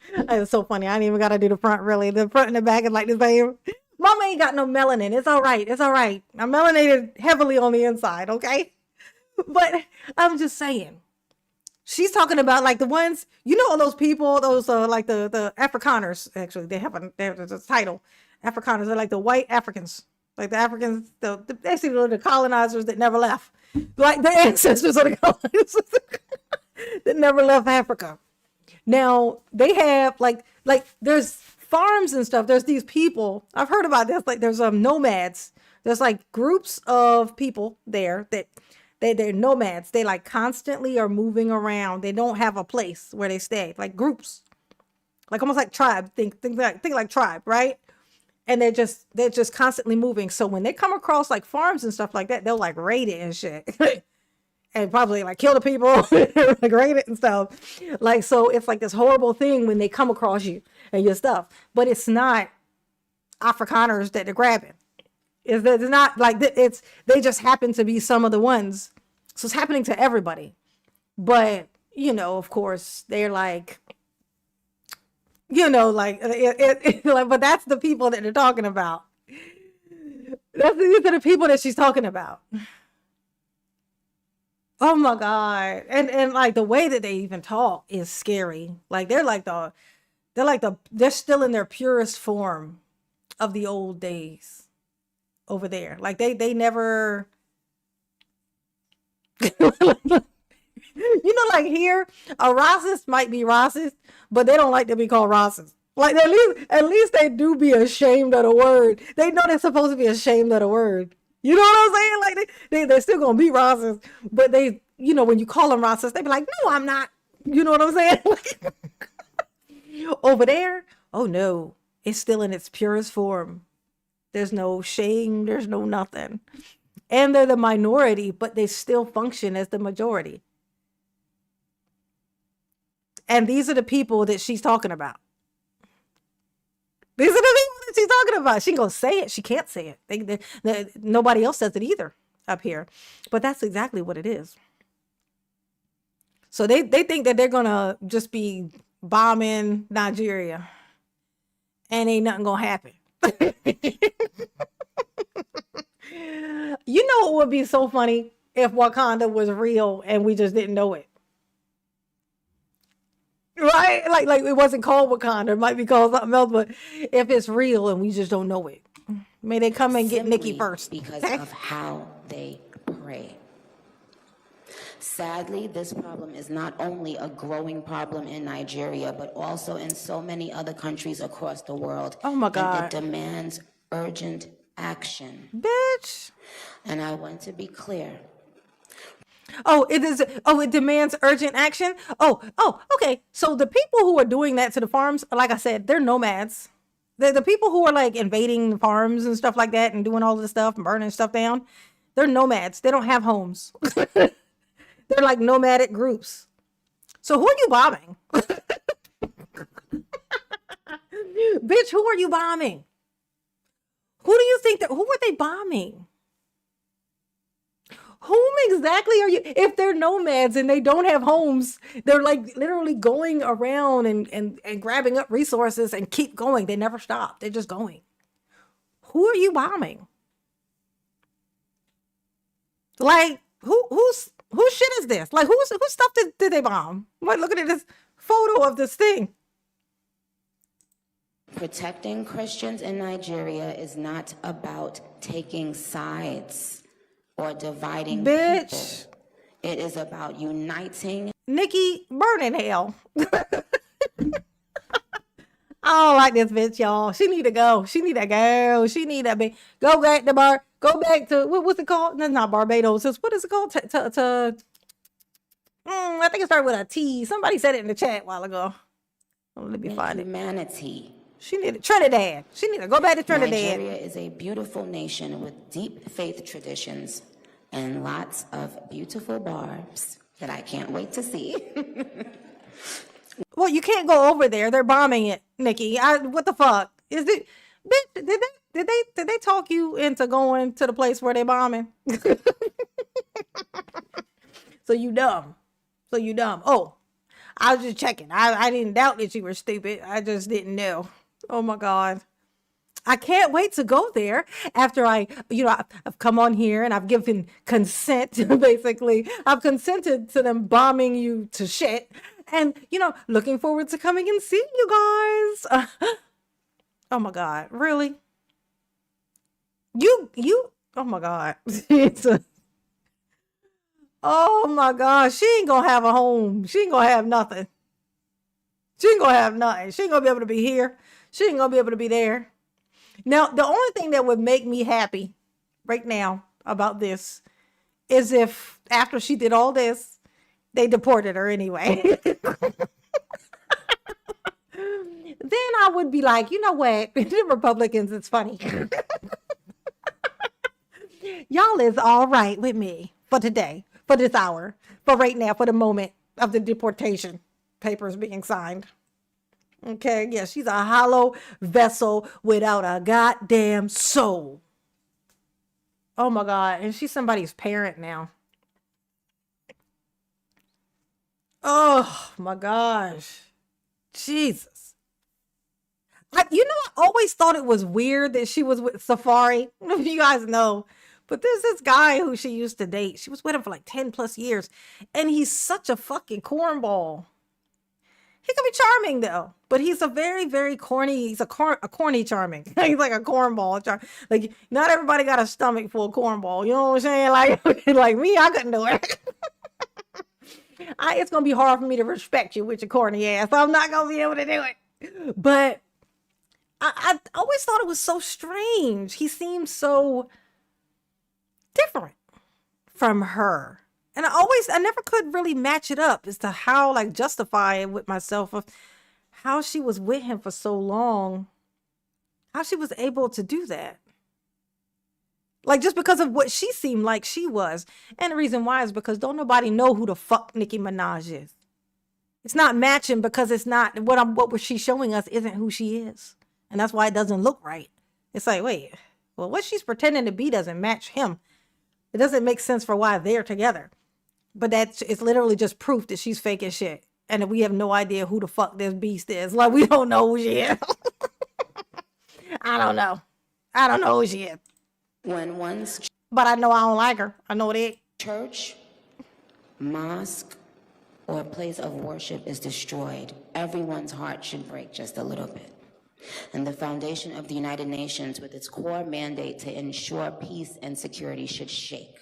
It's so funny. I ain't even gotta do the front really. The front and the back is like the same. Mama ain't got no melanin. It's all right. It's all right. I'm melanated heavily on the inside, okay? But I'm just saying. She's talking about like the ones, you know, all those people, those like the Afrikaners, actually, they have a title. Afrikaners, they're like the white Africans. Like the Africans, basically the colonizers that never left. Like the ancestors of the colonizers that never left Africa. Now, they have like there's farms and stuff. There's these people. I've heard about this. Like there's nomads. There's like groups of people there that they're nomads. They like constantly are moving around. They don't have a place where they stay. Like groups, like almost like tribe. Think like tribe, right? And they're just constantly moving. So when they come across like farms and stuff like that, they'll like raid it and shit. And probably like kill the people, like raid it and stuff. Like, so it's like this horrible thing when they come across you and your stuff. But it's not Afrikaners that they're grabbing. It's not like they just happen to be some of the ones. So it's happening to everybody. But, you know, of course, they're like, you know, like, like, but that's the people that they're talking about. These are the people that she's talking about. Oh my God. And like the way that they even talk is scary. Like they're still in their purest form of the old days over there. Like they never, you know, like here, a racist might be racist, but they don't like to be called racist. Like at least they do be ashamed of the word. They know they're supposed to be ashamed of the word. You know what I'm saying? Like they're still gonna be racist, but they, you know, when you call them racist, they be like, no, I'm not. You know what I'm saying? Over there, oh no, it's still in its purest form. There's no shame. There's no nothing. And they're the minority, but they still function as the majority. And these are the people that she's talking about. These are the people that she's talking about. She ain't gonna say it. She can't say it. Nobody else says it either up here. But that's exactly what it is. So they think that they're gonna just be bombing Nigeria and ain't nothing gonna happen. You know, it would be so funny if Wakanda was real and we just didn't know it. Right? Like it wasn't called Wakanda. It might be called something else, but if it's real and we just don't know it, may they come and get Nikki first. Because of how they pray. Sadly, this problem is not only a growing problem in Nigeria, but also in so many other countries across the world. Oh my God. And it demands urgent action. Bitch. And I want to be clear. Oh, it is. Oh, it demands urgent action. Oh, okay. So the people who are doing that to the farms, like I said, they're nomads. The people who are like invading the farms and stuff like that and doing all this stuff and burning stuff down, they're nomads. They don't have homes. They're like nomadic groups. So who are you bombing? Bitch, who are you bombing? Who do you think who are they bombing? Whom exactly are you? If they're nomads and they don't have homes, they're like literally going around and grabbing up resources and keep going. They never stop. They're just going. Who are you bombing? Like, whose shit is this? Like, whose stuff did they bomb? Like, look at this photo of this thing. Protecting Christians in Nigeria is not about taking sides or dividing Bitch. people. It is about uniting. Nikki, burn in hell. I don't like this bitch, y'all. She need to go. She need to go. She need to be go back to go back to what's it called? That's not Barbados. What is it called? I think it started with a T. Somebody said it in the chat a while ago. Oh, let me find it. Humanity. She need Trinidad. She need to go back to Trinidad. Nigeria is a beautiful nation with deep faith traditions and lots of beautiful barbs that I can't wait to see. Well, you can't go over there. They're bombing it, Nikki. What the fuck is it? Bitch, did they talk you into going to the place where they bombing? So you dumb. Oh, I was just checking. I didn't doubt that you were stupid. I just didn't know. Oh my God. I can't wait to go there after I've come on here and I've given consent, basically. I've consented to them bombing you to shit. And, looking forward to coming and seeing you guys. Oh my God. Really? You, oh my God. Oh my God. She ain't gonna have a home. She ain't gonna have nothing. She ain't gonna have nothing. She ain't gonna be able to be here. She ain't gonna be able to be there. Now, the only thing that would make me happy right now about this is if after she did all this, they deported her anyway. Then I would be like, you know what? The Republicans, it's funny. Y'all is all right with me for today, for this hour, for right now, for the moment of the deportation papers being signed. Okay, yeah, she's a hollow vessel without a goddamn soul. Oh my God, and she's somebody's parent now. Oh my gosh. Jesus. I always thought it was weird that she was with Safari. I don't know if you guys know, but there's this guy who she used to date. She was with him for like 10 plus years, and he's such a fucking cornball. He could be charming though, but he's a very, very corny. He's a corny charming. He's like a cornball. Like not everybody got a stomach full of cornball. You know what I'm saying? Like me, I couldn't do it. It's gonna be hard for me to respect you with your corny ass. So I'm not gonna be able to do it. But I always thought it was so strange. He seemed so different from her. And I never could really match it up as to how, justify it with myself of how she was with him for so long, how she was able to do that. Just because of what she seemed like she was. And the reason why is because don't nobody know who the fuck Nicki Minaj is. It's not matching because it's not, what she's showing us isn't who she is. And that's why it doesn't look right. It's like, wait, well, what she's pretending to be doesn't match him. It doesn't make sense for why they're together. But it's literally just proof that she's fake as shit. And that we have no idea who the fuck this beast is. We don't know who she is. I don't know who she is. When one's But I know I don't like her. I know that. church, mosque, or place of worship is destroyed, everyone's heart should break just a little bit. And the foundation of the United Nations, with its core mandate to ensure peace and security, should shake.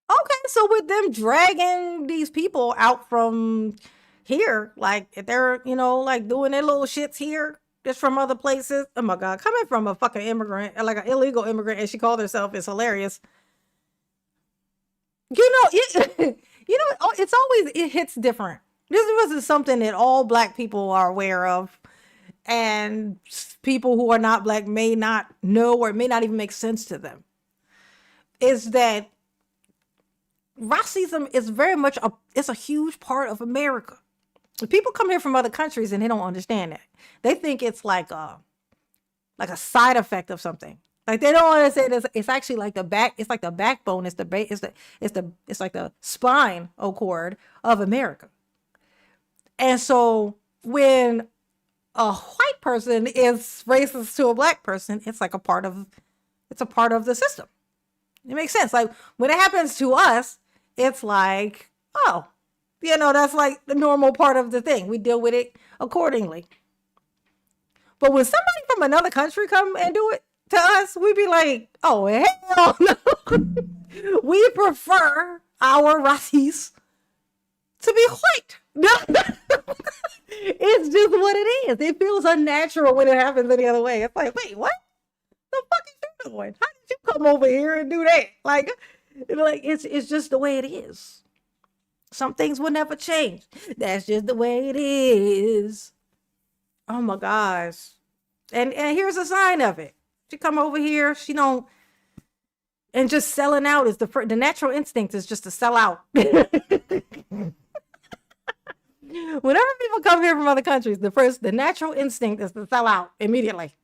Okay, so with them dragging these people out from here, if they're, doing their little shits here, just from other places. Oh my God, coming from a fucking immigrant, like an illegal immigrant, and she called herself, is hilarious. It hits different. This is something that all Black people are aware of. And people who are not Black may not know, or it may not even make sense to them. Is that racism is very much it's a huge part of America. People come here from other countries and they don't understand that. They think it's like a side effect of something. They don't understand it's actually like the back. It's like the backbone. It's like the spine cord of America. And so when a white white person is racist to a black person, it's like a part of the system. It makes sense. Like when it happens to us, it's like, oh, that's like the normal part of the thing. We deal with it accordingly. But when somebody from another country come and do it to us, we be like, oh, hell no. We prefer our racis to be white. It's just what it is. It feels unnatural when it happens any other way. It's like, wait, what the fuck is you doing? How did you come over here and do that? Like it's just the way it is. Some things will never change. That's just the way it is. Oh my gosh. And here's a sign of it. She come over here, she don't, and just selling out is the natural instinct is just to sell out. Whenever people come here from other countries, the natural instinct is to sell out immediately.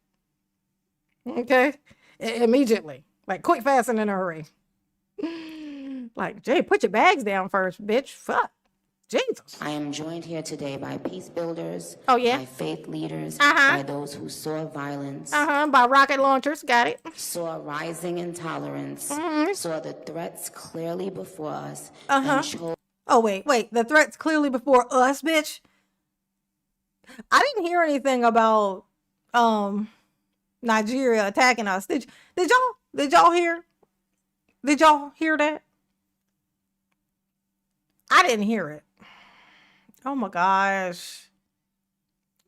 Okay? Immediately. Like quick, fast, and in a hurry. Like, Jay, put your bags down first, bitch. Fuck. Jesus. I am joined here today by peace builders, Oh, yeah? by faith leaders, Uh-huh. by those who saw violence, By rocket launchers. Got it. saw rising intolerance, Mhm. saw the threats clearly before us, Uh-huh. and chose Oh, wait. The threat's clearly before us, bitch. I didn't hear anything about Nigeria attacking us. Did y'all hear? Did y'all hear that? I didn't hear it. Oh my gosh.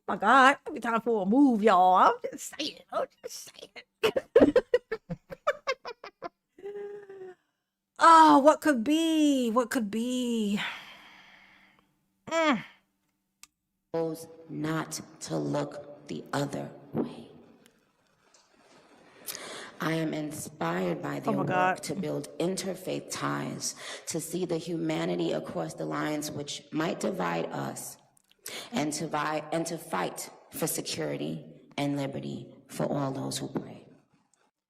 Oh my God. It'll be time for a move, y'all. I'm just saying. Oh, what could be? What could be? not to look the other way. I am inspired by their my work God. to build interfaith ties, to see the humanity across the lines which might divide us, and to fight for security and liberty for all those who pray.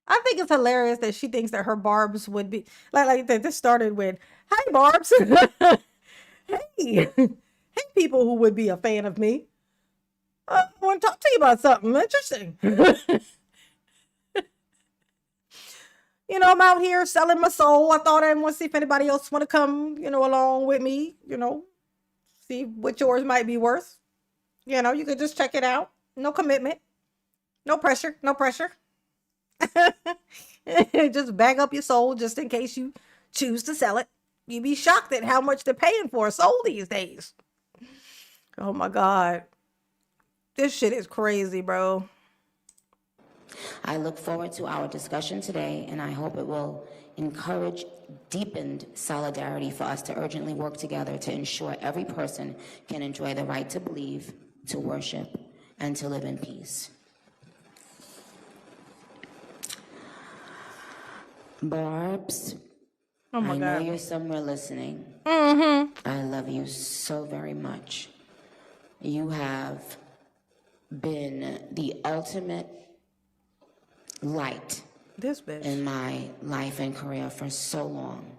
I think it's hilarious that she thinks that her Barbs would be like that. This started with, "Hi, Barbs." Hey, hey, people who would be a fan of me. I want to talk to you about something interesting. I'm out here selling my soul. I thought I want to see if anybody else want to come, along with me. See what yours might be worth. You could just check it out. No commitment. No pressure. No pressure. Just bag up your soul just in case you choose to sell it. You'd be shocked at how much they're paying for a soul these days. Oh my God. This shit is crazy, bro. I look forward to our discussion today, and I hope it will encourage deepened solidarity for us to urgently work together to ensure every person can enjoy the right to believe, to worship, and to live in peace. Barbs, Oh my I know God. you're somewhere listening. I love you so very much. You have been the ultimate light This bitch. in my life and career for so long.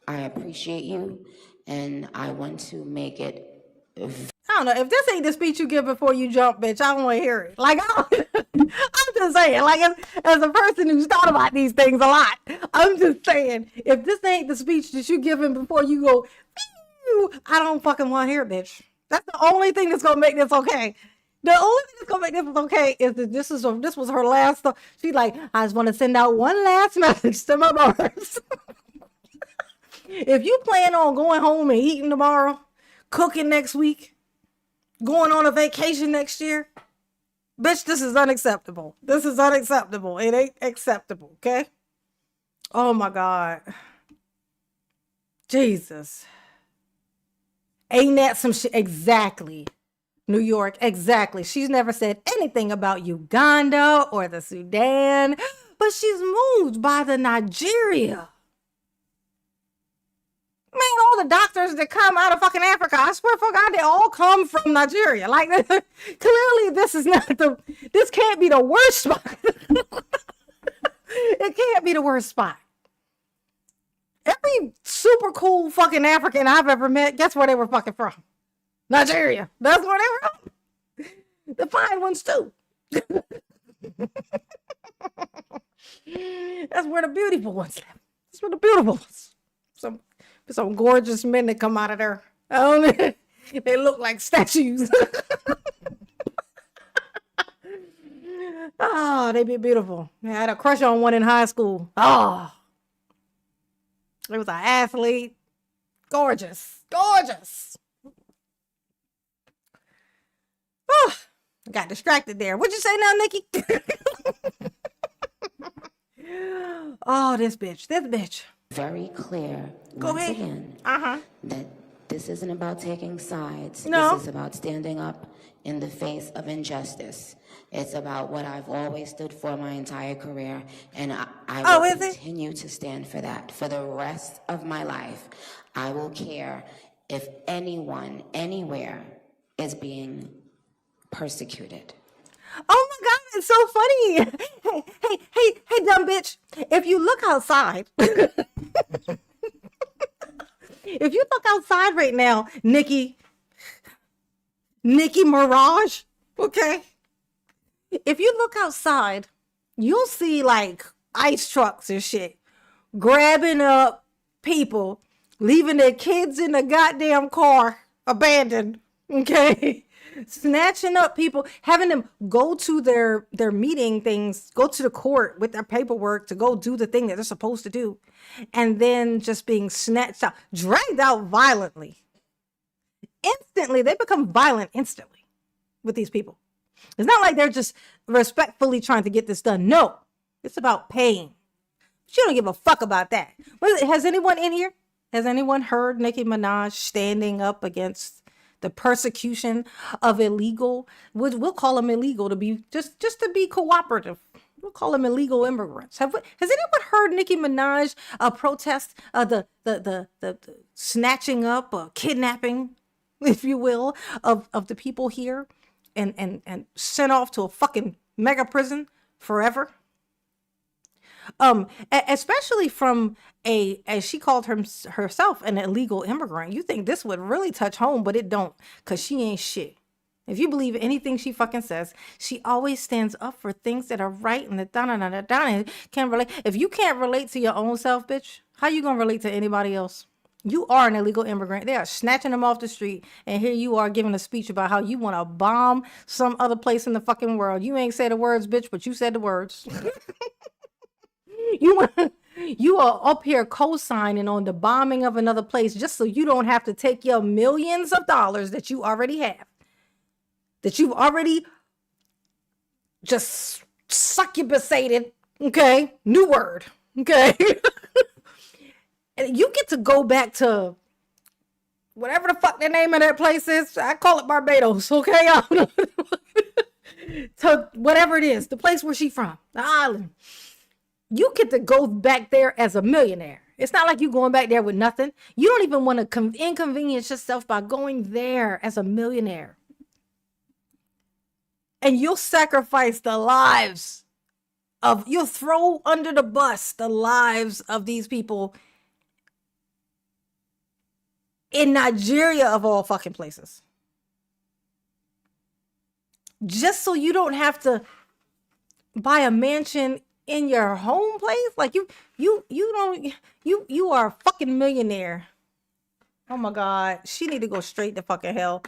I appreciate you, and I want to make it I don't know. If this ain't the speech you give before you jump, bitch, I don't want to hear it. Like, I'm just saying, like, as a person who's thought about these things a lot, I'm just saying, if this ain't the speech that you give him before you go, "Pew," I don't fucking want to hear it, bitch. That's the only thing that's going to make this okay. The only thing that's going to make this okay is that this was her last thought. She's like, I just want to send out one last message to my barbs. If you plan on going home and eating tomorrow, cooking next week, going on a vacation next year, bitch, this is unacceptable. This is unacceptable. It ain't acceptable, okay? Oh my God. Jesus. Ain't that some shit? Exactly. New York, exactly. She's never said anything about Uganda or the Sudan, but she's moved by the Nigeria. Man, all the doctors that come out of fucking Africa, I swear for God, they all come from Nigeria. Like, clearly this can't be the worst spot. It can't be the worst spot. Every super cool fucking African I've ever met, guess where they were fucking from? Nigeria. That's where they were from. The fine ones too. That's where the beautiful ones live. That's where the beautiful ones. Some gorgeous men that come out of there. They look like statues. Oh, they be beautiful. I had a crush on one in high school. Oh, it was an athlete. Gorgeous. Gorgeous. Oh, I got distracted there. What'd you say now, Nikki? Oh, this bitch. Very clear Go once ahead. again Uh-huh. that this isn't about taking sides. No. This is about standing up in the face of injustice. It's about what I've always stood for my entire career, and I will is it? continue to stand for that for the rest of my life. I will care if anyone, anywhere, is being persecuted. Oh my God, it's so funny. Hey, dumb bitch. If you look outside, if you look outside right now, Nikki Mirage, okay? If you look outside, you'll see like ice trucks and shit grabbing up people, leaving their kids in the goddamn car, abandoned, okay? Snatching up people, having them go to their meeting things, go to the court with their paperwork to go do the thing that they're supposed to do, and then just being snatched out, dragged out violently. Instantly, they become violent instantly with these people. It's not like they're just respectfully trying to get this done. No, it's about pain. She don't give a fuck about that. Has anyone in here? Has anyone heard Nicki Minaj standing up against the persecution of illegal? We'll call them illegal to be just to be cooperative. We'll call them illegal immigrants. Has anyone heard Nicki Minaj protest the snatching up, kidnapping, if you will, of the people here, and sent off to a fucking mega prison forever? Especially from as she called herself, an illegal immigrant. You think this would really touch home, but it don't, because she ain't shit. If you believe anything she fucking says, she always stands up for things that are right and the da-da-da-da-da. Can't relate. If you can't relate to your own self, bitch, how you gonna relate to anybody else? You are an illegal immigrant. They are snatching them off the street, and here you are giving a speech about how you want to bomb some other place in the fucking world. You ain't said the words, bitch, but you said the words. You are up here co-signing on the bombing of another place just so you don't have to take your millions of dollars that you already have, that you've already just succubasated, okay? New word, okay? And you get to go back to whatever the fuck the name of that place is. I call it Barbados, okay? To whatever it is, the place where she from, the island. You get to go back there as a millionaire. It's not like you going back there with nothing. You don't even want to inconvenience yourself by going there as a millionaire. And you'll sacrifice the lives you'll throw under the bus the lives of these people in Nigeria, of all fucking places. Just so you don't have to buy a mansion in your home place. Like you are a fucking millionaire. Oh my God. She need to go straight to fucking hell.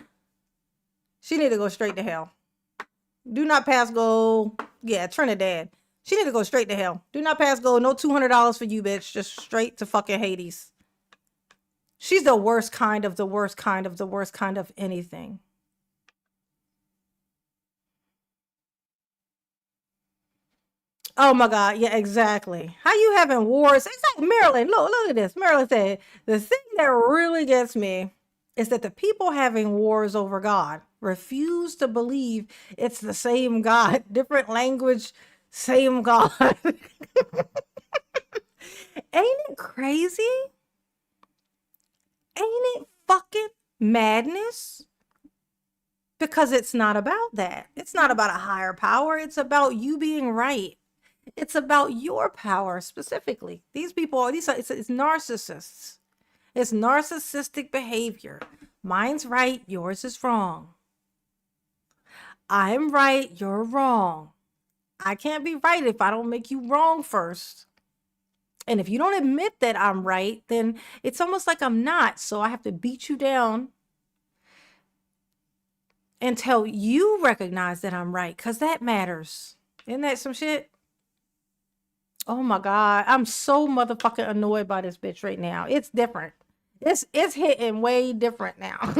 She need to go straight to hell. Do not pass go. Yeah, Trinidad. She need to go straight to hell. Do not pass go. No $200 for you, bitch. Just straight to fucking Hades. She's the worst kind of the worst kind of the worst kind of anything. Oh my God, yeah, exactly. How you having wars? It's like Maryland. Look at this. Maryland said, the thing that really gets me is that the people having wars over God refuse to believe it's the same God, different language, same God. Ain't it crazy? Ain't it fucking madness? Because it's not about that. It's not about a higher power. It's about you being right. It's about your power specifically. These people, it's narcissists. It's narcissistic behavior. Mine's right, yours is wrong. I'm right, you're wrong. I can't be right if I don't make you wrong first. And if you don't admit that I'm right, then it's almost like I'm not. So I have to beat you down until you recognize that I'm right, because that matters. Isn't that some shit? Oh my God. I'm so motherfucking annoyed by this bitch right now. It's different. It's hitting way different now.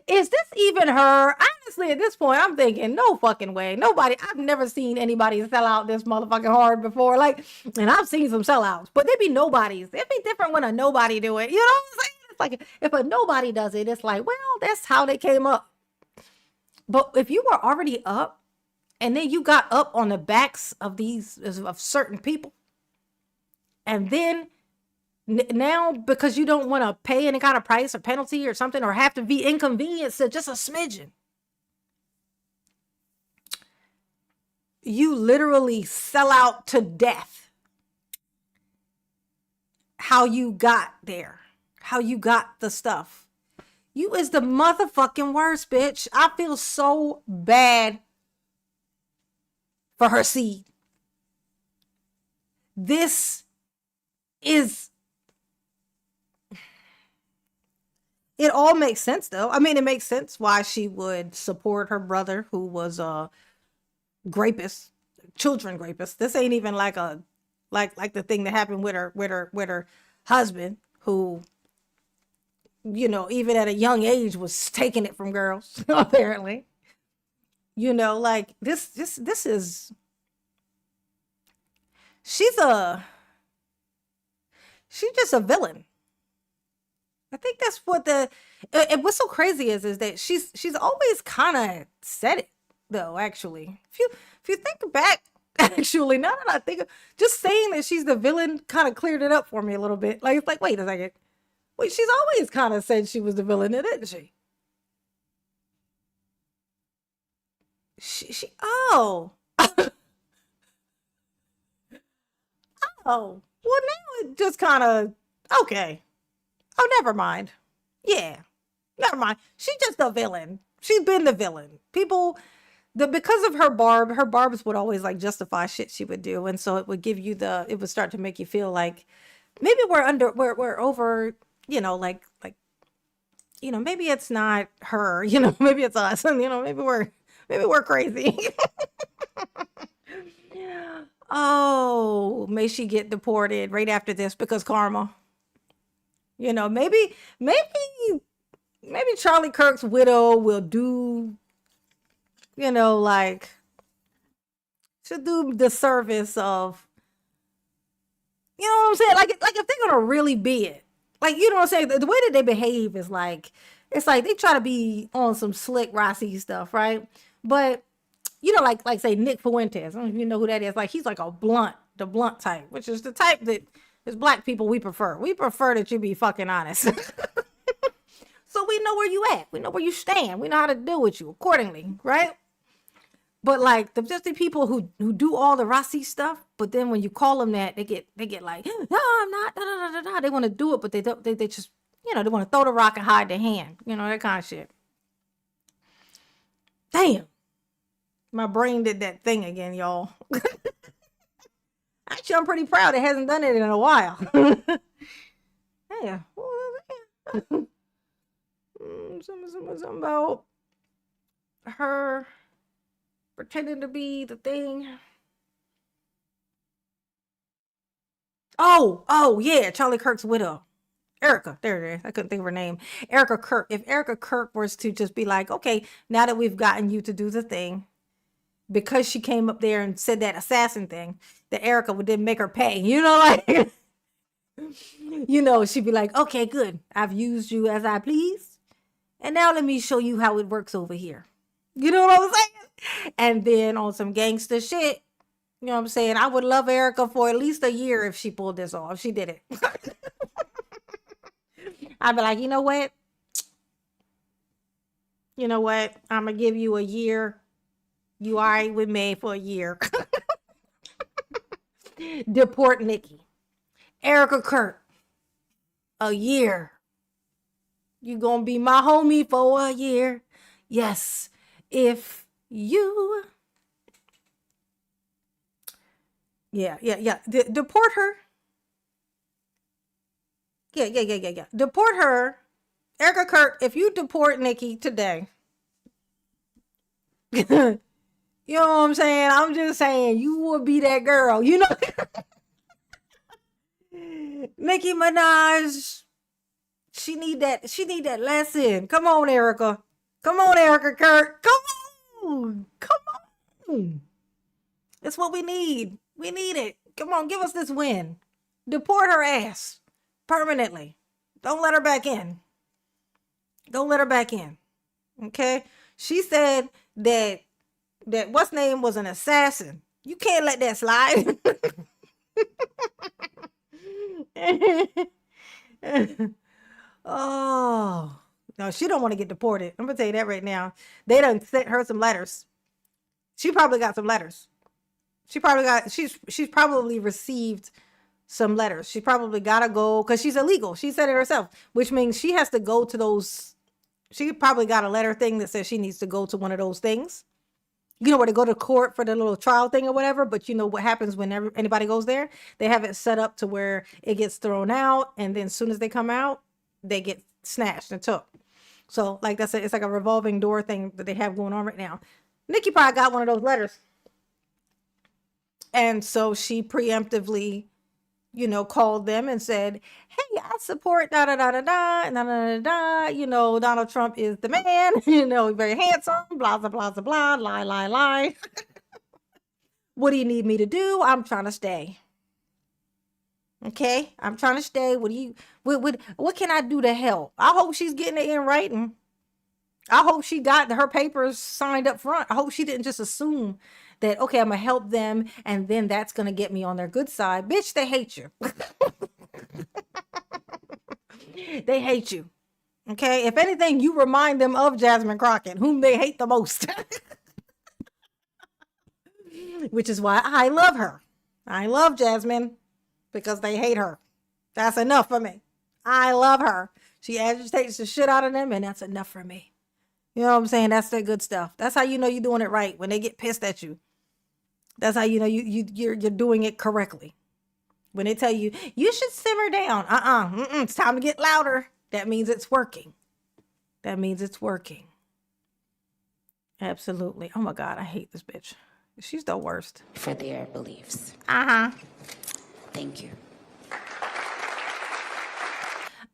Is this even her? Honestly, at this point, I'm thinking, no fucking way. Nobody, I've never seen anybody sell out this motherfucking hard before. Like, and I've seen some sellouts, but there'd be nobodies. It'd be different when a nobody do it. You know what I'm saying? It's like, if a nobody does it, it's like, well, that's how they came up. But if you were already up, and then you got up on the backs of of certain people, and then now, because you don't want to pay any kind of price or penalty or something, or have to be inconvenienced to just a smidgen, you literally sell out to death. How you got there, how you got the stuff. You is the motherfucking worst, bitch. I feel so bad for her seed. This is, it all makes sense though. I mean, it makes sense why she would support her brother who was a rapist, children rapist. This ain't even like a like the thing that happened with her husband, who, you know, even at a young age was taking it from girls, apparently. You know, like this is, she's just a villain. I think that's what and what's so crazy is that she's always kind of said it though, actually. If you think back, actually, now that I think just saying that she's the villain kind of cleared it up for me a little bit. Like, it's like, wait a second. Wait, she's always kind of said she was the villain, didn't she? Oh. Oh. Well, now it just kind of, okay. Oh, never mind. Yeah. Never mind. She's just a villain. She's been the villain. People, because of her barbs would always like justify shit she would do. And so it would give you it would start to make you feel like maybe we're over, you know, like, you know, maybe it's not her, you know, maybe it's us, and, you know, maybe we're crazy. Oh, may she get deported right after this because karma. You know, maybe Charlie Kirk's widow will do, you know, like, she'll do the service of, you know what I'm saying? Like if they're gonna really be it, like, you know what I'm saying? The way that they behave is like, it's like they try to be on some slick Rossi stuff, right? But, you know, like say Nick Fuentes, I don't know if you know who that is. Like, he's like the blunt type, which is the type that as Black people we prefer. We prefer that you be fucking honest. So we know where you at. We know where you stand. We know how to deal with you accordingly, right? But like just the people who do all the Rossi stuff, but then when you call them that, they get like, no, I'm not. Da, da, da, da. They want to do it, but they just, you know, they want to throw the rock and hide their hand. You know, that kind of shit. Damn. My brain did that thing again, y'all. Actually, I'm pretty proud it hasn't done it in a while. Yeah. Something about her pretending to be the thing. Oh, yeah, Charlie Kirk's widow. Erica, there it is. I couldn't think of her name. Erica Kirk. If Erica Kirk was to just be like, okay, now that we've gotten you to do the thing, because she came up there and said that assassin thing, that Erica would then make her pay. You know, like, you know, she'd be like, okay, good. I've used you as I please. And now let me show you how it works over here. You know what I'm saying? And then on some gangster shit, you know what I'm saying? I would love Erica for at least a year if she pulled this off. If she did it. I'd be like, you know what? You know what? I'm going to give you a year. You all right with me for a year. Deport Nikki. Erica Kirk. A year. You gonna be my homie for a year. Yes, if you, yeah. Deport her. Yeah. Deport her. Erica Kurt, if you deport Nikki today, you know what I'm saying? I'm just saying you will be that girl. You know, Nicki Minaj, she need that lesson. Come on, Erica. Come on, Erica Kurt. Come on. That's what we need. We need it. Come on, give us this win. Deport her ass permanently. Don't let her back in. Don't let her back in. Okay? She said that what's name was an assassin. You can't let that slide. Oh. No, she don't want to get deported. I'm gonna tell you that right now. They done sent her some letters. She probably got some letters. She's probably received some letters. She probably gotta go because she's illegal. She said it herself, which means she has to go to those. She probably got a letter thing that says she needs to go to one of those things. You know, where to go to court for the little trial thing or whatever. But you know what happens when anybody goes there? They have it set up to where it gets thrown out, and then as soon as they come out, they get snatched and took. So, like that's it's like a revolving door thing that they have going on right now. Nikki probably got one of those letters. And so she preemptively, you know, called them and said, hey, I support da da da da da da da da. You know, Donald Trump is the man, you know, very handsome, blah blah blah blah blah, lie. What do you need me to do? I'm trying to stay. Okay, I'm trying to stay. What can I do to help? I hope she's getting it in writing. I hope she got her papers signed up front. I hope she didn't just assume that, okay, I'm going to help them and then that's going to get me on their good side. Bitch, they hate you. They hate you. Okay? If anything, you remind them of Jasmine Crockett, whom they hate the most. Which is why I love her. I love Jasmine because they hate her. That's enough for me. I love her. She agitates the shit out of them, and that's enough for me. You know what I'm saying? That's the good stuff. That's how you know you're doing it right, when they get pissed at you. That's how you know you're doing it correctly. When they tell you, you should simmer down. It's time to get louder. That means it's working. That means it's working. Absolutely. Oh my God, I hate this bitch. She's the worst. For their beliefs. Thank you.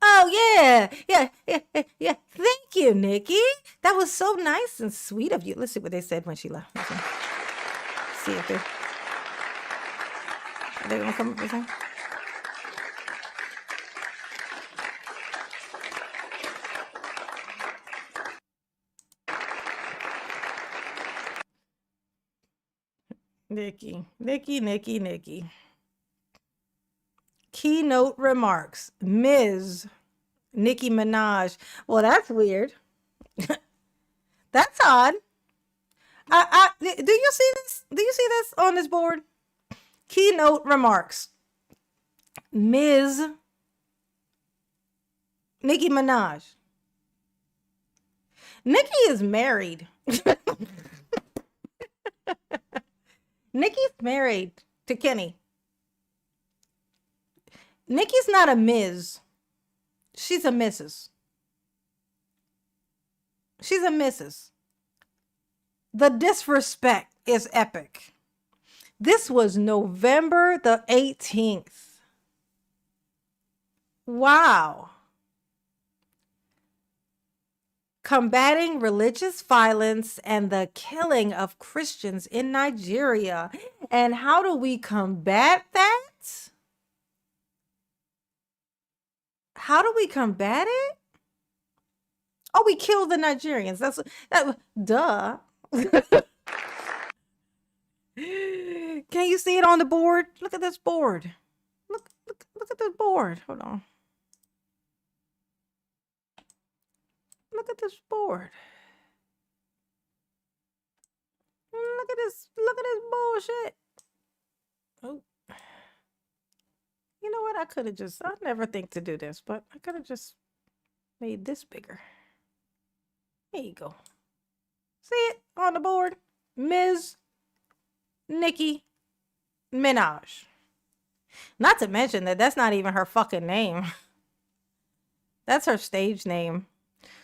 Oh, yeah. Thank you, Nikki. That was so nice and sweet of you. Let's see what they said when she left. Let's see if are they gonna come up with something? Nikki. Keynote remarks. Ms. Nicki Minaj. Well, that's weird. That's odd. Do you see this? Do you see this on this board? Keynote remarks. Ms. Nicki Minaj. Nicki is married. Nicki's married to Kenny. Nicki's not a Ms. She's a Mrs. She's a Mrs. The disrespect is epic. This was November the 18th. Wow. Combating religious violence and the killing of Christians in Nigeria. And how do we combat that? How do we combat it? Oh, we kill the Nigerians. Duh. Can you see it on the board? Look at this board. Look at this board. Hold on. Look at this board. Look at this bullshit. Oh. You know what? I never think to do this, but I could have just made this bigger. There you go. See it on the board? Ms. Nicki Minaj. Not to mention that that's not even her fucking name. That's her stage name.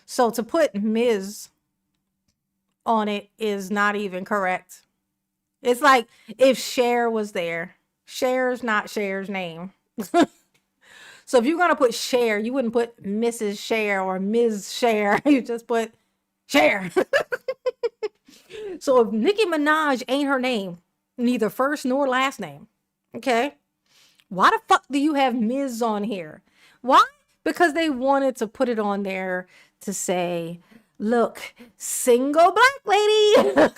So to put Ms. on it is not even correct. It's like if Cher was there. Cher's not Cher's name. So if you're going to put Cher, you wouldn't put Mrs. Cher or Ms. Cher. You just put Cher. So if Nicki Minaj ain't her name, neither first nor last name, okay? Why the fuck do you have Ms. on here? Why? Because they wanted to put it on there to say, look, single black lady.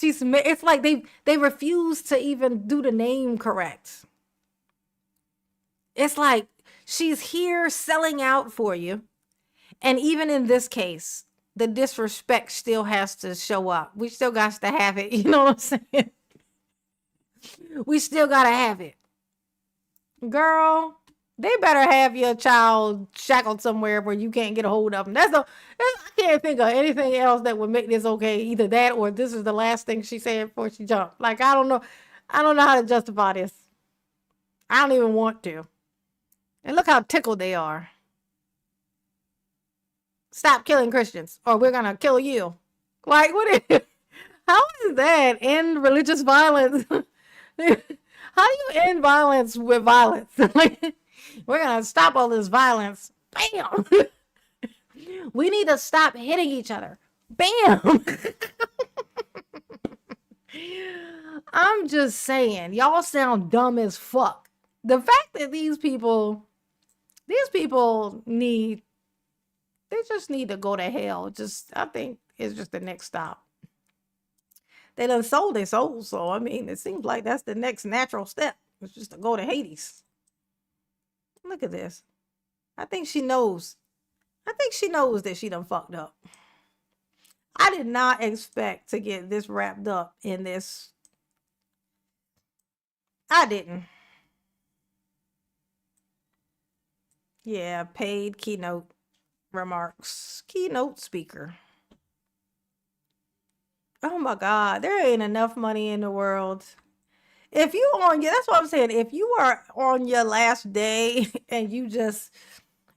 It's like they refuse to even do the name correct. It's like she's here selling out for you. And even in this case, the disrespect still has to show up. We still got to have it. You know what I'm saying? We still got to have it. Girl, they better have your child shackled somewhere where you can't get a hold of them. I can't think of anything else that would make this okay. Either that or this is the last thing she said before she jumped. Like, I don't know. I don't know how to justify this. I don't even want to. And look how tickled they are. Stop killing Christians or we're going to kill you. Like, how is that end religious violence? How do you end violence with violence? Like, we're going to stop all this violence. Bam. We need to stop hitting each other. Bam. I'm just saying, y'all sound dumb as fuck. The fact that these people they just need to go to hell. I think it's just the next stop. They done sold their souls, so I mean, it seems like that's the next natural step. It's just to go to Hades. Look at this. I think she knows that she done fucked up. I did not expect to get this wrapped up in this. I didn't. Yeah, paid keynote remarks. Keynote speaker. Oh my God, there ain't enough money in the world. That's what I'm saying. If you are on your last day and you just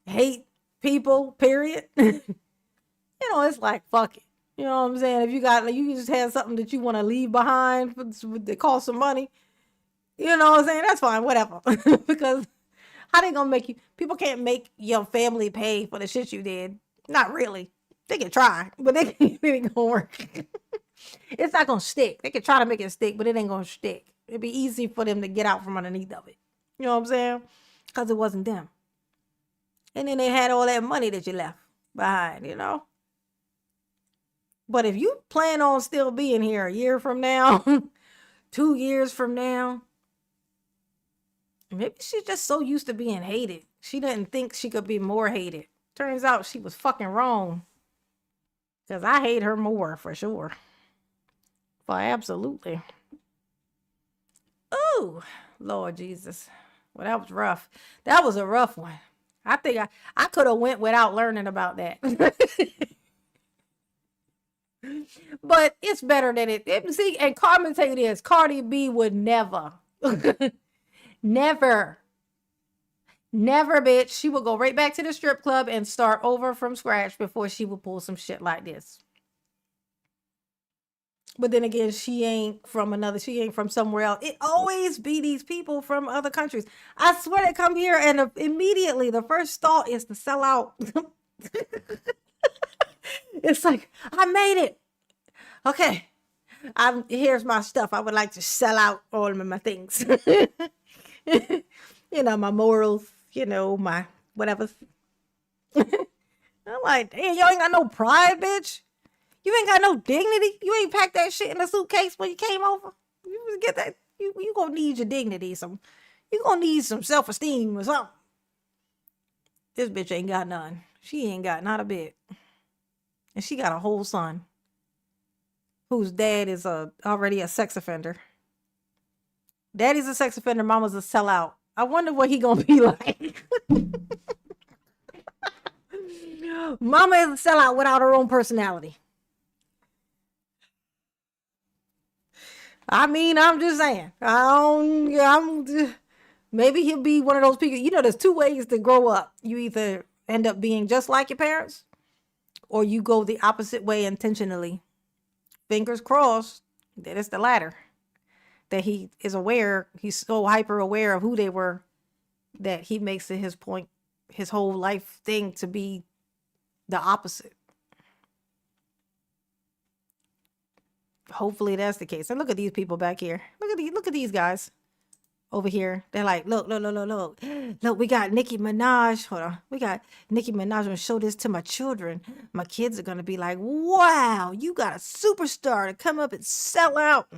hate people, period, it's like, fuck it. You know what I'm saying? If you just had something that you want to leave behind that cost some money, you know what I'm saying? That's fine, whatever. Because how they gonna make you? People can't make your family pay for the shit you did. Not really. They can try, but it ain't gonna work. It's not gonna stick. They can try to make it stick, but it ain't gonna stick. It'd be easy for them to get out from underneath of it. You know what I'm saying? Because it wasn't them. And then they had all that money that you left behind, But if you plan on still being here a year from now, 2 years from now, maybe she's just so used to being hated. She didn't think she could be more hated. Turns out she was fucking wrong. Because I hate her more, for sure. For absolutely. Ooh, Lord Jesus. Well, that was rough. That was a rough one. I think I could have went without learning about that. But it's better than it. See, and Carmen tell you this, Cardi B would never. Never, bitch. She would go right back to the strip club and start over from scratch before she would pull some shit like this. But then again, she ain't from somewhere else. It always be these people from other countries. I swear they come here and immediately the first thought is to sell out. It's like, I made it. Okay. Here's my stuff. I would like to sell out all of my things. My morals, my whatever. I'm like, damn, you ain't got no pride, bitch. You ain't got no dignity. You ain't packed that shit in a suitcase when you came over. You get that. You gonna need your dignity. You gonna need some self-esteem or something. This bitch ain't got none. She ain't got not a bit. And she got a whole son whose dad is already a sex offender. Daddy's a sex offender. Mama's a sellout. I wonder what he gonna be like. Mama is a sellout without her own personality. I mean, I'm just saying. Maybe he'll be one of those people. You know, there's two ways to grow up. You either end up being just like your parents, or you go the opposite way intentionally. Fingers crossed that it's the latter. That he is aware, he's so hyper aware of who they were, that he makes it his point, his whole life thing to be the opposite. Hopefully that's the case. And look at these people back here. Look at these guys over here. They're like, look. Look, we got Nicki Minaj. Hold on. We got Nicki Minaj. I'm gonna show this to my children. My kids are gonna be like, wow, you got a superstar to come up and sell out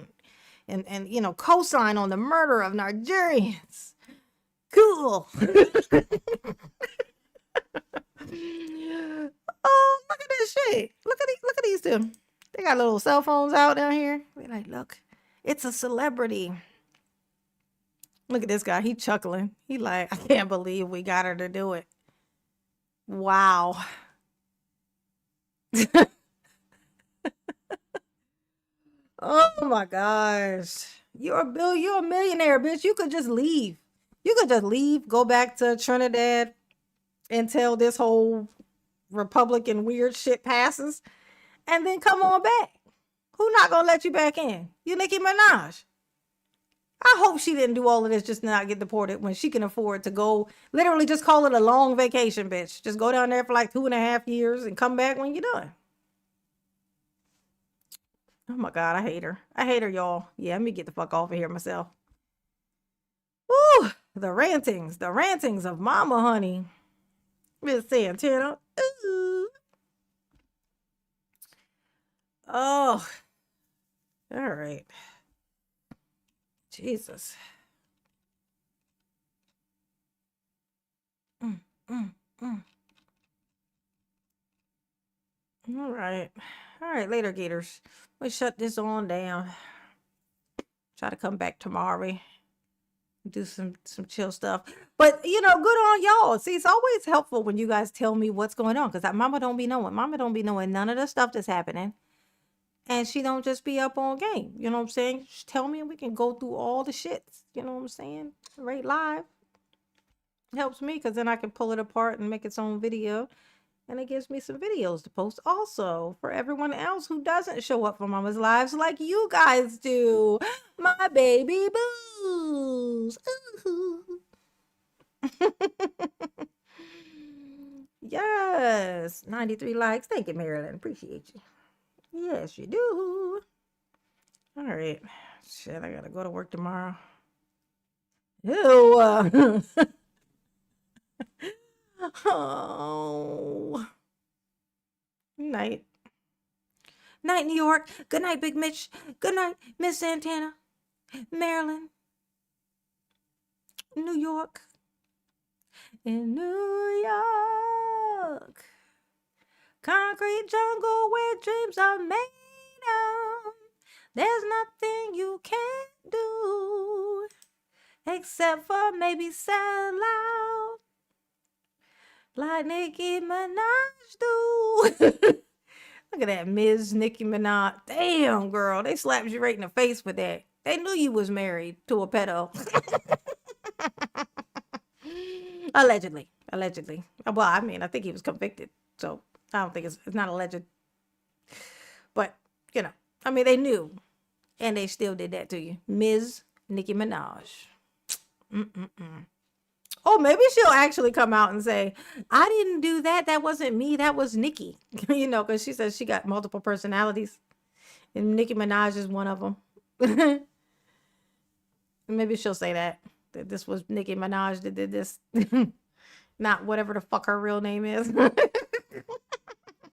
and you know, co-sign on the murder of Nigerians. Cool. Oh, look at this shit. Look at these two. They got little cell phones out down here. They're like, look, it's a celebrity. Look at this guy. He chuckling. He like, I can't believe we got her to do it. Wow. Oh my gosh. You're a millionaire, bitch. You could just leave. You could just leave, go back to Trinidad until this whole Republican weird shit passes, and then come on back. Who not gonna let you back in? You Nicki Minaj. I hope she didn't do all of this just to not get deported when she can afford to go, literally just call it a long vacation, bitch. Just go down there for like 2.5 years and come back when you're done. Oh my God, I hate her. I hate her, y'all. Yeah, let me get the fuck off of here myself. Woo! The rantings of Mama Honey. Miss Santana. Ooh. Oh. All right. Jesus. All right. All right, later, Gators. We shut this on down. Try to come back tomorrow. Do some chill stuff. But, you know, good on y'all. See, it's always helpful when you guys tell me what's going on, because Mama don't be knowing. Mama don't be knowing none of the stuff that's happening. And she don't just be up on game. You know what I'm saying? Just tell me and we can go through all the shits. You know what I'm saying? Right live. It helps me because then I can pull it apart and make its own video. And it gives me some videos to post also for everyone else who doesn't show up for Mama's Lives like you guys do. My baby boos. Ooh. Yes. 93 likes. Thank you, Marilyn. Appreciate you. Yes, you do. All right. Shit, I gotta go to work tomorrow. Ew. Oh. Night. Night, New York. Good night, Big Mitch. Good night, Miss Santana. Maryland. New York. In New York. Concrete jungle where dreams are made of. There's nothing you can't do. Except for maybe sell out. Like Nicki Minaj do. Look at that, Ms. Nicki Minaj. Damn, girl. They slapped you right in the face with that. They knew you was married to a pedo. Allegedly. Well, I mean, I think he was convicted. So I don't think it's not alleged. But, you know, I mean, they knew. And they still did that to you. Ms. Nicki Minaj. Oh, maybe she'll actually come out and say, I didn't do that. That wasn't me. That was Nicki. You know, because she says she got multiple personalities. And Nicki Minaj is one of them. Maybe she'll say that this was Nicki Minaj that did this. Not whatever the fuck her real name is.